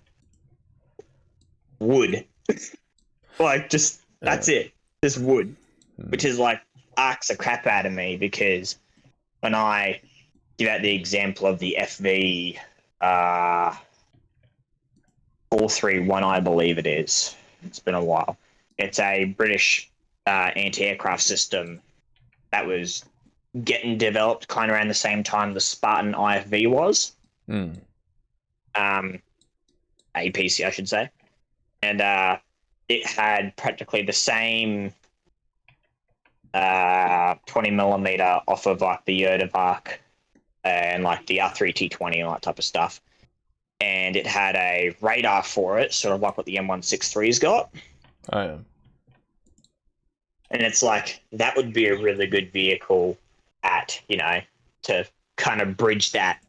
wood. Like, just that's it, just wood, which is like arcs the crap out of me, because when I give out the example of the FV 431, I believe it is. It's been a while. It's a British anti-aircraft system that was getting developed kind of around the same time the Spartan IFV was. APC, I should say. And it had practically the same 20mm off of, like, the Erdevark and, like, the R3T20 and all that type of stuff. And it had a radar for it, sort of like what the M163's got. Oh, yeah. And it's like, that would be a really good vehicle to kind of bridge that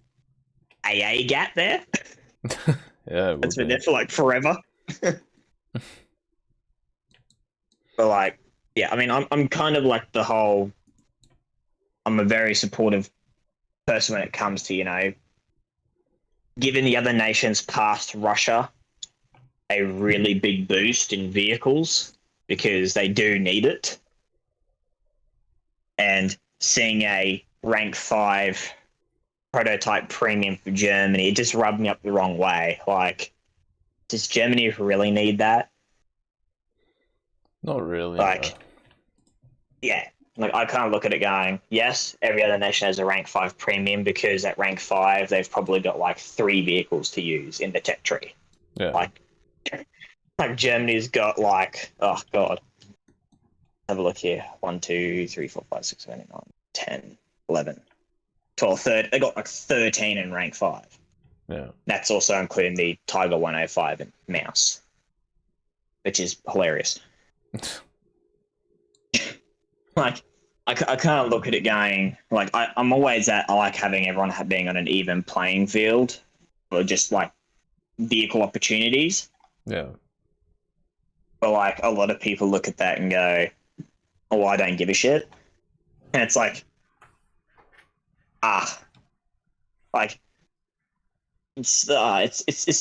AA gap there. Yeah, it's been there for, like, forever. But, like, yeah, I mean, I'm kind of like the whole, I'm a very supportive person when it comes to, giving the other nations past Russia a really big boost in vehicles, because they do need it. And seeing a rank 5 prototype premium for Germany, it just rubbed me up the wrong way. Like, does Germany really need that? Not really. Like, yeah. Like, I kind of look at it going, yes, every other nation has a rank 5 premium, because at rank 5, they've probably got, like, 3 vehicles to use in the tech tree. Yeah. Like Germany's got, like, oh, God. Have a look here. 1, 2, 3, 4, 5, 6, 7, 8, 9, 10, 11, 12, 13. They got, like, 13 in rank 5. Yeah. That's also including the Tiger 105 and Mouse, which is hilarious. Like, I kind of look at it going, like, I'm always I like having everyone being on an even playing field, or just, like, vehicle opportunities. Yeah. But, like, a lot of people look at that and go, oh, I don't give a shit. And it's like, like, it's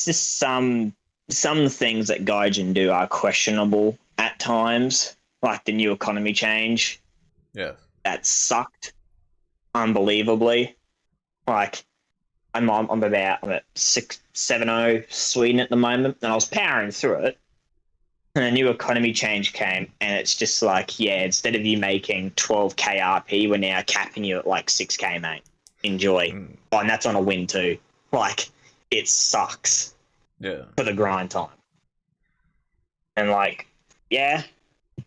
just some things that Gaijin do are questionable at times, like the new economy change. Yeah. That sucked unbelievably. Like, I'm at 670 Sweden at the moment, and I was powering through it. And a new economy change came, and it's just like, yeah, instead of you making 12k RP, we're now capping you at like 6k, mate. Enjoy. Oh, and that's on a win too. Like, it sucks. Yeah. For the grind time. And, like, yeah,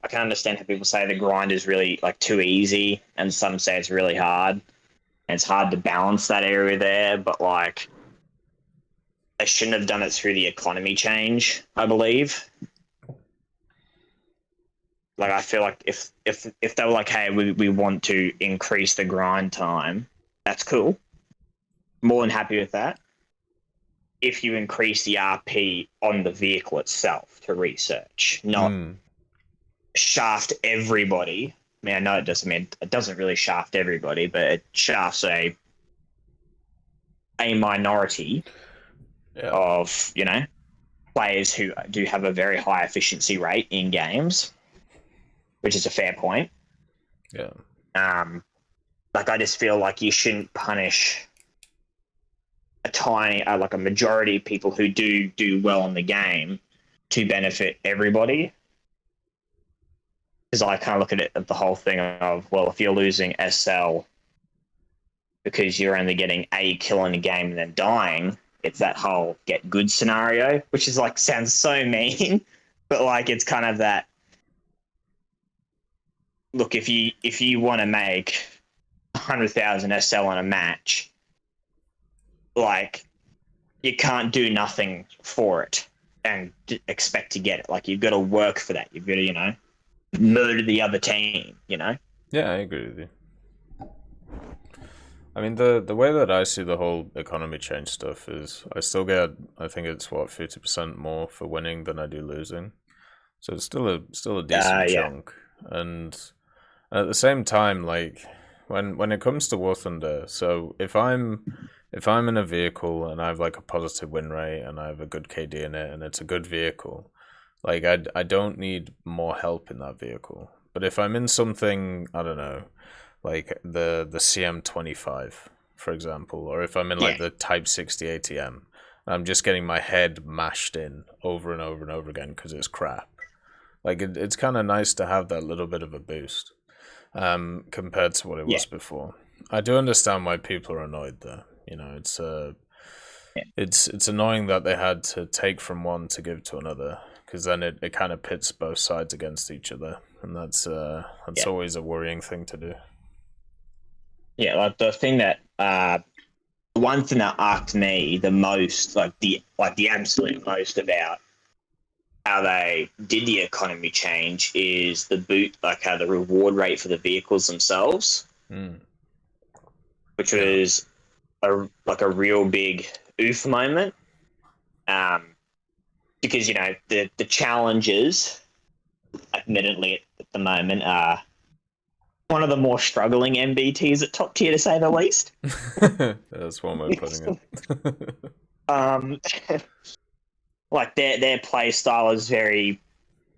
I can understand how people say the grind is really like too easy, and some say it's really hard, and it's hard to balance that area there. But like, they shouldn't have done it through the economy change, I believe. Like, I feel like if they were like, hey, we want to increase the grind time, that's cool. More than happy with that. If you increase the RP on the vehicle itself to research, not shaft everybody. I mean, I know it doesn't really shaft everybody, but it shafts a minority of, you know, players who do have a very high efficiency rate in games, which is a fair point. Yeah. Like, I just feel like you shouldn't punish a tiny, like a majority of people who do well in the game to benefit everybody. Because I kind of look at it at the whole thing of, well, if you're losing SL because you're only getting a kill in the game and then dying, it's that whole get good scenario, which is like, sounds so mean, but like, it's kind of that, look, if you want to make 100,000 SL in a match, like, you can't do nothing for it and expect to get it. Like, you've got to work for that. You've got to, you know, murder the other team, you know? Yeah, I agree with you. I mean, the way that I see the whole economy change stuff is I still get, I think it's 50% more for winning than I do losing. So it's still a decent chunk. And at the same time, like, when it comes to War Thunder, so if I'm in a vehicle and I have like a positive win rate and I have a good KD in it and it's a good vehicle, like, I don't need more help in that vehicle. But if I'm in something, I don't know, like the CM25, for example, or if I'm in like the Type 60 ATM, I'm just getting my head mashed in over and over and over again because it's crap. Like, it's kind of nice to have that little bit of a boost compared to what it was before. I do understand why people are annoyed though. You know, it's annoying that they had to take from one to give to another, because then it kind of pits both sides against each other, and that's always a worrying thing to do. Yeah, like the thing that the one thing that irked me the most, like the absolute most about how they did the economy change is like how the reward rate for the vehicles themselves, which was a real big oof moment. Because, you know, the challenges, admittedly at the moment, are one of the more struggling MBTs at top tier, to say the least. That's one way of putting it. Like, their play style is very,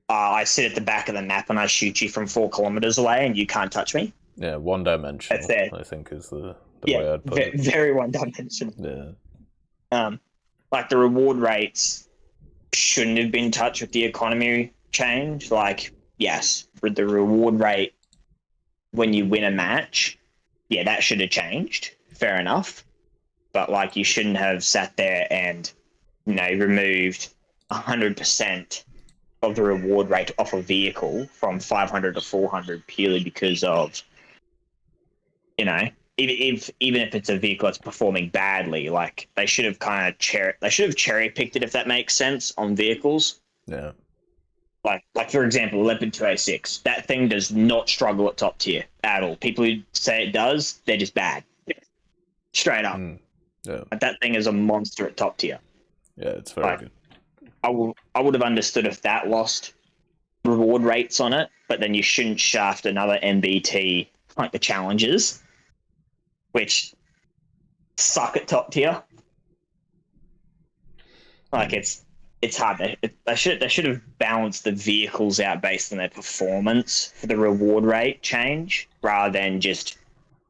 I sit at the back of the map and I shoot you from 4 kilometers away and you can't touch me. Yeah, one-dimensional, I think is the way I'd put it. Very one-dimensional. Yeah. Like, the reward rates shouldn't have been touched with the economy change. Like, yes, with the reward rate when you win a match, that should have changed. Fair enough. But, like, you shouldn't have sat there and, you know, removed 100% of the reward rate off a vehicle from 500 to 400 purely because of, you know, even if it's a vehicle that's performing badly, like, they should have kind of cherry picked it, if that makes sense, on vehicles. Yeah. Like for example, Leopard 2A6. That thing does not struggle at top tier at all. People who say it does, they're just bad. Straight up. Yeah. Like, that thing is a monster at top tier. Yeah, it's very good. I would have understood if that lost reward rates on it, but then you shouldn't shaft another MBT like the challenges, which suck at top tier. Like, it's hard. They should have balanced the vehicles out based on their performance for the reward rate change, rather than just,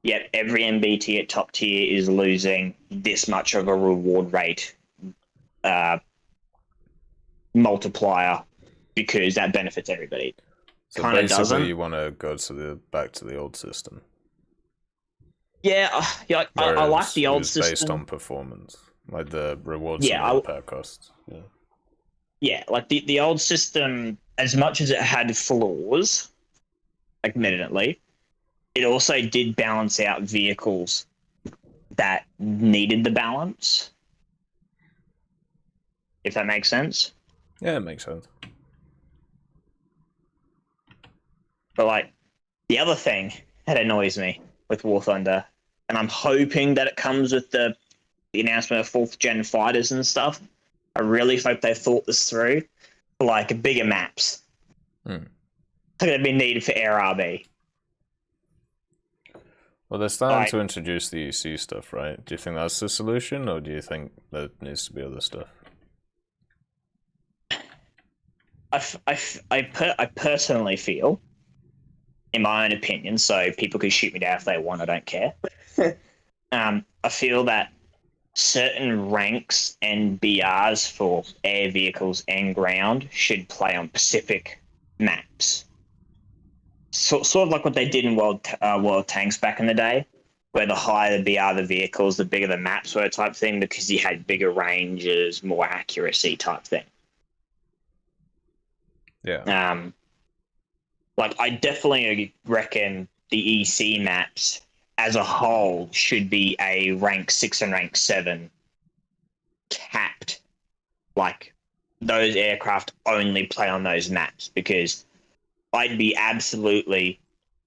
every MBT at top tier is losing this much of a reward rate multiplier because that benefits everybody. So kind of basically, doesn't. You want to go back to the old system. Yeah, I like the old system. Based on performance, like the rewards and the repair costs. Yeah, like the old system as much as it had flaws, admittedly, it also did balance out vehicles that needed the balance. If that makes sense. Yeah, it makes sense. But like the other thing that annoys me with War Thunder, and I'm hoping that it comes with the announcement of 4th gen fighters and stuff. I really hope they thought this through for like bigger maps. Hmm. It's going to be needed for Air RB. Well, they're starting Like- to introduce the EC stuff, right? Do you think that's the solution, or do you think there needs to be other stuff? I personally feel, in my own opinion, so people can shoot me down if they want, I don't care. I feel that certain ranks and BRs for air vehicles and ground should play on specific maps. Sort of like what they did in World Tanks back in the day, where the higher the BR the vehicles, the bigger the maps were type thing, because you had bigger ranges, more accuracy type thing. Yeah. Like I definitely reckon the EC maps as a whole should be a rank 6 and rank 7 capped. Like those aircraft only play on those maps, because I'd be absolutely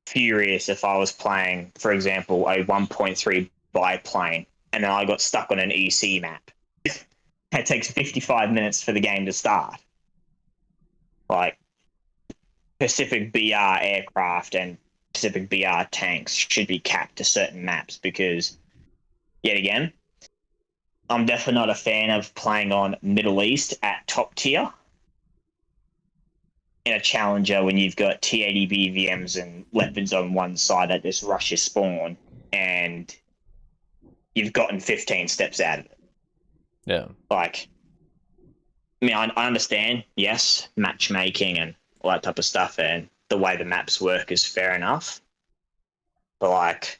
furious if I was playing, for example, a 1.3 biplane and then I got stuck on an EC map. It takes 55 minutes for the game to start. Like Pacific BR aircraft and Pacific BR tanks should be capped to certain maps, because, yet again, I'm definitely not a fan of playing on Middle East at top tier in a challenger when you've got T-80 BVMs and Leopards on one side that just rush your spawn and you've gotten 15 steps out of it. Yeah. Like, I mean, I understand, yes, matchmaking and all that type of stuff, and the way the maps work is fair enough. But, like,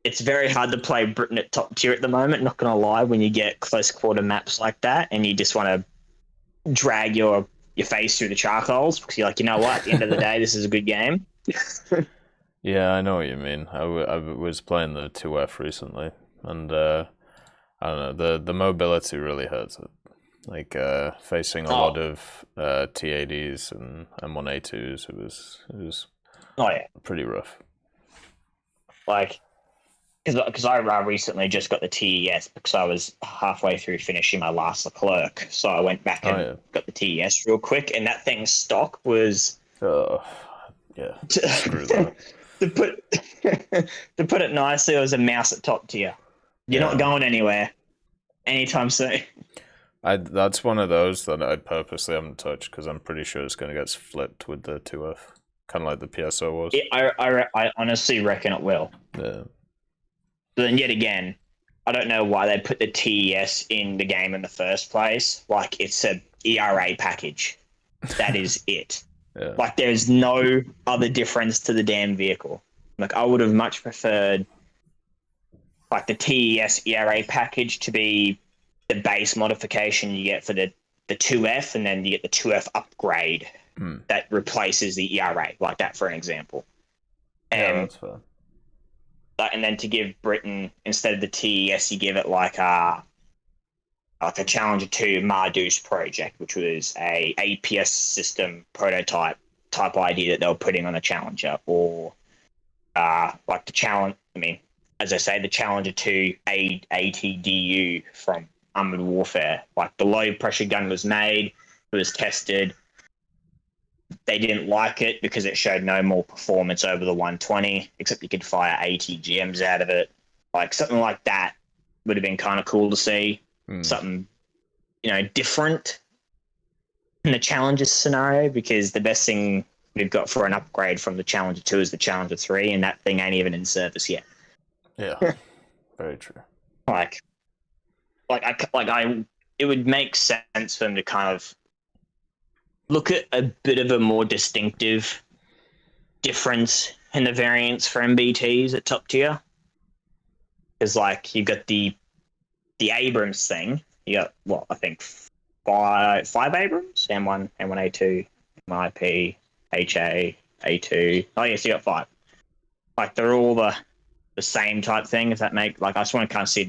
it's very hard to play Britain at top tier at the moment, not going to lie, when you get close quarter maps like that and you just want to drag your face through the charcoals, because you're like, you know what, at the end of the day, this is a good game. Yeah, I know what you mean. I was playing the 2F recently, and I don't know, the mobility really hurts it. Like facing a lot of T-80s and M1A2s, it was pretty rough. Like, because I recently just got the TES because I was halfway through finishing my last Leclerc, so I went back and got the TES real quick, and that thing's stock was yeah, screw that. to put it nicely, it was a mouse at top tier. You're not going anywhere anytime soon. That's one of those that I purposely haven't touched, because I'm pretty sure it's going to get flipped with the 2F, kind of like the PSO was. I honestly reckon it will. Yeah. But then yet again, I don't know why they put the TES in the game in the first place. Like, it's a ERA package. That is it. Yeah. Like, there's no other difference to the damn vehicle. Like, I would have much preferred, like, the TES ERA package to be the base modification you get for the 2F, and then you get the 2F upgrade that replaces the ERA, like that, for an example. Yeah, that's fair. And then to give Britain, instead of the TES, you give it like a Challenger 2 Mardus project, which was a APS system prototype type idea that they were putting on the Challenger, or like the Challenge. I mean, as I say, the Challenger 2 ATDU from Armored Warfare. Like, the low pressure gun was made, it was tested. They didn't like it because it showed no more performance over the 120, except you could fire ATGMs out of it. Like, something like that would have been kind of cool to see. Something, different in the Challenger scenario, because the best thing we've got for an upgrade from the Challenger 2 is the Challenger 3, and that thing ain't even in service yet. Yeah, very true. It would make sense for them to kind of look at a bit of a more distinctive difference in the variants for MBTs at top tier. Because, like, you've got the Abrams thing. You got, I think five Abrams, M1, M1A2, MIP, HA, A2. Oh yes, you got five. Like they're all the same type thing. If that make like I just want to kind of see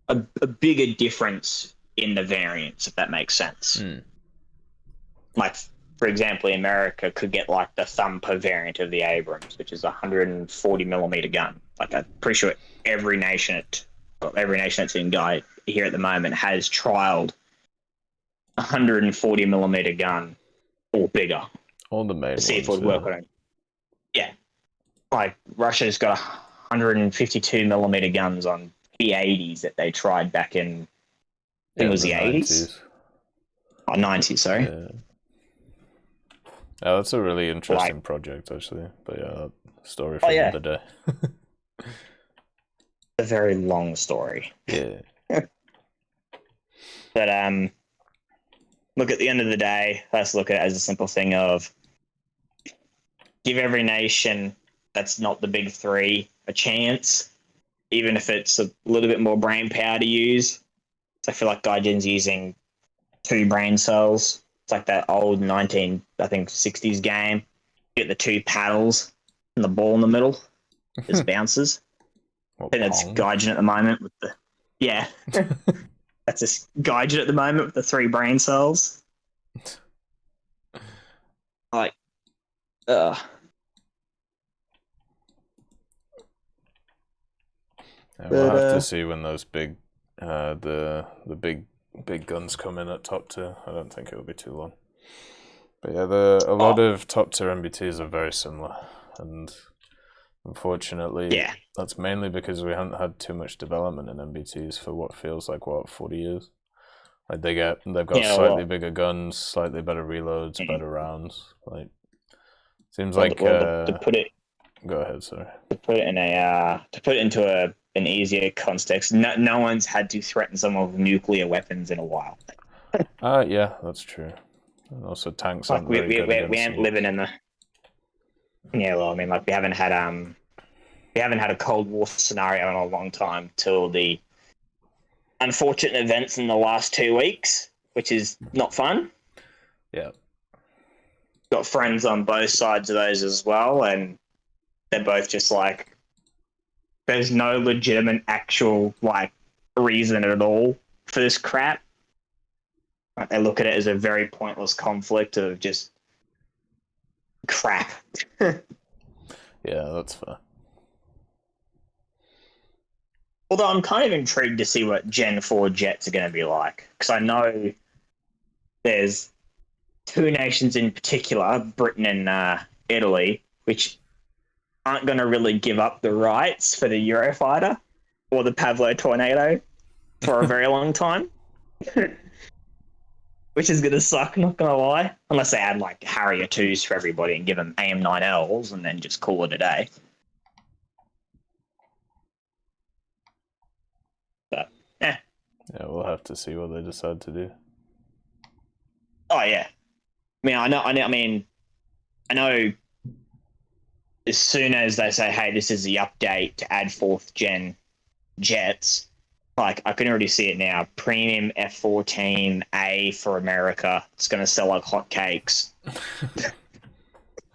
a bigger difference in the variants, if that makes sense. Like for example, America could get like the Thumper variant of the Abrams, which is a 140 millimeter gun. Like I'm pretty sure every nation that's in Guy here at the moment has trialed 140 millimeter gun or bigger. All the main to see if it ones, would work on it. Yeah. Like Russia's got 152 millimeter guns on the 80s that they tried back in I think it was the 80s. Oh, 90s, sorry. Yeah. Yeah, that's a really interesting project, actually. But yeah, story for another day. A very long story. Yeah. But look, at the end of the day, let's look at it as a simple thing of give every nation that's not the big three a chance, even if it's a little bit more brain power to use. So I feel like Gaijin's using 2 brain cells. It's like that old 60s game. You get the 2 paddles and the ball in the middle as bouncers. I think that's Gaijin at the moment with the that's just Gaijin at the moment with the 3 brain cells. Like, Yeah, we'll have to see when those big, the big guns come in at top tier. I don't think it'll be too long. But yeah, a lot of top tier MBTs are very similar, and unfortunately, that's mainly because we haven't had too much development in MBTs for what feels like 40 years. Like they've got slightly bigger guns, slightly better reloads, better rounds. Like seems like to put it. Go ahead, sorry. To put it into an easier context, no one's had to threaten someone with nuclear weapons in a while. Yeah, that's true. And also tanks aren't we against ain't living in the. Yeah, well, I mean, like we haven't had a Cold War scenario in a long time till the unfortunate events in the last 2 weeks, which is not fun. Yeah. Got friends on both sides of those as well, and they're both just like, there's no legitimate actual like reason at all for this crap. Like, they look at it as a very pointless conflict of just crap. Yeah, that's fair. Although I'm kind of intrigued to see what Gen 4 jets are going to be like, because I know there's 2 nations in particular, Britain and Italy, which aren't going to really give up the rights for the Eurofighter or the Pavlo Tornado for a very long time. Which is going to suck, not going to lie. Unless they add like Harrier 2s for everybody and give them AM9Ls and then just call it a day. But, yeah, we'll have to see what they decide to do. Oh, yeah. I know as soon as they say, hey, this is the update to add 4th gen jets, like I can already see it now. Premium F-14A for America. It's going to sell like hotcakes.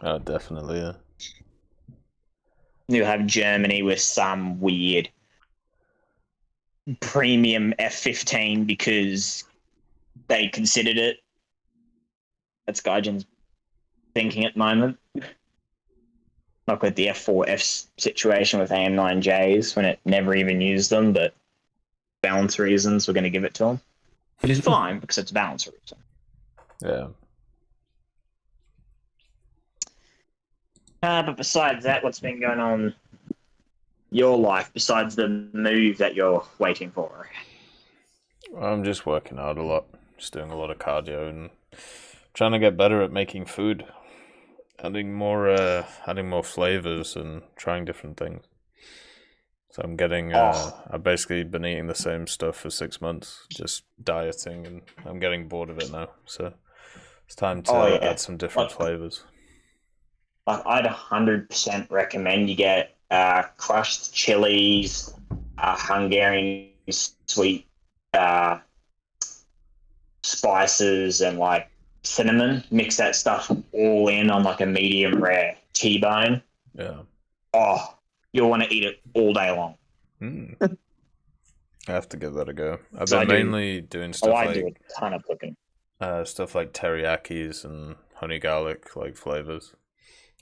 Oh, definitely, yeah. You'll have Germany with some weird premium F-15 because they considered it. That's Gaijin's thinking at the moment. Not with the F4F situation with AM9Js when it never even used them, but balance reasons we're going to give it to them. Which is fine because it's balance reason. Yeah. But besides that, what's been going on your life besides the move that you're waiting for? I'm just working out a lot. Just doing a lot of cardio and trying to get better at making food. Adding more flavors and trying different things. So I'm getting, I've basically been eating the same stuff for 6 months, just dieting, and I'm getting bored of it now. So it's time to add some different flavors. I'd 100% recommend you get crushed chilies, Hungarian sweet spices and like cinnamon, mix that stuff all in on like a medium rare T-bone. Yeah. Oh, you'll want to eat it all day long. I have to give that a go. I've So been I do- mainly doing stuff I like do a ton of cooking. stuff like teriyakis and honey garlic like flavors.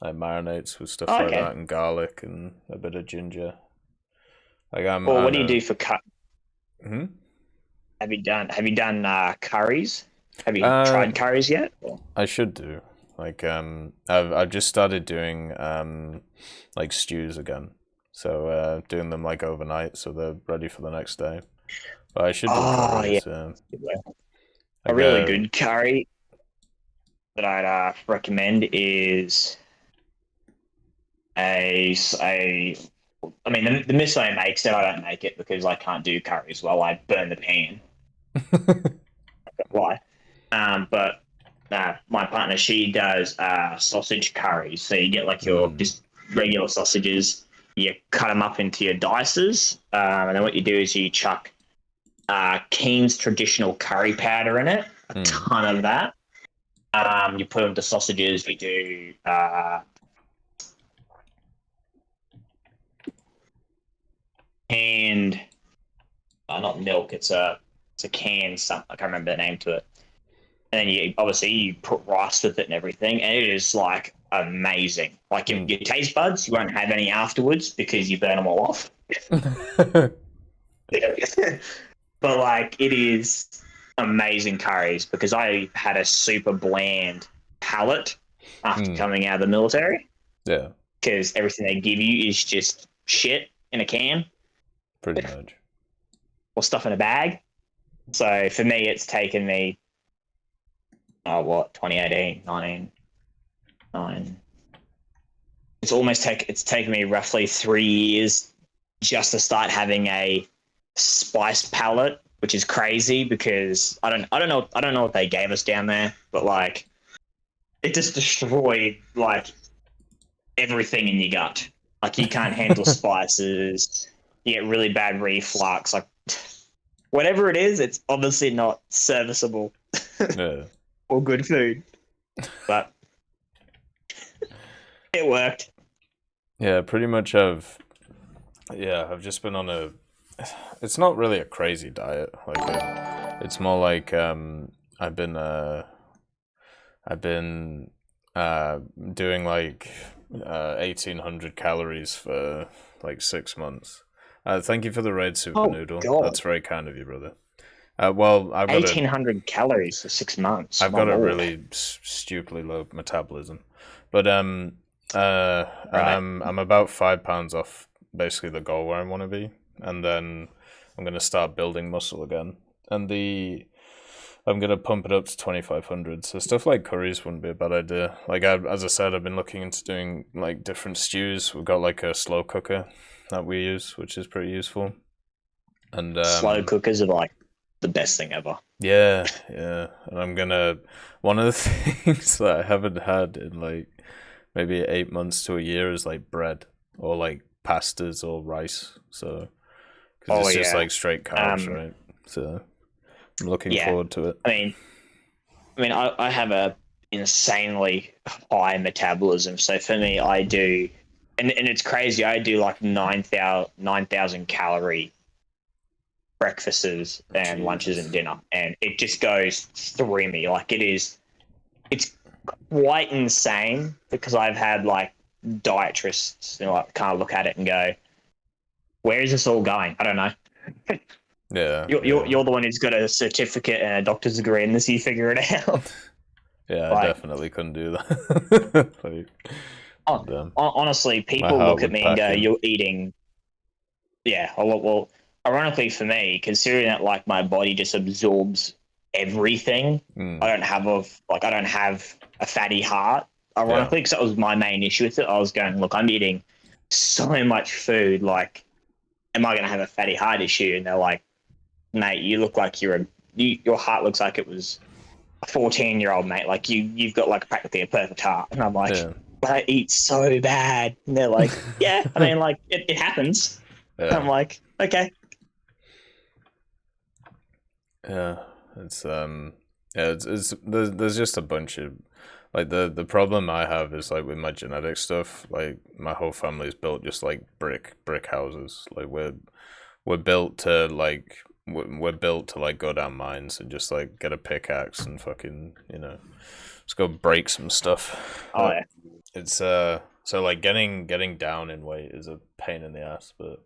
Like marinades with stuff like Okay. that, and garlic and a bit of ginger. Like I'm. Well, I what do you know- do for cut? Hmm? Have you done curries? Have you tried curries yet? I should do. Like I've just started doing like stews again. So doing them like overnight, so they're ready for the next day. But I should do curries. A Like, really good curry that I'd recommend is I mean, the miso makes it. I don't make it because I can't do curries well. I burn the pan. Why? But my partner, she does sausage curries. So you get like your just regular sausages. You cut them up into your dices, and then what you do is you chuck Keen's traditional curry powder in it. A ton of that. You put them to sausages. You do canned, not milk. It's a canned something. I can't remember the name to it. And then you put rice with it and everything, and it is like amazing. Like your taste buds, you won't have any afterwards because you burn them all off. But like it is amazing curries because I had a super bland palate after coming out of the military. Yeah. Because everything they give you is just shit in a can. Pretty much. Or stuff in a bag. So for me, it's taken me, 2018, 19. It's taken me roughly 3 years just to start having a spice palette, which is crazy because I don't know what they gave us down there, but like it just destroyed like everything in your gut. Like you can't handle spices. You get really bad reflux. Like whatever it is, it's obviously not serviceable or good food. But it worked. Yeah, pretty much. I've just been on a. It's not really a crazy diet. Like it's more like I've been doing like 1,800 calories for like 6 months. Thank you for the raid super noodle. God. That's very kind of you, brother. Well, I've got 1,800 calories for 6 months. I've got a really stupidly low metabolism, but and I'm about 5 pounds off basically the goal where I want to be, and then I'm gonna start building muscle again, and I'm gonna pump it up to 2,500. So stuff like curries wouldn't be a bad idea. Like as I said, I've been looking into doing like different stews. We've got like a slow cooker that we use, which is pretty useful. And slow cookers are like the best thing ever. Yeah. And one of the things that I haven't had in like maybe 8 months to a year is like bread or like pastas or rice. So because it's just like straight carbs, right? So I'm looking forward to it. I mean, I have a insanely high metabolism. So for me, I do, and it's crazy. I do like 9,000 calorie breakfasts and lunches and dinner, and it just goes through me. Like it's quite insane because I've had like dietitists, like kind of look at it and go, "Where is this all going?" I don't know. Yeah, you're the one who's got a certificate and a doctor's degree in this. You figure it out. Yeah, I definitely couldn't do that. Honestly, people look at me and go, "You're eating." Yeah, well, ironically for me, considering that like my body just absorbs everything, I don't have a fatty heart. Ironically, because that was my main issue with it. I was going, look, I'm eating so much food. Like, am I going to have a fatty heart issue? And they're like, mate, you look like your heart looks like it was a 14-year-old, mate. Like you've got like practically a perfect heart. And I'm like, but I eat so bad. And they're like, yeah, I mean, like it happens. Yeah. I'm like, okay. Yeah, it's Yeah, there's just a bunch of like the problem I have is like with my genetic stuff. Like my whole family's built just like brick houses. Like we're built to like we're built to like go down mines and just like get a pickaxe and fucking just go break some stuff. Oh yeah. It's so like getting down in weight is a pain in the ass, but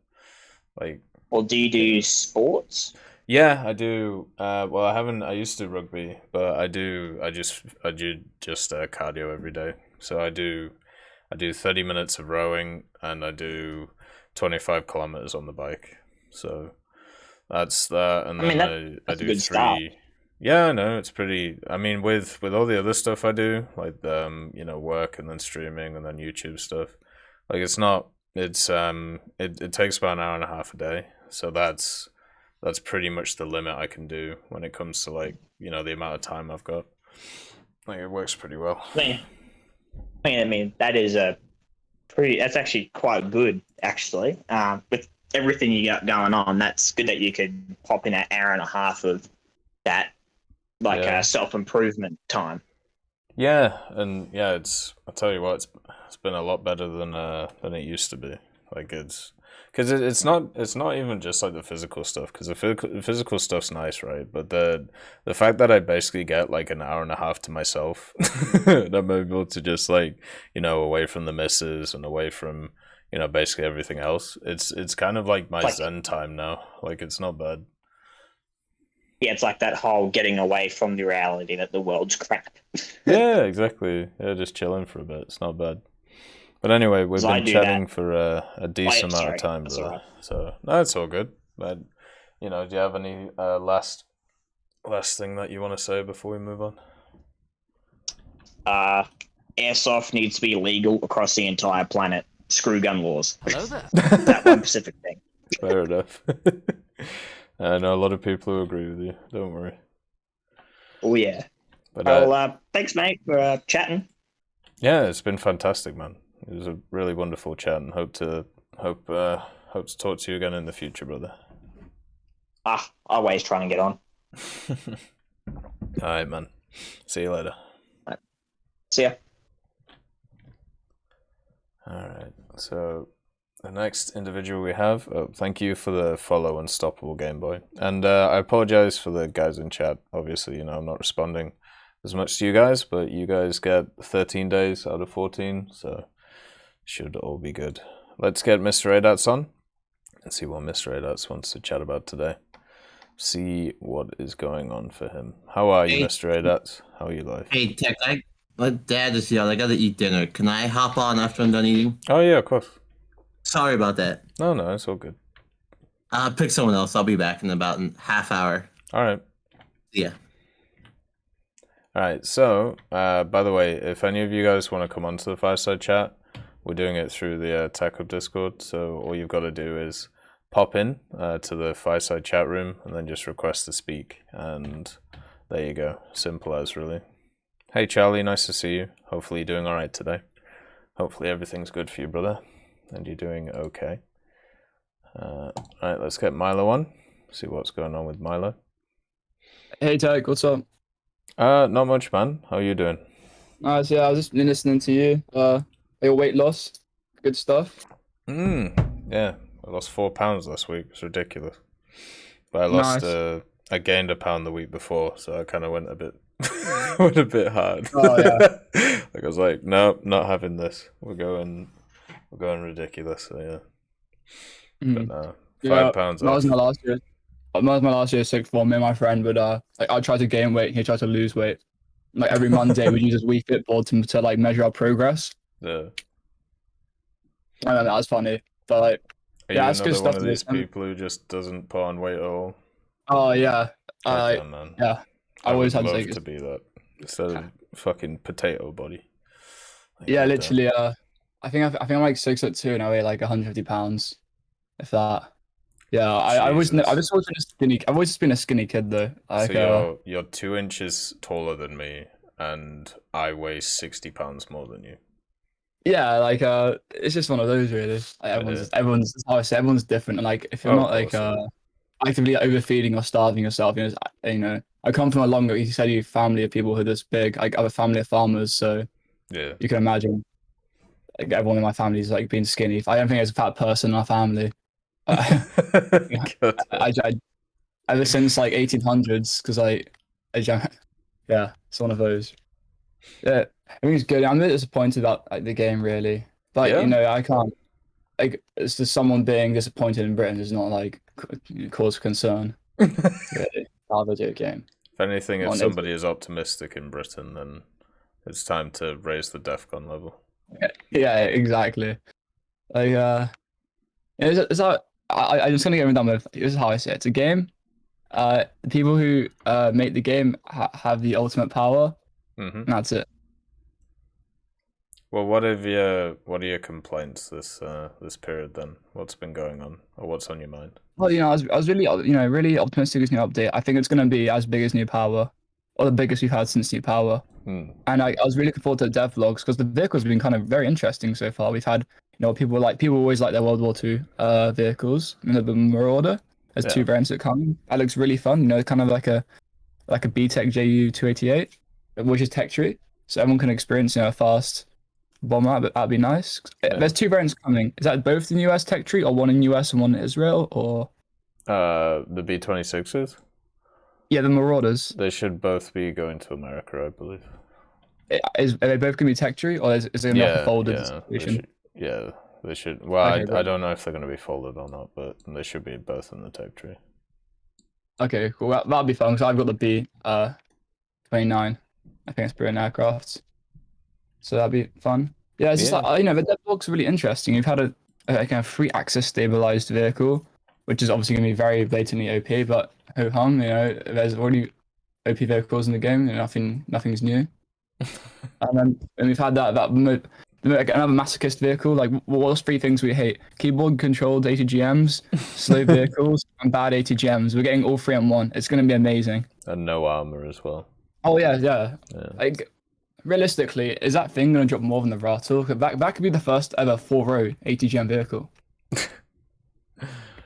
like. Well, do you do sports? Yeah, I do. Well, I haven't. I used to do rugby, but I do just cardio every day. So I do 30 minutes of rowing, and I do 25 kilometers on the bike. So that's that, and then I do 3. Start. Yeah, no, it's pretty. I mean, with all the other stuff I do, like work and then streaming and then YouTube stuff, like it's not. It's it takes about an hour and a half a day. So that's pretty much the limit I can do when it comes to like the amount of time I've got. Like it works pretty well. I mean that is that's actually quite good actually. With everything you got going on, that's good that you could pop in an hour and a half of that self-improvement time. Yeah, and yeah, I tell you what, it's been a lot better than it used to be. Like it's because it's not even just like the physical stuff, because the physical stuff's nice, right? But the fact that I basically get like an hour and a half to myself, and I'm able to just like away from the missus and away from basically everything else. It's kind of like my zen time now. Like it's not bad. Yeah, it's like that whole getting away from the reality that the world's crap. Yeah, exactly. Yeah, just chilling for a bit. It's not bad. But anyway, we've been chatting for a decent amount of time, brother. Right. So no, it's all good. But do you have any last thing that you want to say before we move on? Airsoft needs to be legal across the entire planet. Screw gun laws. Hello there. That one specific thing. Fair enough. I know a lot of people who agree with you. Don't worry. Oh yeah. But thanks, mate, for chatting. Yeah, it's been fantastic, man. It was a really wonderful chat, and hope to talk to you again in the future, brother. Always trying to get on. All right, man. See you later. All right. See ya. All right. So the next individual we have. Thank you for the follow, Unstoppable Game Boy, and I apologize for the guys in chat. Obviously, I'm not responding as much to you guys, but you guys get 13 days out of 14, so should all be good. Let's get Mr. Adats on and see what Mr. Adats wants to chat about today. See what is going on for him. How are you, Mr. Adats? How are you, life? Hey, Tech, my dad is here. I gotta eat dinner. Can I hop on after I'm done eating? Oh, yeah, of course. Sorry about that. No, it's all good. I'll pick someone else. I'll be back in about a half hour. All right. Yeah. All right, so, by the way, if any of you guys want to come onto the Fireside chat, we're doing it through the TEC Discord, so all you've got to do is pop in to the Fireside chat room and then just request to speak, and there you go. Simple as, really. Hey, Charlie, nice to see you. Hopefully you're doing all right today. Hopefully everything's good for you, brother, and you're doing okay. All right, let's get Milo on, see what's going on with Milo. Hey, Tech, what's up? Not much, man. How are you doing? Nice, yeah, I was just been listening to you. Your weight loss, good stuff. Yeah, I lost 4 pounds last week. It's ridiculous. But I lost, I gained a pound the week before, so I kind of went a bit, hard. Oh yeah. Like I was like, no, not having this. We're going ridiculous. So yeah. But no, 5 pounds. That was my last year. That was my last year sixth form. Me and my friend would like I tried to gain weight, he tried to lose weight. Like every Monday, we'd use his Wii Fit board to like measure our progress. Yeah. I know that was funny, but like, yeah, it's good stuff. One of these people who just doesn't put on weight at all. Oh yeah, man. Yeah. I always had to be that instead of fucking potato body. Like, yeah, literally. I think I'm like 6'2" and I weigh like 150 pounds, if that. Yeah, I've always just been a skinny kid though. Like, so you're 2 inches taller than me, and I weigh 60 pounds more than you. Yeah, like it's just one of those really. Like, everyone's different, and like if you're not like actively overfeeding or starving yourself, you know, I come from a long, you said, you family of people who are this big. I have a family of farmers, so Yeah. you can imagine. Like everyone in my family is like being skinny. I don't think there's a fat person in our family. Ever since like 1800s, because yeah, it's one of those. Yeah, I think it's good. I'm a bit disappointed about like the game, really. But Yeah? you know, I can't. Like, it's just someone being disappointed in Britain is not like cause for concern. Really, our video game. If anything, if On somebody is optimistic in Britain, then it's time to raise the DEFCON level. Yeah, exactly. Like, is that I'm just gonna get done with. This is how I say it. It's a game. The people who make the game have the ultimate power. Mm-hmm. And that's it. Well, what are your complaints this period then? What's been going on, or what's on your mind? Well, you know, I was really, you know, really optimistic with this new update. I think it's gonna be as big as New Power, or the biggest we've had since New Power. And I was really looking forward to the dev vlogs because the vehicles have been kind of very interesting so far. We've had, you know, people always like their World War II vehicles. You know, the Marauder. There's 2 variants that come. That looks really fun. You know, kind of like a BTEC JU 288, which is tech tree, so everyone can experience, you know, a fast bomber. That'd be nice. There's 2 variants coming. Is that both in US tech tree, or one in US and one in Israel, or? The B-26s? Yeah, the Marauders. They should both be going to America, I believe. Are they both going to be tech tree, or is it going to be like a folded situation? They should. Well, Okay, I don't know if they're going to be folded or not, but they should be both in the tech tree. Okay, cool. That'll be fun because I've got the B-29. I think it's Britain aircraft. So that'd be fun. Yeah, it's just like, you know, the dev looks really interesting. You've had a kind of 3-axis stabilized vehicle, which is obviously going to be very blatantly OP, but ho hum, you know, there's already OP vehicles in the game, and nothing's new. and we've had another masochist vehicle. Like, what's 3 things we hate? Keyboard controlled ATGMs, slow vehicles, and bad ATGMs. We're getting all 3 in one. It's going to be amazing. And no armor as well. Oh yeah. Like, realistically, is that thing going to drop more than the Rattle? That could be the first ever 4-row ATGM vehicle.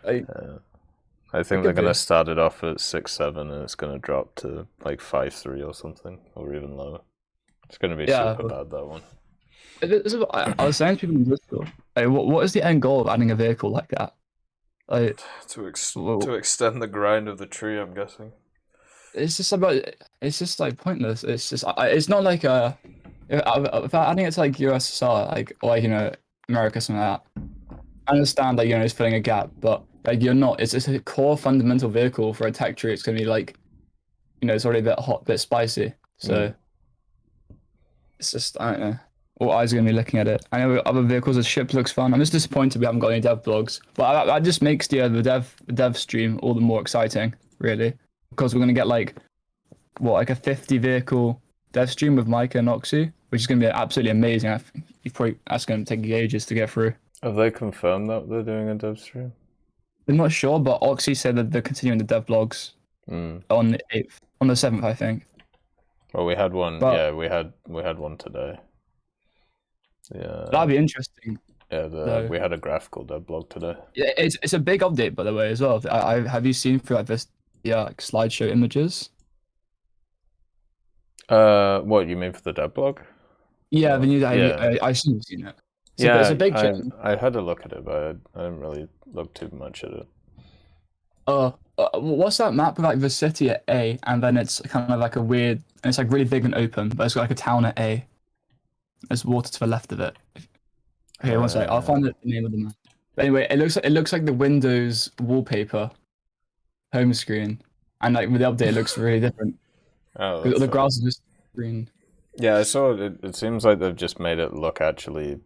I think they're going to start it off at 6.7 and it's going to drop to like 5.3 or something, or even lower. It's going to be super bad, that one. I was saying to people in Discord, like, what is the end goal of adding a vehicle like that? Like, to extend the grind of the tree, I'm guessing. It's just like pointless. It's not like if adding it to like USSR, like, or like, you know, America, something like that. I understand that, you know, it's filling a gap, but like, you're not. It's a core fundamental vehicle for a tech tree. It's gonna be like, you know, it's already a bit hot, a bit spicy. So it's just, I don't know. All eyes are gonna be looking at it. I know other vehicles, the ship looks fun. I'm just disappointed we haven't got any dev blogs, but that just makes the dev stream all the more exciting, really, because we're gonna get like a 50 vehicle dev stream with Micah and Oxy, which is gonna be absolutely amazing. That's gonna take ages to get through. Have they confirmed that they're doing a dev stream? I'm not sure, but Oxy said that they're continuing the dev blogs on the 8th, on the 7th, I think. Well, we had one. We had one today. Yeah, that'd be interesting. Yeah, we had a graphical dev blog today. Yeah, it's a big update, by the way, as well. Have you seen through like this like slideshow images? What you mean for the dev blog? Yeah, the new. I assume you've seen it. It's a big change. I had a look at it, but I didn't really look too much at it. What's that map with like the city at A, and then it's kind of like a weird, and it's like really big and open, but it's got like a town at A. There's water to the left of it. Okay, one sec. I'll find the name of the map. But anyway, it looks like the Windows wallpaper home screen, and like with the update, it looks really different. Oh, the grass is just green. Yeah, I saw it. It seems like they've just made it look actually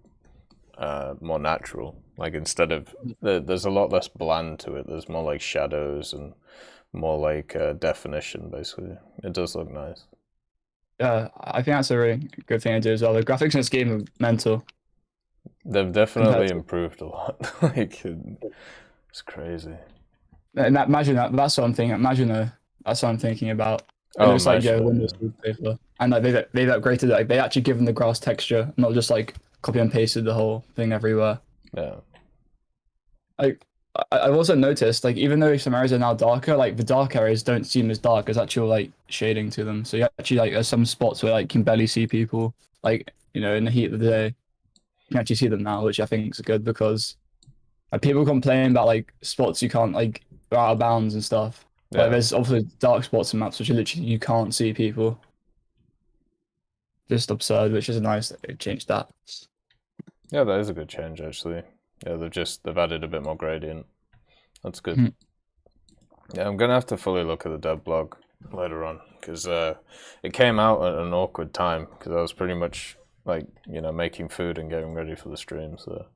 more natural. Like, instead of there's a lot less bland to it. There's more like shadows and more like definition. Basically, it does look nice. Yeah, I think that's a really good thing to do as well. The graphics in this game are mental. They've definitely improved a lot. Like, it's crazy. And imagine that. That's what I'm thinking. That's what I'm thinking about. It looks like Windows wallpaper, and like they've upgraded. Like, they actually given the grass texture, not just like copy and pasted the whole thing everywhere. Yeah. Like, I've also noticed, like, even though some areas are now darker, like the dark areas don't seem as dark. There's actual like shading to them. So you actually like there's some spots where like you can barely see people, like in the heat of the day. You can actually see them now, which I think is good because people complain about like spots you can't like are out of bounds and stuff. Yeah. Like there's obviously dark spots and maps which are literally you can't see people. Just absurd, which is nice that they changed that. Yeah, that is a good change actually. Yeah, they've added a bit more gradient. That's good. Yeah, I'm gonna have to fully look at the dev blog later on because it came out at an awkward time because I was pretty much like making food and getting ready for the stream, so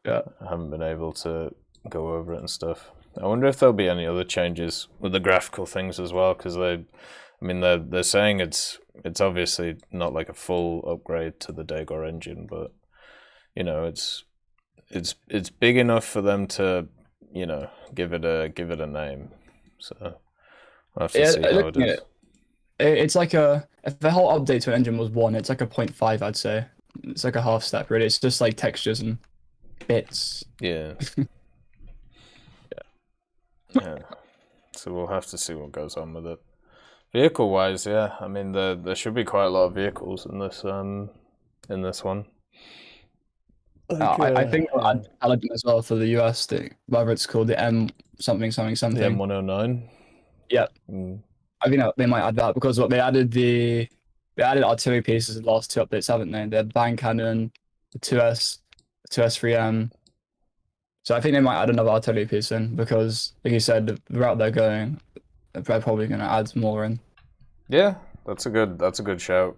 yeah, I haven't been able to go over it and stuff. I wonder if there'll be any other changes with the graphical things as well because they're saying it's obviously not like a full upgrade to the Dagor engine, but it's big enough for them to give it a name. So we'll have to see how it is. It's like if the whole update to an engine was 1, it's like a 0.5, I'd say. It's like a half step really. It's just like textures and bits. Yeah. Yeah. So we'll have to see what goes on with it. Vehicle wise, yeah. I mean there should be quite a lot of vehicles in this one. I think I'll add Paladin as well for the US thing, whatever it's called, the M something. The M109. Yeah. I think they might add that because they added artillery pieces in the last 2 updates, haven't they? The bang cannon, the 2S, the 2S3M. So I think they might add another artillery piece in because, like you said, the route they're going, they're probably going to add more in. Yeah, that's a good shout.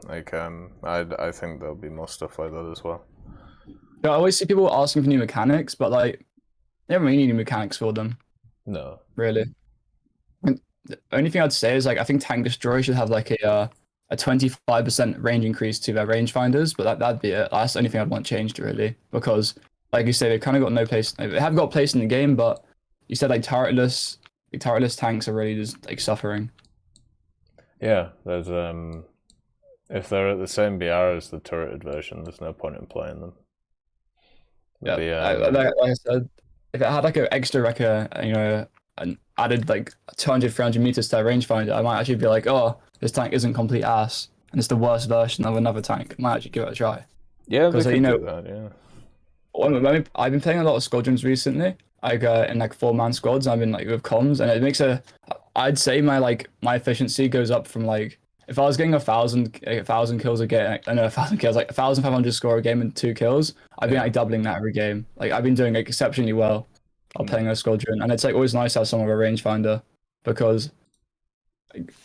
Like I think there'll be more stuff like that as well. I always see people asking for new mechanics, but like they don't really need new mechanics for them. No, really. The only thing I'd say is like I think Tank Destroyer should have like a 25% range increase to their rangefinders, but that'd be it. That's the only thing I'd want changed really, because like you say, they've kind of got no place. They have got a place in the game, but you said like turretless tanks are really just like suffering. Yeah, there's if they're at the same BR as the turreted version, there's no point in playing them. Yeah, like I said, if it had like an extra like an added like 200, 300 meters to their rangefinder, I might actually be like, oh, this tank isn't complete ass, and it's the worst version of another tank. I might actually give it a try. Yeah, because do that. Yeah. I've been playing a lot of squadrons recently, like in like 4-man squads. I've been like with comms, and it makes I'd say my efficiency goes up from like if I was getting 1,000 kills a game, I know 1,000 kills, like 1,500 score a game and 2 kills. I've been like doubling that every game. Like I've been doing like exceptionally well while playing a squadron, and it's like always nice to have some of a rangefinder because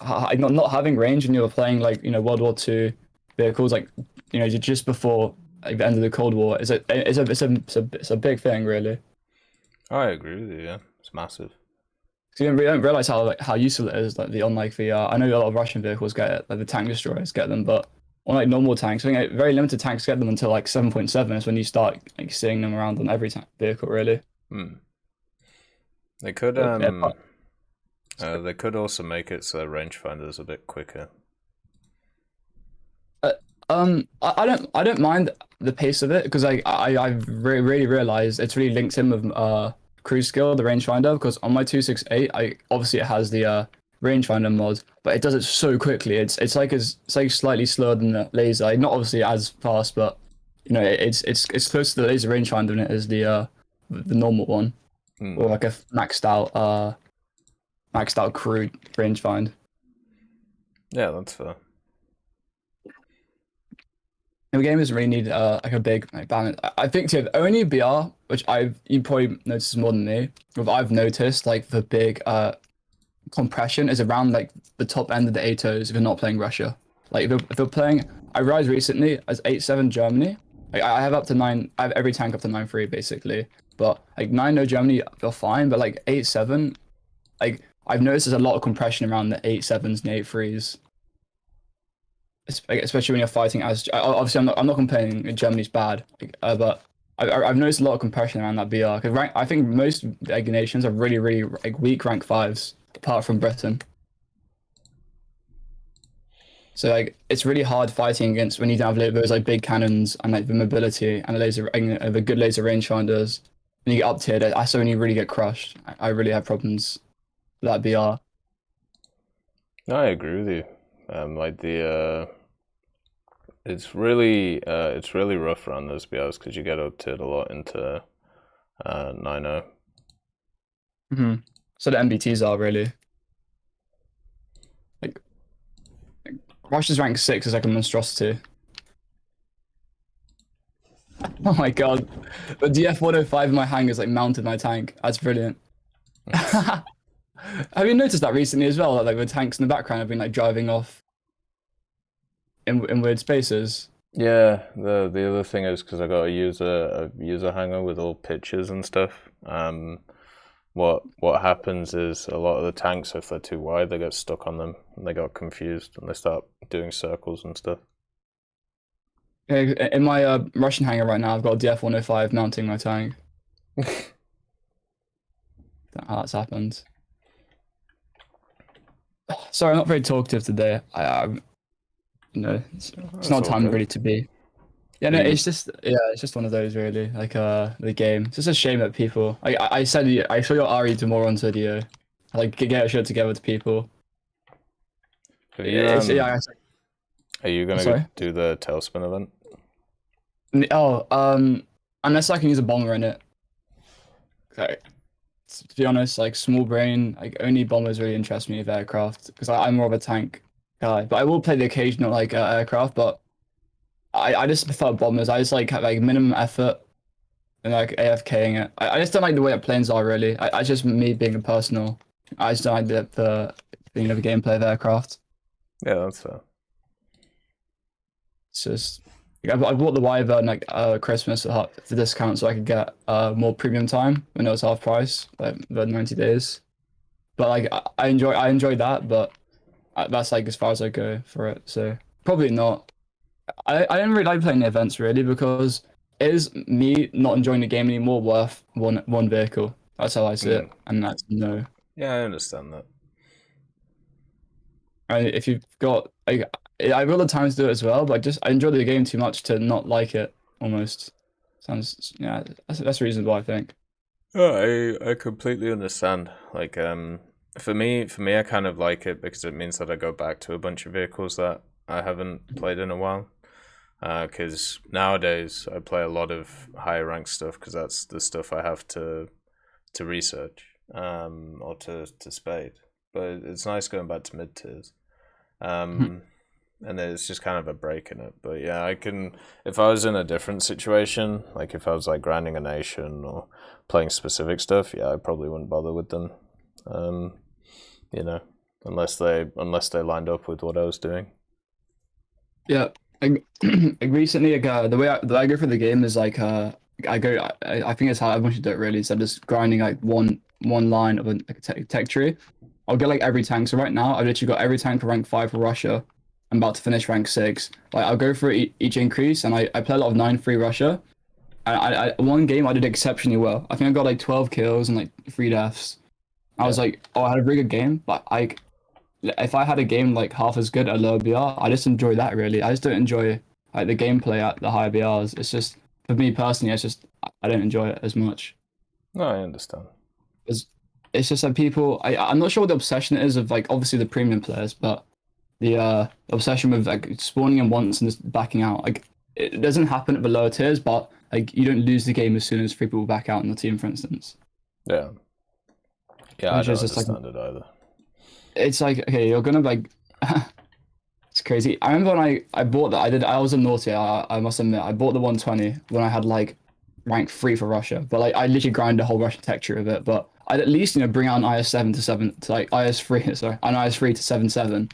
not having range when you're playing like World War II vehicles, like just before like the end of the Cold War, it's a big thing really. I agree with you. Yeah, it's massive. So you don't realize how useful it is. Like I know a lot of Russian vehicles get it, like the tank destroyers get them, but on like normal tanks, I think like, very limited tanks get them until like 7.7 is when you start like seeing them around on every vehicle really. They could they could also make it so rangefinder's a bit quicker. I don't mind the pace of it because I've really realized it's really linked in with cruise skill, the rangefinder, because on my 268 obviously it has the rangefinder mod, but it does it so quickly. It's like slightly slower than the laser, like, not obviously as fast, but it's close to the laser rangefinder than it is the normal one, or like a maxed out crude rangefinder. Yeah, that's fair. The game doesn't really need like a big balance. I think the only BR which you probably noticed more than me, what I've noticed like the big compression is around like the top end of the ATOs if you're not playing Russia. Like if you're playing, I realized recently as 8.7 Germany, like, I have up to 9. I have every tank up to 9.3 basically, but like 9.0 Germany feel fine, but like 8.7, like I've noticed there's a lot of compression around the 8.7s and 8.3s. Especially when you're fighting as obviously I'm not complaining Germany's bad, but I've noticed a lot of compression around that BR because I think most nations are really like weak rank 5s apart from Britain. So like it's really hard fighting against when you don't have those like big cannons and like the mobility and the good laser rangefinders when you get up tiered, that's when you really get crushed. I really have problems with that BR. No, I agree with you. Like it's really rough around those BRs because you get up tiered a lot into 9.0. So the MBTs are really like Russia's rank 6 is like a monstrosity. Oh my god, the DF-105 in my hangars like mounted my tank. That's brilliant. Have you noticed that recently as well? That like the tanks in the background have been like driving off in weird spaces. Yeah, the other thing is because I got a user hanger with all pictures and stuff. What happens is a lot of the tanks, if they're too wide, they get stuck on them and they got confused and they start doing circles and stuff. In my Russian hangar right now, I've got a DF-105 mounting my tank. That's how that's happened. Sorry, I'm not very talkative today. It's not time really to be. Yeah, no, it's just one of those really. Like the game. It's just a shame that people. I said I saw your Ari tomorrow on video. Like get a show together to people. Are you gonna go do the Tailspin event? Unless I can use a bomber in it. Okay. To be honest, like small brain, like only bombers really interest me with aircraft because I'm more of a tank guy. But I will play the occasional like aircraft, but I just prefer bombers. I just like have like minimum effort and like AFKing it. I just don't like the way that planes are really. I just me being a personal. I just don't like the gameplay of aircraft. Yeah, that's fair. It's just I bought the Wyvern like Christmas for discount so I could get more premium time when it was half price, like the 90 days. But like I enjoy that, but that's like as far as I go for it. So probably not. I don't really like playing the events really because is me not enjoying the game anymore worth one vehicle? That's how I see it, and that's no. Yeah, I understand that. And if you've got I've got the time to do it as well, but I enjoy the game too much to not like it. Almost sounds that's reasonable, I think. Oh, I completely understand. Like for me, I kind of like it because it means that I go back to a bunch of vehicles that I haven't played in a while. Because nowadays I play a lot of higher rank stuff because that's the stuff I have to research or to spade. But it's nice going back to mid tiers. And it's just kind of a break in it. But yeah, I can, if I was in a different situation, like if I was like grinding a nation or playing specific stuff, yeah, I probably wouldn't bother with them. Unless they lined up with what I was doing. Yeah, like recently, the way I go for the game is like I think it's how everyone should do it really. Instead of just grinding like one line of a tech tree, I'll get like every tank. So right now, I've literally got every tank for rank 5 for Russia. I'm about to finish rank 6. Like I'll go for each increase, and I play a lot of 9-3 Russia. And one game I did exceptionally well. I think I got like 12 kills and like 3 deaths. I was like, oh, I had a very good game, but if I had a game like half as good at lower BR, I just enjoy that really. I just don't enjoy like the gameplay at the higher BRs. It's just for me personally, it's just I don't enjoy it as much. No, I understand. It's just that people, I'm not sure what the obsession is of like obviously the premium players, but the obsession with like spawning in once and just backing out. Like it doesn't happen at the lower tiers, but like you don't lose the game as soon as 3 people back out in the team, for instance. Yeah. Yeah, I don't understand it either. It's like, okay, you're gonna like it's crazy. I remember when I bought that, I was a naughty, I must admit. I bought the 120 when I had like rank 3 for Russia, but like I literally grinded a whole Russian tech tree of it. But I'd at least least bring out an IS-7 to 7 to like IS-3, sorry, an IS-3 to 7-7.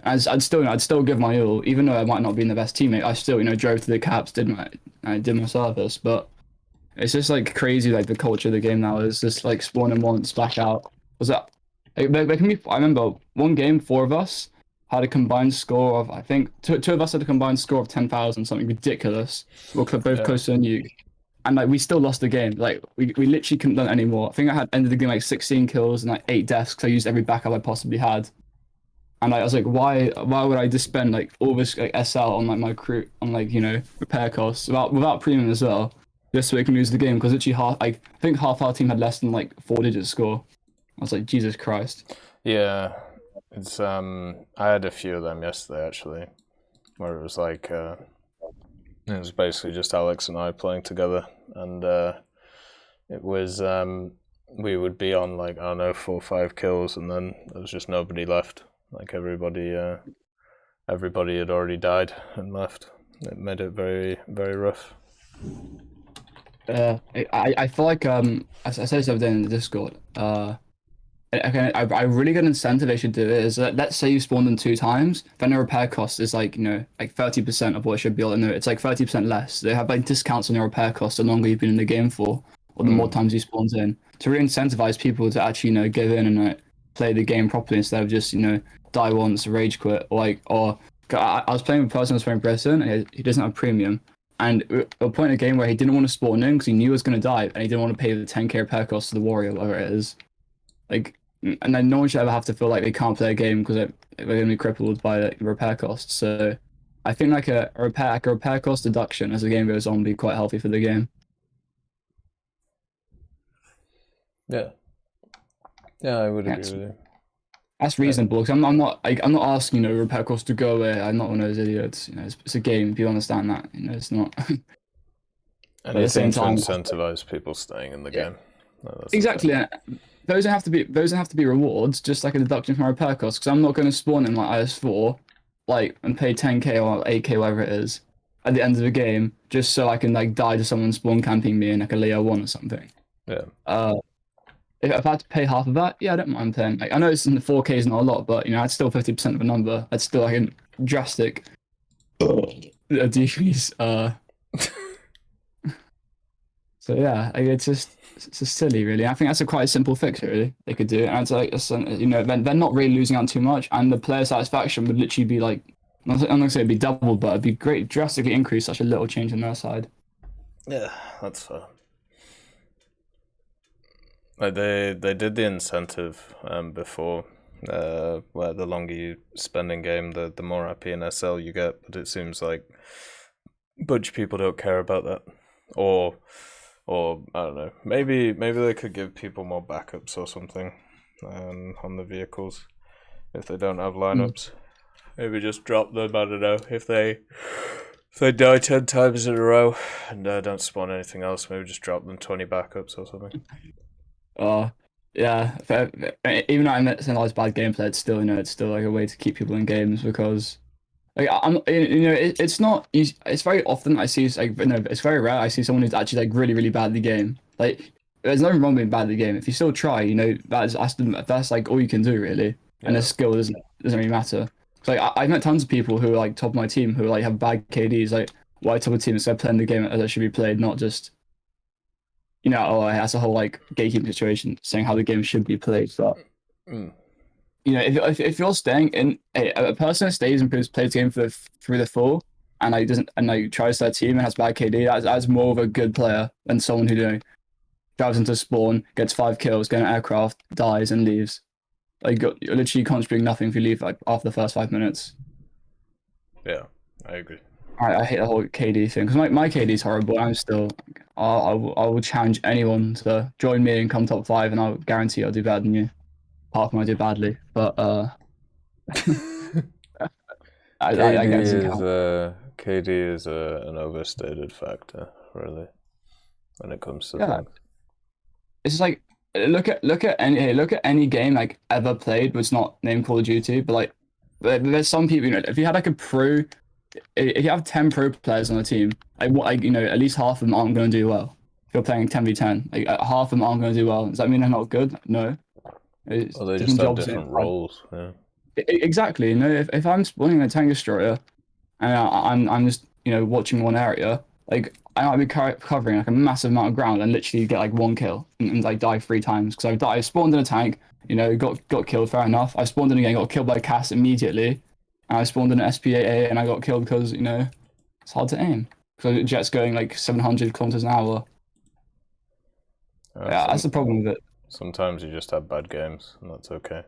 I'd still give my all, even though I might not be the best teammate. I still drove to the caps, did my service. But it's just like crazy, like the culture of the game now is just like spawning once, back out. Was that? Like, there can be. I remember one game, 4 of us had a combined score of, I think, two of us had a combined score of 10,000, something ridiculous. We're both close to a nuke, and like we still lost the game. Like we literally couldn't done anymore. I think I had ended the game like 16 kills and like 8 deaths because I used every backup I possibly had. And I was like, why would I just spend like all this like SL on like my crew on like repair costs without premium as well? just so we can lose the game, because literally I think half our team had less than like 4-digit score. I was like, Jesus Christ. Yeah, it's I had a few of them yesterday actually, where it was like it was basically just Alex and I playing together, and it was we would be on like, I don't know, 4 or 5 kills, and then there was just nobody left. Like everybody had already died and left. It made it very, very rough. I feel like I said this the other day in the Discord. A really good incentive they should do is that, let's say you spawned in 2 times, then the repair cost is like, like 30% of what it should be. It's like 30% less. They have like discounts on your repair cost the longer you've been in the game for, or the more times you spawned in, to really incentivize people to actually give in and play the game properly, instead of just die once, rage quit, or I was playing with a person who was playing Britain, and he doesn't have premium. And at a point in the game where he didn't want to spawn in because he knew he was going to die, and he didn't want to pay the 10k repair cost to the warrior, whatever it is. And then no one should ever have to feel like they can't play a game because they're going to be crippled by the repair costs. So I think like a repair cost deduction as the game goes on would be quite healthy for the game. Yeah, I would agree with you. That's reasonable, because I'm not asking repair costs to go away. I'm not one of those idiots. It's a game. People understand that. It's not. And at the same time, to incentivize people staying in the game. No, exactly. Those don't have to be rewards. Just like a deduction from repair costs. Because I'm not going to spawn in like IS4, and pay 10k or 8k, whatever it is, at the end of the game, just so I can die to someone spawn camping me in like a Leo 1 or something. Yeah. If I had to pay half of that, yeah, I don't mind paying. I know it's in the 4k is not a lot, but that's still 50% of a number. That's still like a drastic decrease. So yeah, it's just silly, really. I think that's a quite simple fix, really. They could do, and it's like they're not really losing out too much, and the player satisfaction would literally be like, I'm not gonna say it'd be double, but it'd be great, drastically increase such a little change on their side. Yeah, that's fair. Like they did the incentive before, where the longer you spend in game, the more happy in SL you get. But it seems like a bunch of people don't care about that, or I don't know. Maybe they could give people more backups or something on the vehicles if they don't have lineups. Maybe just drop them. I don't know, if they die 10 times in a row and don't spawn anything else. Maybe just drop them 20 backups or something. Yeah. Even though I'm not saying it's bad gameplay, it's still it's still like a way to keep people in games, because it's not easy. It's very often I see it's very rare I see someone who's actually really, really bad at the game. There's nothing wrong with being bad at the game. If you still try, that's like all you can do, really. Yeah. And the skill doesn't really matter. I've met tons of people who are top of my team who have bad KDs. Why top of the team instead of playing the game as it should be played, not just that's a whole gatekeeping situation, saying how the game should be played. But if you're staying in, a person who stays and plays the game through the full, and doesn't tries their team and has bad KD, that's more of a good player than someone who drives into spawn, gets 5 kills, gets an aircraft, dies and leaves. You're literally contributing nothing if you leave after the first 5 minutes. Yeah, I agree. I hate the whole KD thing, because my KD is horrible. I'm still, I will challenge anyone to join me and come top 5, and I'll guarantee I'll do better than you. Apart from I do badly, but KD is an overstated factor, really, when it comes to things. It's just look at any game ever played, but it's not named Call of Duty. But there's some people, if you had if you have 10 pro players on a team, at least half of them aren't going to do well. If you're playing 10v10, half of them aren't going to do well. Does that mean they're not good? No. They just have different roles. Yeah. Exactly. If I'm spawning a tank destroyer and I'm just watching one area, I might be covering a massive amount of ground and literally get 1 kill and die 3 times because I spawned in a tank, got killed. Fair enough. I spawned in again, got killed by a CAS immediately. And I spawned in an SPAA and I got killed because it's hard to aim because the jet's going 700 kilometers an hour. That's the problem with it. Sometimes you just have bad games, and that's okay.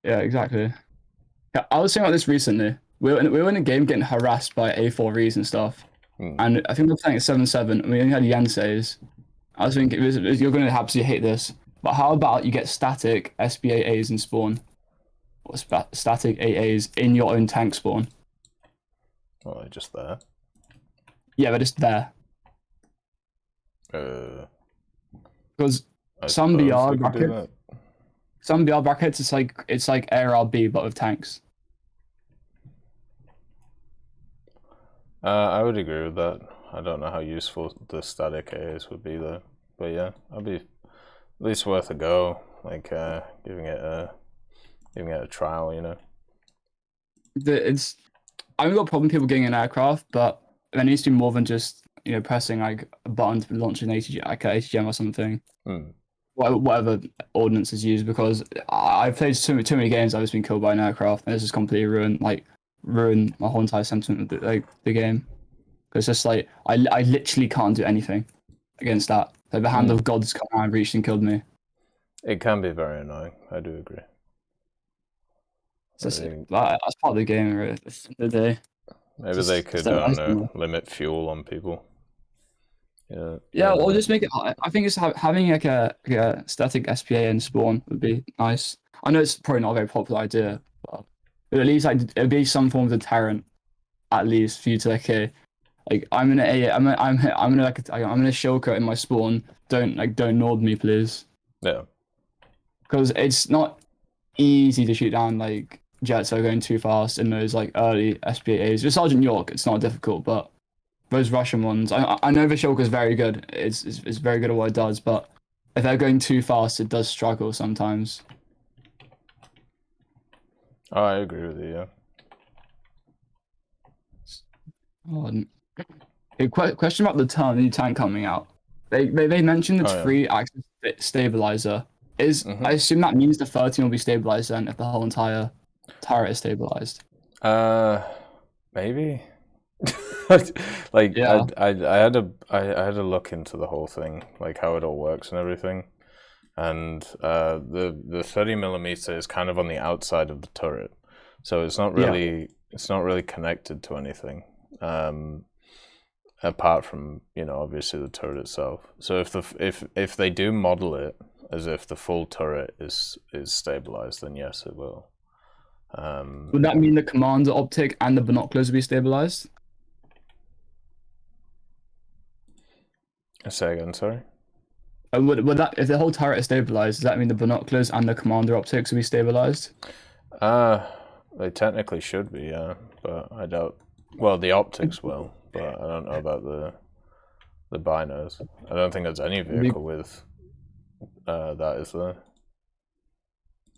Yeah, exactly. Yeah, I was saying about this recently. We were in a game getting harassed by A4Vs and stuff, and I think we were playing at 7-7, and we only had Yenseis. I was thinking, you're going to absolutely hate this, but how about you get static SBAAs in spawn? Or static AAs in your own tank spawn? Well, they're just there. Yeah, they're just there. Because some BR brackets, it's like ARB but with tanks. I would agree with that. I don't know how useful the static AAs would be though, but yeah, I'd be at least worth a go. Like giving it a trial, you know. I haven't got a problem with people getting an aircraft, but there needs to be more than just pressing like a button to launch an ATGM or something. Whatever ordnance is used, because I've played too many games. I've just been killed by an aircraft, and this has completely ruined my whole entire sentiment of the game. It's just like I literally can't do anything against that. Like the hand of God's come out and reached and killed me. It can be very annoying. I do agree. That's part of the game, really. At the end of the day. Maybe they could limit fuel on people. Yeah, or just make it. I think it's having like a static SPA in spawn would be nice. I know it's probably not a very popular idea, but at least like it'd be some form of deterrent, at least for you to I'm gonna shellcode in my spawn. Don't nord me, please. Yeah. Because it's not easy to shoot down like jets that are going too fast in those like early SPAs. With Sergeant York, it's not difficult, but those Russian ones, I know the shellcode is very good. It's very good at what it does, but if they're going too fast, it does struggle sometimes. Oh, I agree with you. Yeah. Question about the new tank coming out. They mentioned it's free-axis stabilizer. I assume that means the 13 will be stabilized then if the whole entire turret is stabilized. Maybe. Like yeah. I had to look into the whole thing, like how it all works and everything. And the 30mm is kind of on the outside of the turret, so it's not really connected to anything. Apart from obviously the turret itself. So if they do model it as if the full turret is stabilized, then yes, it will. Would that mean the commander optic and the binoculars will be stabilized? Say again, sorry. Would that, if the whole turret is stabilized, does that mean the binoculars and the commander optics will be stabilized? They technically should be, yeah, but I doubt. Well, the optics will, but I don't know about the binos. I don't think there's any vehicle with that, is there?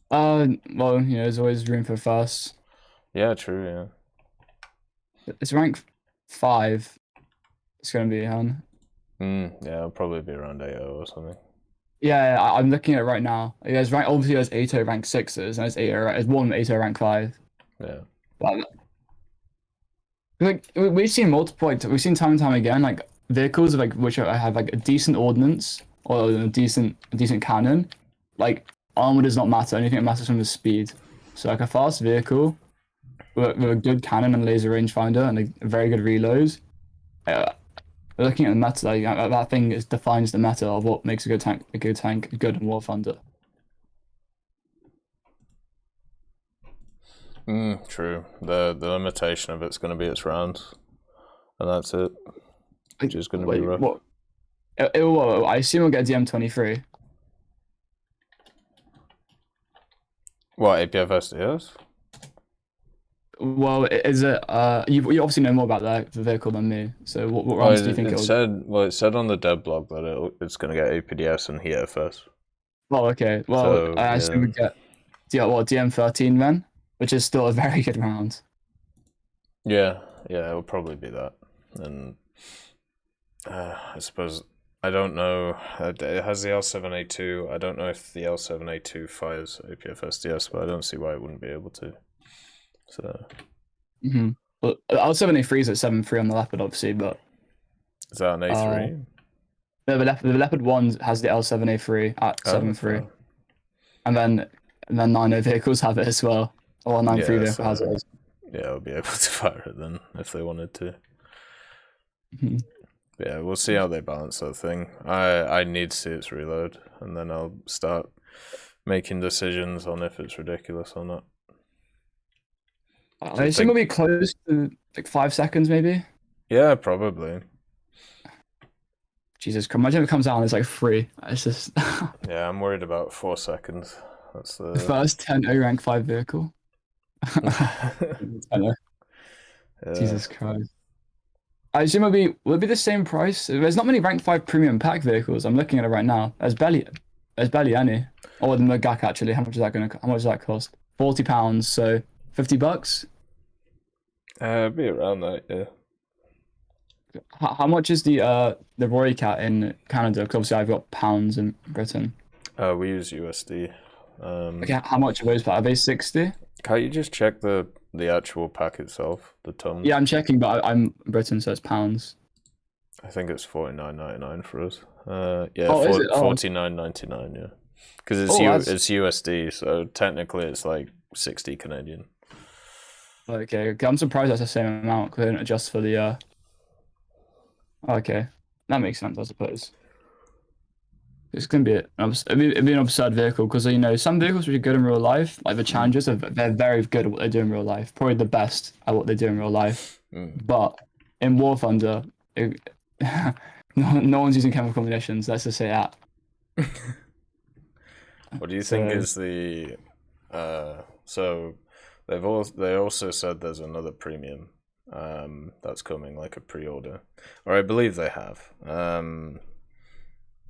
Well, there's always room for fast. Yeah, true, yeah. It's rank 5. It's gonna be, hun. Yeah, it'll probably be around 8.0 or something. Yeah, I'm looking at it right now. Obviously there's 8.0 rank 6s, and there's 8.0 rank 5. Yeah. But we've seen we've seen time and time again, like vehicles which have like a decent ordnance or a decent cannon. Like armor does not matter. Anything that matters from the speed. So like a fast vehicle with a good cannon and laser rangefinder and a very good reload. Looking at the meta, that thing defines the meta of what makes a good tank, a good War Thunder. True. The limitation of it's going to be its rounds, and that's it. Which is going to be rough. What? I assume we'll get DM23. What, APFS DS? Well, is it? You obviously know more about the vehicle than me. So what rounds do you think it said on the dev blog that it's going to get APDS and HEFS. Well, okay. Well, so, I assume we get DM13 then, which is still a very good round. Yeah, it'll probably be that. And I suppose I don't know. It has the L7A2. I don't know if the L7A2 fires APFS DS, but I don't see why it wouldn't be able to. So. Well, L7A3 is at 7.3 on the Leopard, obviously, but. Is that an A3? The Leopard 1 has the L7A3 at 7.3. And then 9.0 vehicles have it as well. Or 9.3 vehicle has it as well. Yeah, I'll be able to fire it then if they wanted to. Yeah, we'll see how they balance that thing. I need to see its reload, and then I'll start making decisions on if it's ridiculous or not. I assume it'll be close to like 5 seconds, maybe. Yeah, probably. Jesus Christ! Imagine if it comes out and it's like 3. It's just. Yeah, I'm worried about 4 seconds. That's the first 10 rank 5 vehicle. Yeah. Jesus Christ. I assume will it be the same price? There's not many rank 5 premium pack vehicles. I'm looking at it right now. There's barely any. Oh, the Magak actually. How much is that cost? £40, so $50. Be around that, yeah. How much is the Roy Cat in Canada? Because obviously I've got pounds in Britain. We use USD. Okay, how much are those? Are they 60? Can't you just check the actual pack itself, the tons? Yeah, I'm checking, but I'm Britain, so it's pounds. I think it's $49.99 for us. Yeah, $49.99. Yeah, because it's USD, so technically it's like 60 Canadian. Okay, I'm surprised that's the same amount. Because they didn't adjust for the. Okay, that makes sense, I suppose. It's gonna be it'd be an absurd vehicle because some vehicles which are good in real life, like the Challengers, they're very good at what they do in real life. Probably the best at what they do in real life. But in War Thunder, no one's using chemical munitions. Let's just say that. What do you think is the? So they also said there's another premium, that's coming, like a pre-order, or I believe they have.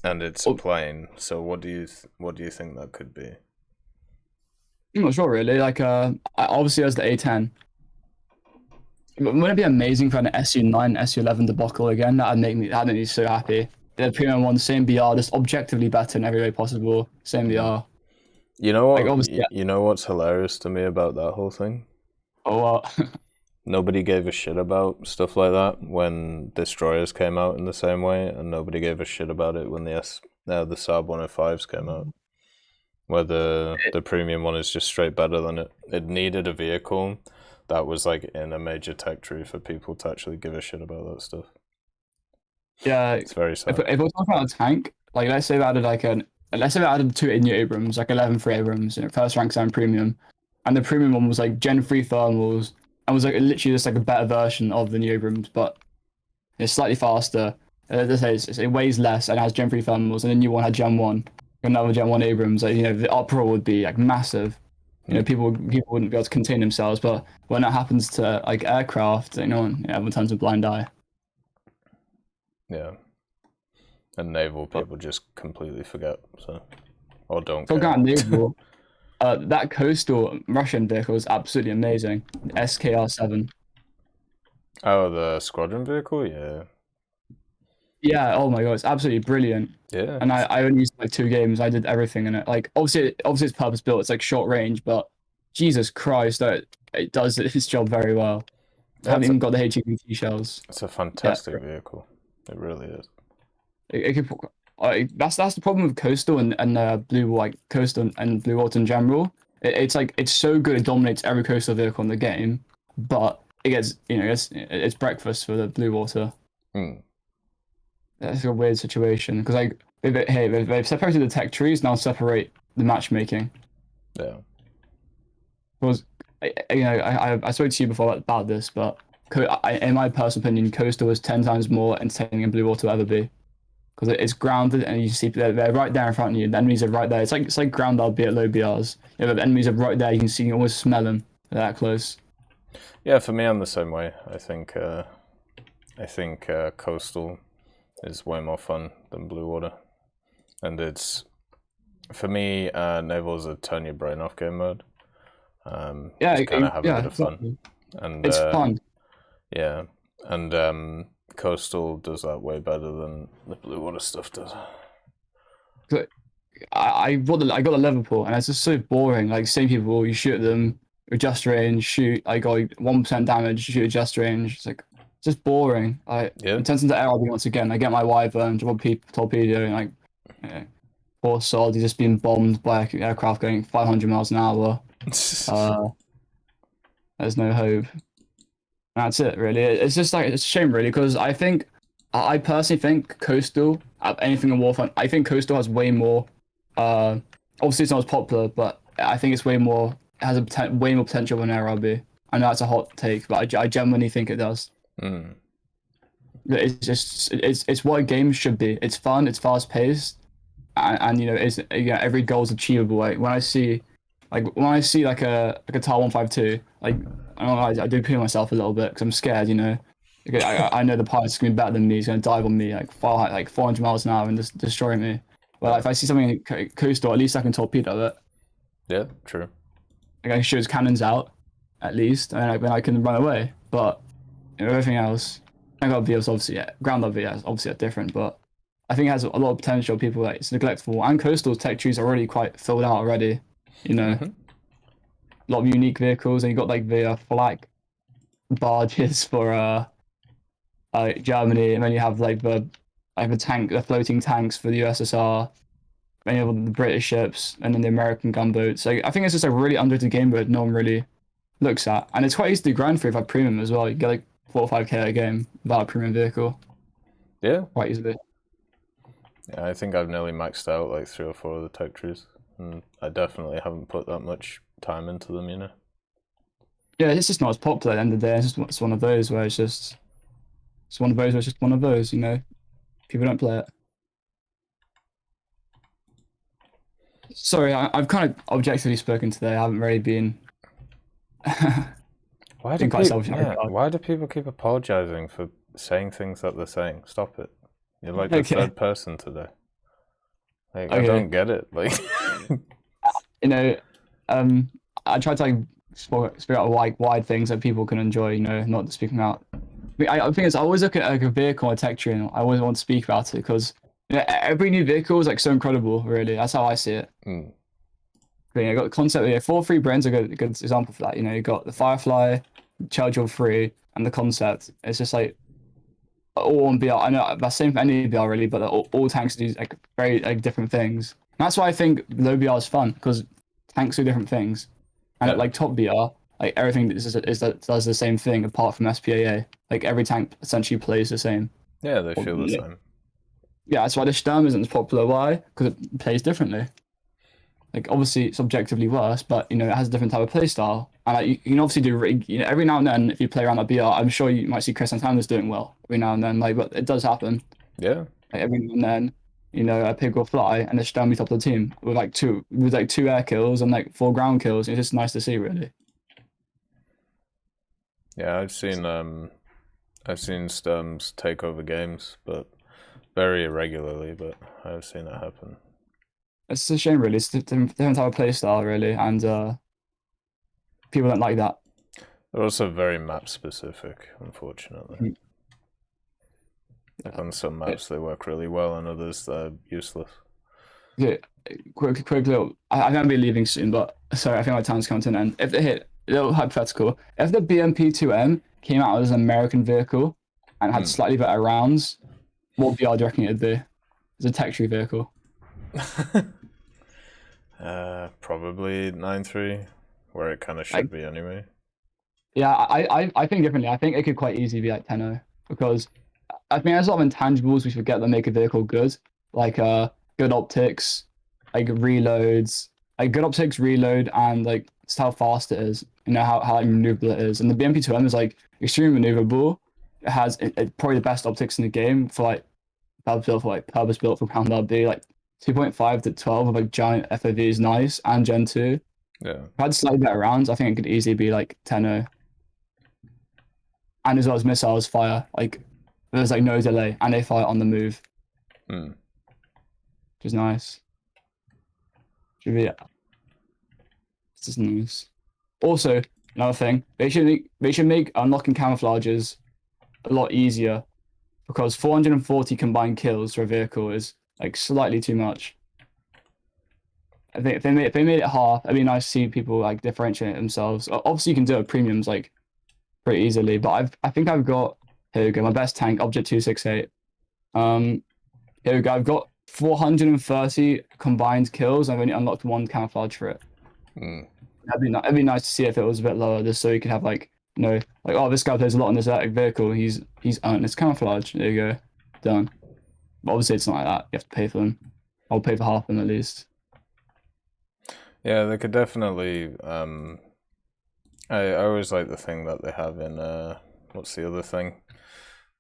And it's a plane. So what do you think that could be? I'm not sure really. Like obviously there's the A10. Wouldn't it be amazing for an SU9, SU11 debacle again? That'd make me so happy. The premium one, same BR, just objectively better in every way possible. Same BR. You know what? Like, you know what's hilarious to me about that whole thing? Oh, what? Nobody gave a shit about stuff like that when destroyers came out in the same way, and nobody gave a shit about it when the Saab 105s came out. Where the premium one is just straight better than it. It needed a vehicle that was like in a major tech tree for people to actually give a shit about that stuff. Yeah, it's very sad. If we're talking about a tank, like let's say they added 2 new Abrams, like 11-3 Abrams, first rank 7 premium, and the premium one was like Gen 3 thermals. And was like literally just like a better version of the new Abrams, but it's slightly faster. It weighs less and has Gen 3 thermals, and the new one had Gen 1, another Gen 1 Abrams. Like, the uproar would be like massive. People wouldn't be able to contain themselves. But when that happens to like aircraft, everyone turns a blind eye. Yeah, and naval people just completely forget, or don't. Forget naval. That coastal Russian vehicle is absolutely amazing. SKR-7. Oh, the squadron vehicle? Yeah. Yeah, oh my god, it's absolutely brilliant. Yeah. And I only used like 2 games. I did everything in it. Like obviously it's purpose built. It's like short range, but Jesus Christ, it does its job very well. I haven't even got the HEVT shells. It's a fantastic vehicle. It really is. It could. That's the problem with coastal and blue, like coastal and blue water in general. It's like it's so good it dominates every coastal vehicle in the game, but it gets it's breakfast for the blue water. That's a weird situation because like they've separated the tech trees, now separate the matchmaking. Yeah. Because I spoke to you before about this, but in my personal opinion, coastal is 10 times more entertaining than blue water will ever be. Because it's grounded and you see they're right there in front of you. The enemies are right there. It's like ground RB at low BRs. The enemies are right there. You can almost smell them. They're that close. Yeah, for me, I'm the same way. I think coastal is way more fun than blue water, and it's for me naval is a turn your brain off game mode. Just kind of have a bit of fun, and it's fun. Yeah, and coastal does that way better than the blue water stuff does. I got the Liverpool, and it's just so boring. Like same people, you shoot them, adjust range, shoot. I got 1% damage, shoot adjust range. It's like just boring. It turns into ARB once again. I get my Wyvern, drop a torpedo, and like poor sod, he's just being bombed by an aircraft going 500 miles an hour. There's no hope. That's it, really. It's just like it's a shame, really, because I think I personally think Coastal, anything in Warfront, I think Coastal has way more. Obviously it's not as popular, but I think it's way more. It has way more potential than ARB. I know that's a hot take, but I genuinely think it does. Mm. It's just it's what a game should be. It's fun. It's fast paced, and you know, every goal is achievable. Like when I see like a TAR 152, like I don't know, I do pee myself a little bit because I'm scared. You know, I know the pilot's gonna be better than me. He's gonna dive on me like 400 miles an hour and just destroy me. Well, if I see something coastal, at least I can torpedo it. Yeah, true. Like I can shoot his cannons out, at least, and then I can run away. But you know, everything else, I got VS obviously, ground up VS obviously different, but I think it has a lot of potential. People like it's neglectful, and coastal's tech trees are already quite filled out already. You know, a lot of unique vehicles, and you got like the flak barges for Germany, and then you have like the floating tanks for the USSR, any of the British ships, and then the American gunboats. So I think it's just a really underrated game mode no one really looks at, and it's quite easy to grind through if I premium as well. You get like 4 or 5k a game without a premium vehicle. Yeah, quite easily. Yeah, I think I've nearly maxed out like 3 or 4 of the tech trees, and I definitely haven't put that much time into them, you know. Yeah, it's just not as popular at the end of the day. It's one of those where it's just one of those, you know. People don't play it. Sorry, I've kind of objectively spoken today. I haven't really been. Why do people keep apologizing for saying things that they're saying? Stop it. You're like the third person today. Like, I don't get it. Like, you know, I try to like speak out wide things that people can enjoy. You know, not speaking out. I think I always look at like a vehicle or a tech tree, and I always want to speak about it because you know, every new vehicle is like so incredible. Really, that's how I see it. But, you got the concept. Yeah, 4-3 Brain's a good example for that. You know, you got the Firefly, Churchill 3, and the concept. It's just like all on BR. I know that's same for any BR really, but all tanks do like very like different things. And that's why I think low BR is fun because tanks do different things, and at like top BR, like everything does the same thing apart from SPAA. Like every tank essentially plays the same. Yeah, they feel the same. Yeah, that's why the Sturm isn't as popular. Why? Because it plays differently. Like obviously it's objectively worse, but you know it has a different type of play style. And like, you can obviously do you know every now and then if you play around that BR, I'm sure you might see Chris Santana's doing well every now and then. Like, but it does happen. Yeah. Like every now and then, you know, a pig will fly and the Sturm be top of the team with 2 air kills and like 4 ground kills. It's just nice to see, really. Yeah, I've seen Sturms take over games, but very irregularly. But I've seen it happen. It's a shame, really. It's a different type of play style, really, and people don't like that. They're also very map specific, unfortunately. Like on some maps they work really well, and others they're useless. Yeah, quick little. I'm gonna be leaving soon, but sorry, I think my time's coming to an end. If they hit a little hypothetical, if the BMP-2M came out as an American vehicle and had slightly better rounds, what BR do you reckon it'd be? It's a tech tree vehicle. Probably 9.3, where it kind of should be anyway. Yeah, I think differently. I think it could quite easily be like 10.0 because I think there's a lot of intangibles we forget that make a vehicle good, like good optics, like reloads, like good optics, reload, and like just how fast it is. You know how like, maneuverable it is. And the BMP-2M is like extremely maneuverable. It has probably the best optics in the game for like purpose built for ground RB, like 2.5 to 12 of like giant FOV is nice, and Gen 2. Yeah. If I had slightly better rounds, I think it could easily be like 10.0. And as well as missiles fire, like there's like no delay, and they fire on the move. Which is nice. Should be. It's just nice. Also, another thing, they should make unlocking camouflages a lot easier, because 440 combined kills for a vehicle is like slightly too much. I think if they made it half, it'd be nice to see people like differentiate themselves. Obviously, you can do it at premiums like pretty easily, but I think I've got, here we go, my best tank, Object 268. Here we go, I've got 430 combined kills. I've only unlocked 1 camouflage for it. It'd be nice to see if it was a bit lower, just so you could have like, you know, like, oh, this guy plays a lot on this vehicle. He's earned his camouflage. There you go. done. But obviously, it's not like that. You have to pay for them. I'll pay for half of them at least. Yeah, they could definitely. I always like the thing that they have in what's the other thing?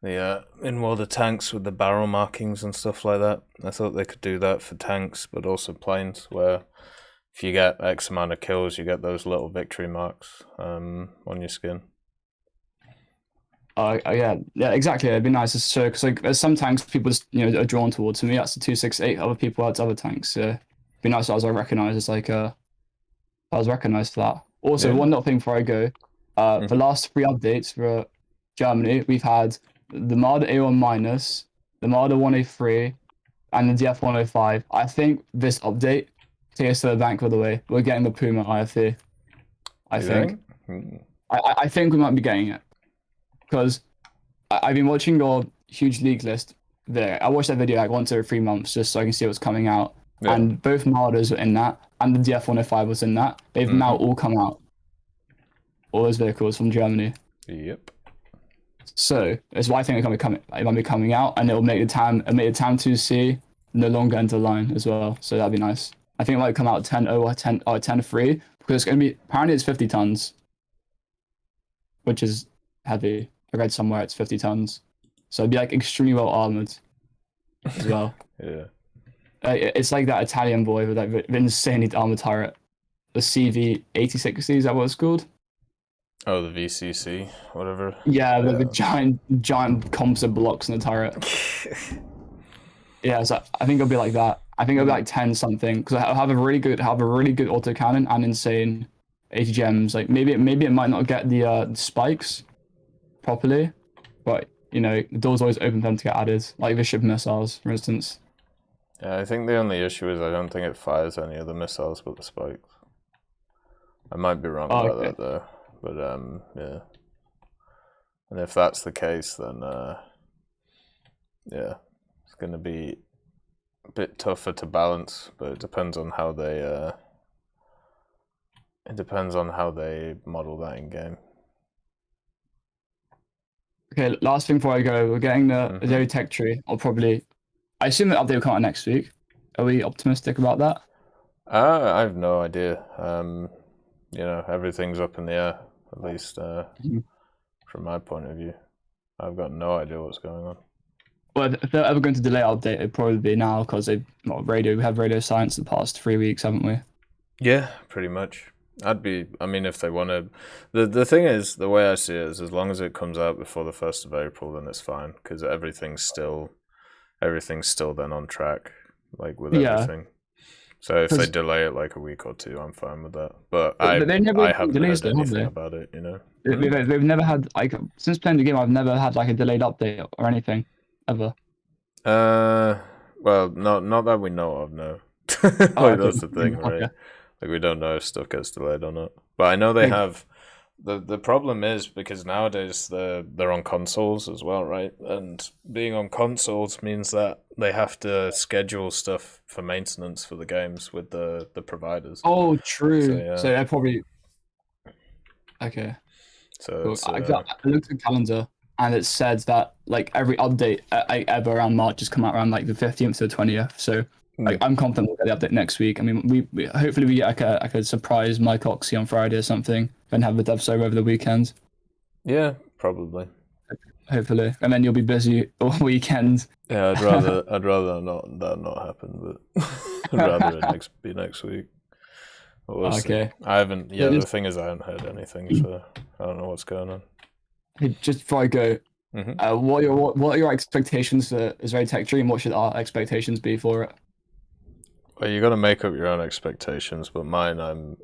The in water tanks with the barrel markings and stuff like that. I thought they could do that for tanks, but also planes, where if you get X amount of kills, you get those little victory marks on your skin. Yeah, exactly. It'd be nice to show because like there's some tanks people just are drawn towards. For me, that's the 268. Other people, that's other tanks. So it'd be nice as I recognise as like I was recognised for that. Also, one little thing before I go, the last 3 updates for Germany, we've had the Marder A1 minus, the Marder 103, and the DF 105. I think this update takes us to the bank all the way. We're getting the Puma IFE. I think. I think we might be getting it. Because I've been watching your huge league list there. I watched that video like once every 3 months just so I can see what's coming out. Yeah. And both Marders were in that, and the DF105 was in that. They've now all come out. All those vehicles from Germany. Yep. So that's why I think it might be coming out, and it'll make the TAM 2C no longer enter the line as well. So that'd be nice. I think it might come out 10.0 or 10.3 because it's gonna be apparently it's 50 tons, which is heavy. I read somewhere it's 50 tons, so it'd be like extremely well armored as well. Yeah. It's like that Italian boy with like the insanely armored turret, the CV 8060. Is that what it's called? Oh, the VCC, whatever. Yeah, the giant composite blocks in the turret. Yeah, so I think it'll be like that. I think it'll be like 10 something because I have a really good autocannon and insane 80 gems. Like maybe it might not get the spikes properly, but the door's always open for them to get added, like the ship missiles, for instance. Yeah, I think the only issue is I don't think it fires any of the missiles but the spikes. I might be wrong about that though, but yeah. And if that's the case, then yeah, it's gonna be a bit tougher to balance. But it depends on how they model that in game. Okay, last thing before I go, we're getting the Zero Tech tree. I assume the update will come out next week. Are we optimistic about that? I have no idea. Everything's up in the air, at least from my point of view. I've got no idea what's going on. Well, if they're ever going to delay update, it'd probably be now because we have radio science the past 3 weeks, haven't we? Yeah, pretty much. If they want to... The thing is, the way I see it is as long as it comes out before the 1st of April, then it's fine, because everything's still then on track, like with everything. So if they delay it like a week or 2, I'm fine with that. But I haven't heard anything about it, They've never had, like, since playing the game, I've never had like a delayed update or anything, ever. Well, not that we know of, no. That's the thing, right? Like, we don't know if stuff gets delayed or not. But I know they have... The problem is, because nowadays they're on consoles as well, right? And being on consoles means that they have to schedule stuff for maintenance for the games with the providers. Oh, true. So they're probably... Okay. So I looked at the calendar, and it said that, like, every update ever around March has come out around, like, the 15th to the 20th, so... I'm confident we'll get the update next week. I mean, we hopefully we get like a surprise Mike Oxy on Friday or something, and have the dev server over the weekend. Yeah, probably. Hopefully, and then you'll be busy all weekend. Yeah, I'd rather that not happen, but I'd rather it be next week. We'll see. I haven't. Yeah, the thing is, I haven't heard anything, so I don't know what's going on. Hey, just before I go, what are your expectations for Israeli Tech Dream? What should our expectations be for it? Well, you got to make up your own expectations, but mine,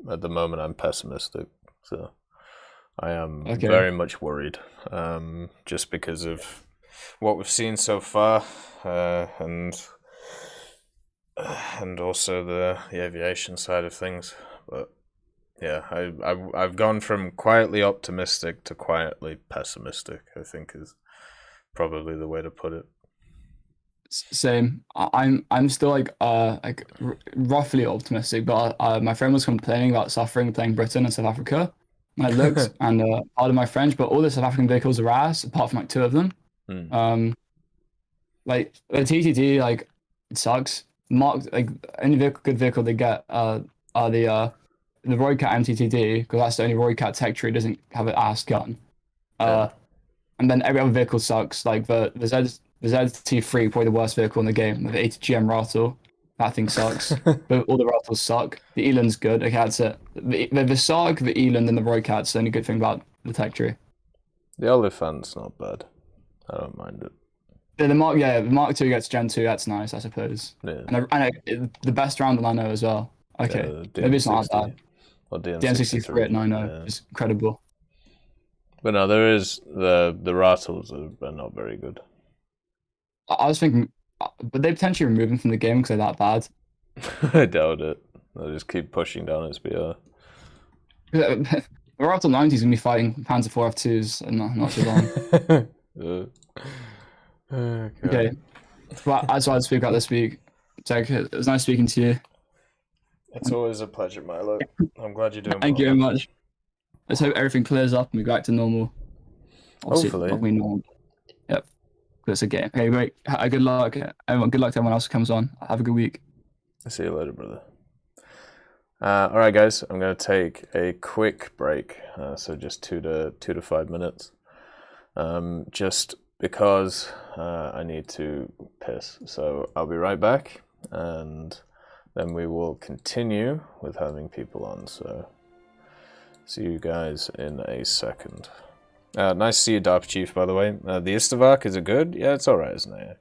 at the moment I'm pessimistic, so I am very much worried, just because of what we've seen so far, and also the aviation side of things. But yeah, I've gone from quietly optimistic to quietly pessimistic, I think is probably the way to put it. Same. I'm still like roughly optimistic, but my friend was complaining about suffering playing Britain and South Africa. And I looked, and part of my French, but all the South African vehicles are ass, apart from like 2 of them. like the TTD, like it sucks. Mark, like any good vehicle they get are the Roycat MTTD, because that's the only Roycat tech tree doesn't have an ass gun. And then every other vehicle sucks. Like the ZT3, probably the worst vehicle in the game, with the 80 GM rattle. That thing sucks. But all the rattles suck. The Eland's good. Okay, that's it. The Sarg, the Eland, and the Roycat's the only good thing about the tech tree. The Oliphant's not bad. I don't mind it. The Mark II gets Gen 2. That's nice, I suppose. Yeah. And the best round I know as well. Okay, maybe it's not that bad. Or The M63 at 9.0 is incredible. But no, there is the rattles are not very good. I was thinking, but they potentially remove them from the game because they're that bad. I doubt it. They'll just keep pushing down its BR. The Rattle 90 is going to be fighting Panzer 4 F2s and not too long. Okay. Well, that's what I'd speak about this week. Jack, it was nice speaking to you. It's always a pleasure, Milo. I'm glad you're doing Thank you very much. Let's hope everything clears up and we go back to normal. Hopefully. Not normal. Yep. It's a game. Okay, great. Good luck. Everyone, good luck to everyone else who comes on. Have a good week. See you later, brother. Alright, guys. I'm going to take a quick break. So just 2 to 5 minutes. Just because I need to piss. So I'll be right back. And then we will continue with having people on. So see you guys in a second. Nice to see you, Darp Chief, by the way. The Istavak, is it good? Yeah, it's alright, isn't it?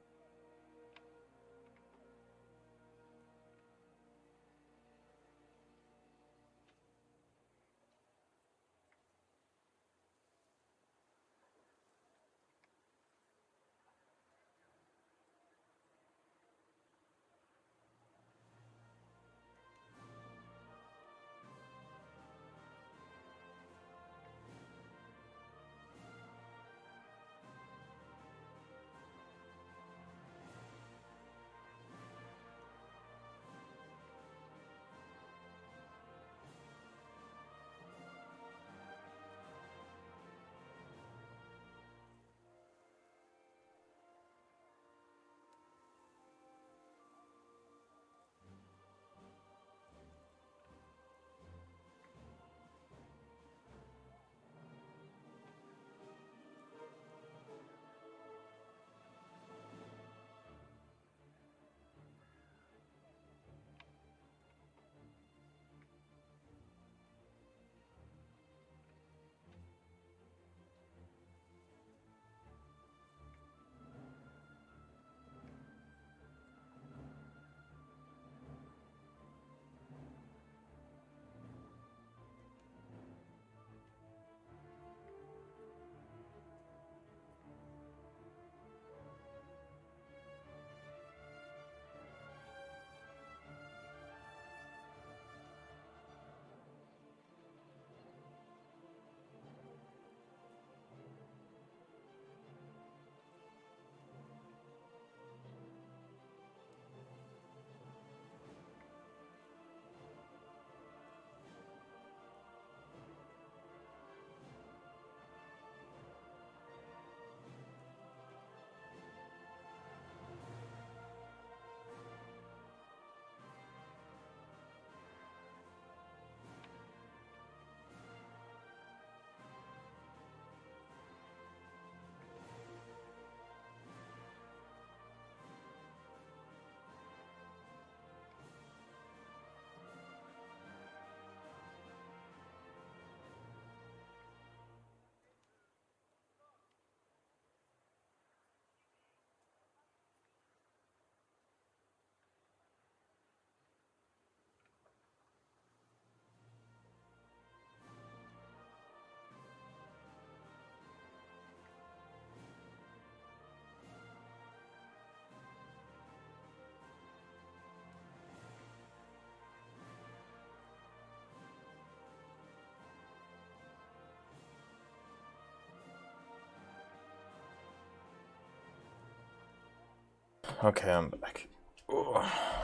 Okay, I'm back. Ooh,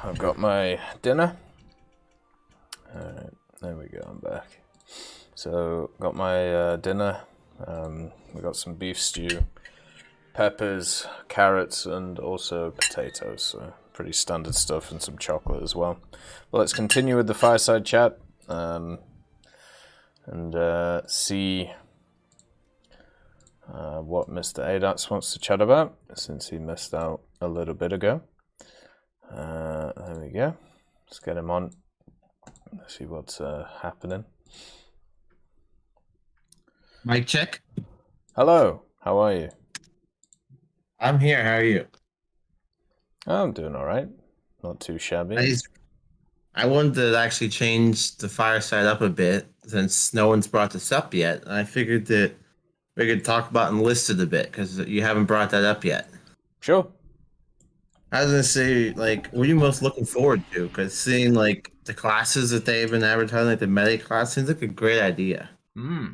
I've got my dinner. Alright, there we go, I'm back. So, got my dinner. We got some beef stew. peppers, carrots, and also potatoes. So pretty standard stuff, and some chocolate as well. Well, let's continue with the Fireside chat and see what Mr. Adax wants to chat about, since he missed out a little bit ago. There we go. Let's get him on. Let's see what's happening. Mic check. Hello, how are you? I'm here. How are you? I'm doing all right. Not too shabby. I wanted to actually change the Fireside up a bit, since no one's brought this up yet. I figured that we could talk about Enlisted a bit, because you haven't brought that up yet. Sure. I was gonna say, like, what are you most looking forward to? Because seeing like the classes that they've been advertising, like the medic class, seems like a great idea. Yeah.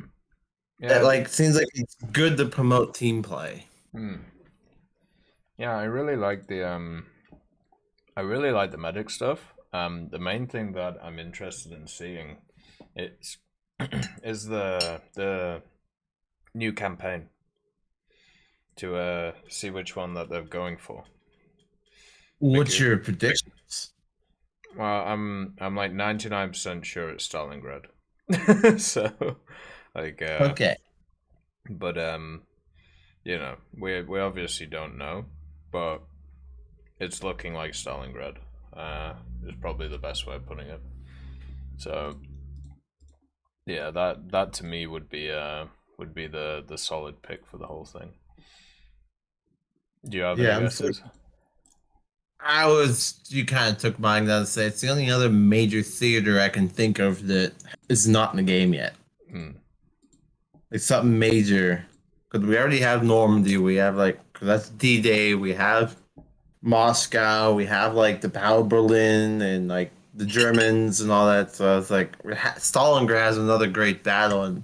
It like seems like it's good to promote team play. Yeah, I really like the medic stuff. The main thing that I'm interested in seeing is the new campaign, to see which one that they're going for. What's your predictions? Well, I'm like 99% sure it's Stalingrad. So, like, Okay. But you know, we obviously don't know, but it's looking like Stalingrad. Is probably the best way of putting it. So, yeah, that to me would be the solid pick for the whole thing. Do you have any guesses? You kind of took mine down to say it's the only other major theater I can think of that is not in the game yet. It's something major. Because we already have Normandy, we have cause that's D-Day, we have Moscow, we have the Battle of Berlin, and the Germans and all that. So it's Stalingrad has another great battle, and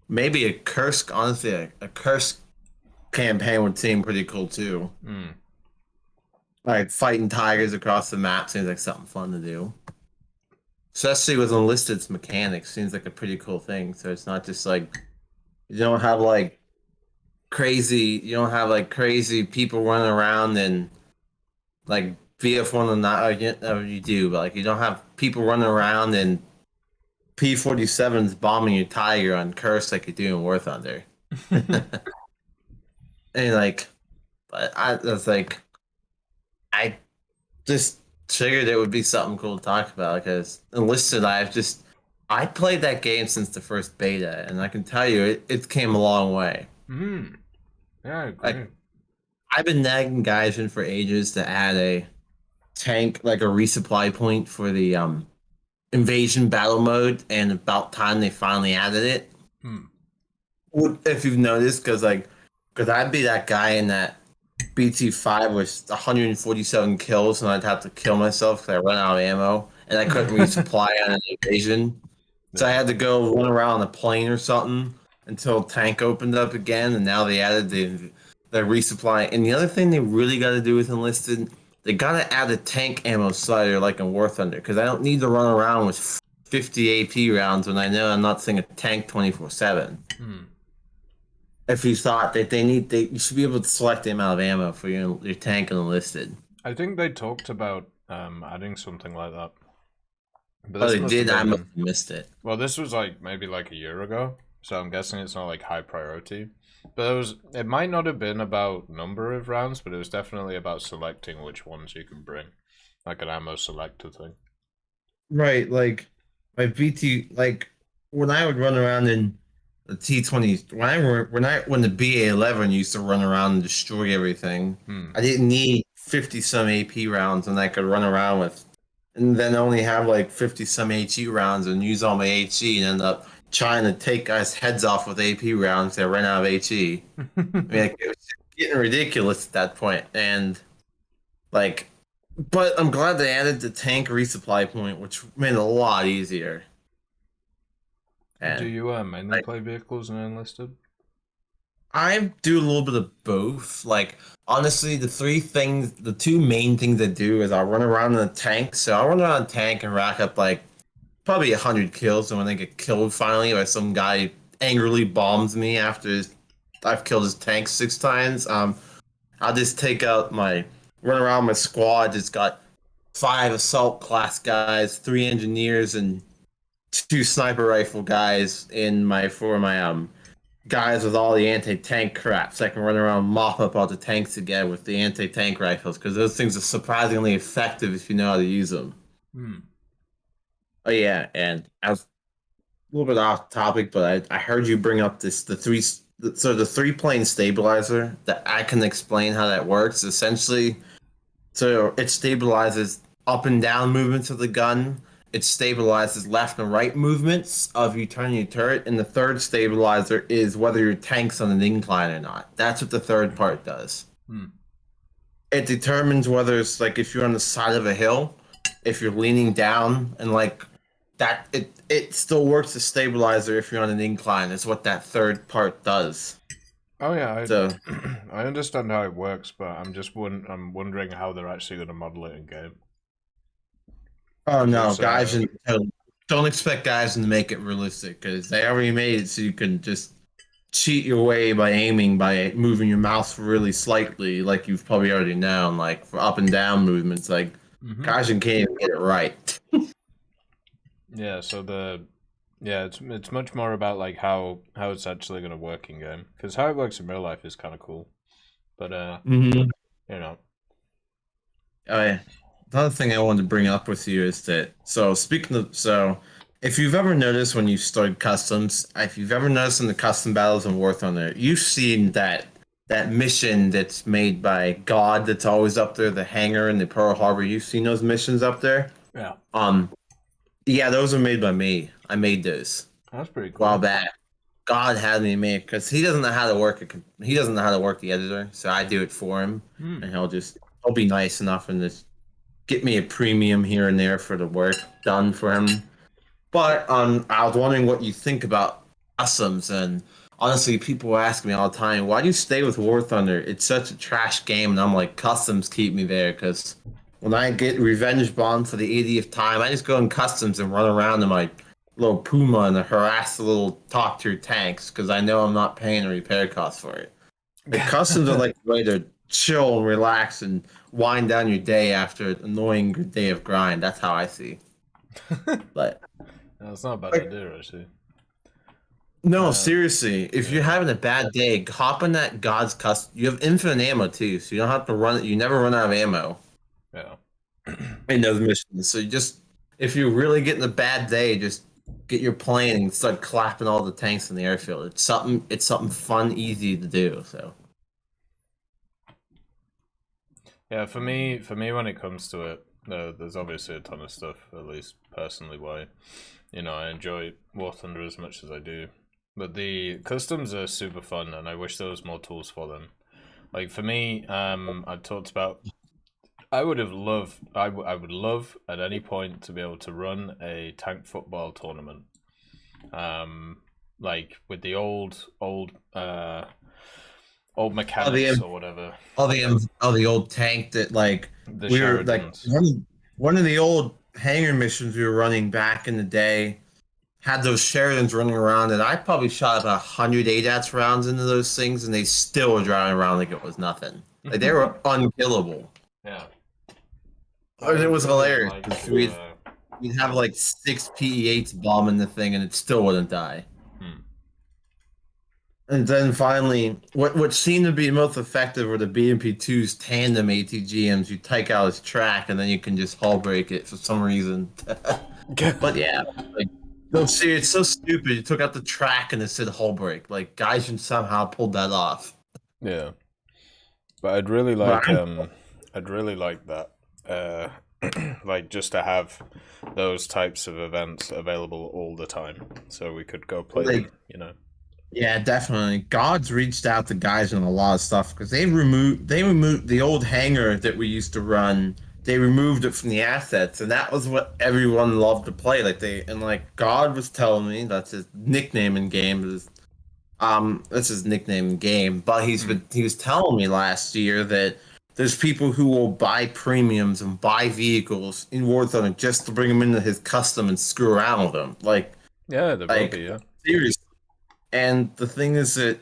maybe a Kursk, honestly, a Kursk campaign would seem pretty cool too. Like fighting tigers across the map seems like something fun to do. Especially with Enlisted's mechanics, seems like a pretty cool thing. So it's not just you don't have crazy people running around and VF1 and not you do, but you don't have people running around and P-47s bombing your tiger on Curse like you do in War Thunder. And but I just figured it would be something cool to talk about, because Enlisted, I played that game since the first beta, and I can tell you it came a long way. Yeah, I agree. I've been nagging guys in for ages to add a tank, a resupply point for the invasion battle mode, and about time they finally added it. If you've noticed, because I'd be that guy in that BT5 with 147 kills, and I'd have to kill myself because I run out of ammo, and I couldn't resupply on an invasion. So I had to go run around a plane or something until tank opened up again, and now they added the resupply. And the other thing they really got to do with Enlisted, they got to add a tank ammo slider like in War Thunder, because I don't need to run around with 50 AP rounds when I know I'm not seeing a tank 24/7. If you thought that you should be able to select the amount of ammo for your tank and Enlisted. I think they talked about adding something like that. But they did. I must have missed it. Well, this was maybe a year ago, so I'm guessing it's not high priority. But it might not have been about number of rounds, but it was definitely about selecting which ones you can bring, like an ammo selector thing. Right, my BT, when I would run around in the T20, when the BA-11 used to run around and destroy everything, I didn't need 50-some AP rounds, and I could run around with, and then only have 50-some HE rounds and use all my HE and end up trying to take guys' heads off with AP rounds that ran out of HE. I mean, it was getting ridiculous at that point, and but I'm glad they added the tank resupply point, which made it a lot easier. And do you mainly play vehicles and Enlisted? I do a little bit of both. Honestly, the two main things I do is I'll run around in a tank. So I'll run around a tank and rack up probably 100 kills. And when I get killed finally, or some guy angrily bombs me after I've killed his tank 6 times. I'll just run around my squad. It's got 5 assault class guys, 3 engineers, and 2 sniper rifle guys for my guys with all the anti-tank crap. So I can run around and mop up all the tanks again with the anti-tank rifles, because those things are surprisingly effective if you know how to use them. Oh yeah, and I was a little bit off topic, but I heard you bring up the 3-plane stabilizer. That I can explain how that works. Essentially, so it stabilizes up and down movements of the gun. It stabilizes left and right movements of you turning your turret, and the third stabilizer is whether your tank's on an incline or not. That's what the third part does. It determines whether it's like if you're on the side of a hill, if you're leaning down, and like that, it still works as stabilizer if you're on an incline. Is what that third part does. Oh yeah, So I understand how it works, but I'm wondering how they're actually going to model it in game. oh no, It's, guys, don't expect guys to make it realistic, because they already made it so you can just cheat your way by aiming by moving your mouse really slightly, like you've probably already known, like for up and down movements. Like guys can't even get it right. Yeah, so it's much more about like how it's actually going to work in game, because how it works in real life is kind of cool, but you know. Oh yeah. Another thing I wanted to bring up with you is that, if you've ever noticed when you started customs, if you've ever noticed in the custom battles in War Thunder, you've seen that mission that's made by God that's always up there, the hangar in the Pearl Harbor. You've seen those missions up there? Yeah. Yeah, those are made by me. I made those. That's pretty cool. A while back. God had me make, because he doesn't know how to work the editor, so I do it for him, and he'll be nice enough and just get me a premium here and there for the work done for him. But I was wondering what you think about customs, and honestly, people ask me all the time, why do you stay with War Thunder? It's such a trash game, and I'm like, customs keep me there, because when I get Revenge Bomb for the 80th time, I just go in customs and run around in my little Puma and harass the little top-tier tanks, because I know I'm not paying a repair cost for it. The customs are like a way to chill and relax and wind down your day after an annoying day of grind. That's how I see. But that's not a bad idea, actually. No, seriously. If you're having a bad day, hop on that God's custom. You have infinite ammo too, so you don't have to run. You never run out of ammo. Yeah. In those missions, so if you're really getting a bad day, just get your plane and start clapping all the tanks in the airfield. It's something fun, easy to do. So. Yeah, for me, when it comes to it, there's obviously a ton of stuff, at least personally, why, I enjoy War Thunder as much as I do. But the customs are super fun, and I wish there was more tools for them. Like, for me, I talked about, I would love at any point to be able to run a tank football tournament. Like, with the old mechanics or whatever. The old tank that we were like one of the old hangar missions we were running back in the day had those Sheridans running around, and I probably shot about 100 ADATS rounds into those things, and they still were driving around like it was nothing. Like they were unkillable. Yeah. It was hilarious. We'd have like 6 PE8s bombing the thing, and it still wouldn't die. And then finally, what seemed to be most effective were the BMP2's tandem ATGMs. You take out its track, and then you can just hull break it for some reason. But yeah, it's so stupid. You took out the track and it said hull break. Like guys should somehow pulled that off. Yeah, but I'd really like that. Like just to have those types of events available all the time, so we could go play them. Yeah, definitely. God's reached out to guys on a lot of stuff, because they removed the old hangar that we used to run. They removed it from the assets, and that was what everyone loved to play. God was telling me, that's his nickname in game. That's his nickname in game. But he was telling me last year that there's people who will buy premiums and buy vehicles in War Thunder just to bring them into his custom and screw around with them. Yeah, there will be. Yeah, seriously. And the thing is that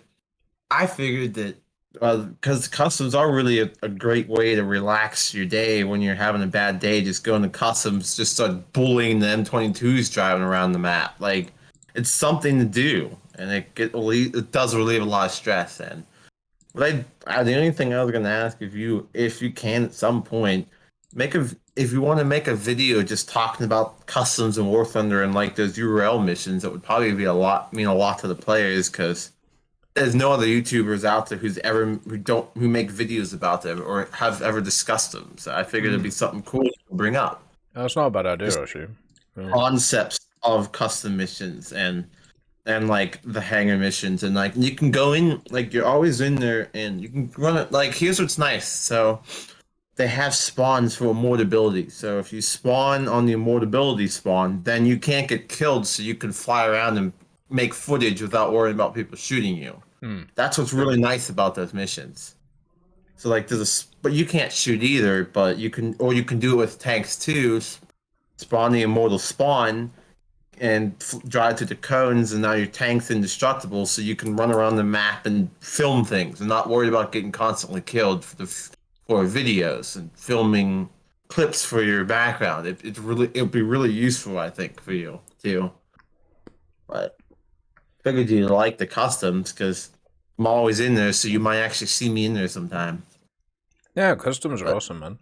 I figured that because customs are really a great way to relax your day when you're having a bad day. Just going to customs, just start bullying the M22s driving around the map. Like it's something to do, and it does relieve a lot of stress. And but the only thing I was gonna ask if you can at some point if you want to make a video just talking about customs and War Thunder and like those URL missions, that would probably be mean a lot to the players because there's no other YouTubers out there who make videos about them or have ever discussed them. So I figured it'd be something cool to bring up. That's not a bad idea, actually. Yeah. Concepts of custom missions and like the hangar missions, and like you can go in, like you're always in there and you can run it. Like here's what's nice. So they have spawns for immortability. So if you spawn on the immortability spawn, then you can't get killed, so you can fly around and make footage without worrying about people shooting you. That's what's really nice about those missions. So like but you can't shoot either, but you can do it with tanks too. Spawn the immortal spawn and drive to the cones, and now your tank's indestructible, so you can run around the map and film things and not worry about getting constantly killed for videos and filming clips for your background. It'd be really useful, I think, for you too. But figured you'd like the customs because I'm always in there, so you might actually see me in there sometime. Yeah, customs are awesome, man.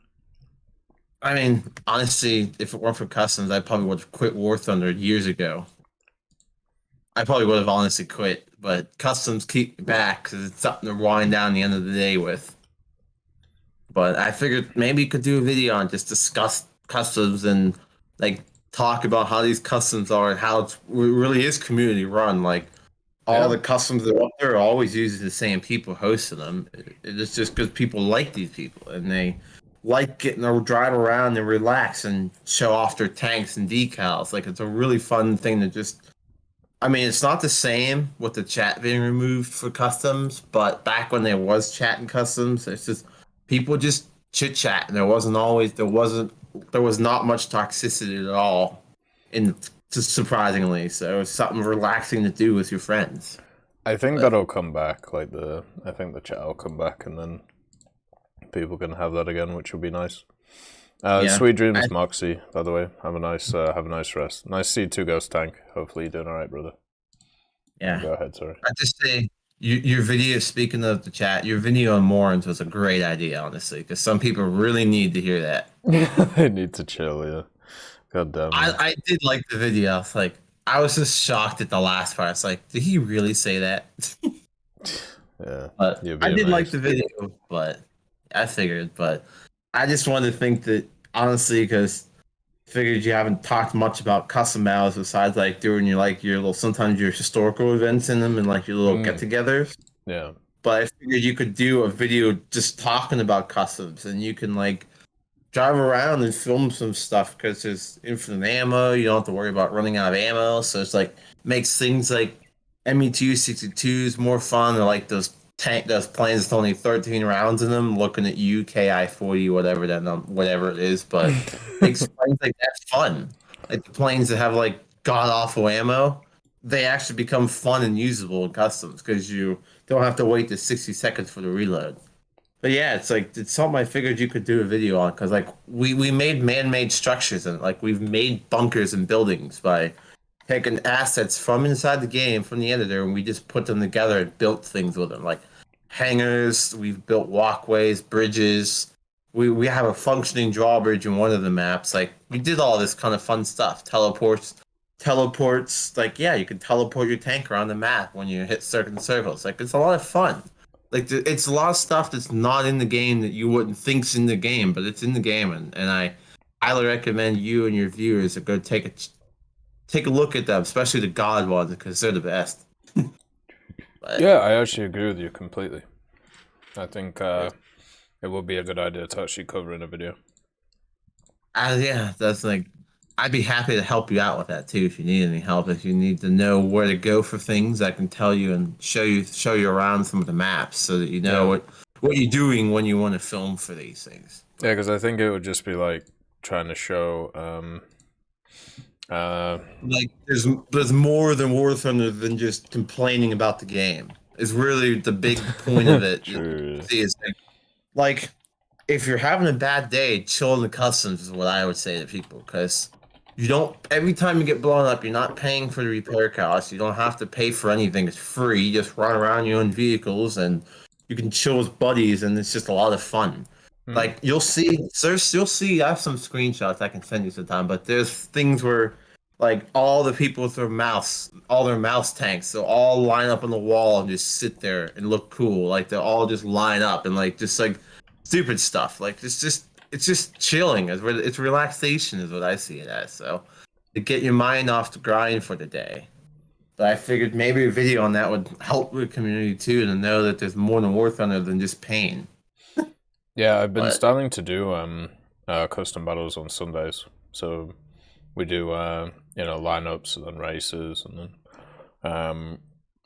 I mean, honestly, if it weren't for customs, I probably would have quit War Thunder years ago. I probably would have honestly quit, but customs keep me back because it's something to wind down the end of the day with. But I figured maybe you could do a video on just discuss customs and like talk about how these customs are and how it really is community run. Like all the customs that are up there are always using the same people hosting them. It's just because people like these people and they like getting to drive around and relax and show off their tanks and decals. Like it's a really fun thing to just. I mean, it's not the same with the chat being removed for customs, but back when there was chat and customs, it's just people just chit chat, and there was not much toxicity at all, surprisingly. So it was something relaxing to do with your friends. I think that'll come back. I think the chat will come back, and then people can have that again, which will be nice. Sweet dreams, Moxie. By the way, have a nice rest. Nice to see you too, Ghost Tank. Hopefully you're doing all right, brother. Yeah. Go ahead. Sorry. I just say your video. Speaking of the chat, your video on Morons was a great idea, honestly, because some people really need to hear that. They need to chill. Yeah. God damn. I did like the video. I was just shocked at the last part. It's like, did he really say that? Yeah. But I did like the video, but I figured. But I just wanted to think that, honestly, because figured you haven't talked much about custom battles besides like doing your little, sometimes your historical events in them and like your little get-togethers. Yeah. But I figured you could do a video just talking about customs, and you can like drive around and film some stuff because there's infinite ammo. You don't have to worry about running out of ammo. So it's like makes things like ME-262s more fun, or like those planes with only 13 rounds in them, looking at you, KI-40, whatever it is, but makes planes like that fun. Like the planes that have like god-awful ammo, they actually become fun and usable in customs because you don't have to wait the 60 seconds for the reload. But yeah, it's something I figured you could do a video on, because like we made man-made structures, and like we've made bunkers and buildings by taking assets from inside the game, from the editor, and we just put them together and built things with them, like hangars. We've built walkways, bridges. We have a functioning drawbridge in one of the maps. Like we did all this kind of fun stuff. Teleports. Like yeah, you can teleport your tank around the map when you hit certain circles. Like it's a lot of fun. Like it's a lot of stuff that's not in the game that you wouldn't think's in the game, but it's in the game, and I highly recommend you and your viewers to go take a look at them, especially the God ones, because they're the best. Yeah, I actually agree with you completely. I think it would be a good idea to actually cover in a video. Yeah, that's like, I'd be happy to help you out with that too if you need any help. If you need to know where to go for things, I can tell you and show you around some of the maps so that you know what you're doing when you want to film for these things. Yeah, because I think it would just be like trying to show like there's more than War Thunder than just complaining about the game. is really the big point of it. True. See, it's like if you're having a bad day, chill in the customs is what I would say to people, because you don't. Every time you get blown up, you're not paying for the repair costs. You don't have to pay for anything. It's free. You just run around your own vehicles and you can chill with buddies, and it's just a lot of fun. Like you'll see. I have some screenshots I can send you sometime, but there's things where like all the people with all their mouse tanks, they'll all line up on the wall and just sit there and look cool. Like they'll all just line up and like just like stupid stuff. Like it's just chilling. It's relaxation is what I see it as. So to get your mind off the grind for the day. But I figured maybe a video on that would help the community too, to know that there's more than War Thunder than just pain. Yeah, I've been starting to do custom battles on Sundays. So we do lineups and then races, and then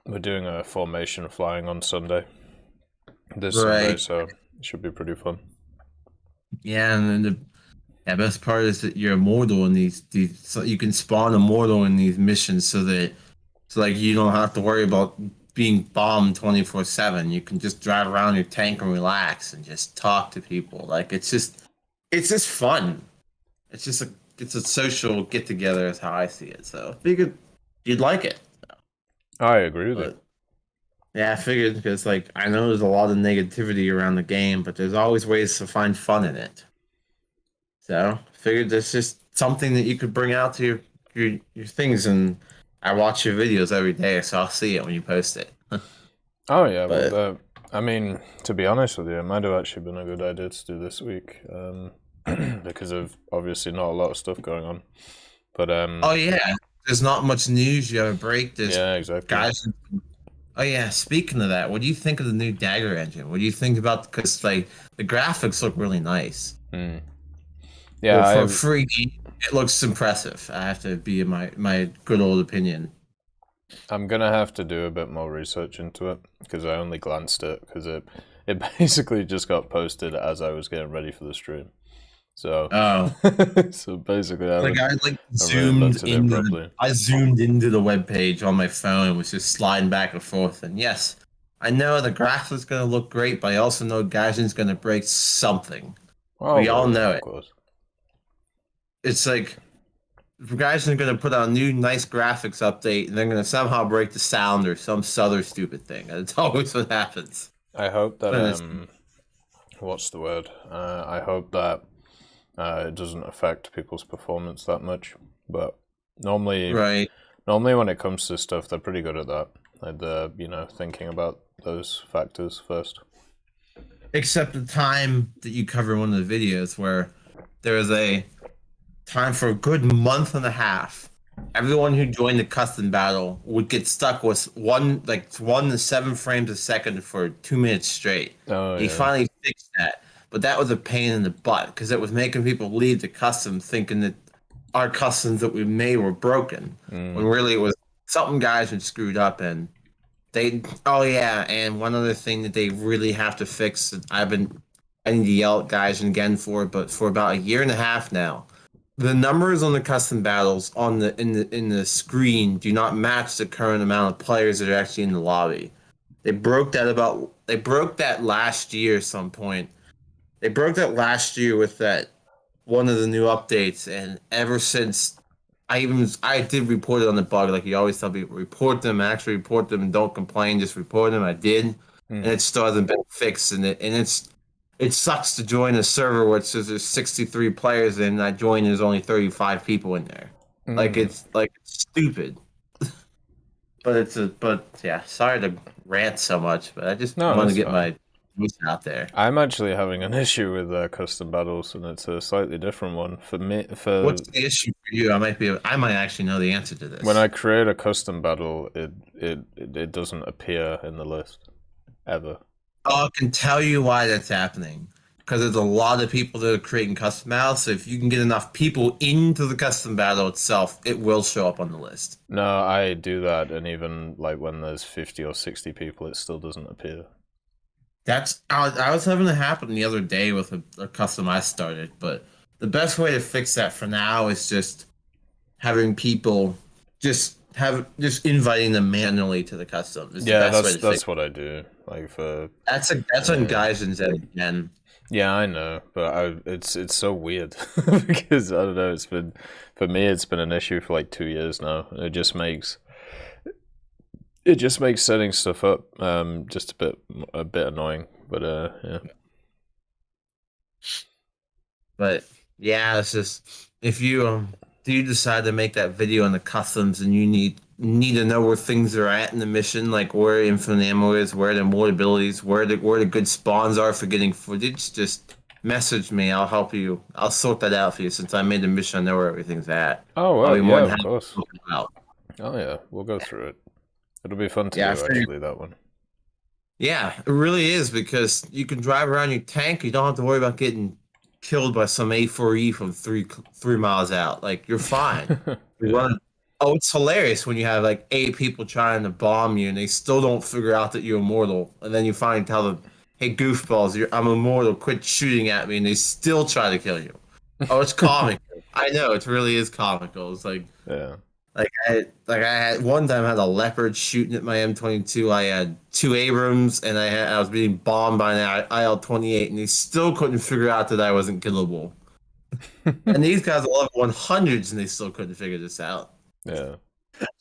we're doing a formation flying on Sunday. This Sunday, so it should be pretty fun. Yeah, and then the best part is that you're immortal in these so you can spawn immortal in these missions, so like you don't have to worry about being bombed 24/7. You can just drive around your tank and relax and just talk to people. Like it's just fun. It's a social get together is how I see it. So I figured you'd like it. I agree with it. Yeah, I figured, because like I know there's a lot of negativity around the game, but there's always ways to find fun in it. So I figured there's just something that you could bring out to your things, and I watch your videos every day, so I'll see it when you post it. Oh yeah, but I mean, to be honest with you, it might have actually been a good idea to do this week, because of obviously not a lot of stuff going on. But oh yeah, there's not much news. You have a break. Yeah, exactly. Guys. Oh yeah, speaking of that, what do you think of the new Dagger engine? What do you think about, because like the graphics look really nice. Yeah, well, for a free game, it looks impressive. I have to be in my good old opinion. I'm gonna have to do a bit more research into it, because I only glanced at it because it basically just got posted as I was getting ready for the stream. So so basically, I zoomed into the webpage on my phone and was just sliding back and forth. And yes, I know the graphics gonna look great, but I also know Gaijin's gonna break something. We all know it. It's like Gaijin's gonna put out a new nice graphics update, and they're gonna somehow break the sound or some other stupid thing. And it's always what happens. I hope that what's the word? I hope that it doesn't affect people's performance that much. But normally when it comes to stuff, they're pretty good at that. Like thinking about those factors first. Except the time that you cover one of the videos where there was a time for a good month and a half, everyone who joined the custom battle would get stuck with 1 to 7 frames a second for 2 minutes straight. He finally fixed that, but that was a pain in the butt, because it was making people leave the custom thinking that our customs that we made were broken, when really it was something guys had screwed up. And and one other thing that they really have to fix, that I need to yell at guys again but for about a year and a half now, the numbers on the custom battles in the screen do not match the current amount of players that are actually in the lobby. They broke that last year at some point. They broke that last year with that one of the new updates, and ever since I did report it on the bug, like you always tell people, report them, actually report them, and don't complain, just report them. I did, and it still hasn't been fixed, and it sucks to join a server where it says there's 63 players and I join, there's only 35 people in there. It's stupid. But yeah, sorry to rant so much, but I just want to get my voice out there. I'm actually having an issue with custom battles, and it's a slightly different one for me. What's the issue for you? I might actually know the answer to this. When I create a custom battle, it doesn't appear in the list ever. Oh, I can tell you why that's happening. Because there's a lot of people that are creating custom battles, so if you can get enough people into the custom battle itself, it will show up on the list. No, I do that, and even like when there's 50 or 60 people, it still doesn't appear. I was having it happen the other day with a custom I started, but the best way to fix that for now is just having people just just inviting them manually to the custom. Is Yeah, the best way to that's think. what I do. Like for That's when Gaizen's at again. Yeah, I know, but it's so weird because I don't know. It's been for me. It's been an issue for like 2 years now. It just makes setting stuff up just a bit annoying. But yeah. But yeah, it's just if you do you decide to make that video on the customs and you need to know where things are at in the mission, like where infinite ammo is, where the more abilities, where the good spawns are for getting footage, just message me. I'll help you. I'll sort that out for you since I made the mission. I know where everything's at. Oh well, yeah, of course. Oh yeah, we'll go through it. It'll be fun to do actually, that one. Yeah, it really is because you can drive around your tank. You don't have to worry about getting killed by some A4E from three miles out. Like you're fine. Oh, it's hilarious when you have like 8 people trying to bomb you and they still don't figure out that you're immortal, and then you finally tell them, "Hey, goofballs, I'm immortal. Quit shooting at me," and they still try to kill you. Oh, it's comical. I know it really is comical. It's like Like I had one time I had a leopard shooting at my M22. I had 2 Abrams and I was being bombed by an IL-28, and they still couldn't figure out that I wasn't killable. And these guys are level 100s and they still couldn't figure this out. Yeah.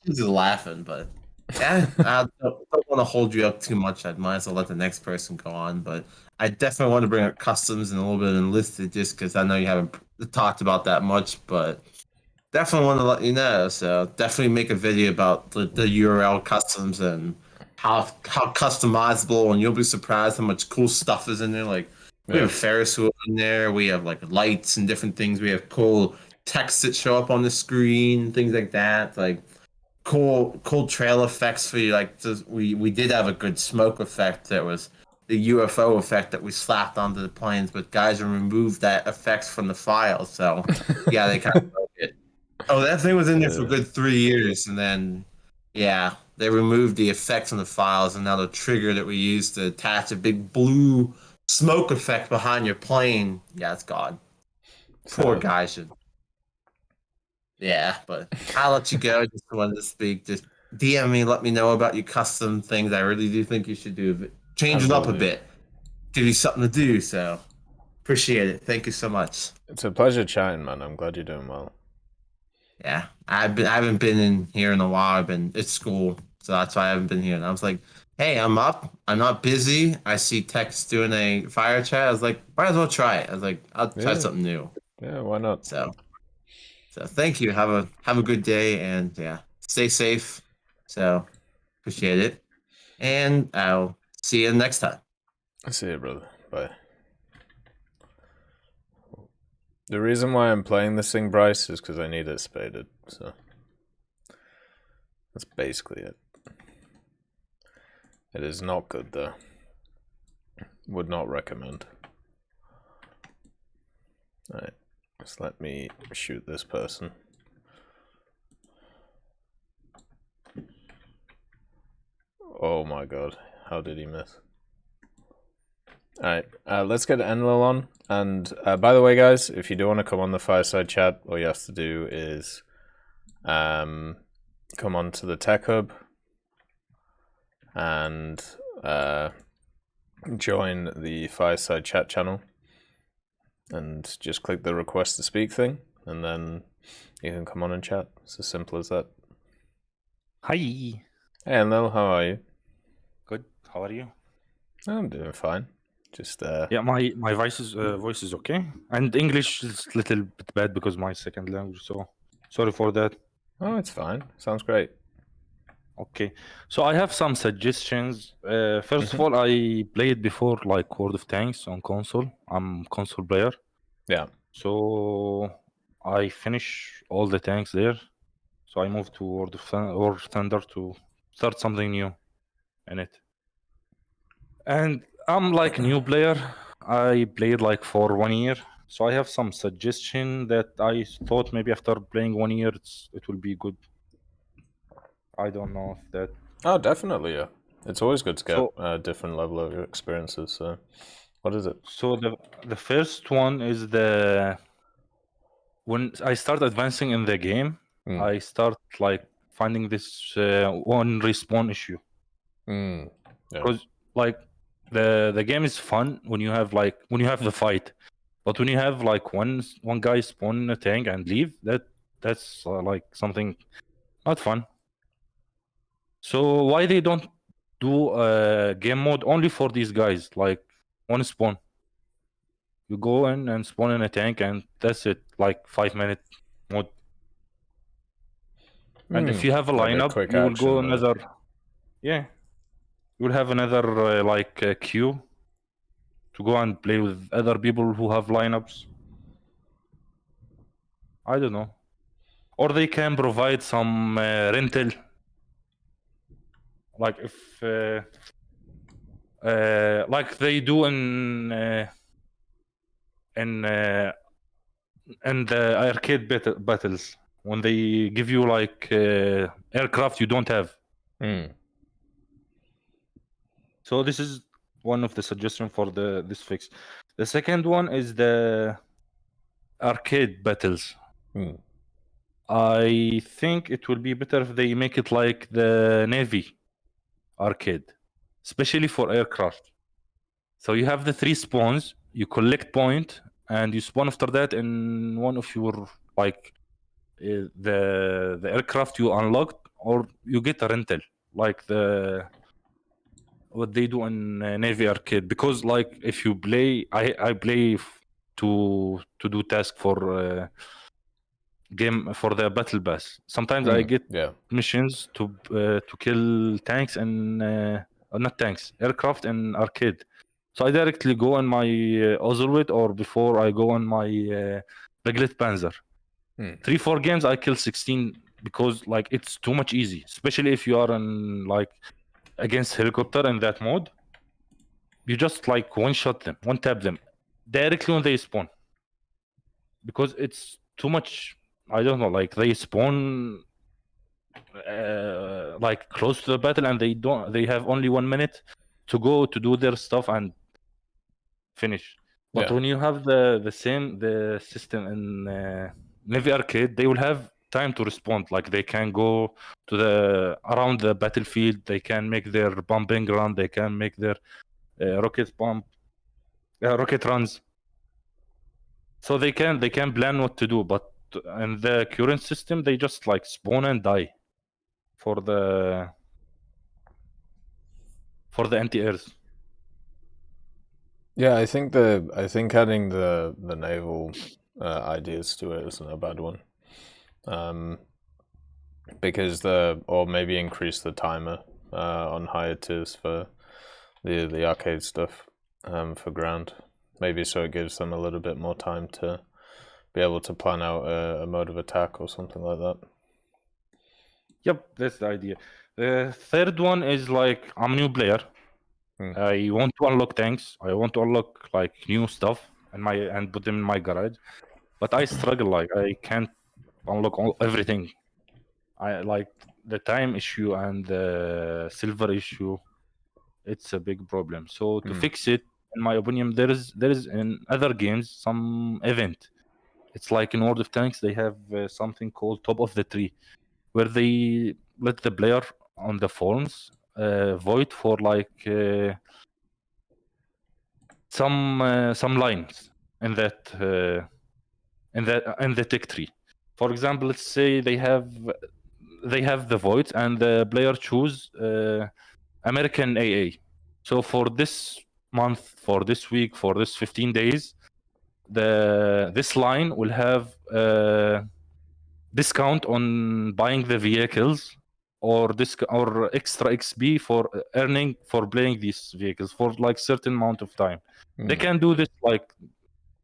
Just laughing, but yeah, I don't want to hold you up too much. I might as well let the next person go on. But I definitely want to bring up customs and a little bit of enlisted just because I know you haven't talked about that much, but definitely want to let you know. So definitely make a video about the URL customs and how customizable, and you'll be surprised how much cool stuff is in there. Like we have a Ferris wheel in there. We have like lights and different things. We have cool text that show up on the screen, things like that. Like cool trail effects for you. Like we did have a good smoke effect that was the UFO effect that we slapped onto the planes, but guys removed that effects from the file. So yeah, they kind of broke it. Oh, that thing was in there for a good 3 years, and then they removed the effects on the files, and now the trigger that we used to attach a big blue smoke effect behind your plane, it's gone. Poor guys. Yeah, but I'll let you go. Just wanted to speak. Just DM me, let me know about your custom things. I really do think you should do change it up a bit. Give you something to do. So appreciate it. Thank you so much. It's a pleasure chatting, man. I'm glad you're doing well. Yeah, I haven't been in here in a while. I've been at school, so that's why I haven't been here. And I was like, hey, I'm up. I'm not busy. I see Tex doing a fire chat. I was like, might as well try it. I was like, I'll try something new. Yeah, why not? So thank you. Have a good day, and stay safe. So appreciate it, and I'll see you next time. See you, brother. Bye. The reason why I'm playing this thing, Bryce, is because I need it spaded. So that's basically it. It is not good though. Would not recommend. Alright, just let me shoot this person. Oh my god, how did he miss? Alright, let's get Enlil on. And by the way, guys, if you do want to come on the Fireside chat, all you have to do is come on to the Tech Hub and join the Fireside chat channel and just click the request to speak thing, and then you can come on and chat. It's as simple as that. Hi. Hey Enlil, how are you? Good. How are you? I'm doing fine. Just my voice is okay, and English is a little bit bad because my second language, so sorry for that. Oh, it's fine. Sounds great. Okay, so I have some suggestions. First of all, I played before like World of Tanks on console. I'm console player. Yeah. So I finish all the tanks there. So I moved to World of Thunder to start something new in it. And I'm like new player. I played like for 1 year, so I have some suggestion that I thought maybe after playing 1 year it will be good. I don't know if that. Oh, definitely, yeah. It's always good to get a different level of experiences. So, what is it? So the first one is when I start advancing in the game, I start like finding this one respawn issue. Yeah. Because like the game is fun when you have the fight, but when you have like one guy spawn in a tank and leave, that's like something not fun. So why they don't do a game mode only for these guys, like one spawn? You go in and spawn in a tank and that's it, like 5-minute mode. And if you have a lineup, quick you will action go mode. another. Yeah, you will have another queue to go and play with other people who have lineups. I don't know. Or they can provide some rental. Like if like they do in the arcade battles, when they give you like aircraft you don't have. So this is one of the suggestions for this fix. The second one is the arcade battles. I think it will be better if they make it like the Navy arcade, especially for aircraft. So you have the 3 spawns, you collect point, and you spawn after that in one of your like the aircraft you unlocked, or you get a rental, like what they do in Navy arcade. Because like if you play, I play to do task for game for the battle pass. Sometimes I get missions to kill tanks and not tanks, aircraft and arcade. So I directly go on my Ozurwit, or before I go on my Reglet Panzer. 3-4 games I kill 16 because like it's too much easy, especially if you are in like against helicopter in that mode. You just like one tap them directly when they spawn, because it's too much. I don't know, like they spawn like close to the battle, and they have only 1 minute to go to do their stuff and finish. But when you have the system in Navy arcade, they will have time to respond. Like they can go to around the battlefield, they can make their bombing run, they can make their rocket runs. So they can plan what to do. But in the current system, they just like spawn and die for the anti-airs. Yeah, I think adding the naval ideas to it isn't a bad one. Because or maybe increase the timer on higher tiers for the arcade stuff for ground. Maybe so it gives them a little bit more time to be able to plan out a mode of attack or something like that. Yep, that's the idea. The third one is like, I'm a new player. I want to unlock tanks. I want to unlock like new stuff and put them in my garage. But I struggle. Like I can't unlock everything. I like the time issue and the silver issue. It's a big problem. So to fix it, in my opinion, there is in other games some event. It's like in World of Tanks, they have something called Top of the Tree, where they let the player on the forums vote for like some lines in that in the TEC tree. For example, let's say they have the vote and the player choose American AA. So for this month, for this week, for this 15 days, this line will have discount on buying the vehicles, or extra XP for earning for playing these vehicles for like certain amount of time. They can do this like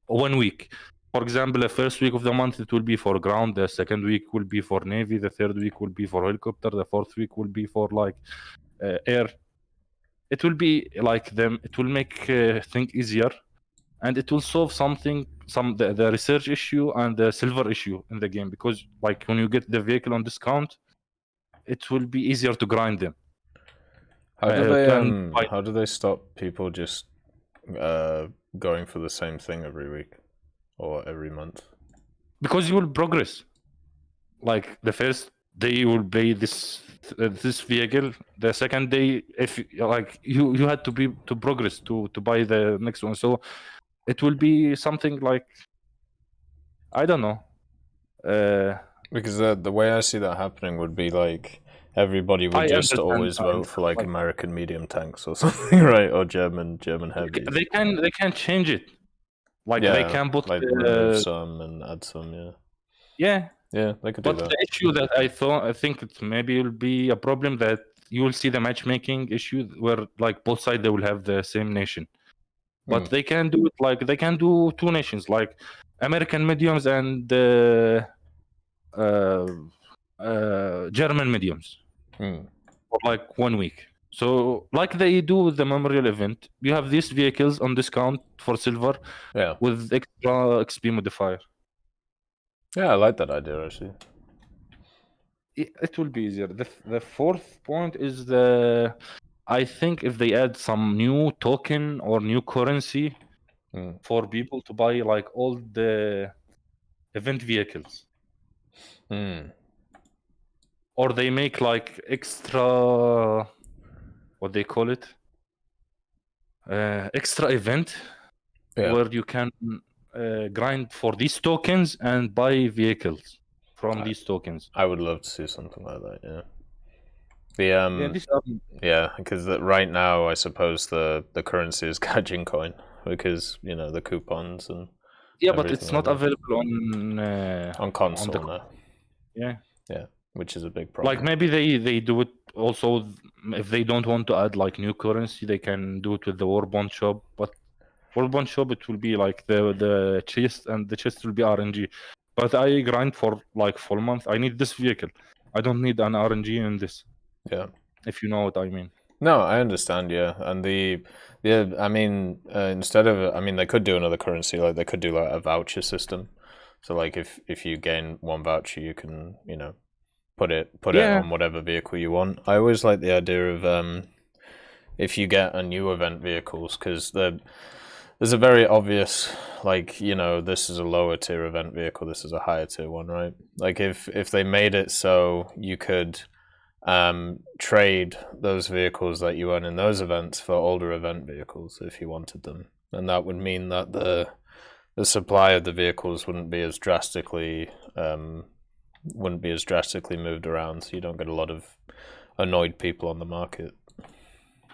1 week. For example, the first week of the month it will be for ground, the second week will be for navy, the third week will be for helicopter, the fourth week will be for like air. It will be like them. It will make things easier, and it will solve the research issue and the silver issue in the game, because like when you get the vehicle on discount, it will be easier to grind them. How do they stop people just going for the same thing every week or every month? Because you will progress. Like the first they will buy this vehicle. The second day, if like you had to progress to buy the next one, so it will be something like, I don't know. Because the way I see that happening would be like everybody would just always vote for like American medium tanks or something, right? Or German heavies. They can change it. Like yeah, they can put like remove some and add some. Yeah. Yeah, they could do But that. the issue that I think it maybe will be a problem that you will see the matchmaking issue where like both sides they will have the same nation. But they can do it like they can do two nations, like American mediums and German mediums for like 1 week. So like they do with the memorial event, you have these vehicles on discount for silver with extra XP modifier. Yeah, I like that idea actually. It will be easier. The fourth point is I think if they add some new token or new currency for people to buy like all the event vehicles. Or they make like extra, what they call it? Extra event where you can grind for these tokens and buy vehicles from these tokens. I would love to see something like that, yeah. Because right now I suppose the currency is Gaijin coin because the coupons and but it's not available on console now. Yeah, which is a big problem. Like maybe they do it also if they don't want to add like new currency, they can do it with the Warbond shop. But Warbond shop it will be like the chest, and the chest will be RNG. But I grind for like full month. I need this vehicle. I don't need an RNG in this. Yeah. If you know what I mean. No, I understand. Yeah, and I mean, instead of, I mean, they could do another currency. Like they could do like a voucher system. So like if you gain one voucher, you can put it on whatever vehicle you want. I always like the idea of if you get a new event vehicles, because there's a very obvious, like, this is a lower tier event vehicle, this is a higher tier one, right? Like if they made it so you could trade those vehicles that you earn in those events for older event vehicles if you wanted them, and that would mean that the supply of the vehicles wouldn't be as drastically moved around, so you don't get a lot of annoyed people on the market.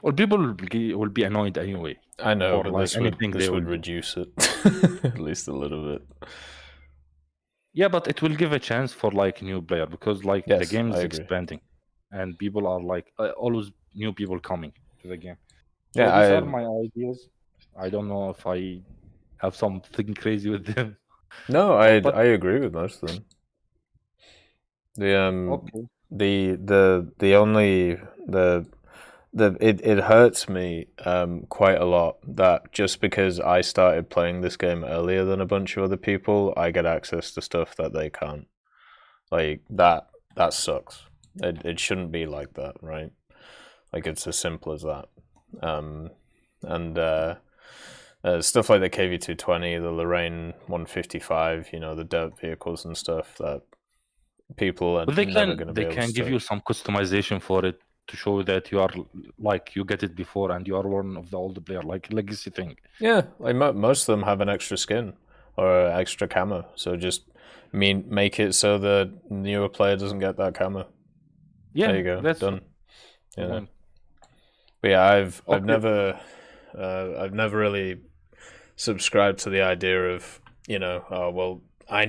Well, people will be annoyed anyway. I know, but like this would reduce it at least a little bit. Yeah, but it will give a chance for like new player, because like the game is expanding, and people are like always new people coming to the game. So yeah, these are my ideas. I don't know if I have something crazy with them. No, I agree with most of them. It hurts me quite a lot that just because I started playing this game earlier than a bunch of other people, I get access to stuff that they can't. Like that sucks. It shouldn't be like that, right? Like it's as simple as that. Stuff like the KV220, the Lorraine 155, the dirt vehicles and stuff that people are never going to be able to. They can give you some customization for it to show that you are like you get it before and you are one of the older player, like legacy thing. Yeah, like most of them have an extra skin or extra camo, so just make it so the newer player doesn't get that camo. Yeah, there you go, that's done. Yeah, but yeah, I've never really subscribed to the idea of oh well, I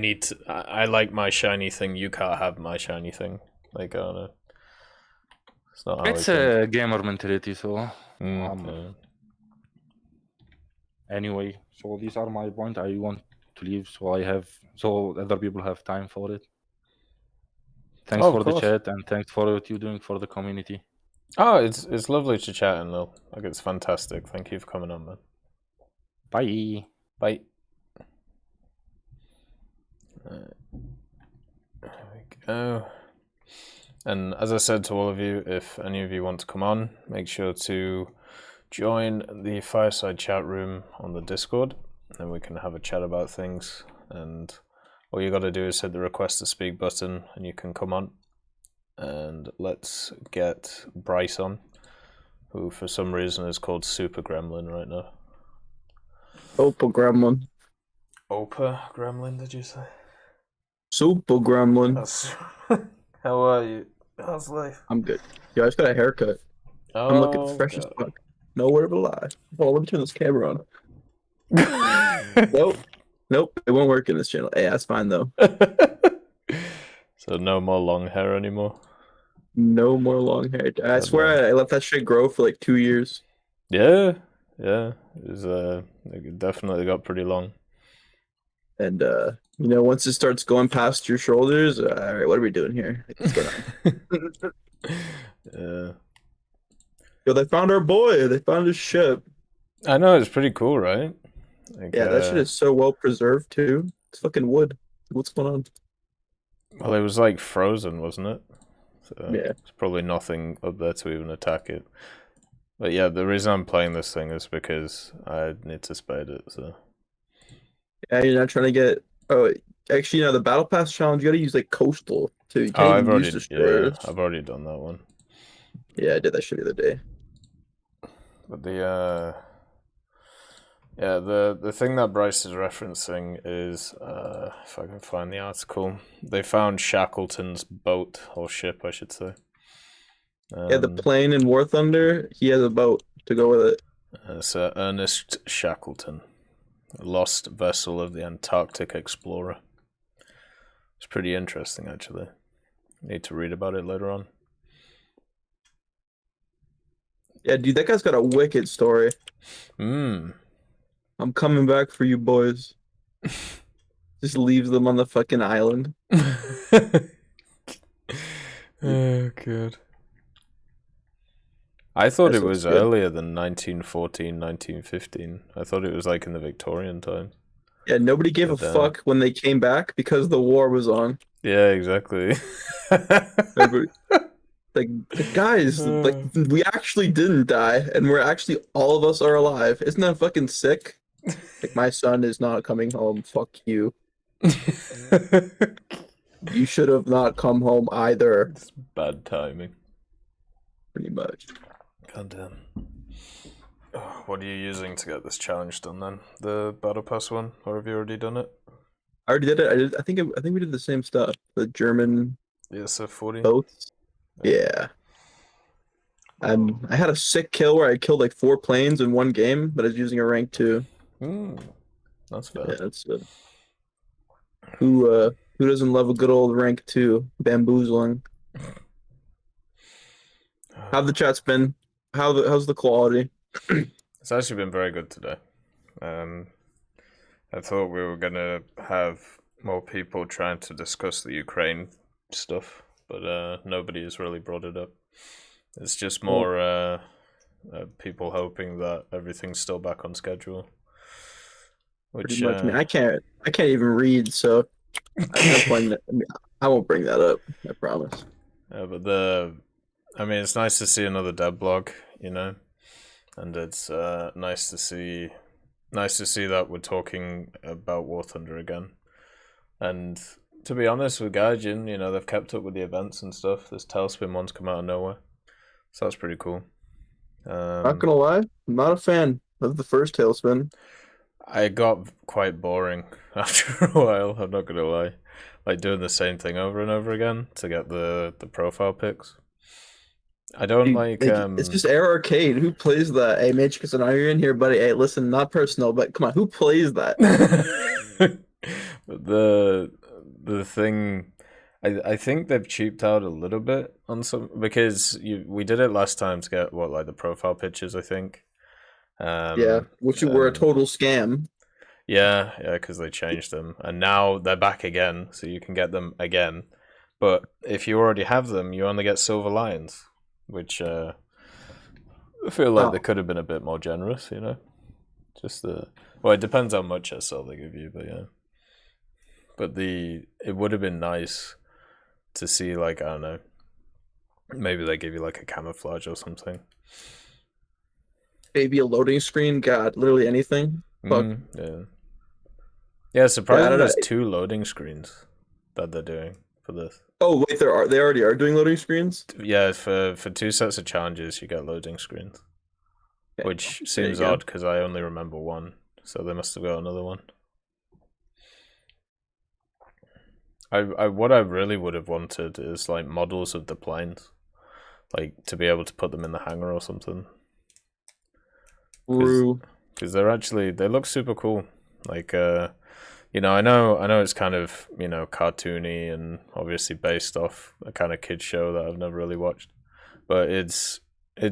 like my shiny thing, you can't have my shiny thing. Like, I don't know. It's a gamer mentality, so anyway, so these are my points. I want to leave so other people have time for it. Thanks for the chat, and thanks for what you're doing for the community. Oh, it's lovely to chat, and like it's fantastic. Thank you for coming on, man. Bye. Bye. There we go. And as I said to all of you, if any of you want to come on, make sure to join the Fireside chat room on the Discord, and we can have a chat about things. And all you got to do is hit the request to speak button, and you can come on. and let's get Bryce on, who for some reason is called Super Gremlin right now. Opa Gremlin. Opa Gremlin, did you say? Super Gremlin. How are you? How's life? I'm good. Yo, I just got a haircut. I'm looking fresh as fuck. Nowhere to lie. Oh, let me turn this camera on. Nope, it won't work in this channel. Hey, that's fine though. So no more long hair anymore? No more long hair. I swear I let that shit grow for like 2 years. Yeah. It was, it definitely got pretty long. And once it starts going past your shoulders, all right, what are we doing here? What's going on? Yeah. Yo, they found our boy. They found his ship. I know, it's pretty cool, right? Like, yeah, that shit is so well preserved too. It's fucking wood. What's going on? Well, it was like frozen, wasn't it? So yeah. There's probably nothing up there to even attack it. But yeah, the reason I'm playing this thing is because I need to spade it, so. Yeah, you're not trying to get... Oh, actually, the Battle Pass challenge, you gotta use, like, Coastal, too. You can't even use Destroyers. I've already done that one. Yeah, I did that shit the other day. But the thing that Bryce is referencing is, if I can find the article, they found Shackleton's boat, or ship, I should say. Yeah, the plane in War Thunder, he has a boat to go with it. Sir Ernest Shackleton, lost vessel of the Antarctic Explorer. It's pretty interesting, actually. Need to read about it later on. Yeah, dude, that guy's got a wicked story. I'm coming back for you boys. Just leaves them on the fucking island. Oh, good. I thought it was earlier than 1914, 1915. I thought it was like in the Victorian times. Yeah, nobody gave a fuck when they came back because the war was on. Yeah, exactly. Like, guys, like, we actually didn't die, and all of us are alive. Isn't that fucking sick? Like, my son is not coming home. Fuck you. You should have not come home either. It's bad timing. Pretty much. God damn. What are you using to get this challenge done then? The Battle Pass one? Or have you already done it? I already did it. I think we did the same stuff. The German ESF-40? boats. Yeah. I had a sick kill where I killed like 4 planes in one game, but I was using a rank 2. That's fair. Yeah, that's who doesn't love a good old rank 2 bamboozling? How've the chats been? How's the quality? It's actually been very good today. I thought we were gonna have more people trying to discuss the Ukraine stuff, but nobody has really brought it up. It's just more people hoping that everything's still back on schedule. Which much, I can't even read, so I won't bring that up. I promise. But it's nice to see another dev blog, and it's nice to see that we're talking about War Thunder again. And to be honest with Gaijin, they've kept up with the events and stuff. This Tailspin one's come out of nowhere, so that's pretty cool. Not gonna lie, I'm not a fan of the first Tailspin. I got quite boring after a while, I'm not gonna lie. Like doing the same thing over and over again to get the profile pics. I don't like it's just Air Arcade. Who plays that? Hey Mitch, because I know you're in here, buddy. Hey, listen, not personal, but come on, who plays that? the thing, I think they've cheaped out a little bit on some, because we did it last time to get the profile pictures, I think. Yeah, which were a total scam. Yeah, because they changed them, and now they're back again, so you can get them again. But if you already have them, you only get silver lions, which I feel like they could have been a bit more generous, Just it depends how much SL they give you, but yeah. But it would have been nice to see, I don't know, maybe they give you a camouflage or something. Maybe a loading screen. God, literally anything. Fuck. Yeah. Yeah, surprisingly, there's 2 loading screens that they're doing for this. Oh wait, they already are doing loading screens. Yeah, for 2 sets of challenges, you get loading screens, Okay. which seems odd because I only remember one, so they must have got another one. What I really would have wanted is like models of the planes, like to be able to put them in the hangar or something. Because they look super cool. Like you know, I know it's kind of, you know, cartoony and obviously based off a kind of kids show that I've never really watched, but it's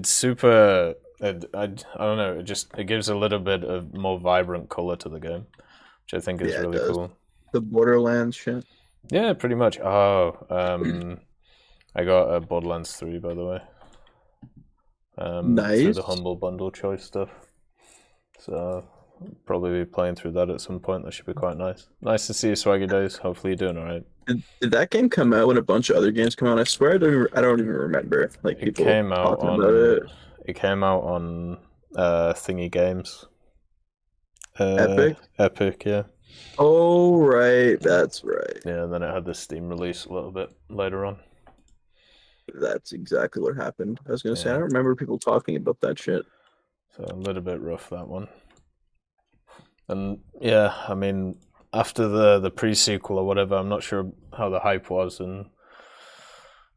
super. I don't know. It gives a little bit of more vibrant color to the game, which I think is really cool. The Borderlands shit. Yeah, pretty much. Oh, I got a Borderlands 3, by the way. Nice. Through the Humble Bundle choice stuff. So probably be playing through that at some point. That should be quite nice. Nice to see you, Swaggy Days. Hopefully you're doing alright. Did that game come out when a bunch of other games come out? I swear I don't even remember. Like people talking about it. It came out on Thingy Games. Epic? Epic, yeah. Oh, right. That's right. Yeah, and then it had the Steam release a little bit later on. That's exactly what happened. I was going to say, I don't remember people talking about that shit. So a little bit rough, that one. And yeah, I mean, after the pre-sequel or whatever, I'm not sure how the hype was, and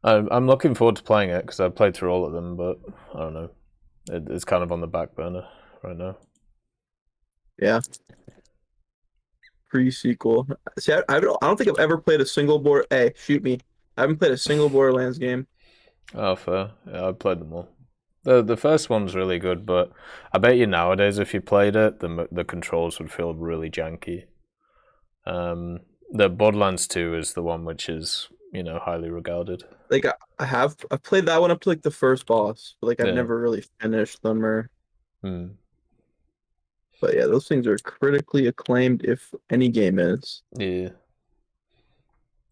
I'm looking forward to playing it because I've played through all of them, but I don't know. It's kind of on the back burner right now. Yeah. Pre-sequel. See, I don't think I've ever played a single Hey, shoot me. I haven't played a single Borderlands game. Oh, fair. Yeah, I've played them all. The first one's really good, but I bet you nowadays if you played it, the controls would feel really janky. The Borderlands 2 is the one which is, you know, highly regarded. Like I've played that one up to like the first boss, but like I've never really finished them or. But yeah, those things are critically acclaimed if any game is. Yeah.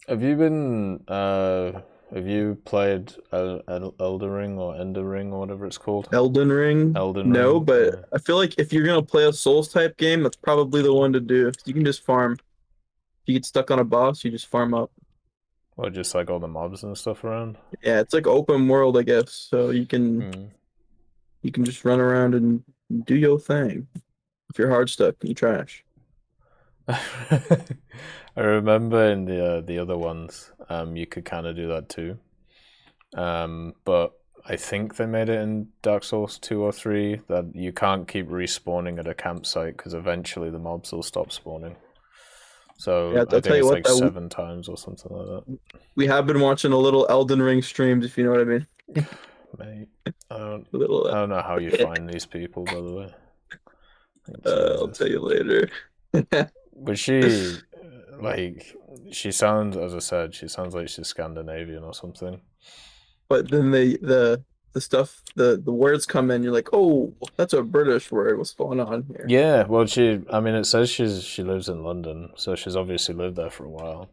Have you played Elden Ring or Ender Ring or whatever it's called? Elden Ring? No, Ring, but yeah. I feel like if you're gonna play a Souls type game, that's probably the one to do. You can just farm. If you get stuck on a boss, you just farm up. Or just like all the mobs and stuff around? Yeah, it's like open world, I guess. So you can just run around and do your thing. If you're hard stuck, you trash. I remember in the other ones, you could kind of do that too. But I think they made it in Dark Souls 2 or 3 that you can't keep respawning at a campsite because eventually the mobs will stop spawning. So yeah, I think it's like 7 times or something like that. We have been watching a little Elden Ring streams, if you know what I mean. Mate, I don't know how you find these people, by the way. I'll tell you later. But she sounds, as I said, she sounds like she's Scandinavian or something. But then the stuff, the words come in, you're like, oh, that's a British word. What's going on here? Yeah, well, it says she lives in London, so she's obviously lived there for a while.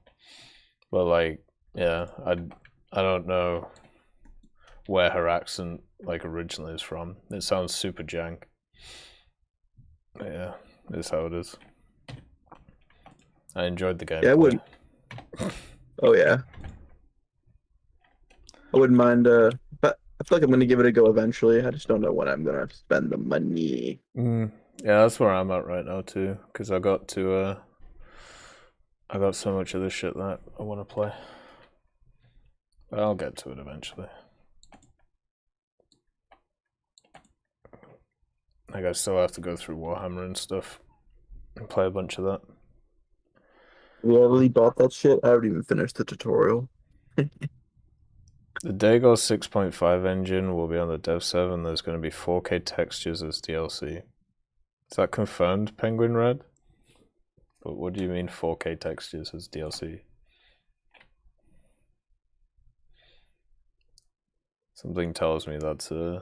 But like, yeah, I don't know where her accent like originally is from. It sounds super jank. But yeah, it's how it is. I enjoyed the game. Yeah, I would. Oh yeah, I wouldn't mind. But I feel like I'm gonna give it a go eventually. I just don't know when I'm gonna spend the money. Yeah, that's where I'm at right now too. Because I got so much of this shit that I want to play. But I'll get to it eventually. Like I still have to go through Warhammer and stuff and play a bunch of that. You really bought that shit? I haven't even finished the tutorial. The Dago 6.5 engine will be on the Dev 7. There's going to be 4K textures as DLC. Is that confirmed, Penguin Red? But what do you mean 4K textures as DLC? Something tells me that's I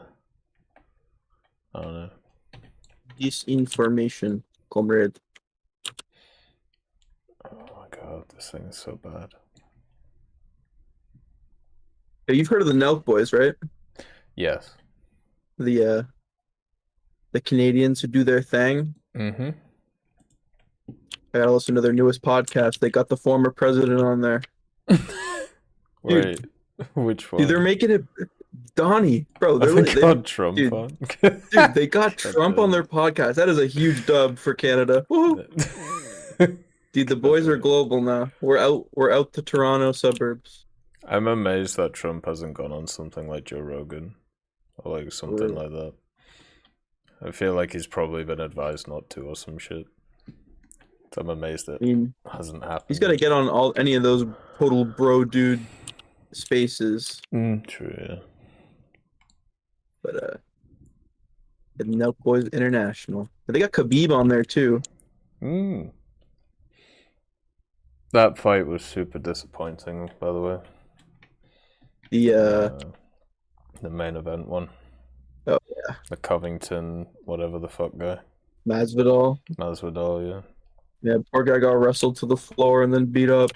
don't know. Disinformation, comrade. Oh my god, this thing is so bad. Hey, you've heard of the Nelk Boys, right? Yes. The Canadians who do their thing. Mm-hmm. I gotta listen to their newest podcast. They got the former president on there. Wait, which one? Dude, they're making it Donnie, bro. I They're think got Trump dude, on. dude, they got Trump on their podcast. That is a huge dub for Canada. Woo. Dude, the boys are global now. We're out to Toronto suburbs. I'm amazed that Trump hasn't gone on something like Joe Rogan or like something like that. I feel like he's probably been advised not to or some shit. So I'm amazed it hasn't happened. He's got to get on any of those total bro dude spaces. True, yeah. But the Nelk Boys International. But they got Khabib on there too. That fight was super disappointing, by the way. The main event one. Oh yeah. The Covington, whatever the fuck guy. Masvidal, yeah. Yeah, poor guy got wrestled to the floor and then beat up.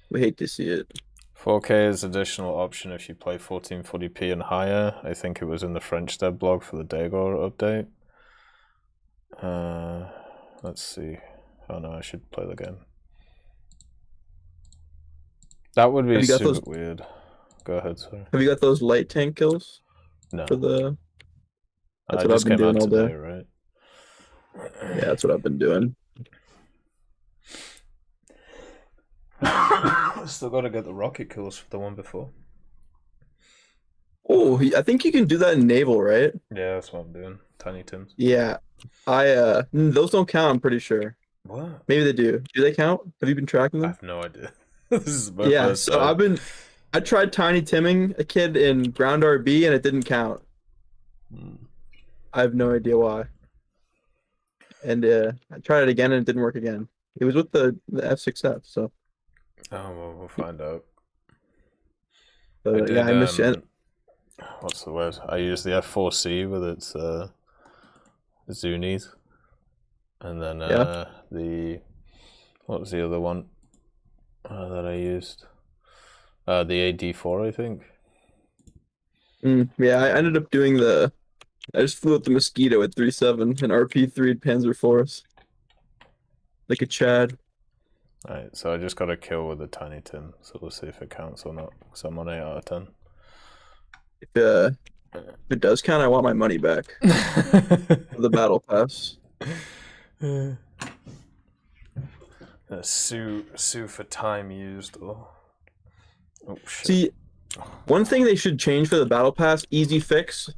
We hate to see it. 4K is additional option if you play 1440p and higher. I think it was in the French dev blog for the Dagor update. Let's see. Oh no, I should play the game. That would be super weird. Go ahead, sorry. Have you got those light tank kills? No. For the... That's I what I've been doing all today, day. Right? Yeah, that's what I've been doing. Still got to get the rocket kills for the one before. Oh, I think you can do that in naval, right? Yeah, that's what I'm doing. Tiny Tims. Yeah, those don't count. I'm pretty sure. What? Maybe they do. Do they count? Have you been tracking them? I have no idea. This is my first so time. I tried tiny timming a kid in ground RB and it didn't count. I have no idea why. And I tried it again and it didn't work again. It was with the F6F, so. Oh well, we'll find out. But, I missed it. What's the word? I used the F4C with its Zunis, and then what was the other one that I used? The AD4, I think. Yeah, I ended up doing I just flew with the Mosquito at 3.7 and RP3 at Panzer Force. Like a Chad. Alright, so I just got a kill with a Tiny Tim, so we'll see if it counts or not. So I'm on 8 out of 10. If it does count, I want my money back. For the battle pass. Sue for time used. Oh shit. See, one thing they should change for the battle pass, easy fix,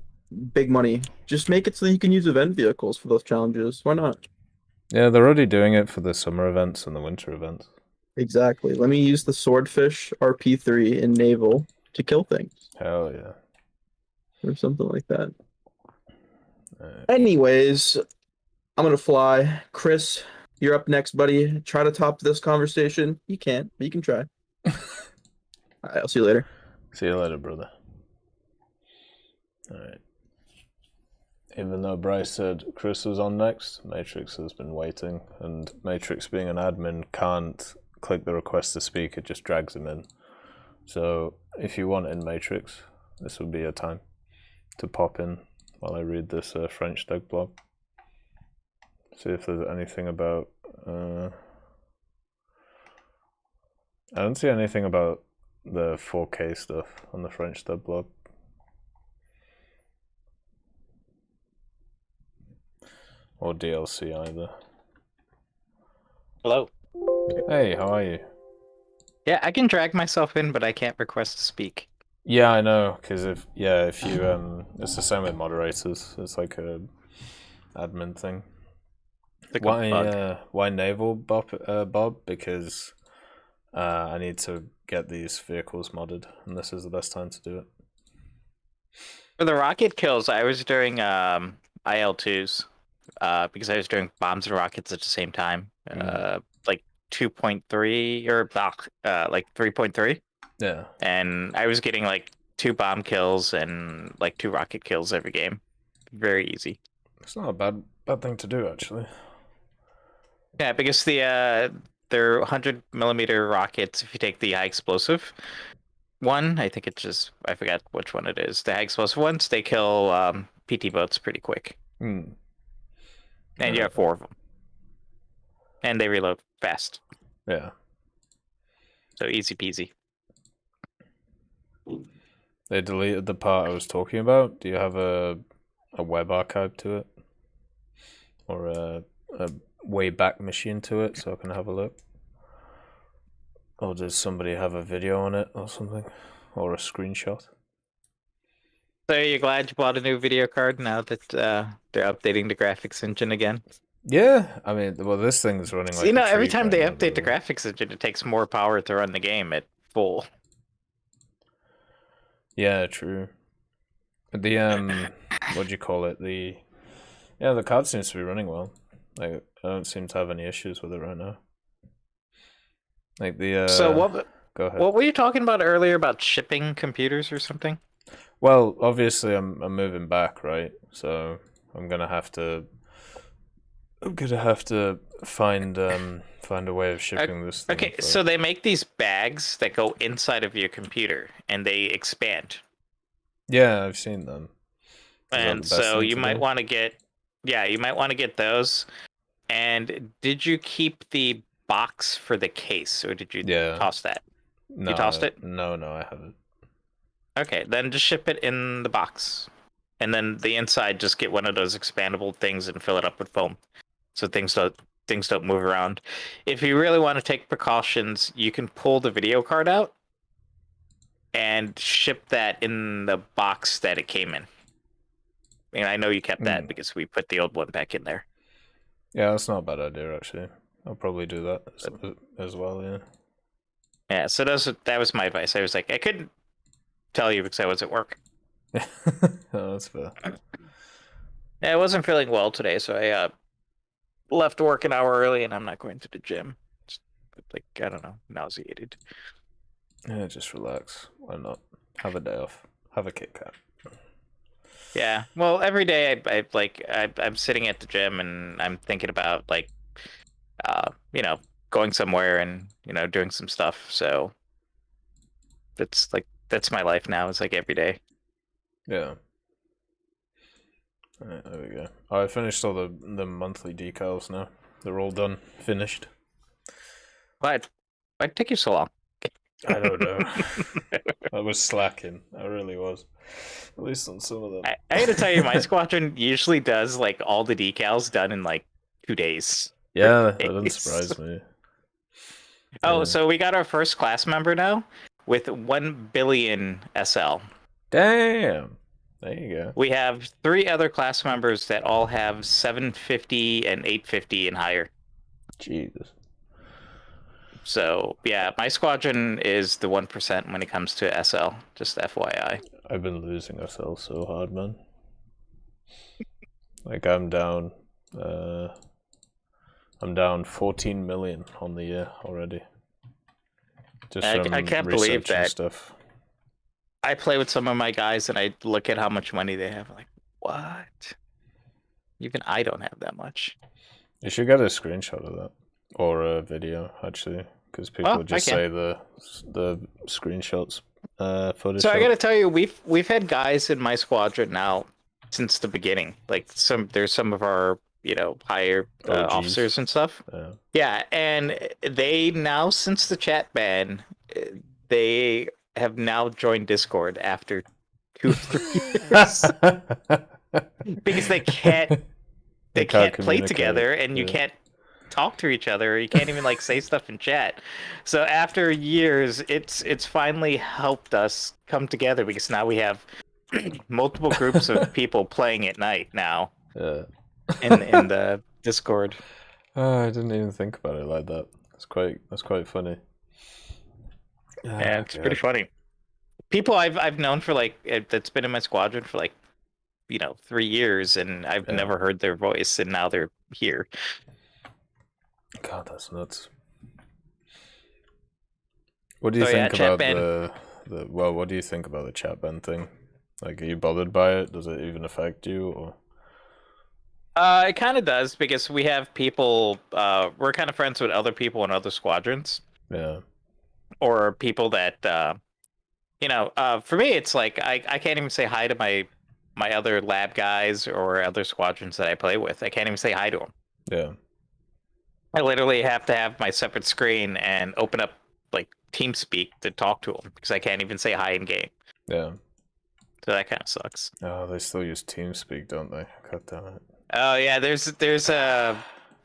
big money. Just make it so that you can use event vehicles for those challenges. Why not? Yeah, they're already doing it for the summer events and the winter events. Exactly. Let me use the Swordfish RP3 in Naval to kill things. Hell yeah. Or something like that. Anyways, I'm going to fly. Chris, you're up next, buddy. Try to top this conversation. You can't, but you can try. All right, I'll see you later. See you later, brother. Alright. Even though Bryce said Chris was on next, Matrix has been waiting, and Matrix being an admin can't click the request to speak, it just drags him in. So if you want in Matrix, this would be a time to pop in while I read this French dev blog. See if there's anything about... I don't see anything about the 4K stuff on the French dev blog. Or DLC either. Hello. Hey, how are you? Yeah, I can drag myself in, but I can't request to speak. Yeah, I know, because if you it's the same with moderators. It's like a admin thing. Why naval, Bob? Because I need to get these vehicles modded, and this is the best time to do it. For the rocket kills, I was doing IL2s because I was doing bombs and rockets at the same time. Like 2.3 or like 3.3. Yeah. And I was getting like 2 bomb kills and like 2 rocket kills every game. Very easy. It's not a bad thing to do, actually. Yeah, because they're 100mm rockets. If you take the high explosive one, I think it's just, I forgot which one it is. The high explosive ones, they kill PT boats pretty quick. And you have 4 of them. And they reload fast. Yeah. So easy peasy. They deleted the part I was talking about. Do you have a web archive to it? Or a Wayback Machine to it so I can have a look? Or does somebody have a video on it or something? Or a screenshot? So are you glad you bought a new video card now that they're updating the graphics engine again? Yeah, I mean, well, this thing is running like You know, every treat time right they now, update the though. graphics engine, it takes more power to run the game at full. Yeah, true. The what do you call it? The card seems to be running well. Like, I don't seem to have any issues with it right now. Like So go ahead. what were you talking about earlier about shipping computers or something? Well, obviously I'm moving back, right? So I'm gonna have to find a way of shipping this thing. Okay, so they make these bags that go inside of your computer and they expand. Yeah, I've seen them. And so you might want to get those. And did you keep the box for the case, or did you toss that? No, you tossed it? No, I haven't. Okay, then just ship it in the box. And then the inside, just get one of those expandable things and fill it up with foam, so things don't move around. If you really want to take precautions, you can pull the video card out and ship that in the box that it came in. And I know you kept that because we put the old one back in there. Yeah, that's not a bad idea, actually. I'll probably do that as well, yeah. Yeah, so that was my advice. I was like, I couldn't tell you because I was at work. Oh, that's fair. Yeah, I wasn't feeling well today, so I left work an hour early, and I'm not going to the gym. Just, like, I don't know, nauseated. Yeah, just relax. Why not? Have a day off. Have a Kit Kat. Yeah, well, every day I'm sitting at the gym and I'm thinking about going somewhere and doing some stuff. So that's my life now. It's like every day. Yeah. Alright, there we go. I finished all the monthly decals now. They're all done. Finished. Why'd it take you so long? I don't know. I was slacking. I really was. At least on some of them. I gotta tell you, my squadron usually does like all the decals done in like 2 days. Yeah, that doesn't surprise me. Oh, so we got our first class member now with 1 billion SL. Damn. There you go. We have 3 other class members that all have 750 and 850 and higher. Jesus. So, yeah, my squadron is the 1% when it comes to SL, just FYI. I've been losing SL so hard, man. Like, I'm down 14 million on the year already. Just I can't believe that. Stuff. I play with some of my guys and I look at how much money they have. I'm like, what? Even I don't have that much. You should get a screenshot of that. Or a video, actually. Because people just say the screenshots footage. So I gotta tell you, we've had guys in my squadron now since the beginning. Like there's some of our higher officers and stuff. Yeah, and they now, since the chat ban, they have now joined Discord after 2 or 3 years because they can't play together, and you can't talk to each other. You can't even say stuff in chat. So after years, it's finally helped us come together because now we have multiple groups of people playing at night now. Yeah. in the Discord. Oh, I didn't even think about it like that. That's quite funny. Yeah, it's pretty funny. People I've known for that's been in my squadron for 3 years, and I've never heard their voice, and now they're here. God, that's nuts. What do you think about what do you think about the chat ban thing? Like, are you bothered by it? Does it even affect you, or? It kind of does, because we have people, we're kind of friends with other people in other squadrons. Yeah. Or people that, for me, it's like, I can't even say hi to my other lab guys or other squadrons that I play with. I can't even say hi to them. Yeah. I literally have to have my separate screen and open up TeamSpeak to talk to them, because I can't even say hi in game. Yeah. So that kind of sucks. Oh, they still use TeamSpeak, don't they? God damn it. Oh yeah, there's a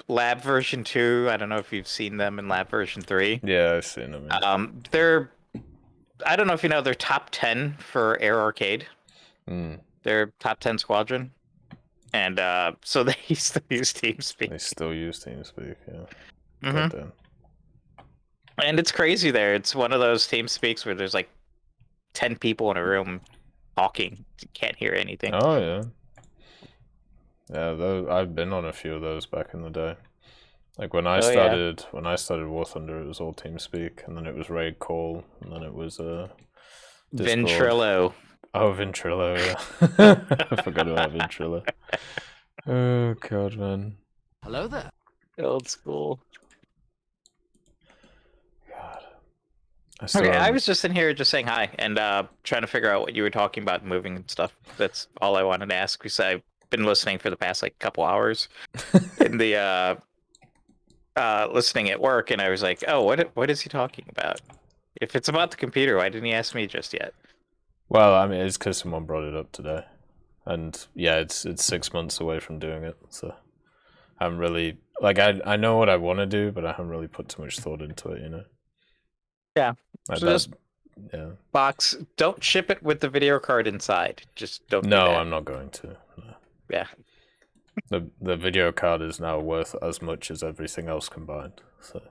lab version 2. I don't know if you've seen them in lab version 3. Yeah, I've seen them. Yeah. They're, I don't know if you know, they're top 10 for Air Arcade. They're top 10 squadron. And so they still use TeamSpeak. They still use TeamSpeak, yeah. Mm-hmm. And it's crazy there. It's one of those TeamSpeaks where there's like 10 people in a room talking. You can't hear anything. Oh yeah. Yeah, I've been on a few of those back in the day. Like when I started War Thunder, it was all TeamSpeak, and then it was Raid Call, and then it was Ventrilo. Oh, Ventrilo, yeah. I forgot about Ventrilo. Oh god, man. Hello there. Old school. God. I was just in here just saying hi and trying to figure out what you were talking about, moving and stuff. That's all I wanted to ask, because I've been listening for the past like couple hours in the listening at work, and I was like, oh, what is he talking about? If it's about the computer, why didn't he ask me just yet? Well, I mean, it's because someone brought it up today, and yeah, it's 6 months away from doing it, so I'm really like I know what I want to do, but I haven't really put too much thought into it, you know. Yeah. Like So just box. Don't ship it with the video card inside. Just don't. No, do that. I'm not going to. No. Yeah. The video card is now worth as much as everything else combined. So.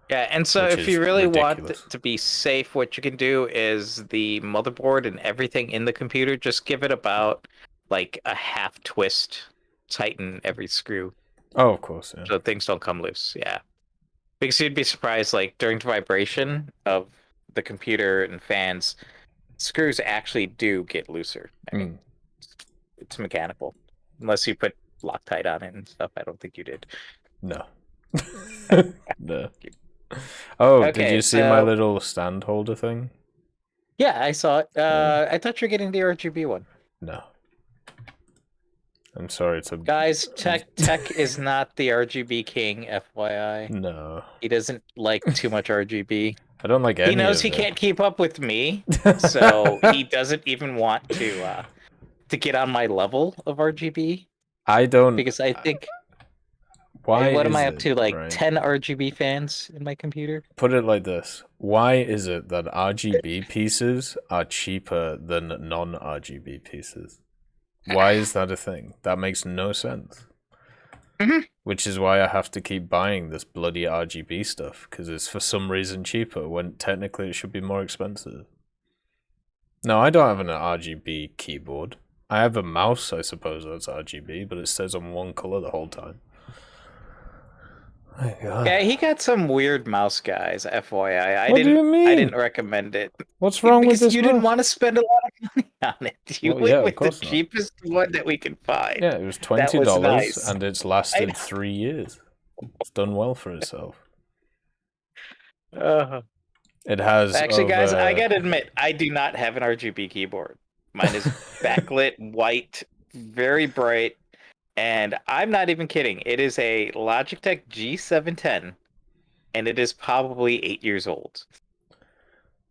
Yeah, and so if you really want to be safe, what you can do is the motherboard and everything in the computer, just give it about like a half twist, tighten every screw. Oh, of course, yeah. So things don't come loose, yeah. Because you'd be surprised, like during the vibration of the computer and fans, screws actually do get looser. I mean, it's mechanical. Unless you put Loctite on it and stuff. I don't think you did. No. No. Oh, Okay, did you see my little stand holder thing? Yeah, I saw it. I thought you were getting the RGB one. No. I'm sorry to... Guys, Tech is not the RGB king, FYI. No. He doesn't like too much RGB. I don't like any He knows of he it. can't keep up with me, so he doesn't even want to get on my level of RGB. I don't... Because I think... Why what am is I up it, to? Like right? 10 RGB fans in my computer? Put it like this. Why is it that RGB pieces are cheaper than non-RGB pieces? Why is that a thing? That makes no sense. Which is why I have to keep buying this bloody RGB stuff, because it's for some reason cheaper when technically it should be more expensive. No, I don't have an RGB keyboard. I have a mouse, I suppose that's RGB, but it says on one color the whole time. Oh my God. Yeah, he got some weird mouse, guys. FYI, What do you mean? I didn't recommend it. What's wrong with this you didn't mouse? want to spend a lot of money on it. You Well, yeah, of went with the course not. cheapest one that we could find. Yeah, it was That $20 was nice. and it's lasted 3 years. It's done well for itself. It has... Actually, guys, I gotta admit, I do not have an RGB keyboard. Mine is backlit, white, very bright, and I'm not even kidding. It is a Logitech G710, and it is probably 8 years old.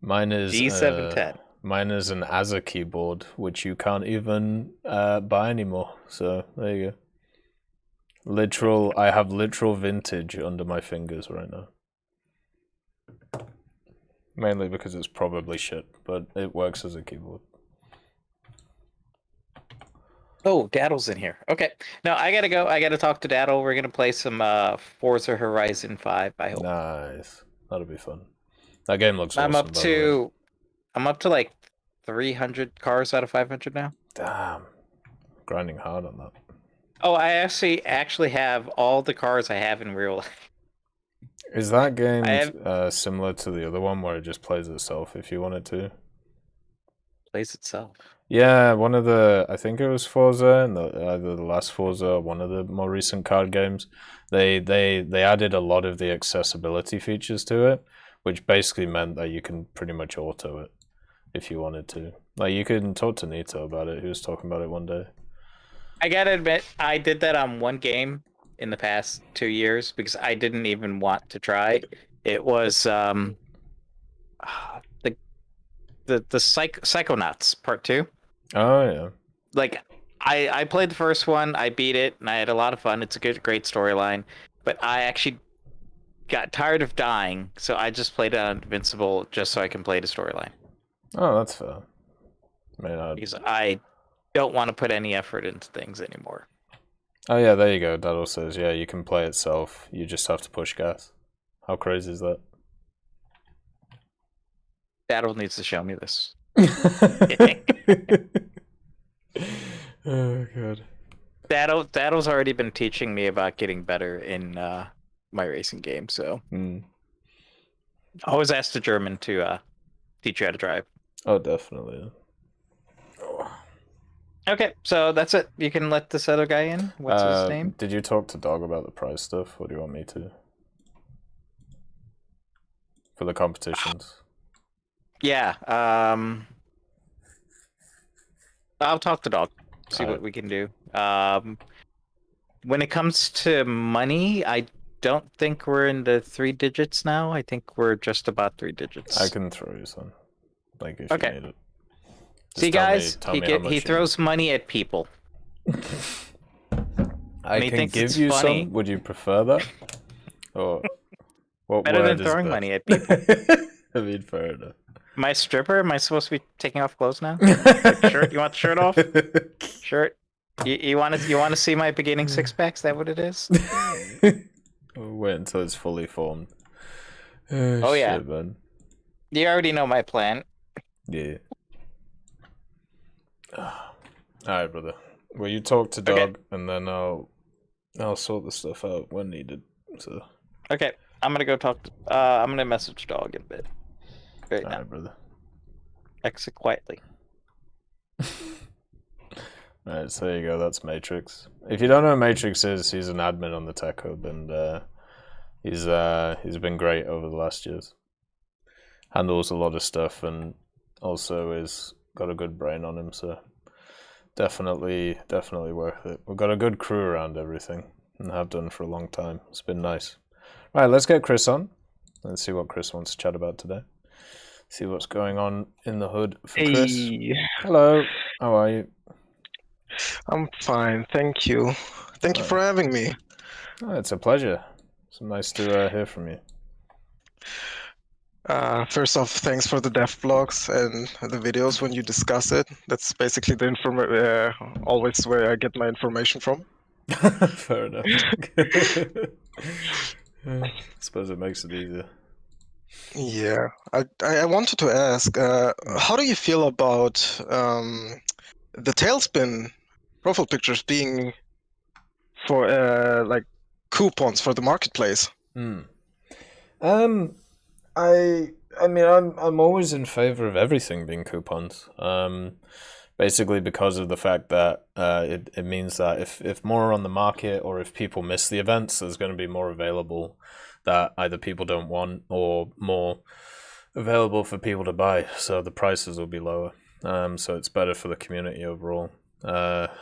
Mine is G710. Mine is an Aza keyboard, which you can't even buy anymore. So there you go. I have literal vintage under my fingers right now. Mainly because it's probably shit, but it works as a keyboard. Oh, Daddle's in here. Okay. No, I gotta go. I gotta talk to Daddle. We're gonna play some Forza Horizon 5, I hope. Nice. That'll be fun. That game looks I'm awesome, up by the way. to like 300 cars out of 500 now. Damn. Grinding hard on that. Oh, I actually have all the cars I have in real life. Is that game similar to the other one where it just plays itself if you want it to? Plays itself. Yeah, one of the, I think it was Forza, and either the last Forza or one of the more recent card games, they added a lot of the accessibility features to it, which basically meant that you can pretty much auto it if you wanted to. Like, you can talk to Nito about it. He was talking about it one day. I gotta admit, I did that on one game in the past 2 years because I didn't even want to try. It was Psychonauts Part 2. Oh yeah. Like I played the first one, I beat it, and I had a lot of fun. It's a great storyline, but I actually got tired of dying, so I just played it on Invincible just so I can play the storyline. Oh, that's fair. Because I don't want to put any effort into things anymore. Oh yeah, there you go. Daddle says, yeah, you can play itself. You just have to push gas. How crazy is that? Daddle needs to show me this. Oh god. Daddle's already been teaching me about getting better in my racing game, so always ask the German to teach you how to drive. Oh, definitely. Okay, so that's it. You can let this other guy in. What's his name? Did you talk to Dog about the prize stuff, or do you want me to? For the competitions. Yeah. I'll talk to Dog. See what we can do. When it comes to money, I don't think we're in the 3 digits now. I think we're just about 3 digits. I can throw you some, like if you need it. See, guys, he throws money at people. I can give you some. Would you prefer that? Or what? Better than throwing money at people. I mean, fair enough. Am I a stripper? Am I supposed to be taking off clothes now? Shirt? You want the shirt off? Shirt? You want to see my beginning 6-pack? Is that what it is? We'll wait until it's fully formed. Oh yeah, shit, man. You already know my plan. Yeah. Alright, brother. Well, you talk to Dog, and then I'll sort the stuff out when needed. So. Okay, I'm gonna go talk to. I'm gonna message Dog in a bit. Right now, brother. Exit quietly. Alright, so there you go. That's Matrix. If you don't know who Matrix is, he's an admin on the Tech Hub, and he's been great over the last years. Handles a lot of stuff, and also is got a good brain on him. So definitely worth it. We've got a good crew around everything, and have done for a long time. It's been nice. Right, let's get Chris on. Let's see what Chris wants to chat about today. See what's going on in the hood for Chris. Hello, how are you? I'm fine, thank you. Thank you for having me. Oh, it's a pleasure. It's nice to hear from you. First off, thanks for the dev blogs and the videos when you discuss it. That's basically the always where I get my information from. Fair enough. I suppose it makes it easier. Yeah, I wanted to ask, how do you feel about the Tailspin profile pictures being for like coupons for the marketplace? I mean, I'm always in favor of everything being coupons. Basically because of the fact that it means that if more are on the market, or if people miss the events, there's going to be more available that either people don't want, or more available for people to buy. So the prices will be lower. So it's better for the community overall.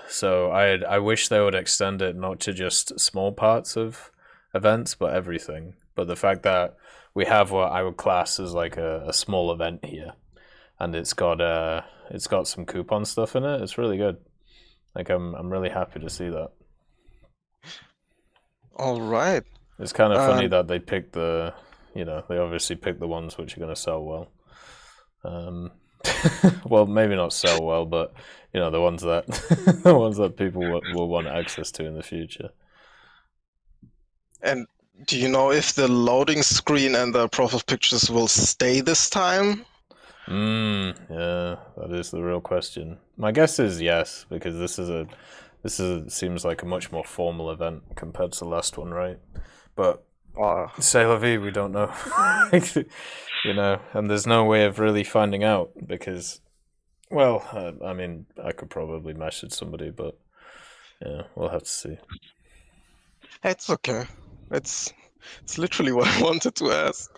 So I wish they would extend it not to just small parts of events, but everything. But the fact that we have what I would class as like a small event here, and it's got some coupon stuff in it. It's really good. Like I'm really happy to see that. All right. It's kind of funny that they picked they obviously picked the ones which are going to sell well. Well, maybe not sell well, but the ones that people will want access to in the future. And do you know if the loading screen and the profile pictures will stay this time? Yeah, that is the real question. My guess is yes, because this seems like a much more formal event compared to the last one, right? But c'est la vie, we don't know. And there's no way of really finding out because, well, I mean, I could probably message somebody, but yeah, we'll have to see. It's okay. It's literally what I wanted to ask.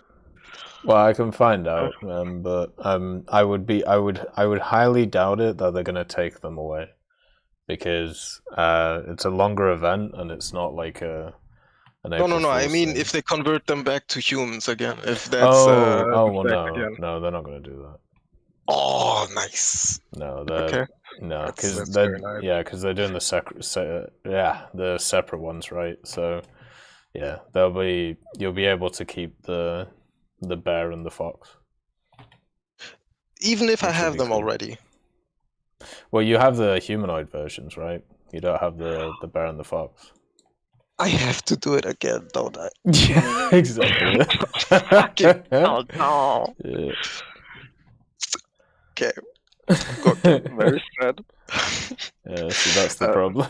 Well, I can find out, but I would highly doubt it that they're gonna take them away, because it's a longer event and it's not like an April No. I Fool's mean, thing. if they convert them back to humans again, if that's well, again. no, they're not gonna do that. Oh, nice. No, Okay. no, because That's they're very nice. because they're doing the separate ones, right? So yeah, you'll be able to keep the bear and the fox. Even if I Which would have be them cool. already. Well, you have the humanoid versions, right? You don't have the bear and the fox. I have to do it again, don't I? Yeah, exactly. Fucking hell, no. Yeah. Okay. Okay, very sad. Yeah, so that's the problem.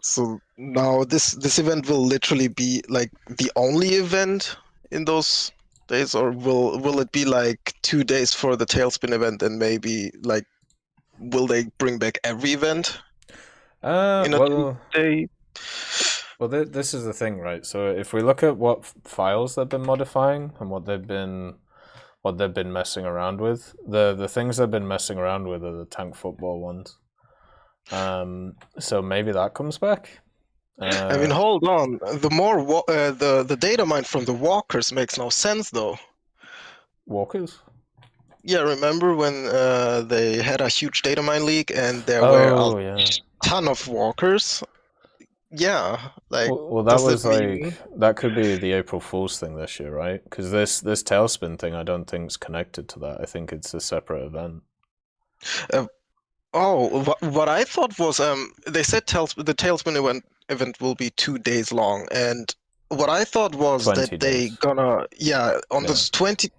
So now this event will literally be like the only event in those days, or will it be like 2 days for the Tailspin event, and maybe like will they bring back every event in a day? Well, this is the thing, right? So if we look at what files they've been modifying and what they've been messing around with, the things they've been messing around with are the tank football ones. So maybe that comes back. I mean, hold on. The data mine from the walkers makes no sense though. Walkers? Yeah, remember when they had a huge data mine leak and there Oh, were a yeah. ton of walkers? Yeah, like Well, that does was it mean... like that could be the April Fool's thing this year, right? Because this Tailspin thing, I don't think is connected to that. I think it's a separate event. What I thought was they said the Tailspin event will be 2 days long, and what I thought was 20 that they days. gonna on this 20.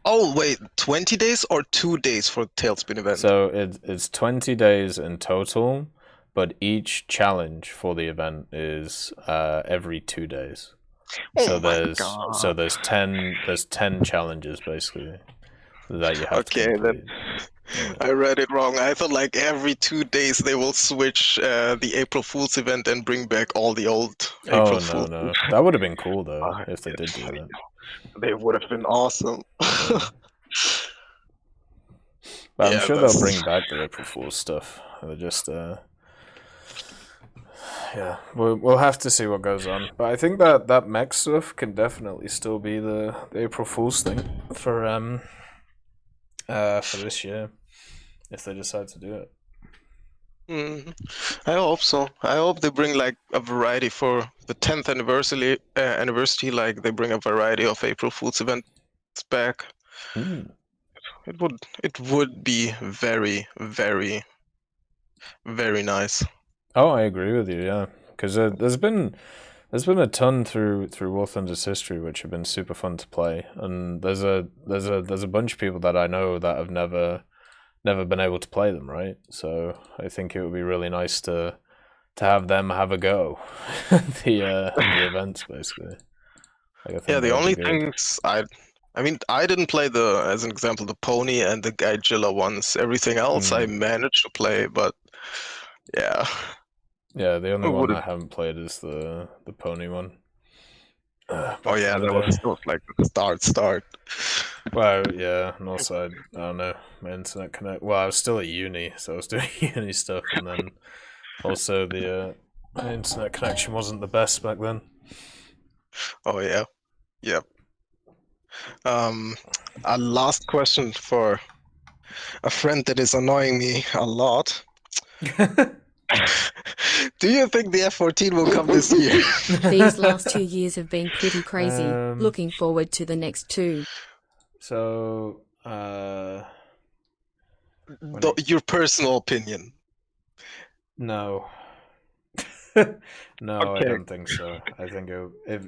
Oh wait, 20 days or 2 days for the Tailspin event? So it's 20 days in total, but each challenge for the event is every 2 days. Oh So there's 10 challenges basically that you have to Okay, complete. then I read it wrong. I thought like every 2 days they will switch the April Fool's event and bring back all the old April Fool's. No. That would have been cool though if they did do that. They would have been awesome. But I'm Yeah, sure that's- they'll bring back the April Fool's stuff. They're just yeah, we'll have to see what goes on. But I think that mech stuff can definitely still be the April Fool's thing for this year if they decide to do it. I hope so. I hope they bring like a variety for the 10th anniversary. Like they bring a variety of April Fool's events back. It would be very, very, very nice. Oh, I agree with you. Yeah, because there's been a ton through War Thunder's history which have been super fun to play, and there's a bunch of people that I know that have never been able to play them, right? So I think it would be really nice to have them have a go at the events basically. Like, I think Yeah, the that'd only be good. things I mean, I didn't play as an example, the Pony and the Godzilla ones. Everything else I managed to play, but yeah. Yeah, the only one Would I haven't played is the Pony one. Oh yeah, that was like the start. Well, yeah, and also I don't know, my internet connect. Well, I was still at uni, so I was doing uni stuff, and then also the internet connection wasn't the best back then. Oh yeah, yep. A last question for a friend that is annoying me a lot. Do you think the F-14 will come this year? These last 2 years have been pretty crazy. Looking forward to the next 2. So, your personal opinion. No. No, I Okay. don't think so. I think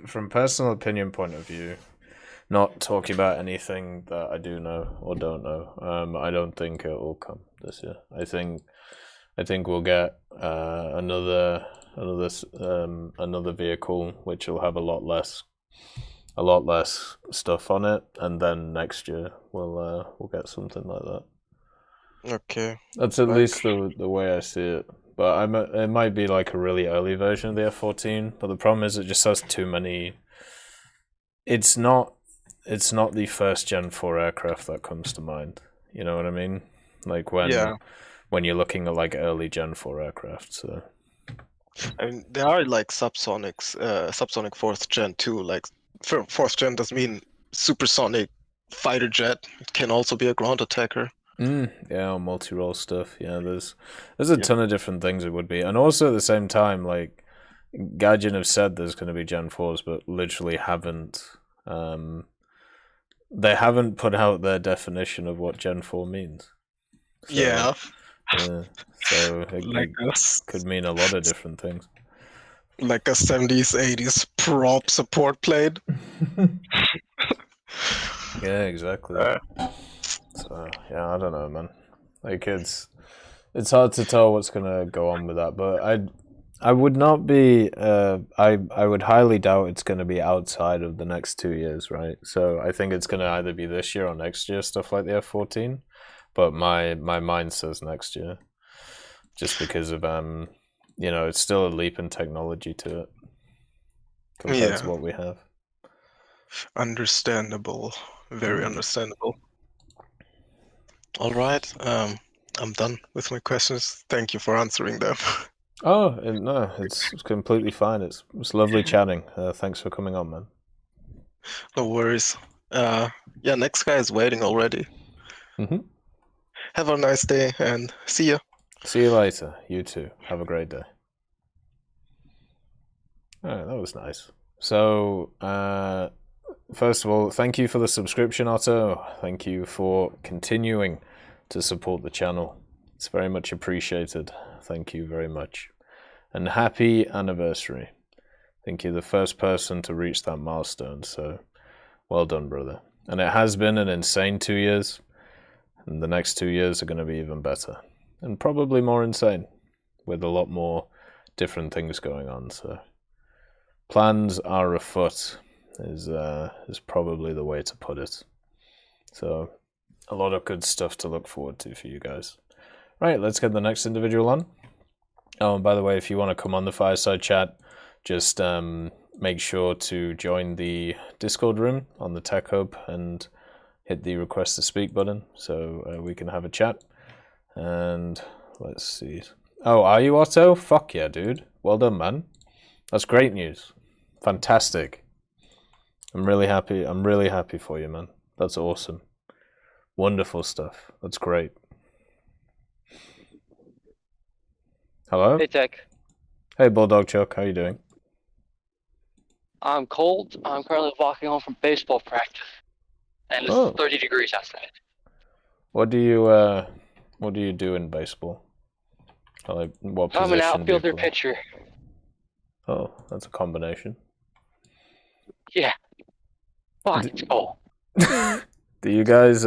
from personal opinion point of view, not talking about anything that I do know or don't know, I don't think it will come this year. I think we'll get another vehicle which will have a lot less stuff on it, and then next year we'll get something like that. Okay. That's at least the way I see it. But it might be like a really early version of the F-14. But the problem is it just has too many. It's not the first Gen 4 aircraft that comes to mind. You know what I mean? Like when you're looking at like early Gen 4 aircraft. So I mean, there are like subsonic 4th Gen too. Like 4th Gen doesn't mean supersonic fighter jet. It can also be a ground attacker. Yeah, multi-role stuff. Yeah, there's a ton of different things it would be, and also at the same time, like Gaijin have said there's going to be Gen 4s, but literally haven't. They haven't put out their definition of what Gen 4 means. So, yeah. So it could mean a lot of different things. Like a 70s, 80s prop support plate. Yeah, exactly. So yeah, I don't know, man. Like it's hard to tell what's gonna go on with that, but I would not be. I would highly doubt it's gonna be outside of the next 2 years, right? So I think it's gonna either be this year or next year, stuff like the F-14. But my mind says next year, just because of it's still a leap in technology to it compared to what we have. Understandable, very understandable. All right, I'm done with my questions. Thank you for answering them. Oh no, it's completely fine. It's lovely chatting. Thanks for coming on, man. No worries. Yeah, next guy is waiting already. Have a nice day and see ya. See you later. You too. Have a great day. Alright, that was nice. So, first of all, thank you for the subscription, Otto. Thank you for continuing to support the channel. It's very much appreciated. Thank you very much. And happy anniversary. I think you're the first person to reach that milestone, so well done, brother. And it has been an insane 2 years, and the next 2 years are going to be even better. And probably more insane, with a lot more different things going on, so plans are afoot is probably the way to put it. So a lot of good stuff to look forward to for you guys. Right, let's get the next individual on. Oh, and by the way, if you want to come on the Fireside chat, just make sure to join the Discord room on the Tech Hub and hit the request to speak button so we can have a chat. And let's see. Oh, are you, Otto? Fuck yeah, dude. Well done, man. That's great news. Fantastic. I'm really happy. I'm really happy for you, man. That's awesome. Wonderful stuff. That's great. Hello? Hey, Tech. Hey, Bulldog Chuck. How you doing? I'm cold. I'm currently walking home from baseball practice, and it's 30 degrees outside. What do you do in baseball? Like, what position I'm an do you outfielder play? pitcher. Oh, that's a combination. Yeah. Fuck, it's cold. Do you guys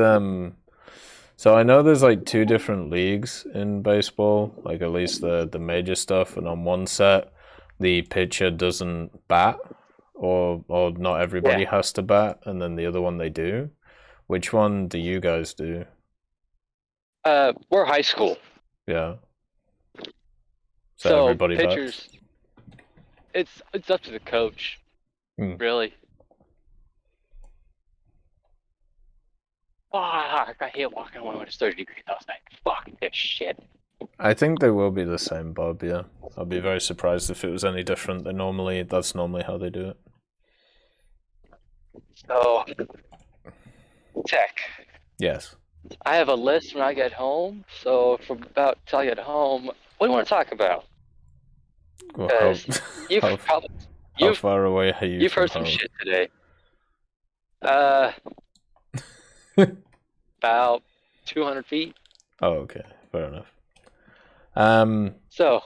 so I know there's like 2 different leagues in baseball, like at least the major stuff, and on one set the pitcher doesn't bat, or not everybody has to bat, and then the other one they do. Which one do you guys do? We're high school. Yeah. So everybody pitchers, bats? it's up to the coach, really. Fuck, I hate walking home when it's 30 degrees outside. Fuck this shit. I think they will be the same, Bob, yeah. I'd be very surprised if it was any different. That's normally how they do it. So, Tech. Yes. I have a list when I get home, so from about till I get home, what do you want to talk about? Well, Because how far away are you You've from heard some home? shit today. About 200 feet. Oh, okay. Fair enough. So.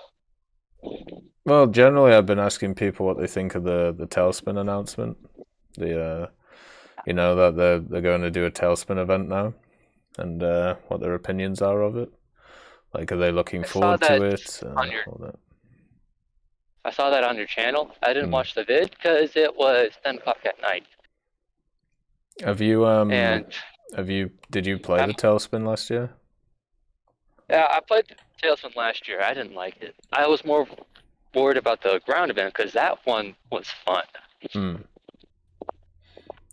Well, generally, I've been asking people what they think of the Tailspin announcement. That they're going to do a Tailspin event now, and what their opinions are of it. Like, are they looking forward to it? All that. I saw that on your channel. I didn't watch the vid because it was 10 o'clock at night. Did you play the Tailspin last year? Yeah, I played Tailspin last year. I didn't like it. I was more worried about the ground event because that one was fun.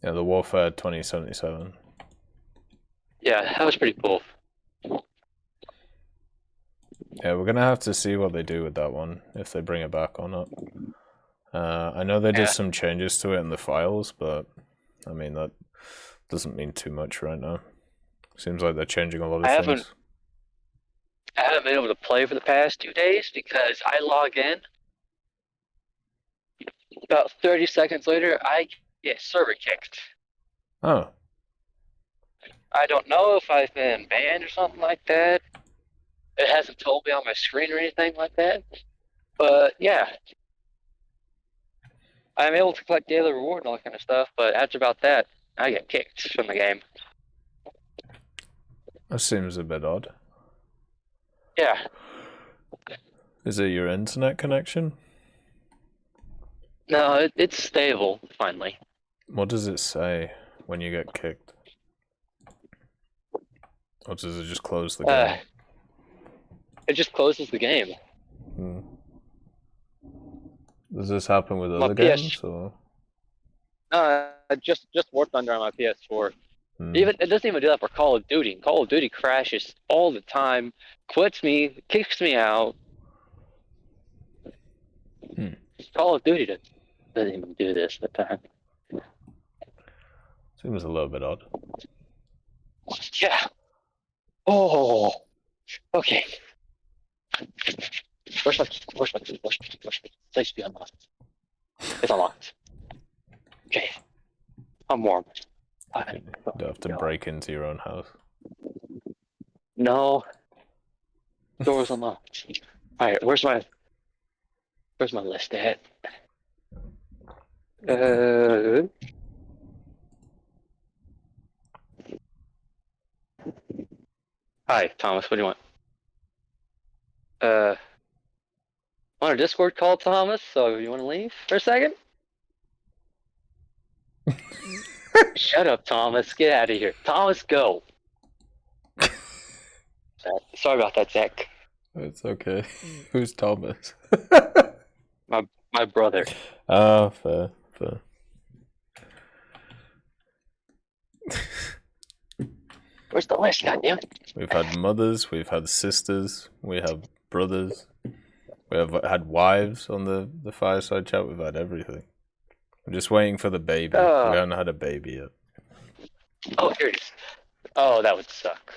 Yeah, the Warfare 2077. Yeah, that was pretty cool. Yeah, we're gonna have to see what they do with that one, if they bring it back or not. I know they did some changes to it in the files, but I mean doesn't mean too much right now. Seems like they're changing a lot of I things. haven't been able to play for the past 2 days because I log in. About 30 seconds later, I get server kicked. Oh. I don't know if I've been banned or something like that. It hasn't told me on my screen or anything like that. But yeah, I'm able to collect daily reward and all that kind of stuff. But after about that, I get kicked from the game. That seems a bit odd. Yeah. Is it your internet connection? No, it's stable, finally. What does it say when you get kicked? Or does it just close the game? It just closes the game. Hmm. Does this happen with My other PS games? Or? Just War Thunder on my PS4. Hmm. Even it doesn't even do that for Call of Duty. Call of Duty crashes all the time, quits me, kicks me out. Call of Duty doesn't even do this at the time. Seems a little bit odd. Yeah. Oh. Okay. Where's my key? Please be unlocked. It's unlocked. Okay. I'm warm. You don't have to break into your own house. No. Door's unlocked. Alright, where's my list at? Hi, Thomas, what do you want? On a Discord call, Thomas, so you want to leave for a second? Shut up, Thomas. Get out of here. Thomas, go. Sorry about that, Zach. It's okay. Who's Thomas? My brother. Ah, fair. Where's the list, goddammit? We've had mothers, we've had sisters, we have brothers, we have had wives on the Fireside chat, we've had everything. I'm just waiting for the baby. We haven't had a baby yet. Oh, here it is. Oh, that would suck.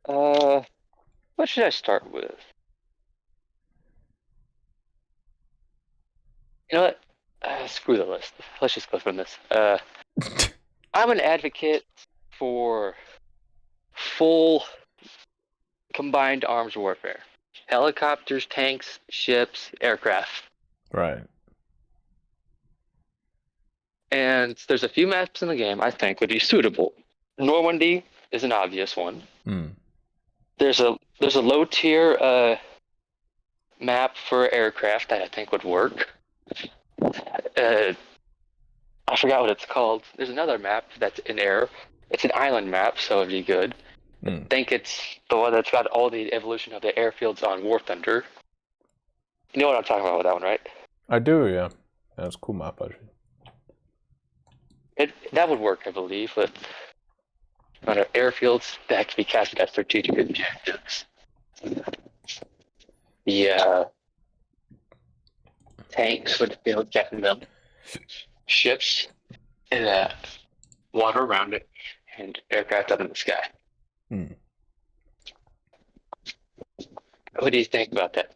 What should I start with? You know what? Screw the list. Let's just go from this. I'm an advocate for full combined arms warfare. Helicopters, tanks, ships, aircraft. Right. And there's a few maps in the game I think would be suitable. Normandy is an obvious one. There's a low tier map for aircraft that I think would work. I forgot what it's called. There's another map that's in air. It's an island map, so it'd be good. I think it's the one that's got all the evolution of the airfields on War Thunder. You know what I'm talking about with that one, right? I do, yeah. That's a cool map, actually. That would work, I believe, but on airfields that can be casted at strategic objectives. Yeah. Tanks would be able to captain them. Ships and water around it, and aircraft up in the sky. What do you think about that?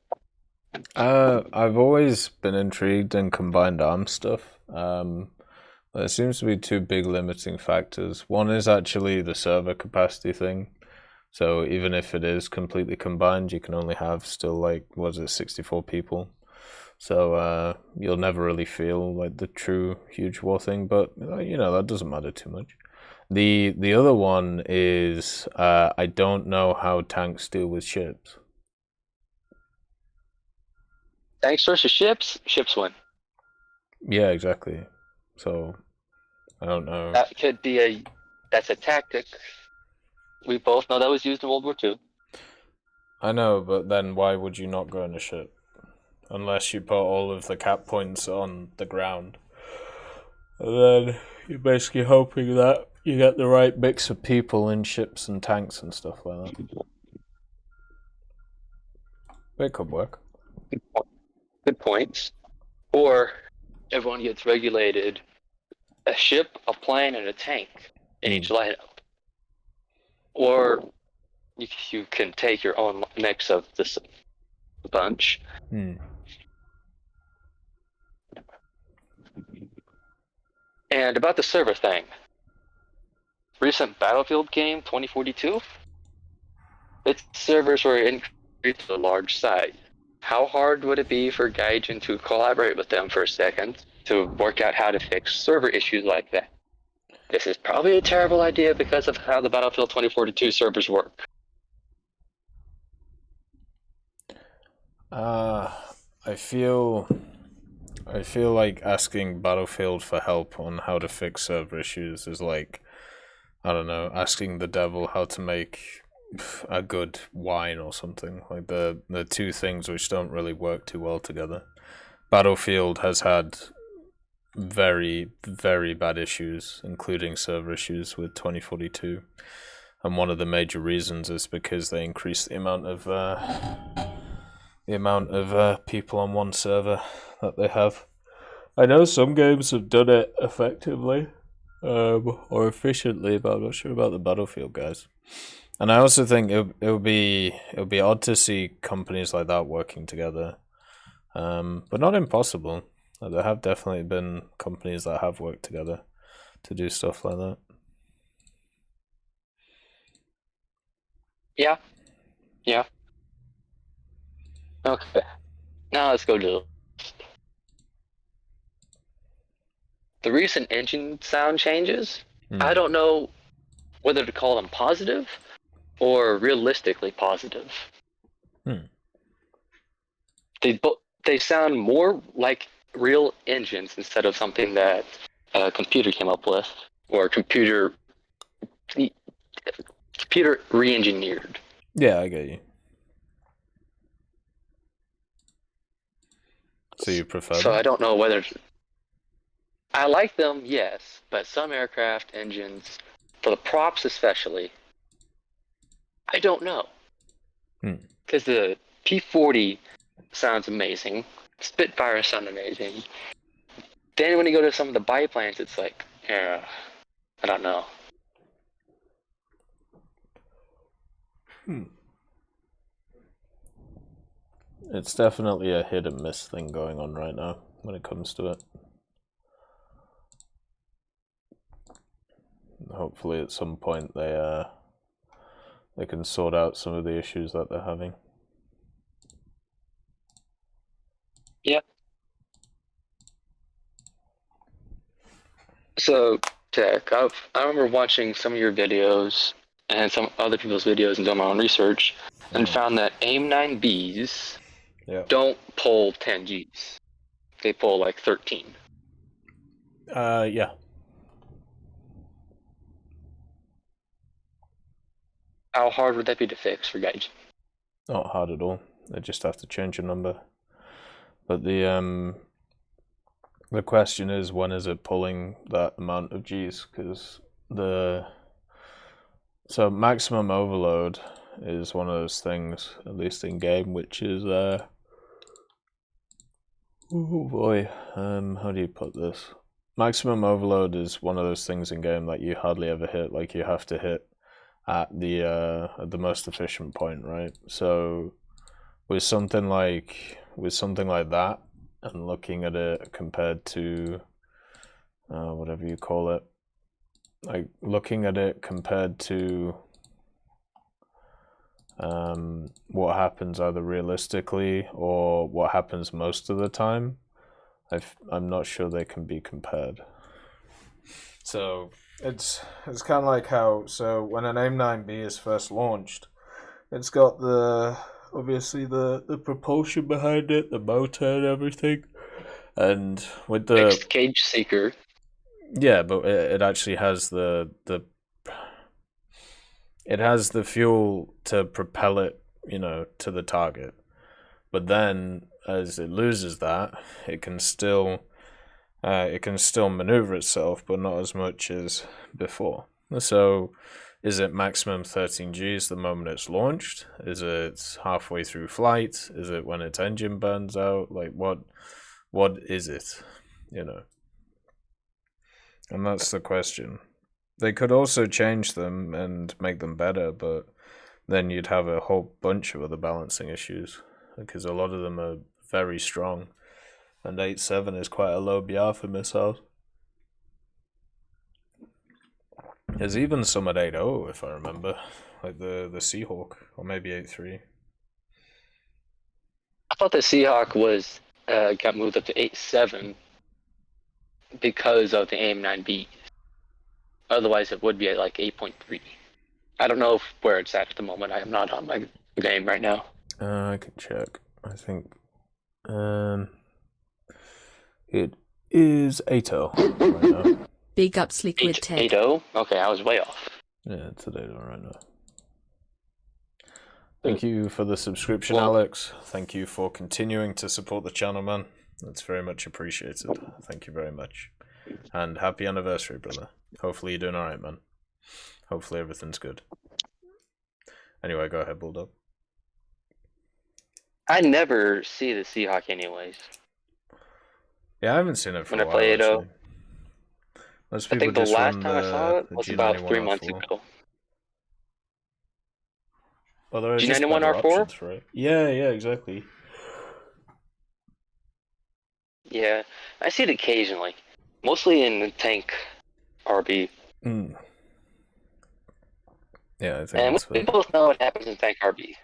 I've always been intrigued in combined arms stuff. There seems to be two big limiting factors. One is actually the server capacity thing. So even if it is completely combined, you can only have still 64 people. So you'll never really feel like the true huge war thing, but that doesn't matter too much. The other one is I don't know how tanks deal with ships. Tanks versus ships win. Yeah, exactly. So I don't know. That could be that's a tactic. We both know that was used in World War II. I know, but then why would you not go in a ship? Unless you put all of the cap points on the ground. And then you're basically hoping that you get the right mix of people in ships and tanks and stuff like that. It could work. Good points. Or everyone gets regulated a ship, a plane, and a tank in each lineup. Or you can take your own mix of this bunch. And about the server thing, recent Battlefield game 2042, its servers were increased to a large size. How hard would it be for Gaijin to collaborate with them for a second to work out how to fix server issues like that? This is probably a terrible idea because of how the Battlefield 2042 servers work. I feel like asking Battlefield for help on how to fix server issues is like, I don't know, asking the devil how to make a good wine or something. Like the two things which don't really work too well together. Battlefield has had very, very bad issues, including server issues with 2042. And one of the major reasons is because they increased the amount of people on one server that they have. I know some games have done it effectively or efficiently, but I'm not sure about the Battlefield guys. And I also think it would be odd to see companies like that working together, but not impossible. There have definitely been companies that have worked together to do stuff like that. Yeah. Okay. Now let's go to the recent engine sound changes. I don't know whether to call them positive or realistically positive. They sound more like real engines instead of something that a computer came up with or computer re-engineered. Yeah, I get you. So you prefer So them? I don't know whether I like them, yes, but some aircraft engines, for the props especially, I don't know. Because the P-40 sounds amazing, Spitfire sound amazing. Then when you go to some of the biplanes, it's like, I don't know. It's definitely a hit and miss thing going on right now when it comes to it. Hopefully at some point they can sort out some of the issues that they're having. Yeah. So, Tech, I remember watching some of your videos and some other people's videos and doing my own research and found that AIM-9Bs don't pull 10 Gs. They pull like 13. Yeah. How hard would that be to fix for Gaijin? Not hard at all. They just have to change a number. But the question is, when is it pulling that amount of Gs? Because so maximum overload is one of those things, at least in game, which is oh boy, how do you put this? Maximum overload is one of those things in game that you hardly ever hit. Like you have to hit at the most efficient point, right? So with something like that, and looking at it compared to whatever you call it, like looking at it compared to what happens either realistically or what happens most of the time, I'm not sure they can be compared. So it's kind of like how, so when an AIM-9B is first launched, it's got obviously the propulsion behind it, the motor and everything, and with the Fixed cage seeker. Yeah, but it actually has it has the fuel to propel it, to the target. But then, as it loses that, it can still maneuver itself, but not as much as before. So, is it maximum 13 Gs the moment it's launched? Is it halfway through flight? Is it when its engine burns out? Like, what is it? And that's the question. They could also change them and make them better, but then you'd have a whole bunch of other balancing issues, because a lot of them are very strong, and 8.7 is quite a low BR for missiles. There's even some at 8.0, if I remember, like the Seahawk, or maybe 8.3. I thought the Seahawk was got moved up to 8.7 because of the AIM-9B. Otherwise, it would be at like 8.3. I don't know where it's at the moment. I am not on my game right now. I can check. I think it is 8.0 right now. Big ups, Liquid Tech. 8.0? Okay, I was way off. Yeah, it's at 8.0 right now. Thank you for the subscription, Alex. Thank you for continuing to support the channel, man. That's very much appreciated. Thank you very much. And happy anniversary, brother. Hopefully you're doing alright, man. Hopefully everything's good. Anyway, go ahead, Bulldog. I never see the Seahawk anyways. Yeah, I haven't seen it for when a while, I play 8.0. actually. Most I people think the just last run time I saw it the was about 3 months G91R4. ago. Well, there are just better G91R4? options for it. Yeah, exactly. Yeah, I see it occasionally. Mostly in the tank RB. Yeah, I think And that's we it. both know what happens in tank RB.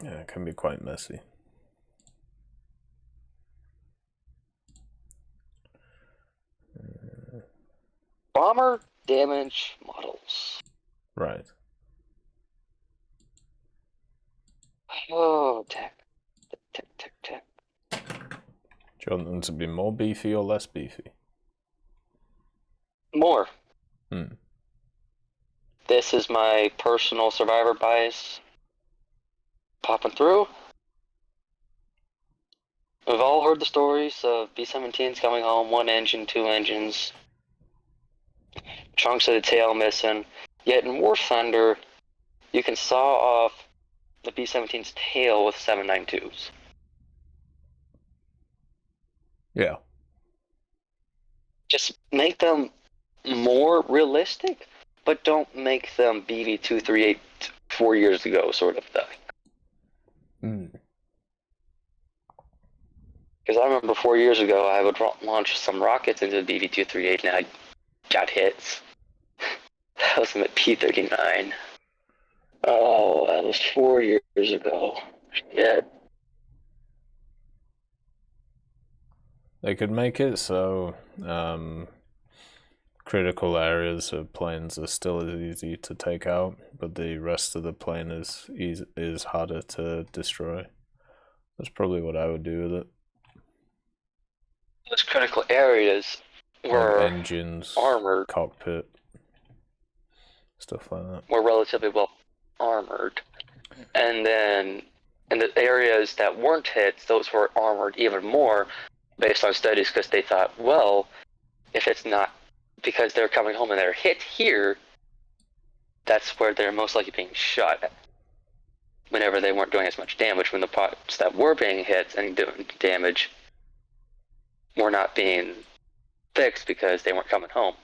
Yeah, it can be quite messy. Bomber damage models. Right. Oh, tech. Do you want them to be more beefy or less beefy? More. Hmm. This is my personal survivor bias. Popping through. We've all heard the stories of B-17s coming home, 1 engine, 2 engines, chunks of the tail missing. Yet in War Thunder, you can saw off the B-17's tail with 7.92s. Yeah. Just make them more realistic, but don't make them BV-238 4 years ago sort of thing. Because I remember 4 years ago, I would launch some rockets into the BV-238 and I got hits. That was at P-39. Oh, that was 4 years ago. Shit. They could make it so critical areas of planes are still as easy to take out, but the rest of the plane is harder to destroy. That's probably what I would do with it. Those critical areas were Like engines, armored, cockpit, stuff like that. were relatively well armored. And then in the areas that weren't hit, those were armored even more based on studies because they thought, well, if it's not because they're coming home and they're hit here, that's where they're most likely being shot at. Whenever they weren't doing as much damage, when the parts that were being hit and doing damage were not being fixed because they weren't coming home.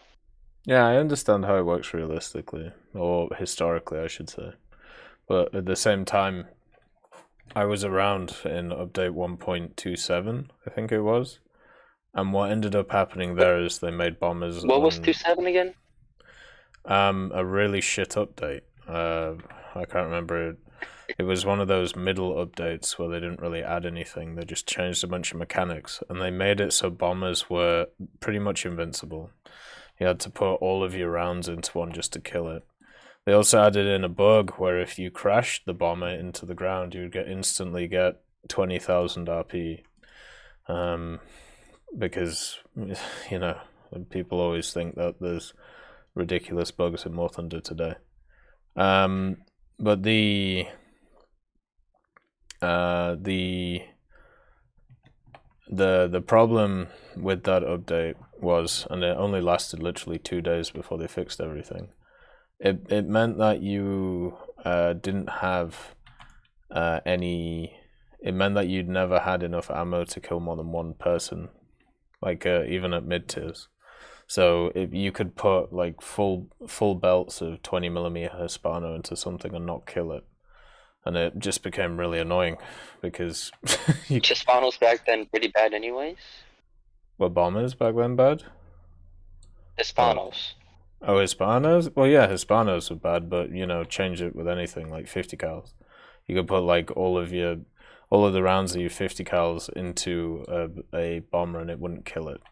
Yeah, I understand how it works realistically, or historically, I should say. But at the same time, I was around in update 1.27, I think it was. And what ended up happening there is they made bombers. What was 2.7 again? A really shit update. I can't remember it. It was one of those middle updates where they didn't really add anything. They just changed a bunch of mechanics, and they made it so bombers were pretty much invincible. You had to put all of your rounds into one just to kill it. They also added in a bug where if you crashed the bomber into the ground, you would instantly get 20,000 RP. Because, you know, people always think that there's ridiculous bugs in War Thunder today. But the problem with that update was, and it only lasted literally 2 days before they fixed everything. It meant that you didn't have any. It meant that you'd never had enough ammo to kill more than one person like even at mid tiers. So if you could put like full belts of 20mm Hispano into something and not kill it, and it just became really annoying because Hispanos back then pretty bad anyways. Were bombers back then bad? Hispanos. Oh, Hispanos? Well, yeah, Hispanos were bad, but you know, change it with anything like 50 cals. You could put like all of the rounds of your 50 cals into a bomber and it wouldn't kill it.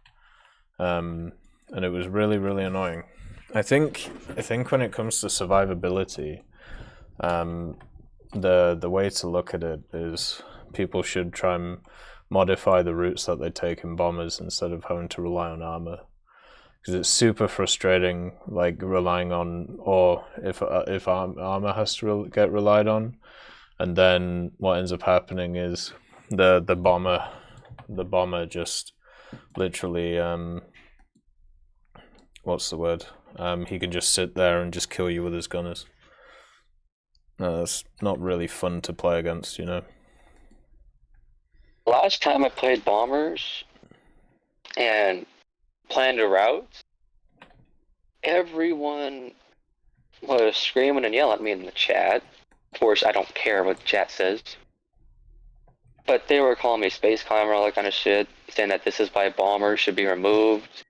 And it was really, really annoying. I think when it comes to survivability, the way to look at it is people should try and modify the routes that they take in bombers instead of having to rely on armor, because it's super frustrating, like relying on, or if armor has to get relied on, and then what ends up happening is the bomber just literally what's the word? He can just sit there and just kill you with his gunners. It's not really fun to play against, you know. Last time I played bombers and planned a route, everyone was screaming and yelling at me in the chat. Of course, I don't care what the chat says. But they were calling me space climber, all that kind of shit, saying that this is why bombers should be removed.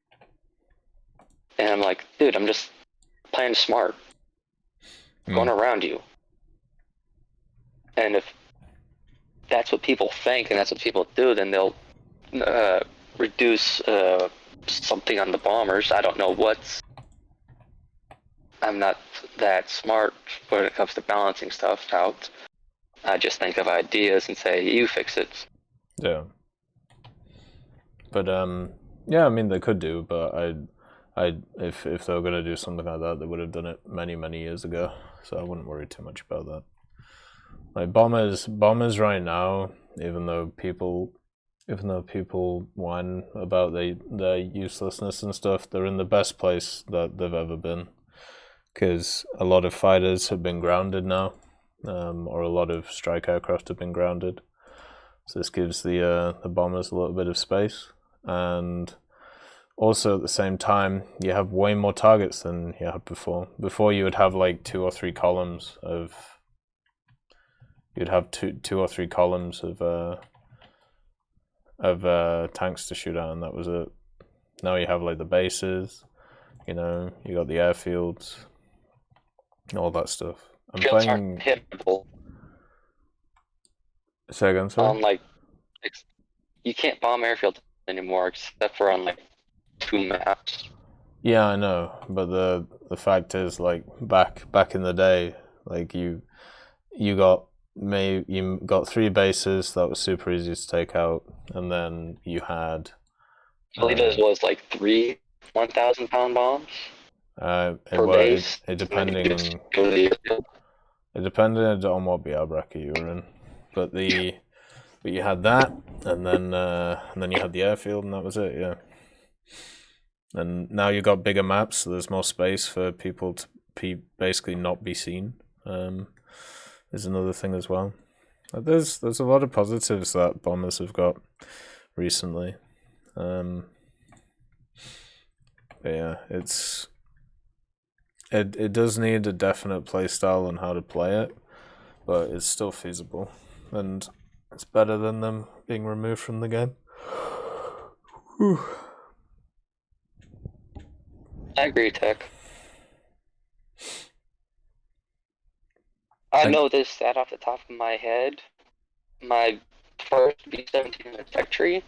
And I'm like, dude, I'm just playing smart. Going around you. And if that's what people think and that's what people do, then they'll reduce something on the bombers. I don't know what's... I'm not that smart when it comes to balancing stuff out. I just think of ideas and say, you fix it. Yeah. But yeah, I mean they could do, but if they were gonna do something like that, they would have done it many years ago. So I wouldn't worry too much about that. Like bombers right now, even though people whine about their uselessness and stuff, they're in the best place that they've ever been, because a lot of fighters have been grounded now, or a lot of strike aircraft have been grounded. So this gives the bombers a little bit of space, and also at the same time you have way more targets than you had before. Before you would have like 2 or 3 columns of two or three columns of tanks to shoot at, and that was it. Now you have like the bases, you know, you got the airfields, all that stuff. I'm Fields playing. aren't hittable. Say again, sorry? Like, you can't bomb airfields anymore except for on like 2 maps. Yeah, I know, but the fact is, like back in the day, like you got 3 bases that was super easy to take out, and then you had I believe it was like 3 1,000-pound bombs per base. It depended on what BR bracket you were in, but you had that, and then you had the airfield, and that was it. Yeah. And now you got bigger maps, so there's more space for people to basically not be seen. Is another thing as well. There's a lot of positives that bombers have got recently. But yeah, it does need a definite play style on how to play it, but it's still feasible, and it's better than them being removed from the game. Whew. I agree, Tech. I know this stat off the top of my head. My first B-17 in the tech tree,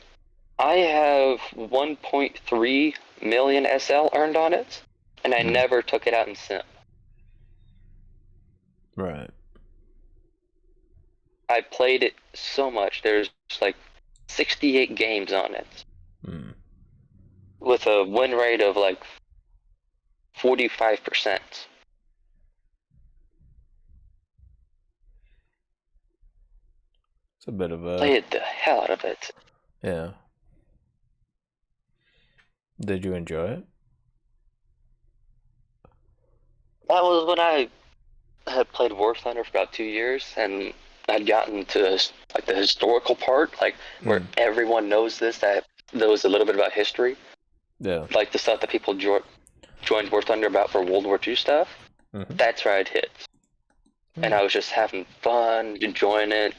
I have 1.3 million SL earned on it, and I never took it out in Sim. Right. I played it so much. There's like 68 games on it. With a win rate of like 45%. It's a bit of a... Played the hell out of it. Yeah. Did you enjoy it? That was when I had played War Thunder for about 2 years, and I'd gotten to like the historical part, like where everyone knows this, that knows a little bit about history. Yeah. Like the stuff that people joined War Thunder about for World War II stuff. Mm-hmm. That's where I'd hit. And I was just having fun, enjoying it.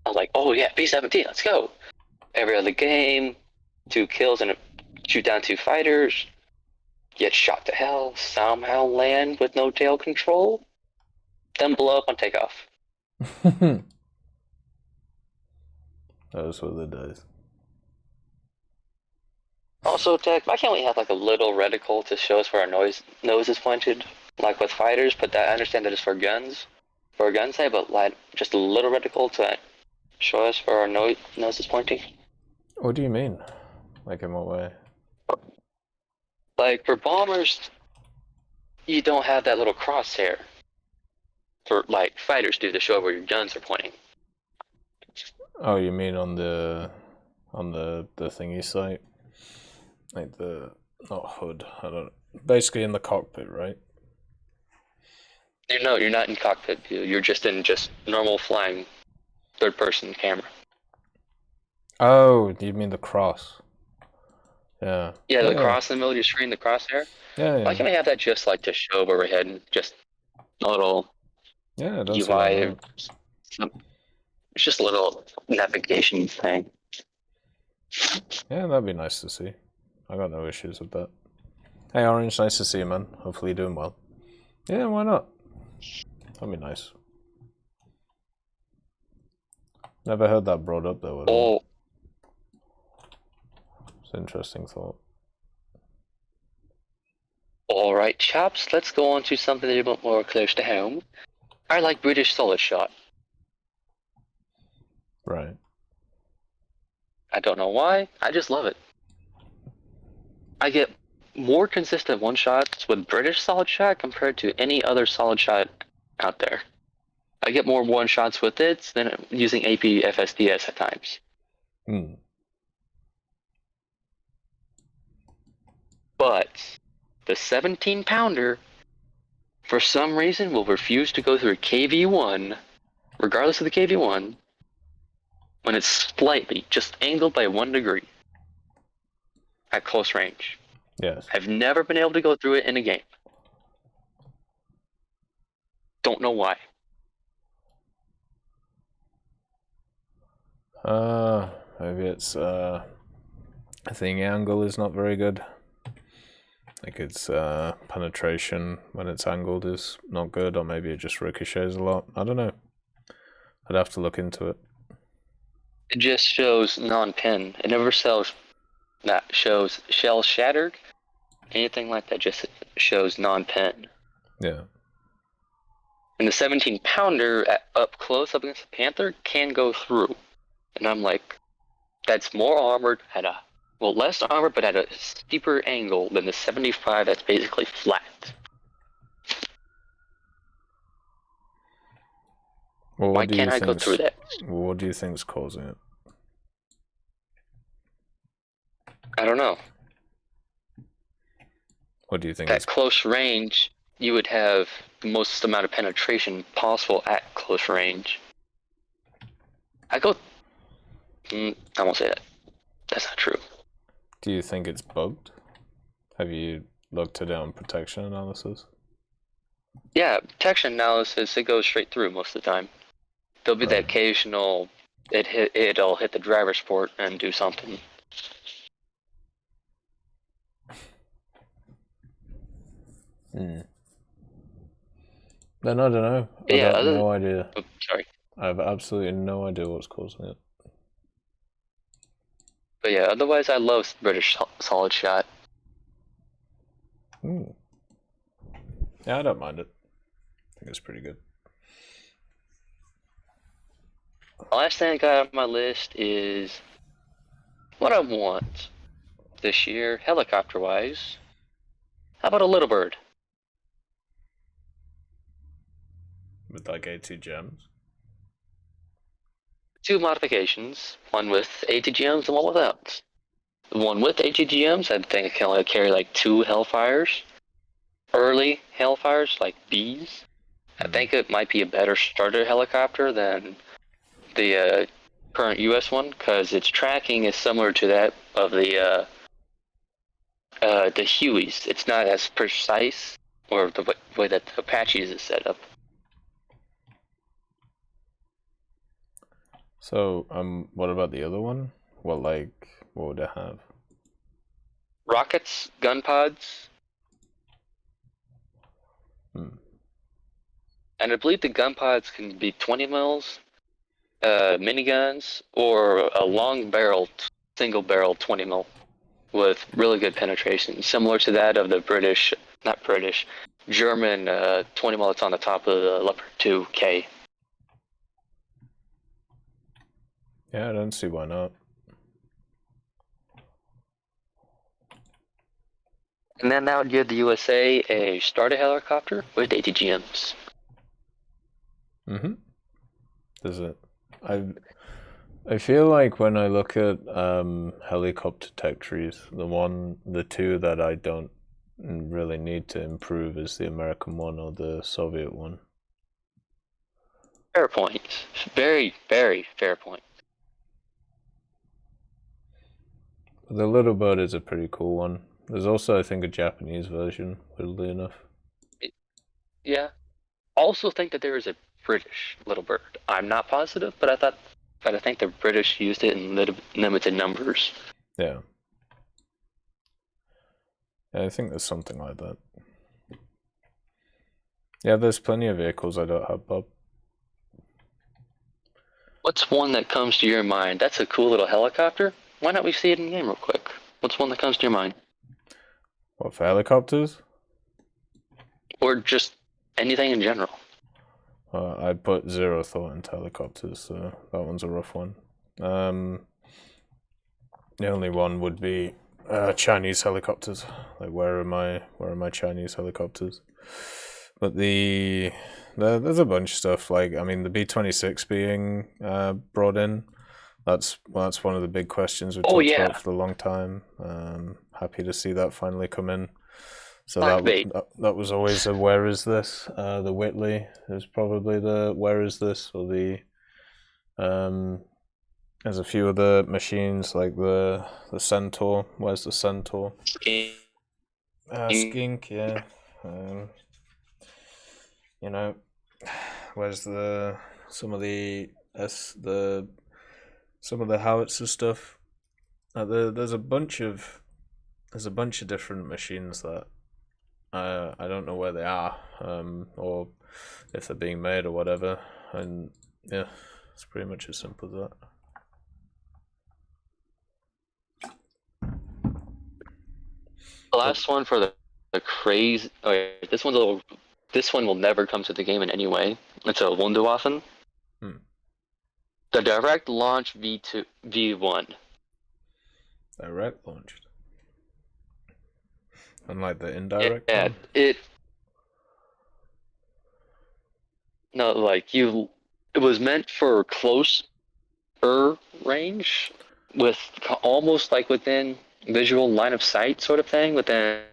I was like, oh yeah, B-17, let's go. Every other game, 2 kills and shoot down 2 fighters, get shot to hell, somehow land with no tail control, then blow up and take off. Those were the days. Also, Tech, why can't we have like a little reticle to show us where our nose is pointed, like with fighters? But I understand that it's for guns, for a gun sight, but like just a little reticle to show us where our nose is pointing. What do you mean? Like in what way? Like for bombers, you don't have that little crosshair. For like fighters do to show where your guns are pointing. Oh, you mean on the thingy sight? Like the not hood. I don't. Basically in the cockpit, right? No, you're not in cockpit view. You're just in normal flying third-person camera. Oh, you mean the cross? Yeah. Yeah, the cross in the middle of your screen, the crosshair. Yeah. Why can't we have that just like to show where we're heading? Just a little that's what I UI. meant. It's just a little navigation thing. Yeah, that'd be nice to see. I got no issues with that. Hey, Orange, nice to see you, man. Hopefully you're doing well. Yeah, why not? That'd be nice. Never heard that brought up though at all. It's an interesting thought. Alright, chaps, let's go on to something a little bit more close to home. I like British solid shot. Right. I don't know why, I just love it. I get more consistent one-shots with British solid shot compared to any other solid shot out there. I get more one-shots with it than using AP FSDS at times. But the 17-pounder, for some reason, will refuse to go through a KV-1, regardless of the KV-1, when it's slightly, just angled by 1 degree at close range. Yes. I've never been able to go through it in a game. Don't know why. Maybe it's I think angle is not very good. Like its penetration when it's angled is not good, or maybe it just ricochets a lot. I don't know. I'd have to look into it. It just shows non-pin. It never shows shell shattered. Anything like that just shows non-pin. Yeah. And the 17-pounder up close up against the Panther can go through. And I'm like, that's more armored, less armored, but at a steeper angle than the 75 that's basically flat. Well, why can't I go through that? What do you think's causing it? I don't know. What do you think? At close range, you would have the most amount of penetration possible at close range. I won't say that. That's not true. Do you think it's bugged? Have you looked at it on protection analysis? Yeah, protection analysis, it goes straight through most of the time. There'll be that occasional, it'll hit the driver's port and do something. Then I don't know. I have no idea. Oh, sorry. I have absolutely no idea what's causing it. But yeah, otherwise I love British solid shot. Yeah, I don't mind it. I think it's pretty good. The last thing I got on my list is what I want this year, helicopter-wise. How about a little bird? With like 80 gems? 2 modifications, one with ATGMs and one without. The one with ATGMs, I think I can only carry like 2 Hellfires. Early Hellfires, like Bs. I think it might be a better starter helicopter than the current U.S. one because its tracking is similar to that of the Hueys. It's not as precise, or the way that Apache's is set up. So, what about the other one? What would it have? Rockets, gun pods. And I believe the gun pods can be 20 mils, miniguns, or a long barrel, single barrel 20 mil with really good penetration, similar to that of the German 20 mil that's on the top of the Leopard 2K. Yeah, I don't see why not. And then that would give the USA a starter helicopter with ATGMs. Does it? I feel like when I look at helicopter tech trees, the two that I don't really need to improve is the American one or the Soviet one. Fair point. Very, very fair point. The Little Bird is a pretty cool one. There's also, I think, a Japanese version, weirdly enough. Yeah. Also think that there is a British Little Bird. I'm not positive, but I think the British used it in limited numbers. Yeah. I think there's something like that. Yeah, there's plenty of vehicles I don't have, Bob. What's one that comes to your mind? That's a cool little helicopter. Why not we see it in game real quick? What's one that comes to your mind? What, for helicopters? Or just anything in general. I put zero thought into helicopters, so that one's a rough one. The only one would be Chinese helicopters. Like, where are my Chinese helicopters? But there's a bunch of stuff. Like, I mean, the B-26 being brought in. That's one of the big questions we talked about for a long time. Happy to see that finally come in. So that was always a where is this? The Whitley is probably the where is this, or the there's a few other machines like the Centaur. Where's the Centaur? Skink, yeah. You know, where's some of the howitzer stuff? There's a bunch of different machines that I don't know where they are, or if they're being made or whatever. And yeah, it's pretty much as simple as that. The last one for the craze. Okay, this one will never come to the game in any way. It's a Wunderwaffen. The direct launch V1. Direct launched. Unlike the indirect one? No, like it was meant for closer range, with almost like within visual line of sight sort of thing, within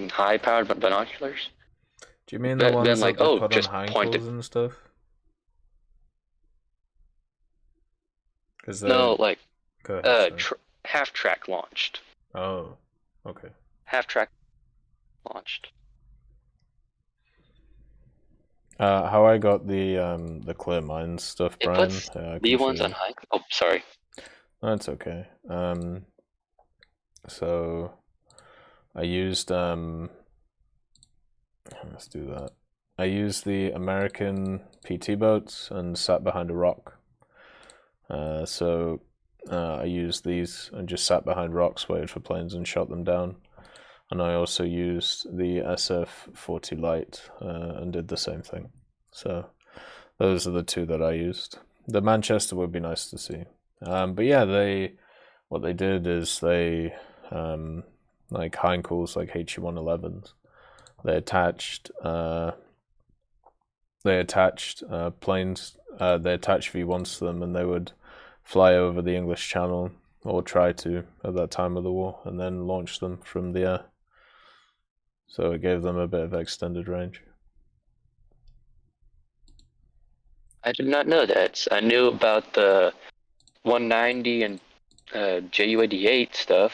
high-powered binoculars. Do you mean the ones that they put on Heinkels and stuff? No, like half-track launched. Oh, okay. Half-track launched. How I got the Clear Minds stuff, Brian. The ones on high. Oh, sorry. That's okay. So I used let's do that. I used the American PT boats and sat behind a rock. So I used these and just sat behind rocks, waited for planes, and shot them down. And I also used the SF-40 Lite and did the same thing. So those are the two that I used. The Manchester would be nice to see. But yeah, what they did is they like Heinkels, like HE-111s. They attached planes. They attached V1s to them, and they would fly over the English Channel, or try to at that time of the war, and then launch them from the air. So it gave them a bit of extended range. I did not know that. I knew about the 190 and JU88 stuff.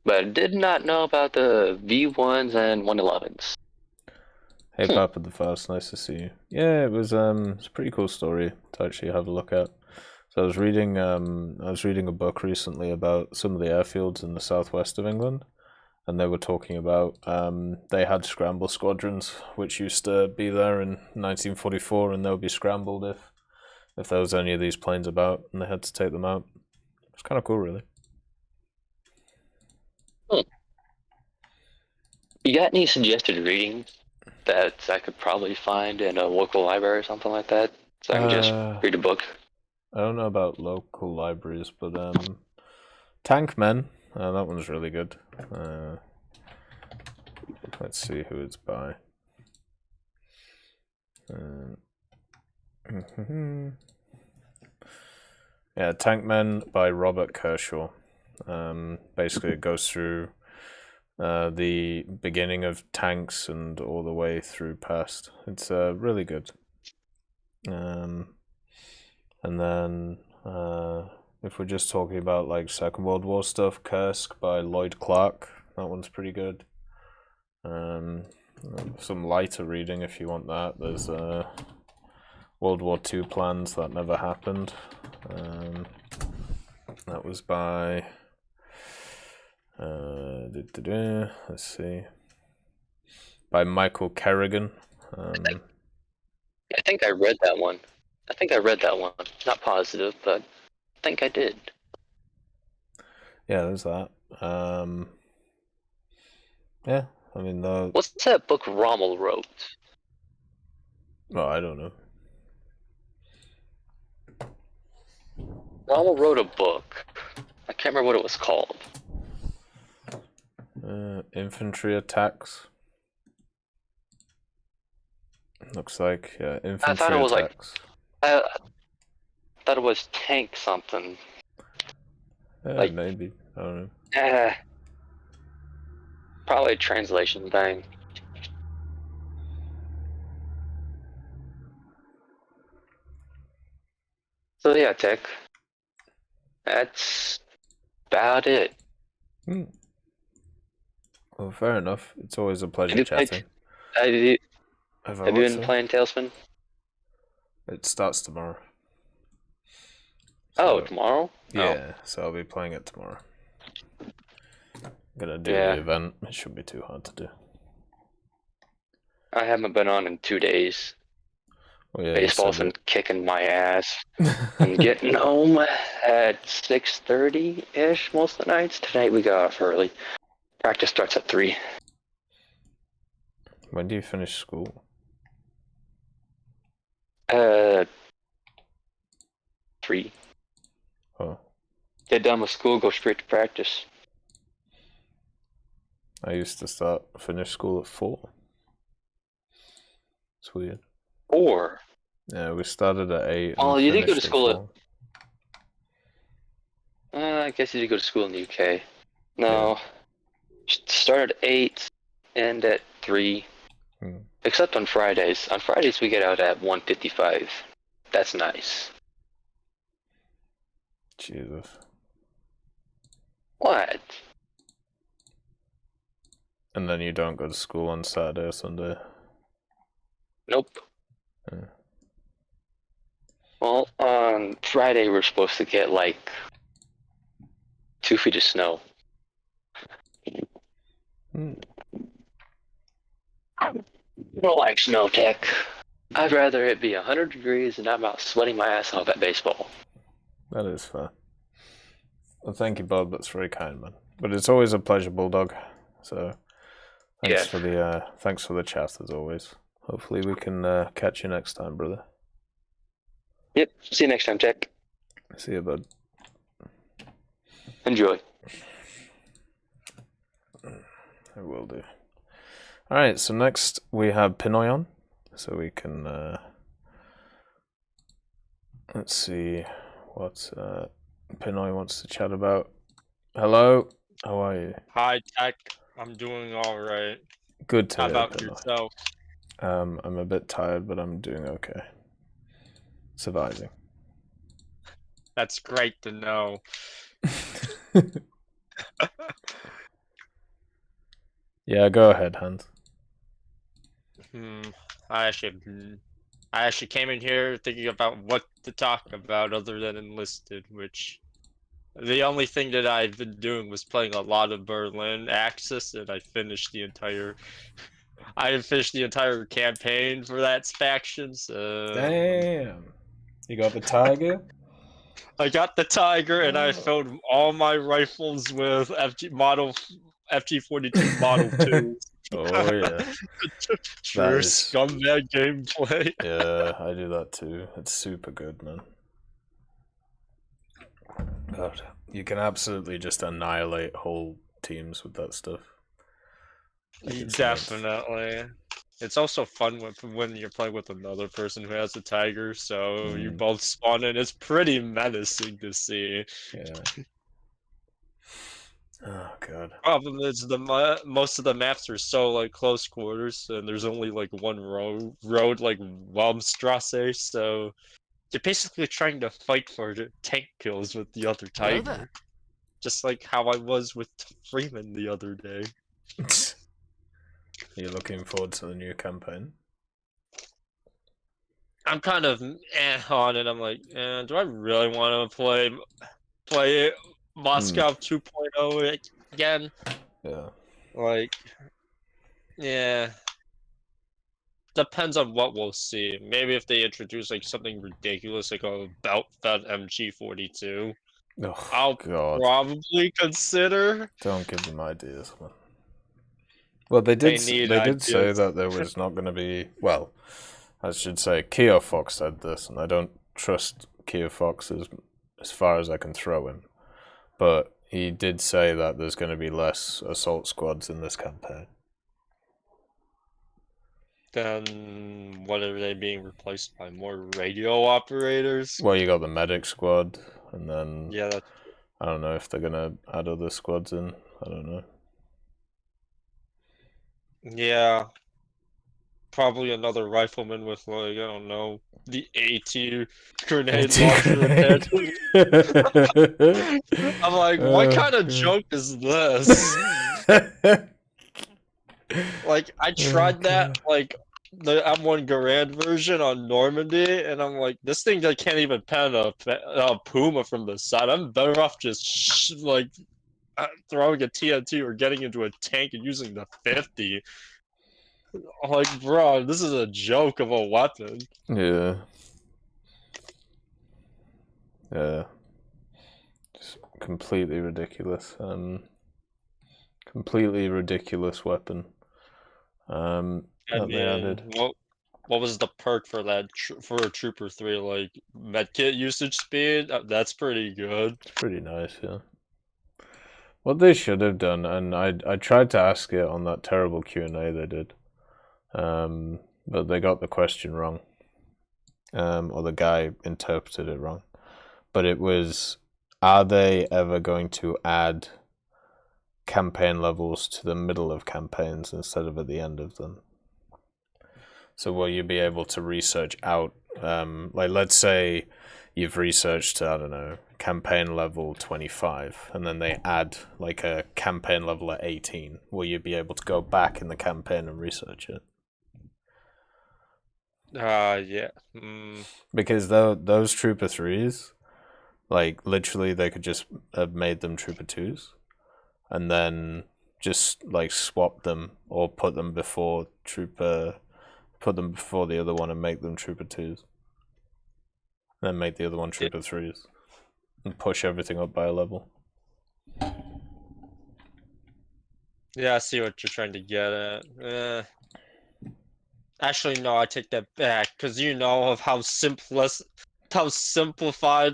But I did not know about the V1s and 111s. Hey, Papa the Fast, nice to see you. Yeah, it's a pretty cool story to actually have a look at. So I was reading a book recently about some of the airfields in the southwest of England, and they were talking about they had scramble squadrons which used to be there in 1944, and they would be scrambled if there was any of these planes about, and they had to take them out. It's kind of cool, really. You got any suggested reading that I could probably find in a local library or something like that, so I can just read a book? I don't know about local libraries, but Tank Men, that one's really good. Let's see who it's by. Yeah, Tank Men by Robert Kershaw. Basically, it goes through the beginning of tanks and all the way through past. It's really good. And then if we're just talking about like Second World War stuff, Kursk by Lloyd Clark. That one's pretty good. Some lighter reading if you want that. There's World War II Plans That Never Happened. That was by let's see, by Michael Kerrigan. I think I read that one. Not positive, but I think I did. Yeah, there's that. Yeah, I mean, what's that book Rommel wrote? Oh, I don't know. Rommel wrote a book. I can't remember what it was called. Infantry Attacks. Looks like, yeah, Infantry I thought it was Attacks. I thought it was Tank something. Maybe. I don't know. Probably a translation thing. So yeah, Tech. That's about it. Well, fair enough. It's always a pleasure chatting. Have you What, been sorry? playing Tailspin? It starts tomorrow. Oh, tomorrow? Yeah, so I'll be playing it tomorrow. I'm gonna do the event. It shouldn't be too hard to do. I haven't been on in 2 days. Well, yeah, Baseball's been kicking my ass. I'm getting home at 6:30-ish most of the nights. Tonight we got off early. Practice starts at 3. When do you finish school? 3. Oh. Get done with school, go straight to practice. I used to finish school at 4. It's weird. 4? Yeah, we started at 8. Well, you did go to finished at school 4. I guess you did go to school in the UK. No. Start at 8, end at 3. Except on Fridays. On Fridays we get out at 1:55. That's nice. Jesus. What? And then you don't go to school on Saturday or Sunday? Nope. Yeah. Well, on Friday we're supposed to get like 2 feet of snow. I don't like snow, Tech. I'd rather it be 100 degrees and I'm out sweating my ass off at baseball. That is fair. Well, thank you, Bob. That's very kind, man. But it's always a pleasure, Bulldog. So, thanks for the chat as always. Hopefully, we can catch you next time, brother. Yep. See you next time, Tech. See you, bud. Enjoy. I will do. All right. So next we have Pinoy on, so we can let's see what Pinoy wants to chat about. Hello. How are you? Hi, Tech. I'm doing all right. Good to How hear, about Pinoy. yourself? I'm a bit tired, but I'm doing okay. Surviving. That's great to know. Yeah, go ahead, Hans. I actually came in here thinking about what to talk about other than Enlisted, which the only thing that I've been doing was playing a lot of Berlin Axis, and I finished the entire campaign for that faction. So Damn, you got the tiger. I got the tiger, and I filled all my rifles with FG-42 Model 2. Oh yeah. True is- scumbag gameplay. Yeah, I do that too. It's super good, man. God, you can absolutely just annihilate whole teams with that stuff. Like, it's nuts. Definitely. It's also fun when you're playing with another person who has a tiger, so you both spawn in. It's pretty menacing to see. Yeah. Oh god. Problem is most of the maps are so like close quarters, and there's only like one road like Wamstrasse, so you're basically trying to fight for tank kills with the other Hello tiger. there. Just like how I was with Freeman the other day. Are you looking forward to the new campaign? I'm kind of on it. I'm like, do I really want to play Moscow 2.0 again? Yeah. Like, yeah. Depends on what we'll see. Maybe if they introduce like something ridiculous, like a belt-fed MG42, I'll probably consider. Don't give them ideas, man. Well, they did say ideas. that there was not going to be. Well, I should say, Keo Fox said this, and I don't trust Keo Fox as far as I can throw him. But he did say that there's going to be less assault squads in this campaign. Then what are they being replaced by? More radio operators? Well, you got the medic squad, and then Yeah, that's... I don't know if they're going to add other squads in. I don't know. Yeah. Probably another rifleman with, like, I don't know, the AT grenade launcher attached. I'm like, what kind of joke is this? Like, I tried that, like, the M1 Garand version on Normandy, and I'm like, this thing I can't even pen a Puma from the side. I'm better off just, throwing a TNT or getting into a tank and using the 50. I'm like, bro, this is a joke of a weapon. Yeah. Yeah. Just completely ridiculous. Completely ridiculous weapon. I they added. mean, what was the perk for that for a Trooper 3? Like medkit usage speed? That's pretty good. Pretty nice, yeah. What they should have done, and I tried to ask it on that terrible Q&A they did, but they got the question wrong, or the guy interpreted it wrong. But it was, are they ever going to add campaign levels to the middle of campaigns instead of at the end of them? So will you be able to research out, like let's say you've researched, I don't know, campaign level 25, and then they add like a campaign level at 18. Will you be able to go back in the campaign and research it? Yeah. Because those Trooper 3s, like literally they could just have made them Trooper 2s, and then just like swap them or put them before the other one and make them Trooper 2s. Then make the other one Trooper 3s. And push everything up by a level. Yeah, I see what you're trying to get at. Actually, no, I take that back, because you know of how simplified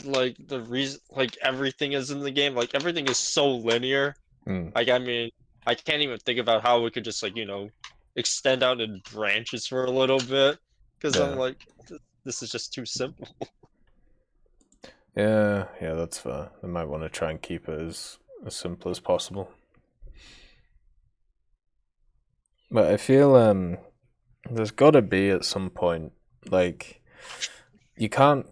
like the reason, like everything is in the game. Like everything is so linear. Like I mean, I can't even think about how we could just like extend out in branches for a little bit, because I'm like, this is just too simple. Yeah, that's fair. They might want to try and keep it as simple as possible. But I feel there's got to be at some point, like, you can't.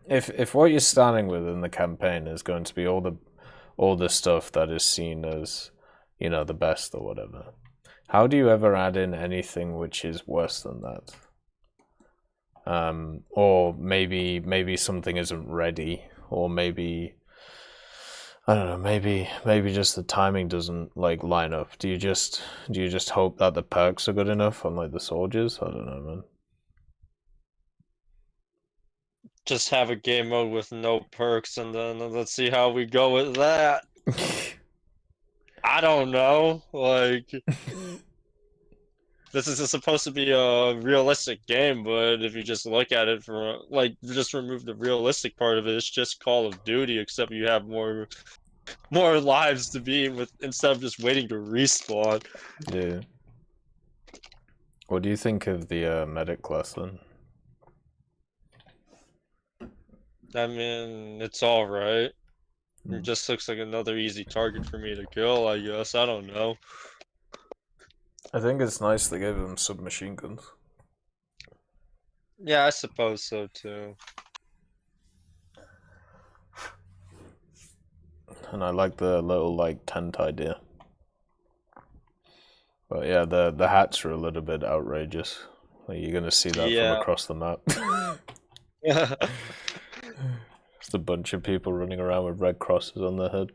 if what you're starting with in the campaign is going to be all the stuff that is seen as, you know, the best or whatever, how do you ever add in anything which is worse than that? Or maybe something isn't ready, or maybe I don't know, maybe just the timing doesn't like line up. Do you just hope that the perks are good enough on like the soldiers? I don't know, man. Just have a game mode with no perks, and then let's see how we go with that. I don't know, like this is supposed to be a realistic game, but if you just look at it from like just remove the realistic part of it, it's just Call of Duty, except you have more lives to be with instead of just waiting to respawn. Yeah. What do you think of the medic class then? I mean, it's all right. It just looks like another easy target for me to kill, I guess. I don't know. I think it's nice they gave them submachine guns. Yeah, I suppose so too. And I like the little like tent idea. But yeah, the hats are a little bit outrageous. Like, you're gonna see that from across the map. Just a bunch of people running around with red crosses on their head.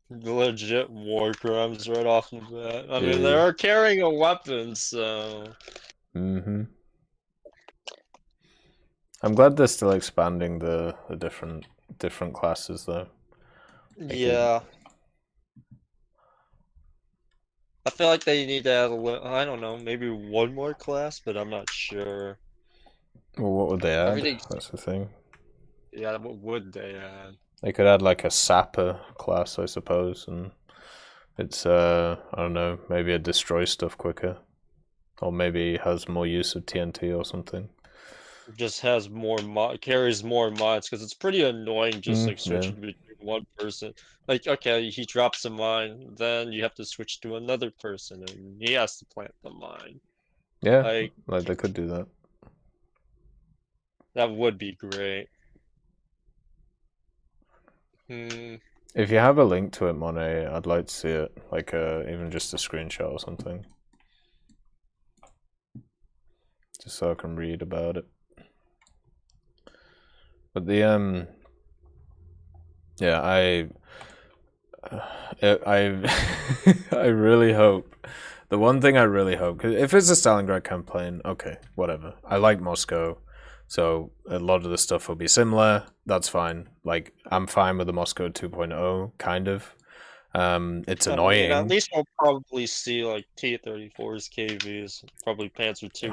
Legit war crimes right off the bat. I mean, Yeah. they are carrying a weapon, so. I'm glad they're still expanding the different classes though. Yeah. I feel like they need to add I don't know, maybe one more class, but I'm not sure. Well, what would they add? Everything's- That's the thing. Yeah, what would they add? They could add like a sapper class, I suppose, and it's I don't know, maybe it destroys stuff quicker, or maybe has more use of TNT or something. Just has more carries more mods, because it's pretty annoying just like yeah. switching between one person. Like, okay, he drops a mine, then you have to switch to another person, and he has to plant the mine. Yeah, like they could do that. That would be great. If you have a link to it, Monet, I'd like to see it, like even just a screenshot or something, just so I can read about it. But the yeah, I I really hope. The one thing I really hope, 'cause if it's a Stalingrad campaign, okay, whatever. I like Moscow, so a lot of the stuff will be similar. That's fine. Like, I'm fine with the Moscow 2.0, kind of. It's annoying. At least we'll probably see like T-34s, KVs, probably Panzer II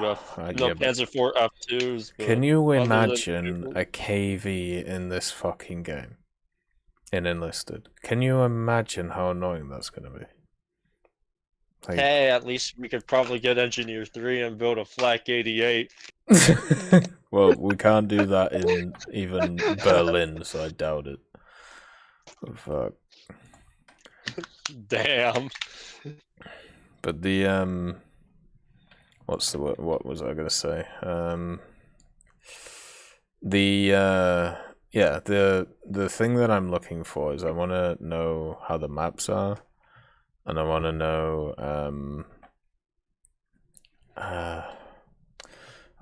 Panzer IV F2s. Can you imagine a KV in this fucking game? In Enlisted. Can you imagine how annoying that's going to be? Like... Hey, at least we could probably get Engineer 3 and build a Flak 88. Well, we can't do that in even Berlin, so I doubt it. Oh, fuck. Damn. But the what's the word? What was I gonna say? Yeah, the thing that I'm looking for is I want to know how the maps are, and I want to know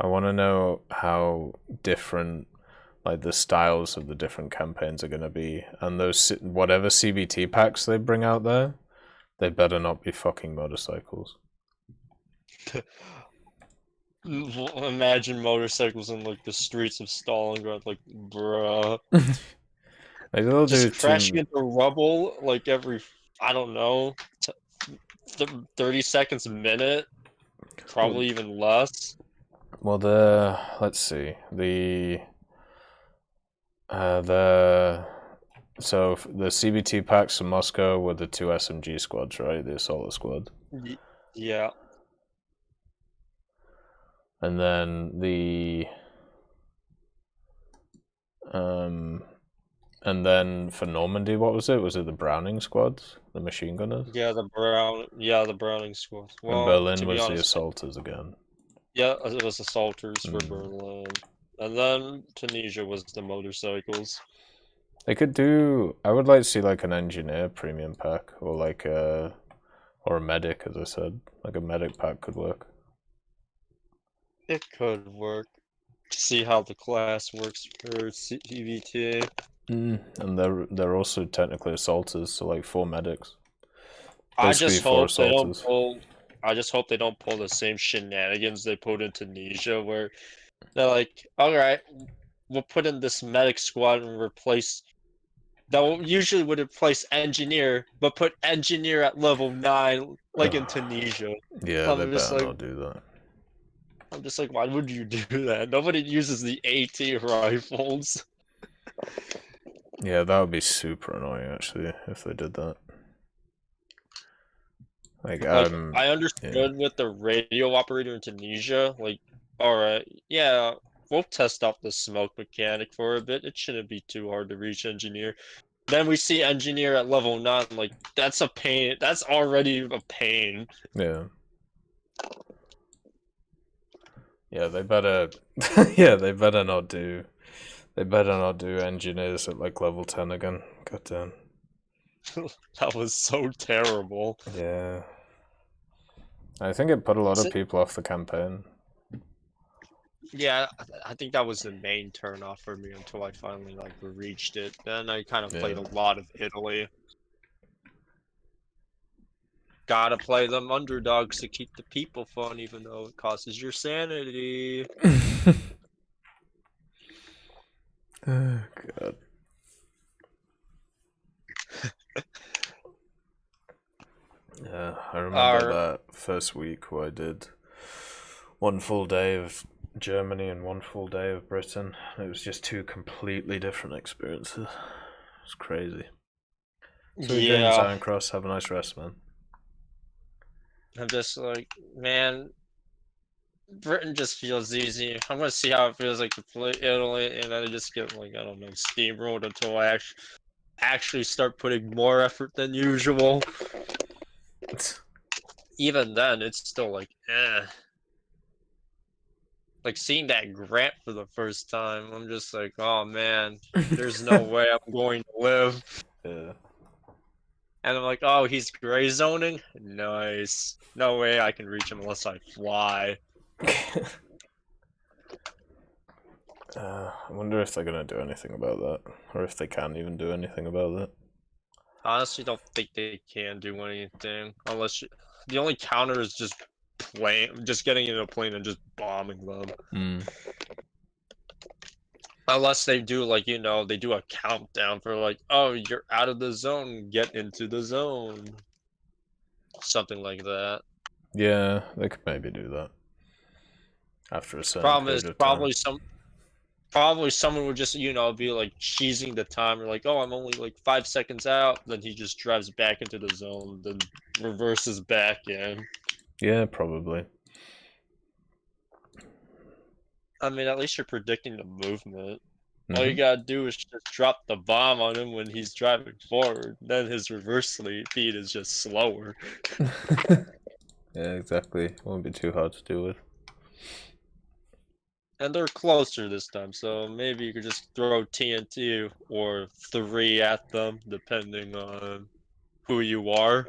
I want to know how different, like, the styles of the different campaigns are going to be, and those whatever CBT packs they bring out there, they better not be fucking motorcycles. Imagine motorcycles in like the streets of Stalingrad, like, bruh. Like, they'll just do crashing into rubble like every, I don't know, 30 seconds a minute, probably even less. Well, let's see, so the CBT packs in Moscow were the 2 SMG squads, right? The assault squad. Yeah. And then and then for Normandy, what was it? Was it the Browning squads, the machine gunners? Yeah, the Browning squad. Well, and Berlin to be was honest, the assaulters again. Yeah, it was assaulters for Berlin. And then Tunisia was the motorcycles. They could do. I would like to see like an engineer premium pack, or like or a medic, as I said. Like a medic pack could work. It could work. See how the class works for CVT. And they're also technically assaulters, so like 4 medics. I Basically just 4 hope they don't assaulters. pull. I just hope they don't pull the same shenanigans they pulled in Tunisia, where they're like, "All right, we'll put in this medic squad and replace." That usually would replace engineer, but put engineer at level 9, like in Tunisia. Yeah, they I'm just better like, not do that. I'm just like, why would you do that? Nobody uses the AT rifles. Yeah, that would be super annoying actually if they did that. Like I understood with the radio operator in Tunisia, like, alright, yeah, we'll test out the smoke mechanic for a bit. It shouldn't be too hard to reach engineer. Then we see engineer at level 9, like, that's a pain. That's already a pain. Yeah. Yeah, they better. Yeah, they better not do. They better not do engineers at like level 10 again. God damn. That was so terrible. Yeah. I think it put a lot of people off the campaign. Yeah, I think that was the main turnoff for me until I finally like reached it. Then I kind of played a lot of Italy. Gotta play them underdogs to keep the people fun, even though it causes your sanity. Oh god. Yeah, I remember that first week where I did 1 full day of Germany and 1 full day of Britain. It was just 2 completely different experiences. It's crazy. So you're doing Zion Cross. Have a nice rest, man. I'm just like, man, Britain just feels easy. I'm gonna see how it feels like to play Italy, and then I just get like, I don't know, steamrolled until I actually start putting more effort than usual. Even then, it's still like, eh. Like seeing that Grant for the first time, I'm just like, oh man, there's no way I'm going to live. Yeah. And I'm like, oh, he's gray zoning? Nice. No way I can reach him unless I fly. I wonder if they're gonna do anything about that, or if they can even do anything about that. Honestly, don't think they can do anything unless the only counter is just getting into a plane and just bombing them. Unless they do like, you know, they do a countdown for like, oh, you're out of the zone, get into the zone. Something like that. Yeah, they could maybe do that. After a certain Problem is period of time. probably someone would just, you know, be like cheesing the timer, like, oh, I'm only like 5 seconds out. Then he just drives back into the zone, then reverses back in. Yeah, probably. I mean, at least you're predicting the movement. All you gotta do is just drop the bomb on him when he's driving forward. Then his reverse speed is just slower. Yeah, exactly. Won't be too hard to deal with. And they're closer this time, so maybe you could just throw TNT or 3 at them, depending on who you are.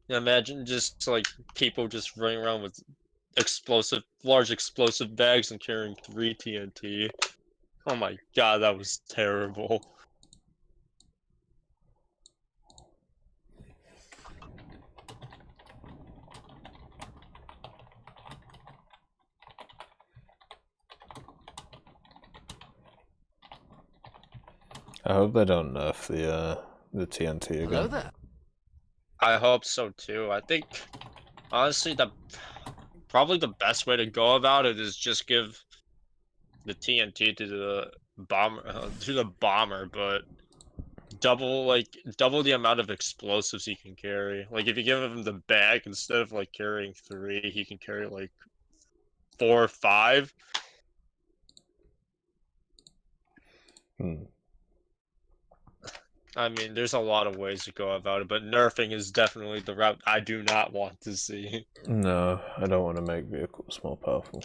Imagine just like people just running around with large explosive bags and carrying 3 TNT. Oh my god, that was terrible. I hope they don't nerf the TNT again. Hello there. I hope so too. I think honestly probably the best way to go about it is just give the TNT to the bomber, but double the amount of explosives he can carry. Like if you give him the bag instead of like carrying 3, he can carry like 4 or 5. I mean, there's a lot of ways to go about it, but nerfing is definitely the route I do not want to see. No, I don't want to make vehicles more powerful.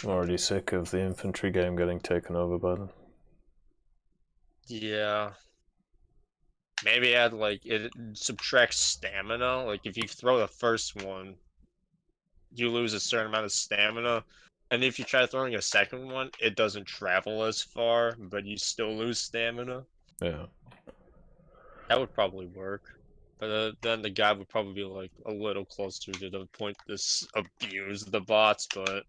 I'm already sick of the infantry game getting taken over by them. Yeah. Maybe add, like, it subtracts stamina. Like, if you throw the first one, you lose a certain amount of stamina. And if you try throwing a second one, it doesn't travel as far, but you still lose stamina. Yeah. That would probably work. But then the guy would probably be, like, a little closer to the point to abuse the bots, but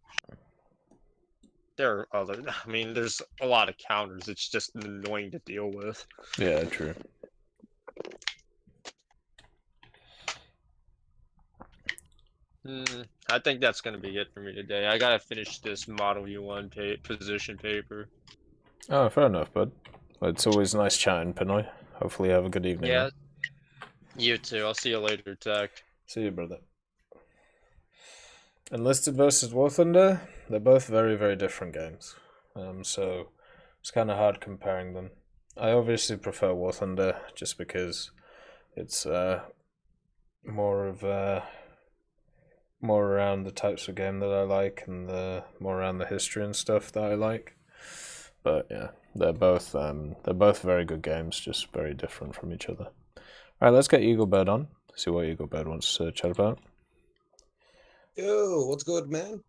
there are other... I mean, there's a lot of counters. It's just annoying to deal with. Yeah, true. I think that's going to be it for me today. I got to finish this Model U1 position paper. Oh, fair enough, bud. Well, it's always nice chatting, Pinoy. Hopefully you have a good evening. Yeah. Man. You too. I'll see you later, Tech. See you, brother. Enlisted versus War Thunder, they're both very, very different games. So it's kind of hard comparing them. I obviously prefer War Thunder just because it's more around the types of game that I like and more around the history and stuff that I like. But yeah, they're both very good games, just very different from each other. All right, let's get Eaglebird on. See what Eaglebird wants to chat about. Yo, what's good, man?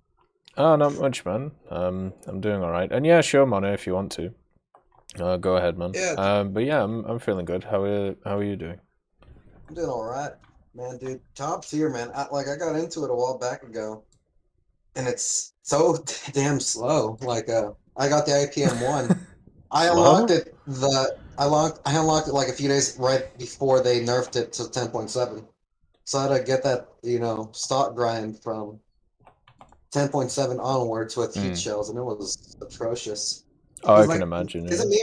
Oh, not much, man. I'm doing all right. And yeah, sure, Mono, if you want to, go ahead, man. Yeah. But yeah, I'm feeling good. How are you doing? I'm doing all right, man, dude. Top tier, man. I got into it a while back ago, and it's so damn slow. Like, I got the IPM one. I unlocked it. I unlocked it like a few days right before they nerfed it to 10.7. So I had to get that, stock grind from 10.7 onwards with heat shells, and it was atrocious. Oh, I can imagine. Isn't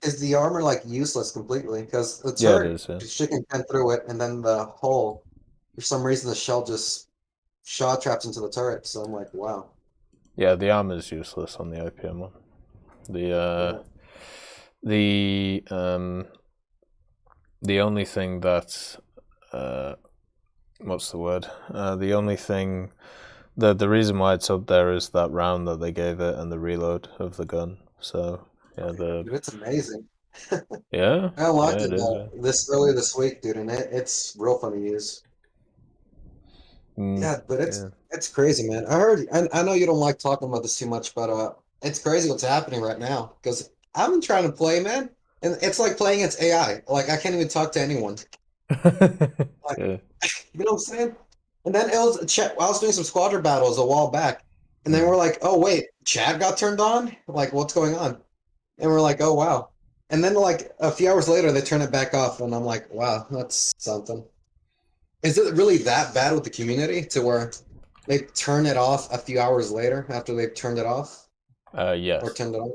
is the armor like useless completely? Because the Yeah, it turret, is, yeah. she can pen through it, and then the hull, for some reason, the shell just shot traps into the turret. So I'm like, wow. Yeah, the armor's useless on the IPM one. The only thing that what's the word? The only thing the reason why it's up there is that round that they gave it and the reload of the gun. So yeah, Dude, it's amazing. yeah. I unlocked yeah, it it is. earlier this week, dude, and it's real fun to use. Yeah, but it's crazy, man. I know you don't like talking about this too much, but it's crazy what's happening right now. Because I've been trying to play, man, and it's like playing against AI. Like I can't even talk to anyone. Like, Yeah. you know what I'm saying? And then I was doing some squadron battles a while back, and then we're like, oh wait, chat got turned on? Like, what's going on? And we're like, oh wow. And then like a few hours later, they turn it back off, and I'm like, wow, that's something. Is it really that bad with the community to where they turn it off a few hours later after they've turned it off? Yes. Or turned it on?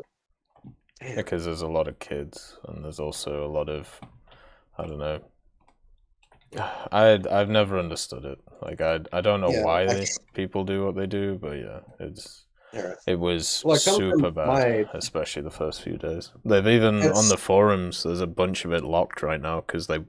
Because there's a lot of kids, and there's also a lot of, I don't know. I've never understood it. Like I don't know why people do what they do, but yeah, it was super bad, especially the first few days. They've even on the forums, there's a bunch of it locked right now because they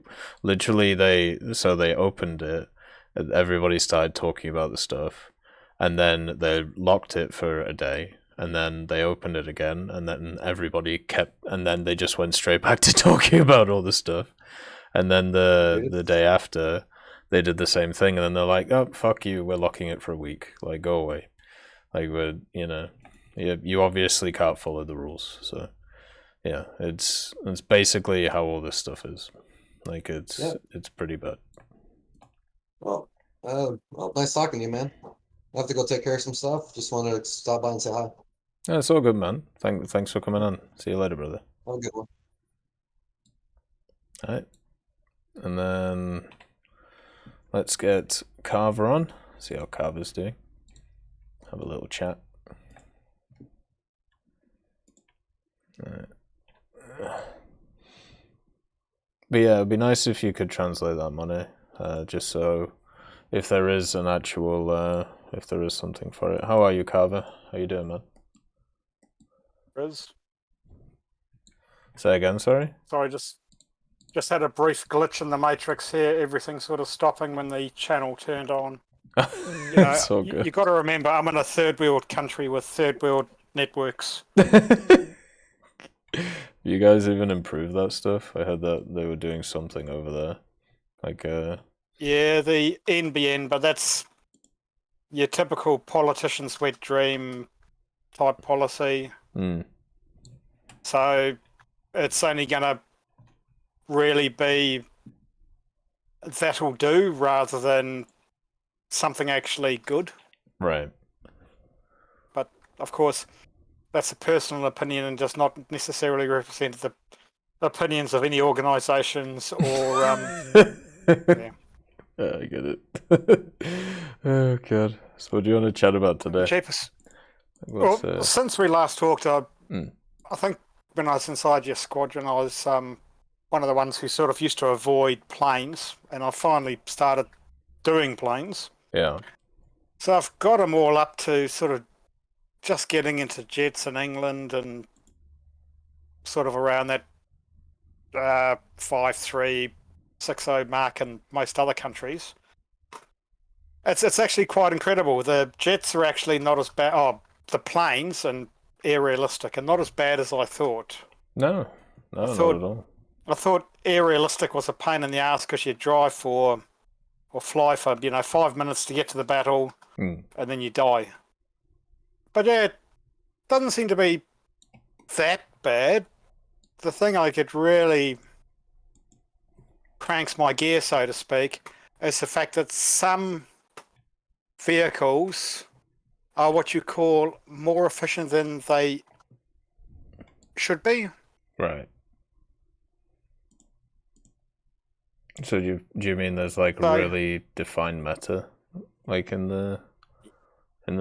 opened it, and everybody started talking about the stuff, and then they locked it for a day. And then they opened it again, and then everybody and then they just went straight back to talking about all the stuff. And then the day after, they did the same thing, and then they're like, "Oh, fuck you! We're locking it for a week. Like, go away. Like, you obviously can't follow the rules." So, yeah, it's basically how all this stuff is. Like, it's pretty bad. Well, nice talking to you, man. I have to go take care of some stuff. Just wanted to stop by and say hi. Yeah, it's all good, man. Thanks for coming on. See you later, brother. Have a good one. All right. And then let's get Carver on. See how Carver's doing. Have a little chat. Right. But yeah, it'd be nice if you could translate that money, just so if there is an actual, if there is something for it. How are you, Carver? How you doing, man? Riz? Say again, sorry? Sorry, just had a brief glitch in the matrix here. Everything sort of stopping when the channel turned on. You know, It's all good. you got to remember, I'm in a third world country with third world networks. You guys even improve that stuff? I heard that they were doing something over there. Like, Yeah, the NBN, but that's your typical politician's wet dream type policy. So it's only going to really be that'll do rather than something actually good. Right. But of course, that's a personal opinion and does not necessarily represent the opinions of any organisations or. Yeah. I get it. Oh god. So what do you want to chat about today? Cheapest. Well, since we last talked, I think when I was inside your squadron, I was one of the ones who sort of used to avoid planes, and I finally started doing planes. Yeah. So I've got them all up to sort of just getting into jets in England and sort of around that 5360 mark in most other countries. It's actually quite incredible. The jets are actually not as bad. Oh, the planes and air realistic are not as bad as I thought. No, not at all. I thought air realistic was a pain in the ass because you drive for or fly for 5 minutes to get to the battle and then you die. But yeah, it doesn't seem to be that bad. The thing I get really cranks my gear, so to speak, is the fact that some vehicles are what you call more efficient than they should be. Right. So do you mean there's like a really defined meta, like in the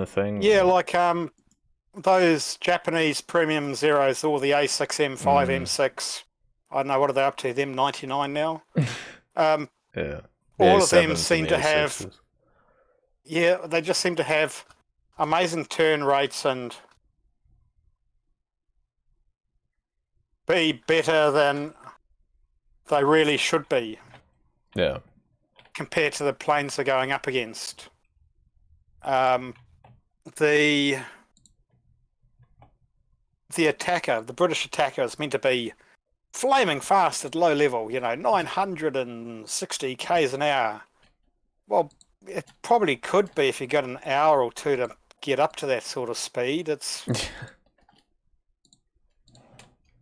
thing? Yeah, like those Japanese premium zeros, all the A6M5, M6. I don't know, what are they up to? Them 99 now. Yeah. All of them seem to have. Yeah, they just seem to have amazing turn rates and be better than they really should be. Yeah. Compared to the planes they're going up against. The attacker, the British attacker, is meant to be flaming fast at low level, 960 k's an hour. Well, it probably could be if you got an hour or two to get up to that sort of speed. It's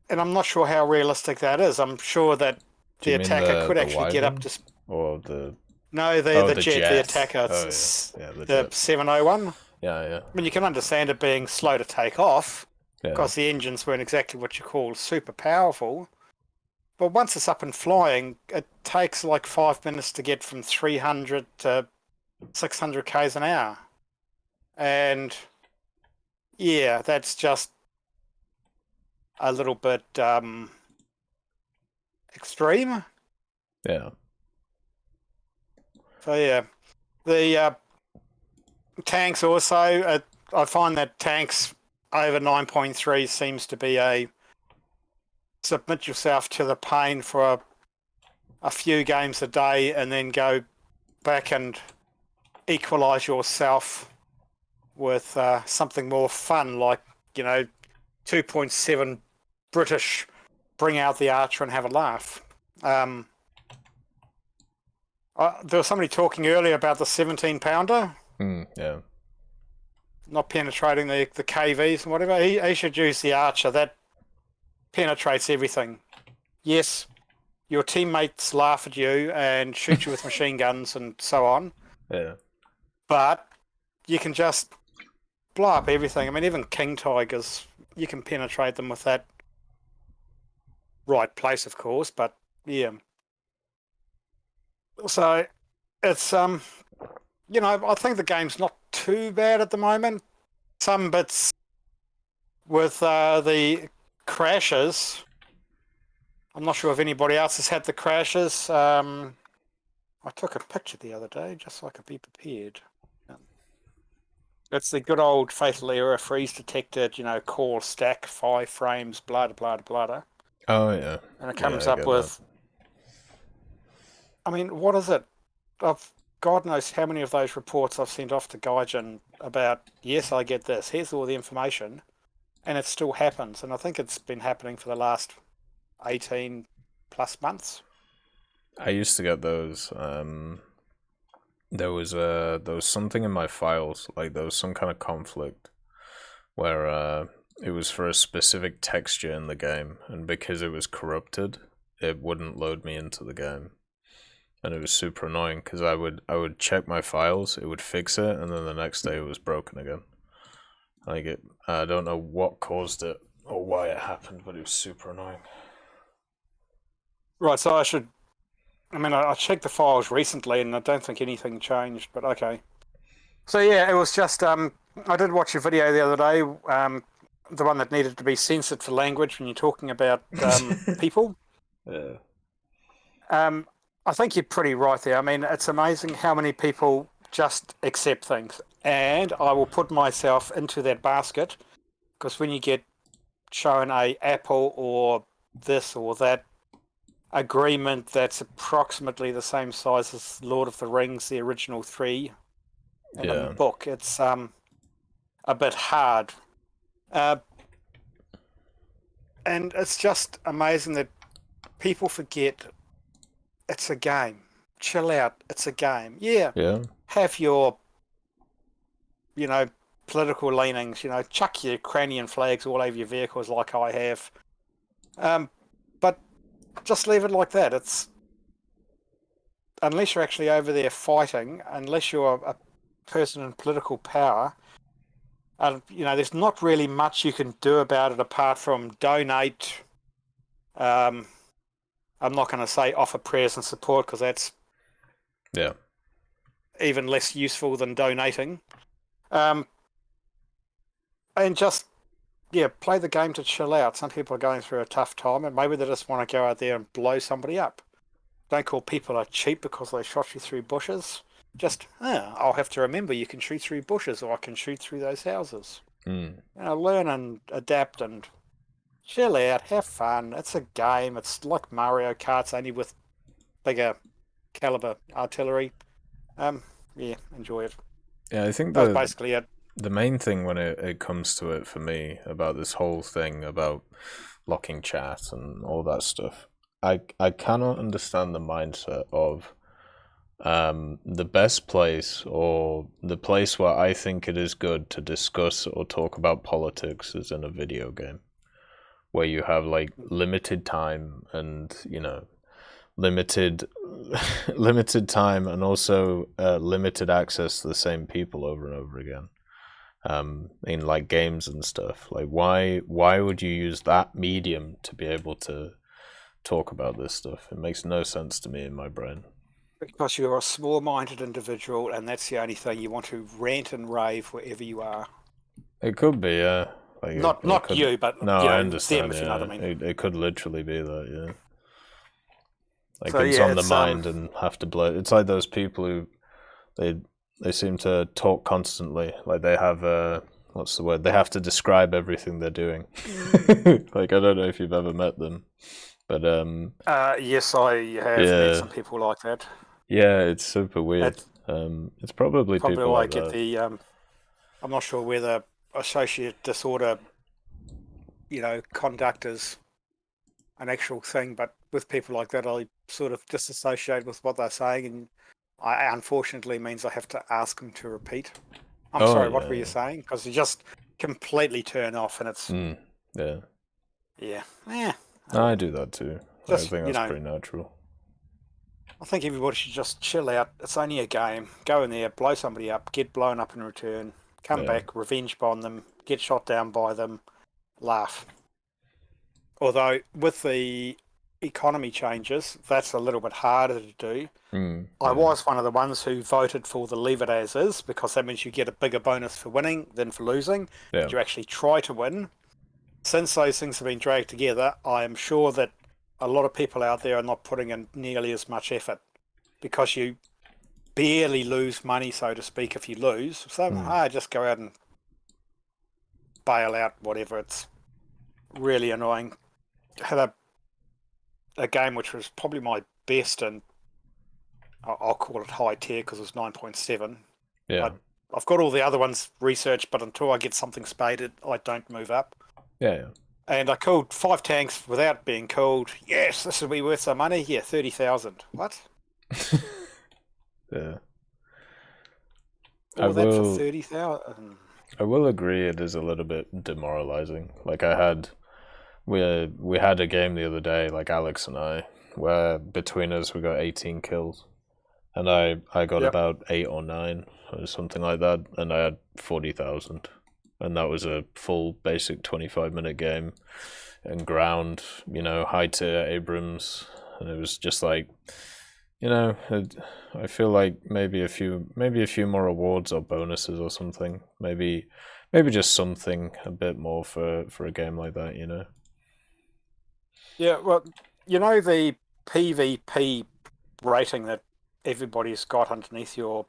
and I'm not sure how realistic that is. I'm sure that the attacker could actually get up to. Or the the jet, the attacker. The 701. Yeah. I mean, you can understand it being slow to take off because the engines weren't exactly what you call super powerful. But once it's up and flying, it takes like 5 minutes to get from 300 to 600 k's an hour. And yeah, that's just a little bit extreme. Yeah. So yeah, the tanks also, I find that tanks over 9.3 seems to be a submit yourself to the pain for a few games a day and then go back and equalize yourself with something more fun, like 2.7 British, bring out the Archer and have a laugh. There was somebody talking earlier about the 17-pounder. Yeah. Not penetrating the KVs and whatever. He should use the Archer. That penetrates everything. Yes, your teammates laugh at you and shoot you with machine guns and so on. Yeah. But you can just blow up everything. I mean, even King Tigers, you can penetrate them with that right place, of course. But yeah. So it's I think the game's not too bad at the moment. Some bits with the crashes. I'm not sure if anybody else has had the crashes. I took a picture the other day just so I could be prepared. It's the good old fatal error, freeze detected, call stack, 5 frames, blah, blah, blah, blah. Oh yeah. And it comes I up get with. that. I mean, what is it? God knows how many of those reports I've sent off to Gaijin about, yes, I get this, here's all the information, and it still happens. And I think it's been happening for the last 18 plus months. I used to get those. There was something in my files, like there was some kind of conflict where it was for a specific texture in the game, and because it was corrupted, it wouldn't load me into the game. And it was super annoying because I would check my files, it would fix it, and then the next day it was broken again. Like I don't know what caused it or why it happened, but it was super annoying. Right, so I checked the files recently and I don't think anything changed, but okay. So yeah, it was just, I did watch a video the other day, the one that needed to be censored for language when you're talking about people. Yeah. I think you're pretty right there. I mean, it's amazing how many people just accept things. And I will put myself into that basket, because when you get shown a Apple or this or that agreement that's approximately the same size as Lord of the Rings, the original 3 in a book, it's a bit hard. And it's just amazing that people forget it's a game. Chill out. It's a game. Yeah. Have your, political leanings, chuck your Ukrainian flags all over your vehicles like I have. But just leave it like that. It's, unless you're actually over there fighting, unless you're a person in political power, there's not really much you can do about it apart from donate. I'm not going to say offer prayers and support, because that's even less useful than donating. And just, play the game to chill out. Some people are going through a tough time, and maybe they just want to go out there and blow somebody up. Don't call people a cheat because they shot you through bushes. Just, I'll have to remember you can shoot through bushes, or I can shoot through those houses. Learn and adapt and chill out, have fun. It's a game. It's like Mario Kart's, only with bigger caliber artillery. Enjoy it. Yeah, I think that's basically it. The main thing when it comes to it for me about this whole thing about locking chat and all that stuff, I cannot understand the mindset of the best place, or the place where I think it is good to discuss or talk about politics is in a video game, where you have like limited time and limited time, and also limited access to the same people over and over again, in like games and stuff. Like why would you use that medium to be able to talk about this stuff? It makes no sense to me in my brain. Because you're a small-minded individual, and that's the only thing you want to rant and rave wherever you are. It could be, yeah. Like not could, you, but no, I understand. them, if you know what I mean. It could literally be that, yeah. Like So, it's yeah, on the it's, mind and have to blow. It's like those people who they seem to talk constantly. Like they have what's the word? They have to describe everything they're doing. Like I don't know if you've ever met them, but yes, I have met some people like that. Yeah, it's super weird. It's probably people why I like get that. the I'm not sure whether associate disorder, conduct is an actual thing, but with people like that, I sort of disassociate with what they're saying, and I unfortunately means I have to ask them to repeat. I'm sorry, what were you saying? Because you just completely turn off, and it's I do that too. Just, I think that's pretty natural. I think everybody should just chill out. It's only a game. Go in there, blow somebody up, get blown up in return, come back, revenge bomb them, get shot down by them, laugh. Although with the economy changes, that's a little bit harder to do. I was one of the ones who voted for the leave it as is, because that means you get a bigger bonus for winning than for losing. But you actually try to win. Since those things have been dragged together, I am sure that a lot of people out there are not putting in nearly as much effort, because you barely lose money, so to speak, if you lose. So just go out and bail out whatever. It's really annoying. Had a a game which was probably my best, and I'll call it high tier because it was 9.7. Yeah. I've got all the other ones researched, but until I get something spaded, I don't move up. Yeah. And I killed 5 tanks without being killed. Yes, this will be worth some money. Yeah, 30,000. What? Yeah. All that for 30,000. I will agree it is a little bit demoralizing. Like we had a game the other day, like Alex and I, where between us we got 18 kills, and I got about 8 or 9 or something like that, and I had 40,000, and that was a full basic 25-minute game, and ground, high tier Abrams, and it was just like, I feel like maybe a few more awards or bonuses or something, maybe just something a bit more for a game like that, Yeah, well, the PvP rating that everybody's got underneath your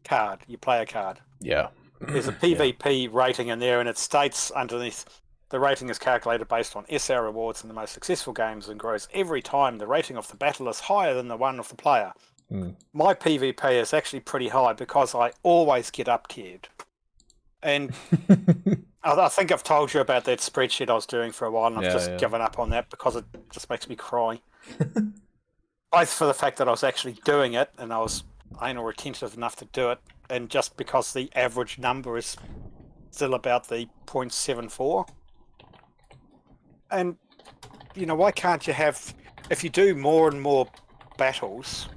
card, your player card. Yeah. There's a PvP rating in there, and it states underneath the rating is calculated based on SR rewards in the most successful games and grows every time the rating of the battle is higher than the one of the player. My PvP is actually pretty high because I always get up tiered. And I think I've told you about that spreadsheet I was doing for a while, and I've just given up on that because it just makes me cry. Both for the fact that I was actually doing it, and I was anal retentive enough to do it, and just because the average number is still about the 0.74. And, why can't you have, if you do more and more battles,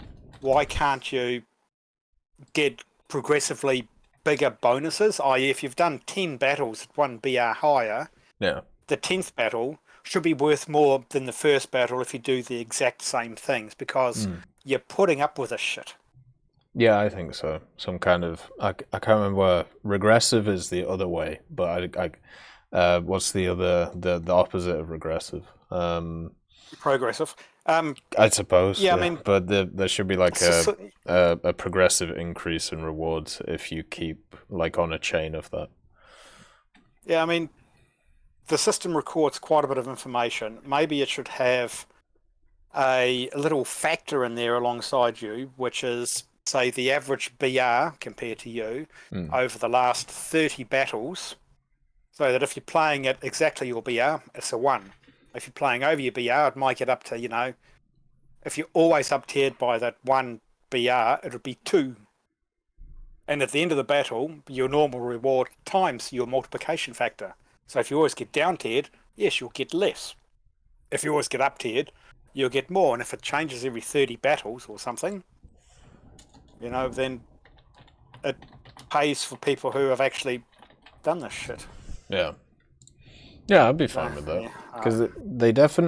why can't you get progressively bigger bonuses? I.e., if you've done 10 battles at 1 BR higher, the 10th battle should be worth more than the first battle if you do the exact same things, because you're putting up with this shit. Yeah, I think so. Some kind of, I can't remember. Regressive is the other way, but what's the other, the opposite of regressive? Progressive. I suppose. Yeah, I mean, but there should be like a progressive increase in rewards if you keep like on a chain of that. Yeah, I mean, the system records quite a bit of information. Maybe it should have a little factor in there alongside you, which is, say, the average BR compared to you over the last 30 battles, so that if you're playing at exactly your BR, it's a 1. If you're playing over your BR, it might get up to, if you're always up tiered by that 1 BR, it would be 2. And at the end of the battle, your normal reward times your multiplication factor. So if you always get down tiered, yes, you'll get less. If you always get up tiered, you'll get more. And if it changes every 30 battles or something, then it pays for people who have actually done this shit. Yeah. Yeah, I'd be fine with that, because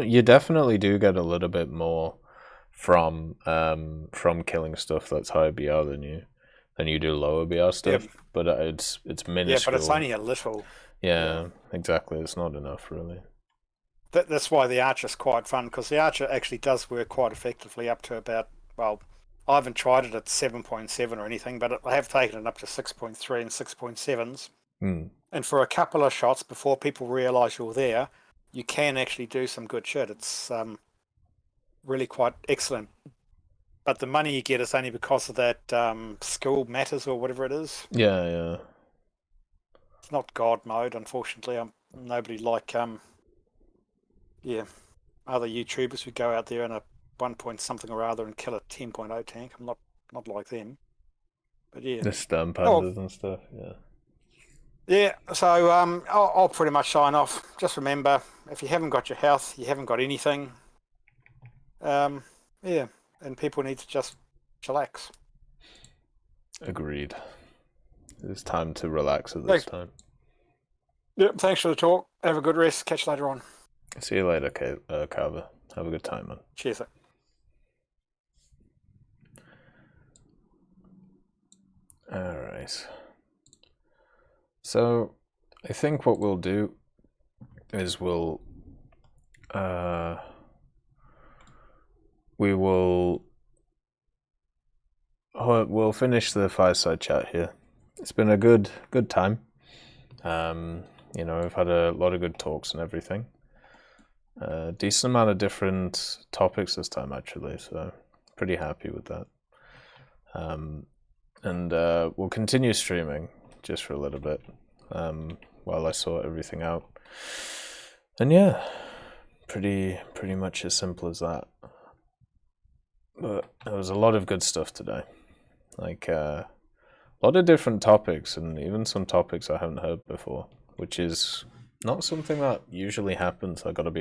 you definitely do get a little bit more from killing stuff that's higher BR than you do lower BR stuff. Yep. But it's minuscule. Yeah, but it's only a little. Yeah, exactly. It's not enough, really. That's why the Archer's quite fun, because the Archer actually does work quite effectively up to about, well, I haven't tried it at 7.7 or anything, but I have taken it up to 6.3 and 6.7s. And for a couple of shots before people realise you're there, you can actually do some good shit. It's really quite excellent. But the money you get is only because of that skill matters or whatever it is. Yeah. It's not God mode, unfortunately. Nobody like other YouTubers who go out there in a 1 point something or other and kill a 10.0 tank. I'm not like them. But yeah. The stun pandas and stuff, yeah. Yeah, so I'll pretty much sign off. Just remember, if you haven't got your health, you haven't got anything. And people need to just chillax. Agreed. It's time to relax at this time. Yep, thanks for the talk. Have a good rest. Catch you later on. See you later, Carver. Have a good time, man. Cheers. Alright. So, I think what we'll do is we'll finish the fireside chat here. It's been a good time. We've had a lot of good talks and everything. a decent amount of different topics this time, actually, so pretty happy with that. And we'll continue streaming just for a little bit while I sort everything out. And yeah, pretty much as simple as that. But there was a lot of good stuff today, like a lot of different topics, and even some topics I haven't heard before, which is not something that usually happens. I gotta be